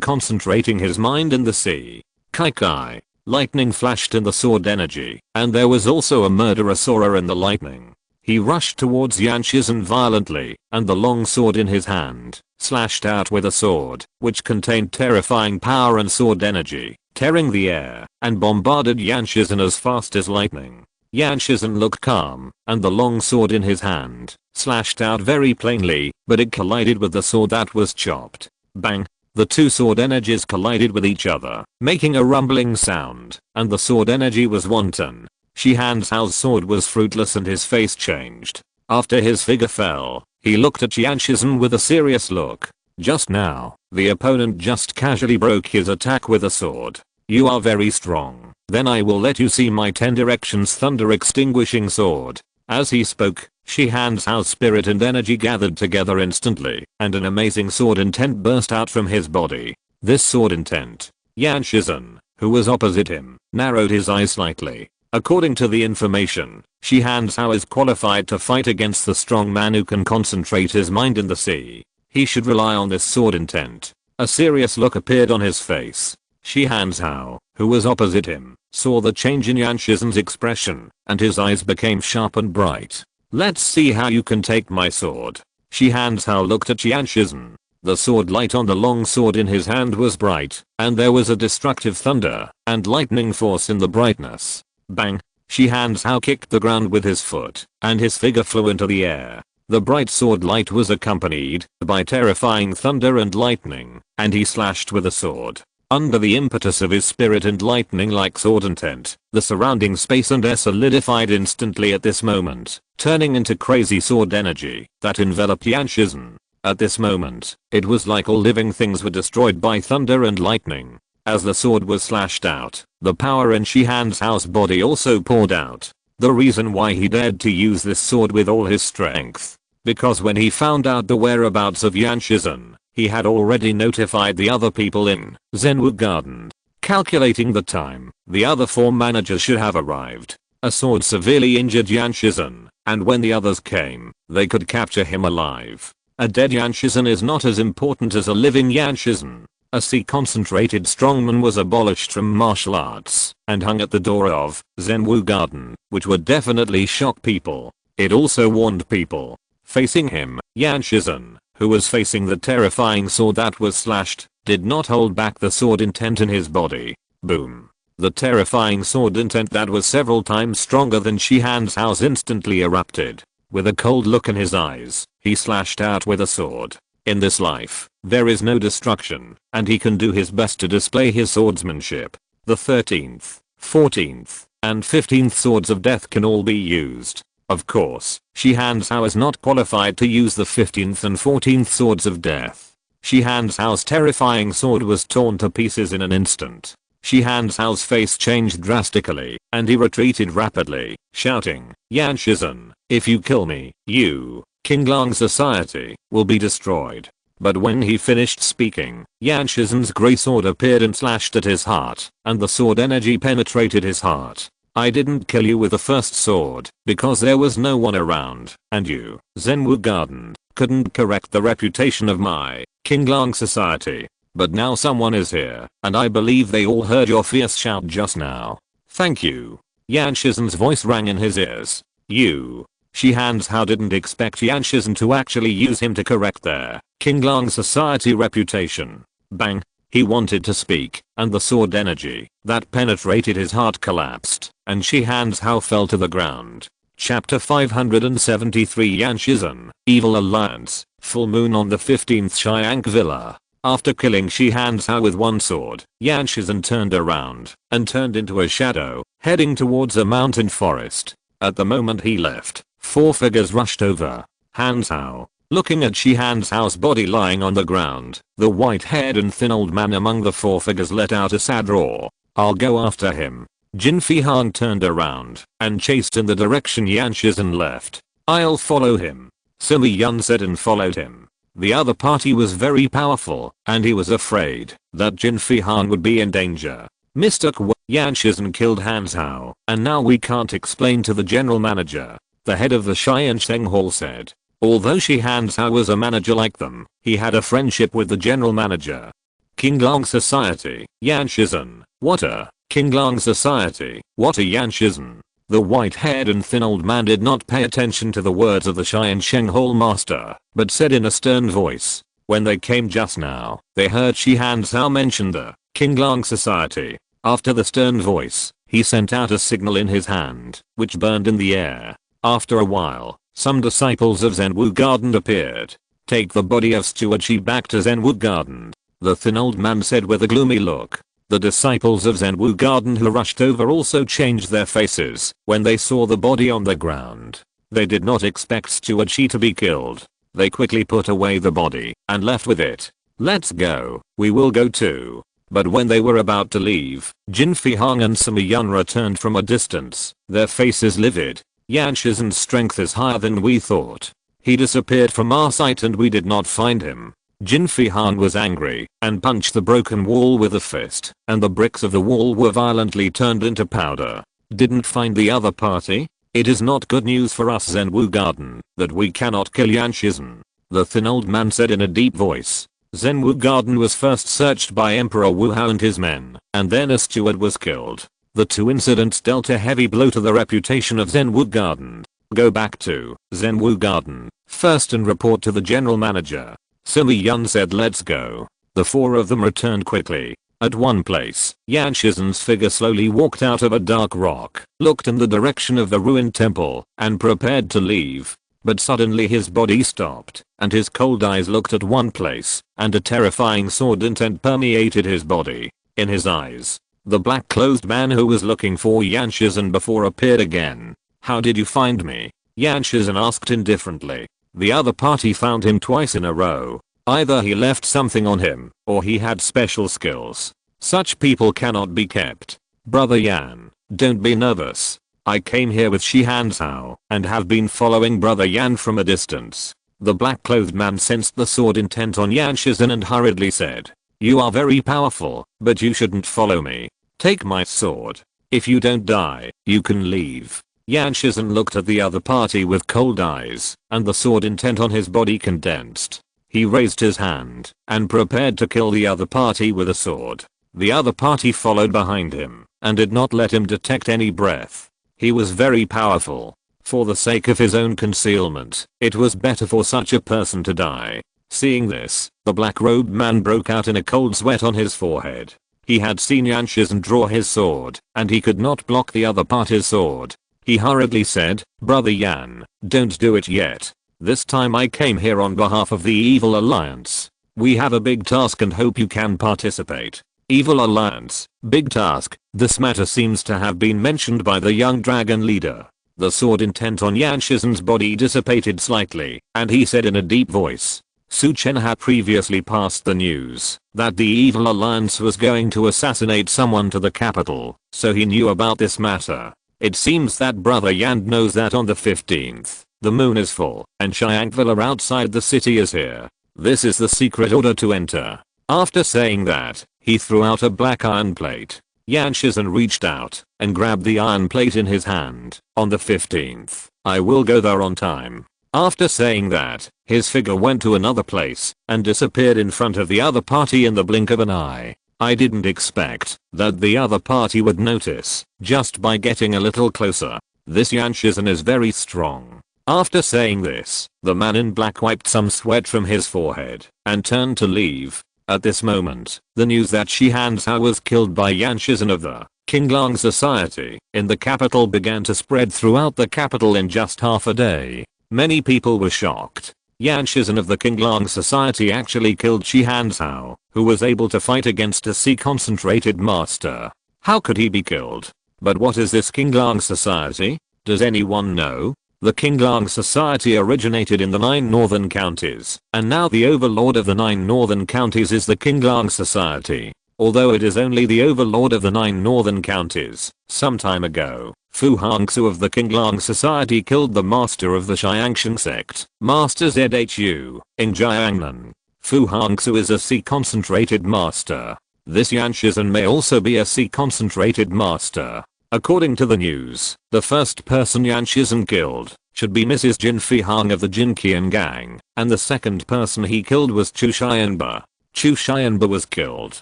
concentrating his mind in the sea. Kai Kai. Lightning flashed in the sword energy, and there was also a murderous aura in the lightning. He rushed towards Yan Shizhen violently, and the long sword in his hand slashed out with a sword, which contained terrifying power and sword energy, tearing the air, and bombarded Yan Shizhen as fast as lightning. Yan Shizhen looked calm, and the long sword in his hand slashed out very plainly, but it collided with the sword that was chopped. Bang! The two sword energies collided with each other, making a rumbling sound, and the sword energy was wanton. Shi Han Zhao's sword was fruitless and his face changed. After his figure fell, he looked at Yan Shizhen with a serious look. Just now, the opponent just casually broke his attack with a sword. You are very strong. Then I will let you see my 10 directions thunder extinguishing sword. As he spoke, Shi Han Zhao's spirit and energy gathered together instantly, and an amazing sword intent burst out from his body. This sword intent. Yan Shizhen, who was opposite him, narrowed his eyes slightly. According to the information, Shi Han Zhao is qualified to fight against the strong man who can concentrate his mind in the sea. He should rely on this sword intent. A serious look appeared on his face. Shi Han Zhao, who was opposite him, saw the change in Yan Shizhen's expression, and his eyes became sharp and bright. Let's see how you can take my sword. Shi Han Zhao looked at Yan Shizhen. The sword light on the long sword in his hand was bright, and there was a destructive thunder and lightning force in the brightness. Bang! Shi Han Zhao kicked the ground with his foot, and his figure flew into the air. The bright sword light was accompanied by terrifying thunder and lightning, and he slashed with a sword. Under the impetus of his spirit and lightning-like sword intent, the surrounding space and air solidified instantly at this moment, turning into crazy sword energy that enveloped Yan Shizhen. At this moment, it was like all living things were destroyed by thunder and lightning. As the sword was slashed out, the power in Shi Han Zhao's body also poured out. The reason why he dared to use this sword with all his strength. Because when he found out the whereabouts of Yan Shizhen, he had already notified the other people in Zhenwu Garden. Calculating the time, the other 4 managers should have arrived. A sword severely injured Yan Shizhen, and when the others came, they could capture him alive. A dead Yan Shizhen is not as important as a living Yan Shizhen. A C-concentrated strongman was abolished from martial arts and hung at the door of Zenwu Garden, which would definitely shock people. It also warned people. Facing him, Yan Shizun, who was facing the terrifying sword that was slashed, did not hold back the sword intent in his body. Boom. The terrifying sword intent that was several times stronger than Shi Hanzhao's instantly erupted. With a cold look in his eyes, he slashed out with a sword. In this life, there is no destruction, and he can do his best to display his swordsmanship. The 13th, 14th, and 15th swords of death can all be used. Of course, Shi Hanzhao is not qualified to use the 15th and 14th swords of death. Shi Hanzhao's terrifying sword was torn to pieces in an instant. Shi Hanzhao's face changed drastically, and he retreated rapidly, shouting, "Yan Shizun, if you kill me, you, King Long Society, will be destroyed." But when he finished speaking, Yan Shizun's grey sword appeared and slashed at his heart, and the sword energy penetrated his heart. "I didn't kill you with the first sword, because there was no one around, and you, Zenwu Garden, couldn't correct the reputation of my King Long Society. But now someone is here, and I believe they all heard your fierce shout just now. Thank you." Yan Shizun's voice rang in his ears. "You." Shi Hanzhao didn't expect Yan Shizun to actually use him to correct their King Long Society reputation. Bang. He wanted to speak, and the sword energy that penetrated his heart collapsed, and Shi Hanzhao fell to the ground. Chapter 573 Yan Shizun, Evil Alliance, Full Moon on the 15th Chiang Villa. After killing Shi Hanzhao with one sword, Yan Shizun turned around and turned into a shadow, heading towards a mountain forest. At the moment he left, 4 figures rushed over. Hanzhao. Looking at Shi Hanzhao's body lying on the ground, the white-haired and thin old man among the 4 figures let out a sad roar. "I'll go after him." Jin Fihang turned around and chased in the direction Yan Shizun left. "I'll follow him." Sima Yun said and followed him. The other party was very powerful, and he was afraid that Jin Fihang would be in danger. "Mr. Kwo, Yan Shizun killed Hanzhao, and now we can't explain to the general manager." The head of the Xiansheng Hall said. Although Shi Hanzhao was a manager like them, he had a friendship with the general manager. King Long Society, Yan Shizun. What a King Long Society, what a Yan Shizun. The white-haired and thin old man did not pay attention to the words of the Xiansheng Hall master, but said in a stern voice. When they came just now, they heard Shi Hanzhao mention the King Long Society. After the stern voice, he sent out a signal in his hand, which burned in the air. After a while, some disciples of Zenwu Garden appeared. "Take the body of Steward Shi back to Zenwu Garden," the thin old man said with a gloomy look. The disciples of Zenwu Garden who rushed over also changed their faces when they saw the body on the ground. They did not expect Steward Shi to be killed. They quickly put away the body and left with it. "Let's go, we will go too." But when they were about to leave, Jin Fihang and Sima Yun returned from a distance, their faces livid. "Yan Shizun's strength is higher than we thought. He disappeared from our sight and we did not find him." Jin Fihang was angry and punched the broken wall with a fist, and the bricks of the wall were violently turned into powder. "Didn't find the other party? It is not good news for us Zenwu Garden that we cannot kill Yan Shizun," the thin old man said in a deep voice. Zenwu Garden was first searched by Emperor Wu Hao and his men, and then a steward was killed. The two incidents dealt a heavy blow to the reputation of Zenwu Garden. "Go back to Zenwu Garden first and report to the general manager." Sima Yun said let's go. The 4 of them returned quickly. At one place, Yan Shizun's figure slowly walked out of a dark rock, looked in the direction of the ruined temple, and prepared to leave. But suddenly his body stopped, and his cold eyes looked at one place, and a terrifying sword intent permeated his body. In his eyes, the black-clothed man who was looking for Yan Shizun before appeared again. "How did you find me?" Yan Shizun asked indifferently. The other party found him twice in a row. Either he left something on him, or he had special skills. Such people cannot be kept. "Brother Yan, don't be nervous. I came here with Shi Hanzhao, and have been following Brother Yan from a distance." The black-clothed man sensed the sword intent on Yan Shizun and hurriedly said, "You are very powerful, but you shouldn't follow me. Take my sword. If you don't die, you can leave." Yan Shizun looked at the other party with cold eyes, and the sword intent on his body condensed. He raised his hand and prepared to kill the other party with a sword. The other party followed behind him and did not let him detect any breath. He was very powerful. For the sake of his own concealment, it was better for such a person to die. Seeing this, the black-robed man broke out in a cold sweat on his forehead. He had seen Yan Shizhen draw his sword, and he could not block the other party's sword. He hurriedly said, "Brother Yan, don't do it yet. This time I came here on behalf of the Evil Alliance. We have a big task and hope you can participate." Evil Alliance, big task. This matter seems to have been mentioned by the young dragon leader. The sword intent on Yan Shizhen's body dissipated slightly, and he said in a deep voice. Chen had previously passed the news that the Evil Alliance was going to assassinate someone to the capital, so he knew about this matter. It seems that Brother Yan knows that on the 15th, the moon is full, and Xiangvilla outside the city is here. This is the secret order to enter. After saying that, he threw out a black iron plate. Yan Shizhen reached out and grabbed the iron plate in his hand. On the 15th, I will go there on time. After saying that, his figure went to another place and disappeared in front of the other party in the blink of an eye. I didn't expect that the other party would notice just by getting a little closer. This Yan Shizhen is very strong. After saying this, the man in black wiped some sweat from his forehead and turned to leave. At this moment, the news that Shi Hanzhao was killed by Yan Shizhen of the Qinglang Society in the capital began to spread throughout the capital in just half a day. Many people were shocked. Yan Shizhen of the Qinglang Society actually killed Shi Hanzhao, who was able to fight against a sea concentrated master. How could he be killed? But what is this Qinglang Society? Does anyone know? The Qinglang Society originated in the 9 northern counties, and now the overlord of the 9 northern counties is the Qinglang Society. Although it is only the overlord of the 9 northern counties, some time ago, Fu Hongxue of the Qinglang Society killed the master of the Xiangsheng sect, Master Zhu, in Jiangnan. Fu Hongxue is a sea concentrated master. This Yan Shizhen may also be a sea concentrated master. According to the news, the first person Yan Shizhen killed should be Mrs. Jin Fihang of the Jinqian gang, and the second person he killed was Chu Xianba. Chu Xianba was killed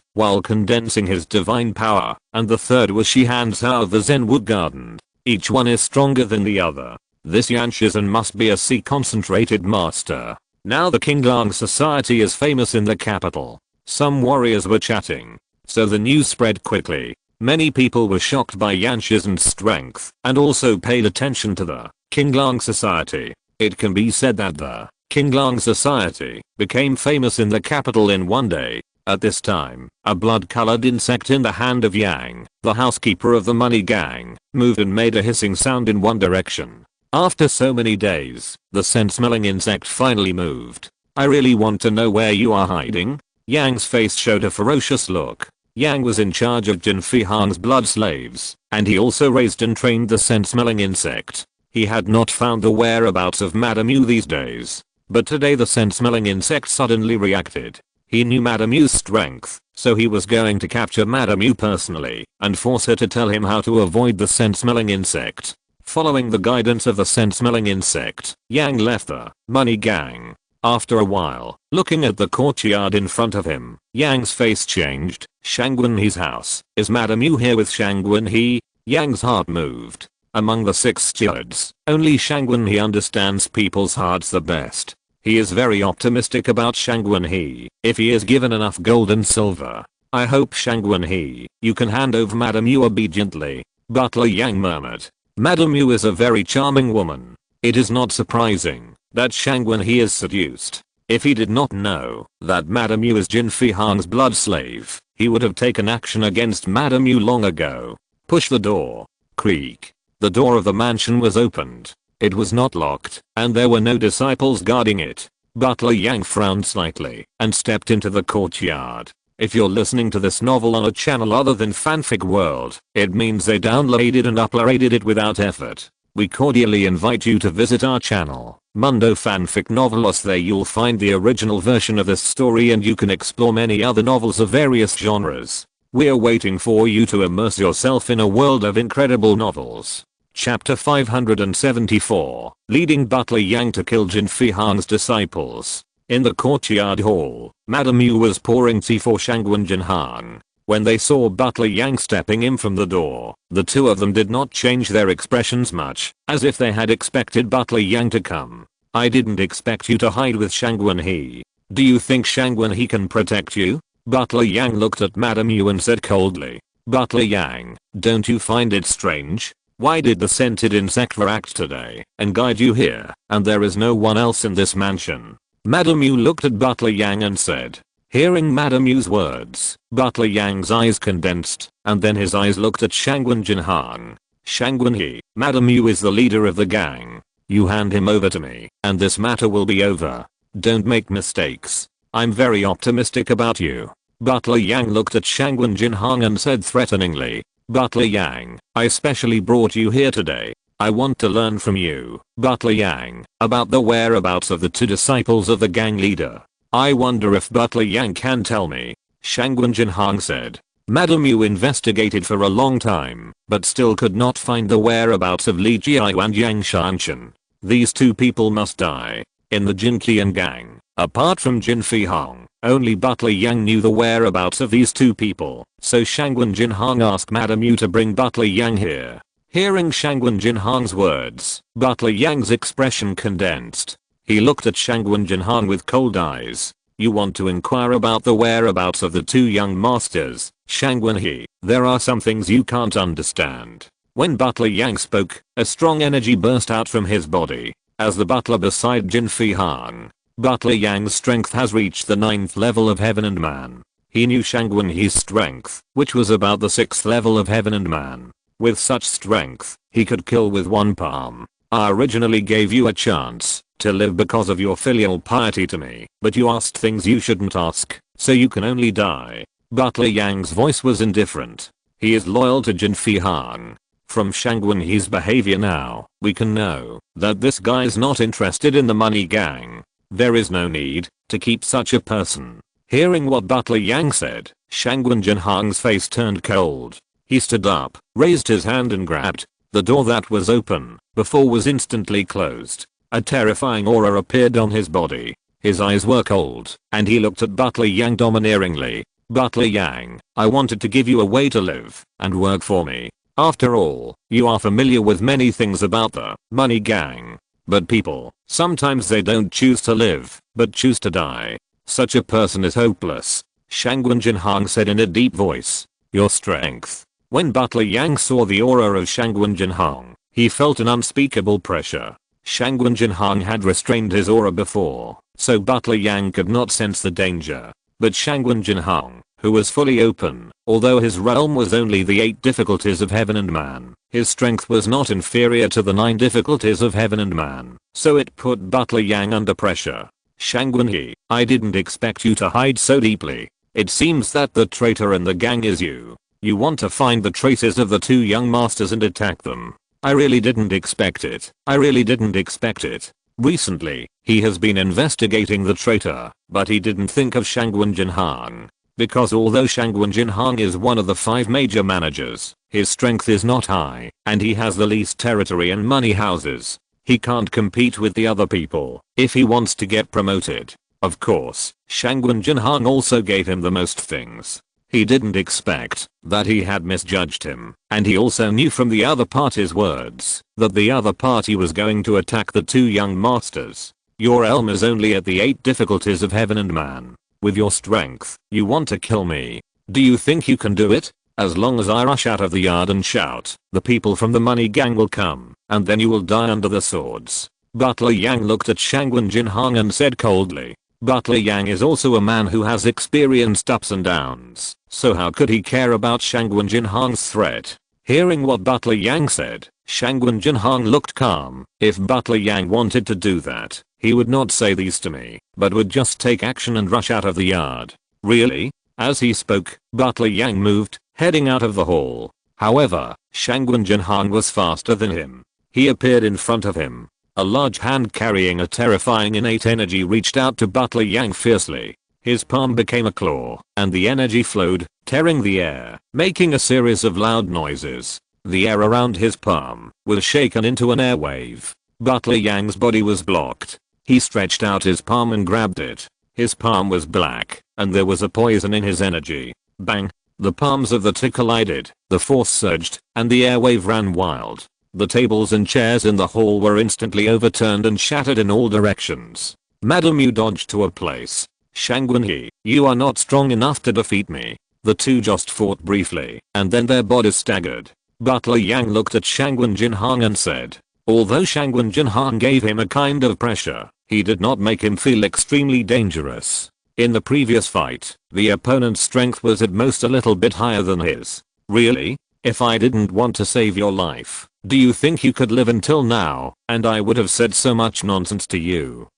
while condensing his divine power, and the third was Shi Hanzhao of the Zenwood Garden. Each one is stronger than the other. This Yan Shizhen must be a sea concentrated master. Now the Qinglang Society is famous in the capital. Some warriors were chatting, so the news spread quickly. Many people were shocked by Yan Shizhen's strength and also paid attention to the Qinglang Society. It can be said that the Qinglang Society became famous in the capital in one day. At this time, a blood-colored insect in the hand of Yang, the housekeeper of the money gang, moved and made a hissing sound in one direction. After so many days, the scent-smelling insect finally moved. I really want to know where you are hiding. Yang's face showed a ferocious look. Yang was in charge of Jin Fihang's blood slaves, and he also raised and trained the scent-smelling insect. He had not found the whereabouts of Madame Yu these days, but today the scent-smelling insect suddenly reacted. He knew Madame Yu's strength, so he was going to capture Madame Yu personally and force her to tell him how to avoid the scent-smelling insect. Following the guidance of the scent-smelling insect, Yang left the money gang. After a while, looking at the courtyard in front of him, Yang's face changed. Shangwen He's house. Is Madame Yu here with Shangwen He? Yang's heart moved. Among the 6 stewards, only Shangwen He understands people's hearts the best. He is very optimistic about Shangwen He, if he is given enough gold and silver. I hope Shangwen He, you can hand over Madame Yu obediently. Butler Yang murmured. Madame Yu is a very charming woman. It is not surprising that Shangwen He is seduced. If he did not know that Madame Yu is Jin Fihang's blood slave, he would have taken action against Madame Yu long ago. Push the door. Creak. The door of the mansion was opened. It was not locked, and there were no disciples guarding it. Butler Yang frowned slightly and stepped into the courtyard. If you're listening to this novel on a channel other than Fanfic World, it means they downloaded and uploaded it without effort. We cordially invite you to visit our channel, Mundo Fanfic Novelos. There you'll find the original version of this story and you can explore many other novels of various genres. We're waiting for you to immerse yourself in a world of incredible novels. Chapter 574, Leading Butler Yang to Kill Jin Fihang's Disciples. In the courtyard hall, Madame Yu was pouring tea for Shangwen Jinhang. When they saw Butler Yang stepping in from the door, the two of them did not change their expressions much, as if they had expected Butler Yang to come. I didn't expect you to hide with Shangwen He. Do you think Shangwen He can protect you? Butler Yang looked at Madame Yu and said coldly. Butler Yang, don't you find it strange? Why did the scented insect act today and guide you here, and there is no one else in this mansion? Madame Yu looked at Butler Yang and said. Hearing Madame Yu's words, Butler Yang's eyes condensed, and then his eyes looked at Shangwen Jinhang. Shangwen He, Madame Yu is the leader of the gang. You hand him over to me, and this matter will be over. Don't make mistakes. I'm very optimistic about you. Butler Yang looked at Shangwen Jinhang and said threateningly. Butler Yang, I specially brought you here today. I want to learn from you, Butler Yang, about the whereabouts of the two disciples of the gang leader. I wonder if Butler Yang can tell me. Shangwen Jinhang said. Madame Yu investigated for a long time, but still could not find the whereabouts of Li Jiao and Yang Shanshan. These two people must die. In the Jinqian gang, apart from Jin Fihong, only Butler Yang knew the whereabouts of these two people, so Shangwen Jinhang asked Madame Yu to bring Butler Yang here. Hearing Shangwen Jinhang's words, Butler Yang's expression condensed. He looked at Shangwen Jinhang with cold eyes. You want to inquire about the whereabouts of the two young masters, Shangwen He. There are some things you can't understand. When Butler Yang spoke, a strong energy burst out from his body. As the butler beside Jin Fihong, Butler Yang's strength has reached the 9th level of Heaven and Man. He knew Shangwen He's strength, which was about the 6th level of Heaven and Man. With such strength, he could kill with one palm. I originally gave you a chance to live because of your filial piety to me, but you asked things you shouldn't ask, so you can only die. Butler Yang's voice was indifferent. He is loyal to Jin Fihong. From Shangwen He's behavior now, we can know that this guy's not interested in the money gang. There is no need to keep such a person. Hearing what Butler Yang said, Shangwen Jinhang's face turned cold. He stood up, raised his hand and grabbed the door that was open before was instantly closed. A terrifying aura appeared on his body. His eyes were cold, and he looked at Butler Yang domineeringly. Butler Yang, I wanted to give you a way to live and work for me. After all, you are familiar with many things about the money gang. But people, sometimes they don't choose to live, but choose to die. Such a person is hopeless. Shangwen Jinhang said in a deep voice. Your strength. When Butler Yang saw the aura of Shangwen Jinhang, he felt an unspeakable pressure. Shangwen Jinhang had restrained his aura before, so Butler Yang could not sense the danger. But Shangwen Jinhang, who was fully open, although his realm was only the 8 difficulties of Heaven and Man, his strength was not inferior to the 9 difficulties of Heaven and Man, so it put Butler Yang under pressure. Shangwen He, I didn't expect you to hide so deeply. It seems that the traitor in the gang is you. You want to find the traces of the two young masters and attack them. I really didn't expect it. I really didn't expect it. Recently, he has been investigating the traitor, but he didn't think of Shangwen Jinhang. Because although Shangwen Jinhang is one of the 5 major managers, his strength is not high, and he has the least territory and money houses. He can't compete with the other people if he wants to get promoted. Of course, Shangwen Jinhang also gave him the most things. He didn't expect that he had misjudged him, and he also knew from the other party's words that the other party was going to attack the two young masters. Your realm is only at the 8 difficulties of Heaven and Man. With your strength, you want to kill me. Do you think you can do it? As long as I rush out of the yard and shout, the people from the money gang will come, and then you will die under the swords. Butler Yang looked at Shangwen Jinhang and said coldly. Butler Yang is also a man who has experienced ups and downs, so how could he care about Shangwen Jinhang's threat? Hearing what Butler Yang said, Shangwen Jinhang looked calm. If Butler Yang wanted to do that, he would not say these to me, but would just take action and rush out of the yard. Really? As he spoke, Butler Yang moved, heading out of the hall. However, Shangwen Jinhang was faster than him. He appeared in front of him. A large hand carrying a terrifying innate energy reached out to Butler Yang fiercely. His palm became a claw, and the energy flowed, tearing the air, making a series of loud noises. The air around his palm was shaken into an airwave. Butler Yang's body was blocked. He stretched out his palm and grabbed it. His palm was black, and there was a poison in his energy. Bang! The palms of the two collided, the force surged, and the airwave ran wild. The tables and chairs in the hall were instantly overturned and shattered in all directions. Madam Yu dodged to a place. Shangwenhe, you are not strong enough to defeat me. The two just fought briefly, and then their bodies staggered. Butler Yang looked at Shangwen Jinhang and said, although Shangwen Jinhang gave him a kind of pressure, he did not make him feel extremely dangerous. In the previous fight, the opponent's strength was at most a little bit higher than his. Really? If I didn't want to save your life, do you think you could live until now, and I would have said so much nonsense to you?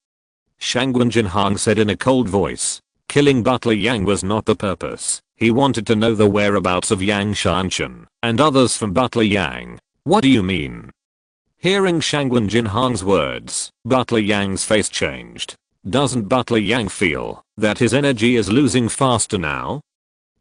Shangwen Jinhang said in a cold voice. Killing Butler Yang was not the purpose. He wanted to know the whereabouts of Yang Shanchen and others from Butler Yang. What do you mean? Hearing Shangwen Jinhang's words, Butler Yang's face changed. Doesn't Butler Yang feel that his energy is losing faster now?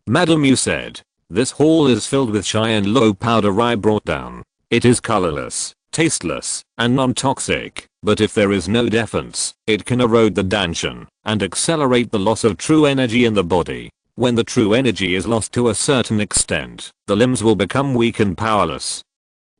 Madam Yu said, this hall is filled with Cheyenne low powder I brought down. It is colorless, tasteless, and non-toxic, but if there is no defense, it can erode the danshan and accelerate the loss of true energy in the body. When the true energy is lost to a certain extent, the limbs will become weak and powerless.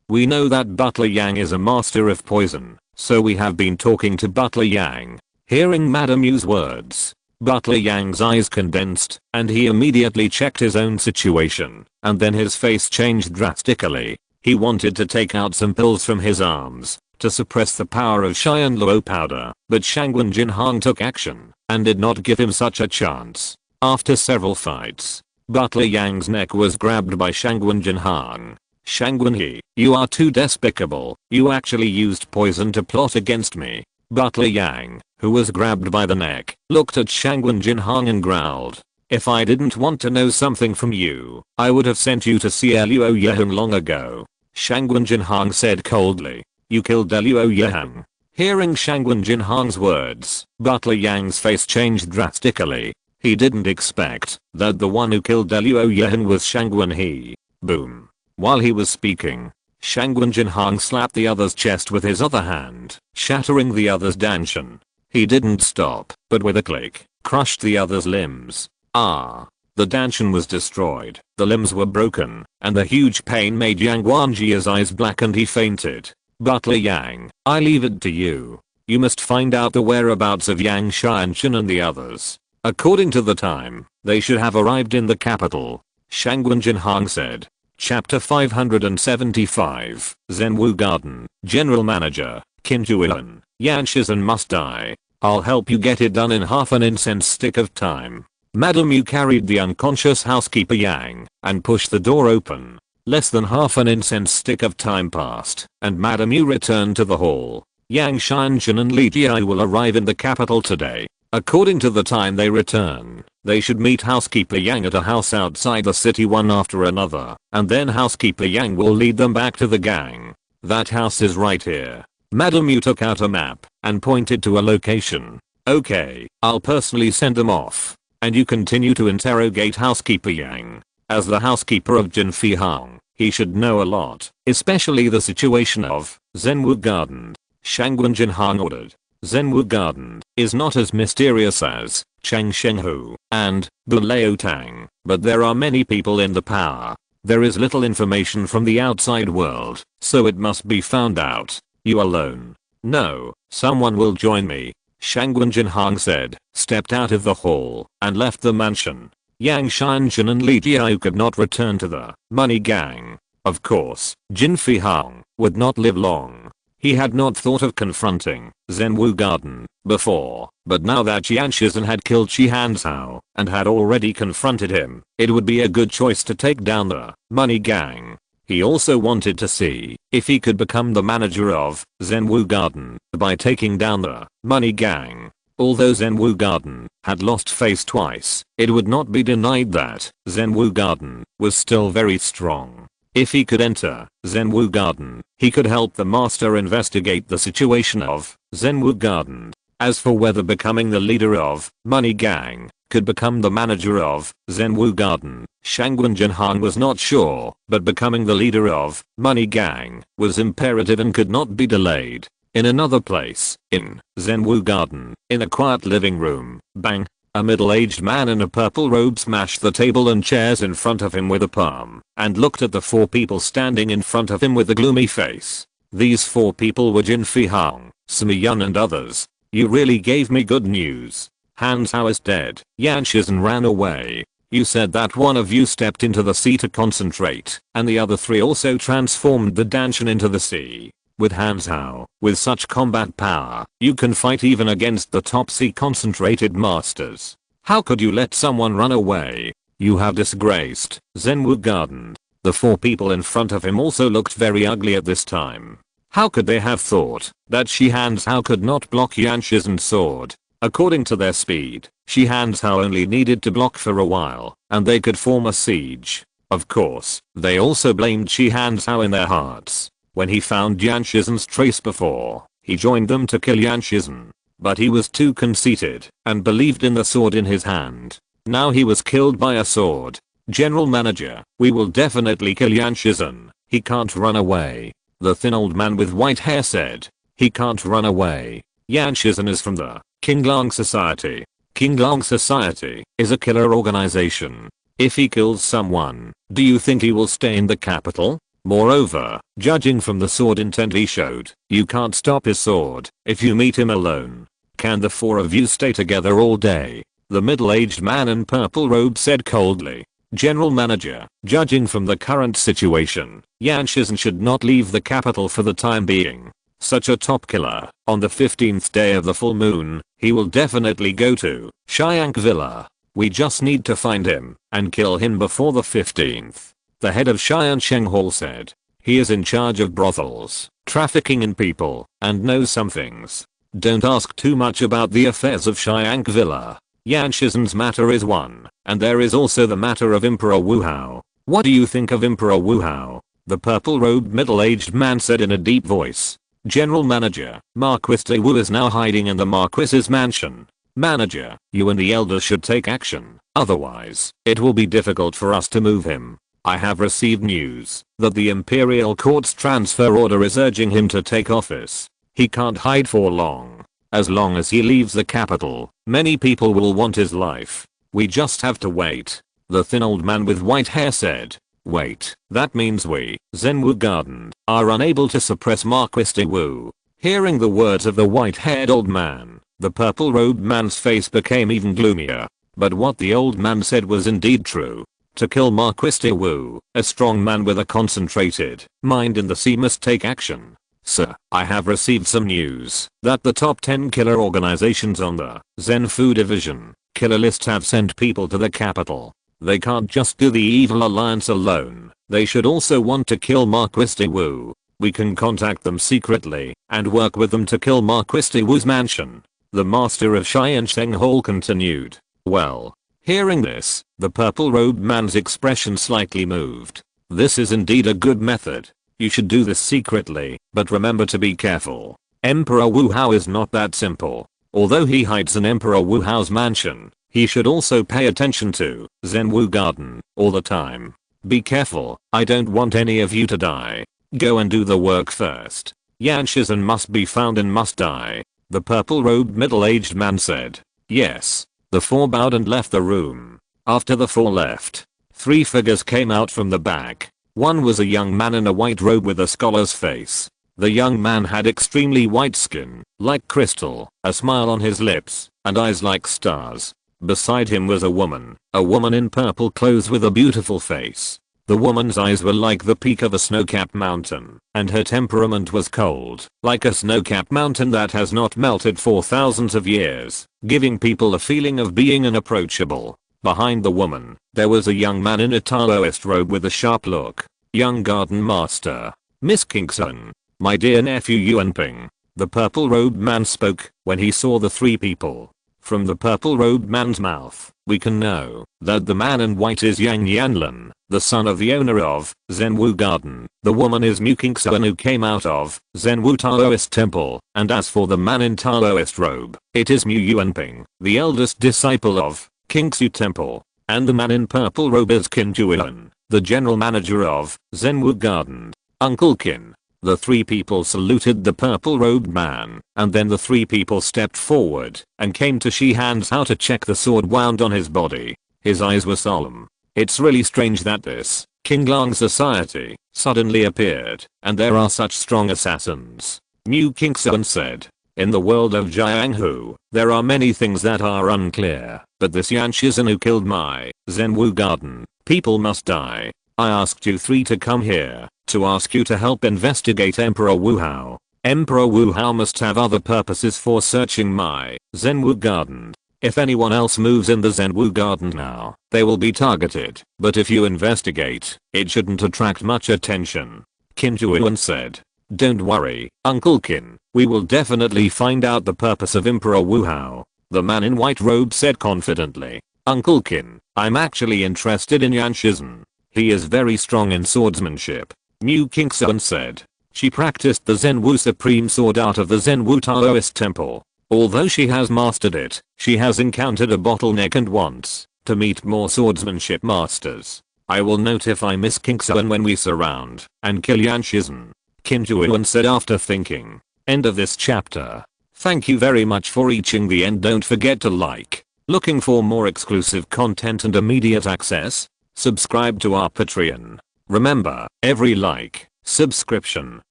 We know that Butler Yang is a master of poison, so we have been talking to Butler Yang. Hearing Madam Yu's words, Butler Yang's eyes condensed, and he immediately checked his own situation, and then his face changed drastically. He wanted to take out some pills from his arms to suppress the power of Cheyenne Luo powder, but Shangwen Jinhang took action and did not give him such a chance. After several fights, Butler Yang's neck was grabbed by Shangwen Jinhang. Shangwenhe, you are too despicable. You actually used poison to plot against me. Butler Yang, who was grabbed by the neck, looked at Shangwen Jinhang and growled. If I didn't want to know something from you, I would have sent you to see Luo Yehang long ago. Shangwen Jinhang said coldly. You killed Luo Yehang. Hearing Shangwen Jinhang's words, Butler Yang's face changed drastically. He didn't expect that the one who killed Luo Yehang was Shangwenhe. Boom. While he was speaking, Shangwen Jinhang slapped the other's chest with his other hand, shattering the other's danshan. He didn't stop, but with a click, crushed the other's limbs. The danshan was destroyed, the limbs were broken, and the huge pain made Yang Wanjia's eyes black and he fainted. Butler Yang, I leave it to you. You must find out the whereabouts of Yang Shanchen and the others. According to the time, they should have arrived in the capital. Shangwen Jinhang said. Chapter 575, Zhenwu Garden, General Manager, Qin Juilin, Yan Shizhen must die. I'll help you get it done in half an incense stick of time. Madam Yu carried the unconscious housekeeper Yang and pushed the door open. Less than half an incense stick of time passed, and Madam Yu returned to the hall. Yang Shanchen and Li Jiai will arrive in the capital today. According to the time they return, they should meet housekeeper Yang at a house outside the city one after another, and then housekeeper Yang will lead them back to the gang. That house is right here. Madam Yu took out a map and pointed to a location. Okay, I'll personally send them off, and you continue to interrogate housekeeper Yang. As the housekeeper of Jinfi Hang, he should know a lot, especially the situation of Zhenwu Garden. Shangwen Jinhang ordered. Zhenwu Garden is not as mysterious as Chang Shenghu and Buleo Tang, but there are many people in the power. There is little information from the outside world, so it must be found out. You alone? No, someone will join me. Shangwen Jinhang said, stepped out of the hall and left the mansion. Yang Shanchen and Li Jiai could not return to the money gang. Of course, Jinfi Hang would not live long. He had not thought of confronting Zhenwu Garden before, but now that Yan Shizhen had killed Shi Hanzhao and had already confronted him, it would be a good choice to take down the money gang. He also wanted to see if he could become the manager of Zhenwu Garden by taking down the money gang. Although Zhenwu Garden had lost face twice, it would not be denied that Zhenwu Garden was still very strong. If he could enter Zhenwu Garden, he could help the master investigate the situation of Zhenwu Garden. As for whether becoming the leader of Money Gang could become the manager of Zhenwu Garden, Shangwen Jinhang was not sure, but becoming the leader of Money Gang was imperative and could not be delayed. In another place, in Zenwu Garden, in a quiet living room, bang, a middle-aged man in a purple robe smashed the table and chairs in front of him with a palm and looked at the 4 people standing in front of him with a gloomy face. These 4 people were Jin Fihang, Simi Yun and others. You really gave me good news. Han Hao is dead. Yan Shizhen ran away. You said that one of you stepped into the sea to concentrate, and the other 3 also transformed the Danshan into the sea. With Han Hao, with such combat power, you can fight even against the top sea concentrated masters. How could you let someone run away? You have disgraced Zenwu Garden. The 4 people in front of him also looked very ugly at this time. How could they have thought that Shi Han Hao could not block Yan Shizhen's sword? According to their speed, Shi Han Hao only needed to block for a while, and they could form a siege. Of course, they also blamed Shi Han Hao in their hearts. When he found Yan Shizhen's trace before, he joined them to kill Yan Shizhen. But he was too conceited and believed in the sword in his hand. Now he was killed by a sword. General Manager, we will definitely kill Yan Shizhen. He can't run away. The thin old man with white hair said. He can't run away. Yan Shizhen is from the Qinglong Society. Qinglong Society is a killer organization. If he kills someone, do you think he will stay in the capital? Moreover, judging from the sword intent he showed, you can't stop his sword if you meet him alone. Can the 4 of you stay together all day? The middle-aged man in purple robe said coldly. General Manager, judging from the current situation, Yan Shizhen should not leave the capital for the time being. Such a top killer, on the 15th day of the full moon, he will definitely go to Xiang Villa. We just need to find him and kill him before the 15th. The head of Xian Sheng Hall said. He is in charge of brothels, trafficking in people, and knows some things. Don't ask too much about the affairs of Xiang Villa. Yan Shizhen's matter is one, and there is also the matter of Emperor Wu Hao. What do you think of Emperor Wu Hao? The purple-robed middle-aged man said in a deep voice. General Manager, Marquis de Wu is now hiding in the Marquis's mansion. Manager, you and the elders should take action, otherwise, it will be difficult for us to move him. I have received news that the Imperial Court's transfer order is urging him to take office. He can't hide for long. As long as he leaves the capital, many people will want his life. We just have to wait. The thin old man with white hair said. Wait, that means we, Zenwu Garden, are unable to suppress Marquis de Wu. Hearing the words of the white-haired old man, the purple-robed man's face became even gloomier. But what the old man said was indeed true. To kill Marquis de Wu, a strong man with a concentrated mind in the sea must take action. Sir, I have received some news that the top 10 killer organizations on the Zenfu Division killer list have sent people to the capital. They can't just do the evil alliance alone. They should also want to kill Marquis de Wu. We can contact them secretly and work with them to kill Marquis de Wu's mansion. The master of Xian Sheng Hall continued. Well, hearing this, the purple-robed man's expression slightly moved. This is indeed a good method. You should do this secretly, but remember to be careful. Emperor Wu Hao is not that simple. Although he hides in Emperor Wu Hao's mansion, he should also pay attention to Zenwu Garden all the time. Be careful, I don't want any of you to die. Go and do the work first. Yan Shizhen must be found and must die. The purple-robed middle-aged man said. Yes. The 4 bowed and left the room. After the 4 left, 3 figures came out from the back. One was a young man in a white robe with a scholar's face. The young man had extremely white skin, like crystal, a smile on his lips, and eyes like stars. Beside him was a woman in purple clothes with a beautiful face. The woman's eyes were like the peak of a snow-capped mountain, and her temperament was cold, like a snow-capped mountain that has not melted for thousands of years, giving people a feeling of being unapproachable. Behind the woman, there was a young man in a Taoist robe with a sharp look. Young garden master. Miss Kingston. My dear nephew Yuanping. The purple-robed man spoke when he saw the 3 people. From the purple-robed man's mouth, we can know that the man in white is Yang Yanlin, the son of the owner of Zenwu Garden. The woman is Mu Kingsuan who came out of Zenwu Taoist Temple, and as for the man in Taoist robe, it is Mu Yuanping, the eldest disciple of Kingsu Temple, and the man in purple robe is Qin Juilin, the general manager of Zenwu Garden. Uncle Qin. The 3 people saluted the purple-robed man, and then the 3 people stepped forward and came to Shi Han's how to check the sword wound on his body. His eyes were solemn. It's really strange that this King Lang society suddenly appeared, and there are such strong assassins. Mu King Sun said. In the world of Jianghu, there are many things that are unclear, but this Yan Shizhen who killed my Zhenwu garden, people must die. I asked you 3 to come here, to ask you to help investigate Emperor Wu Hao. Emperor Wu Hao must have other purposes for searching my Zhenwu garden. If anyone else moves in the Zhenwu garden now, they will be targeted, but if you investigate, it shouldn't attract much attention. Qin Zhuan said. Don't worry, Uncle Qin, we will definitely find out the purpose of Emperor Wu Hao. The man in white robe said confidently. Uncle Qin, I'm actually interested in Yan Shizhen. He is very strong in swordsmanship. Mu King Sun said. She practiced the Zhenwu Supreme Sword out of the Zhenwu Taoist temple. Although she has mastered it, she has encountered a bottleneck and wants to meet more swordsmanship masters. I will notify Miss King Sun when we surround and kill Yan Shizhen. Qin Zhuan said after thinking. End of this chapter. Thank you very much for reaching the end. Don't forget to like. Looking for more exclusive content and immediate access? Subscribe to our Patreon. Remember, every like, subscription,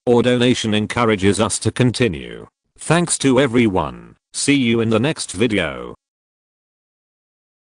or donation encourages us to continue. Thanks to everyone. See you in the next video.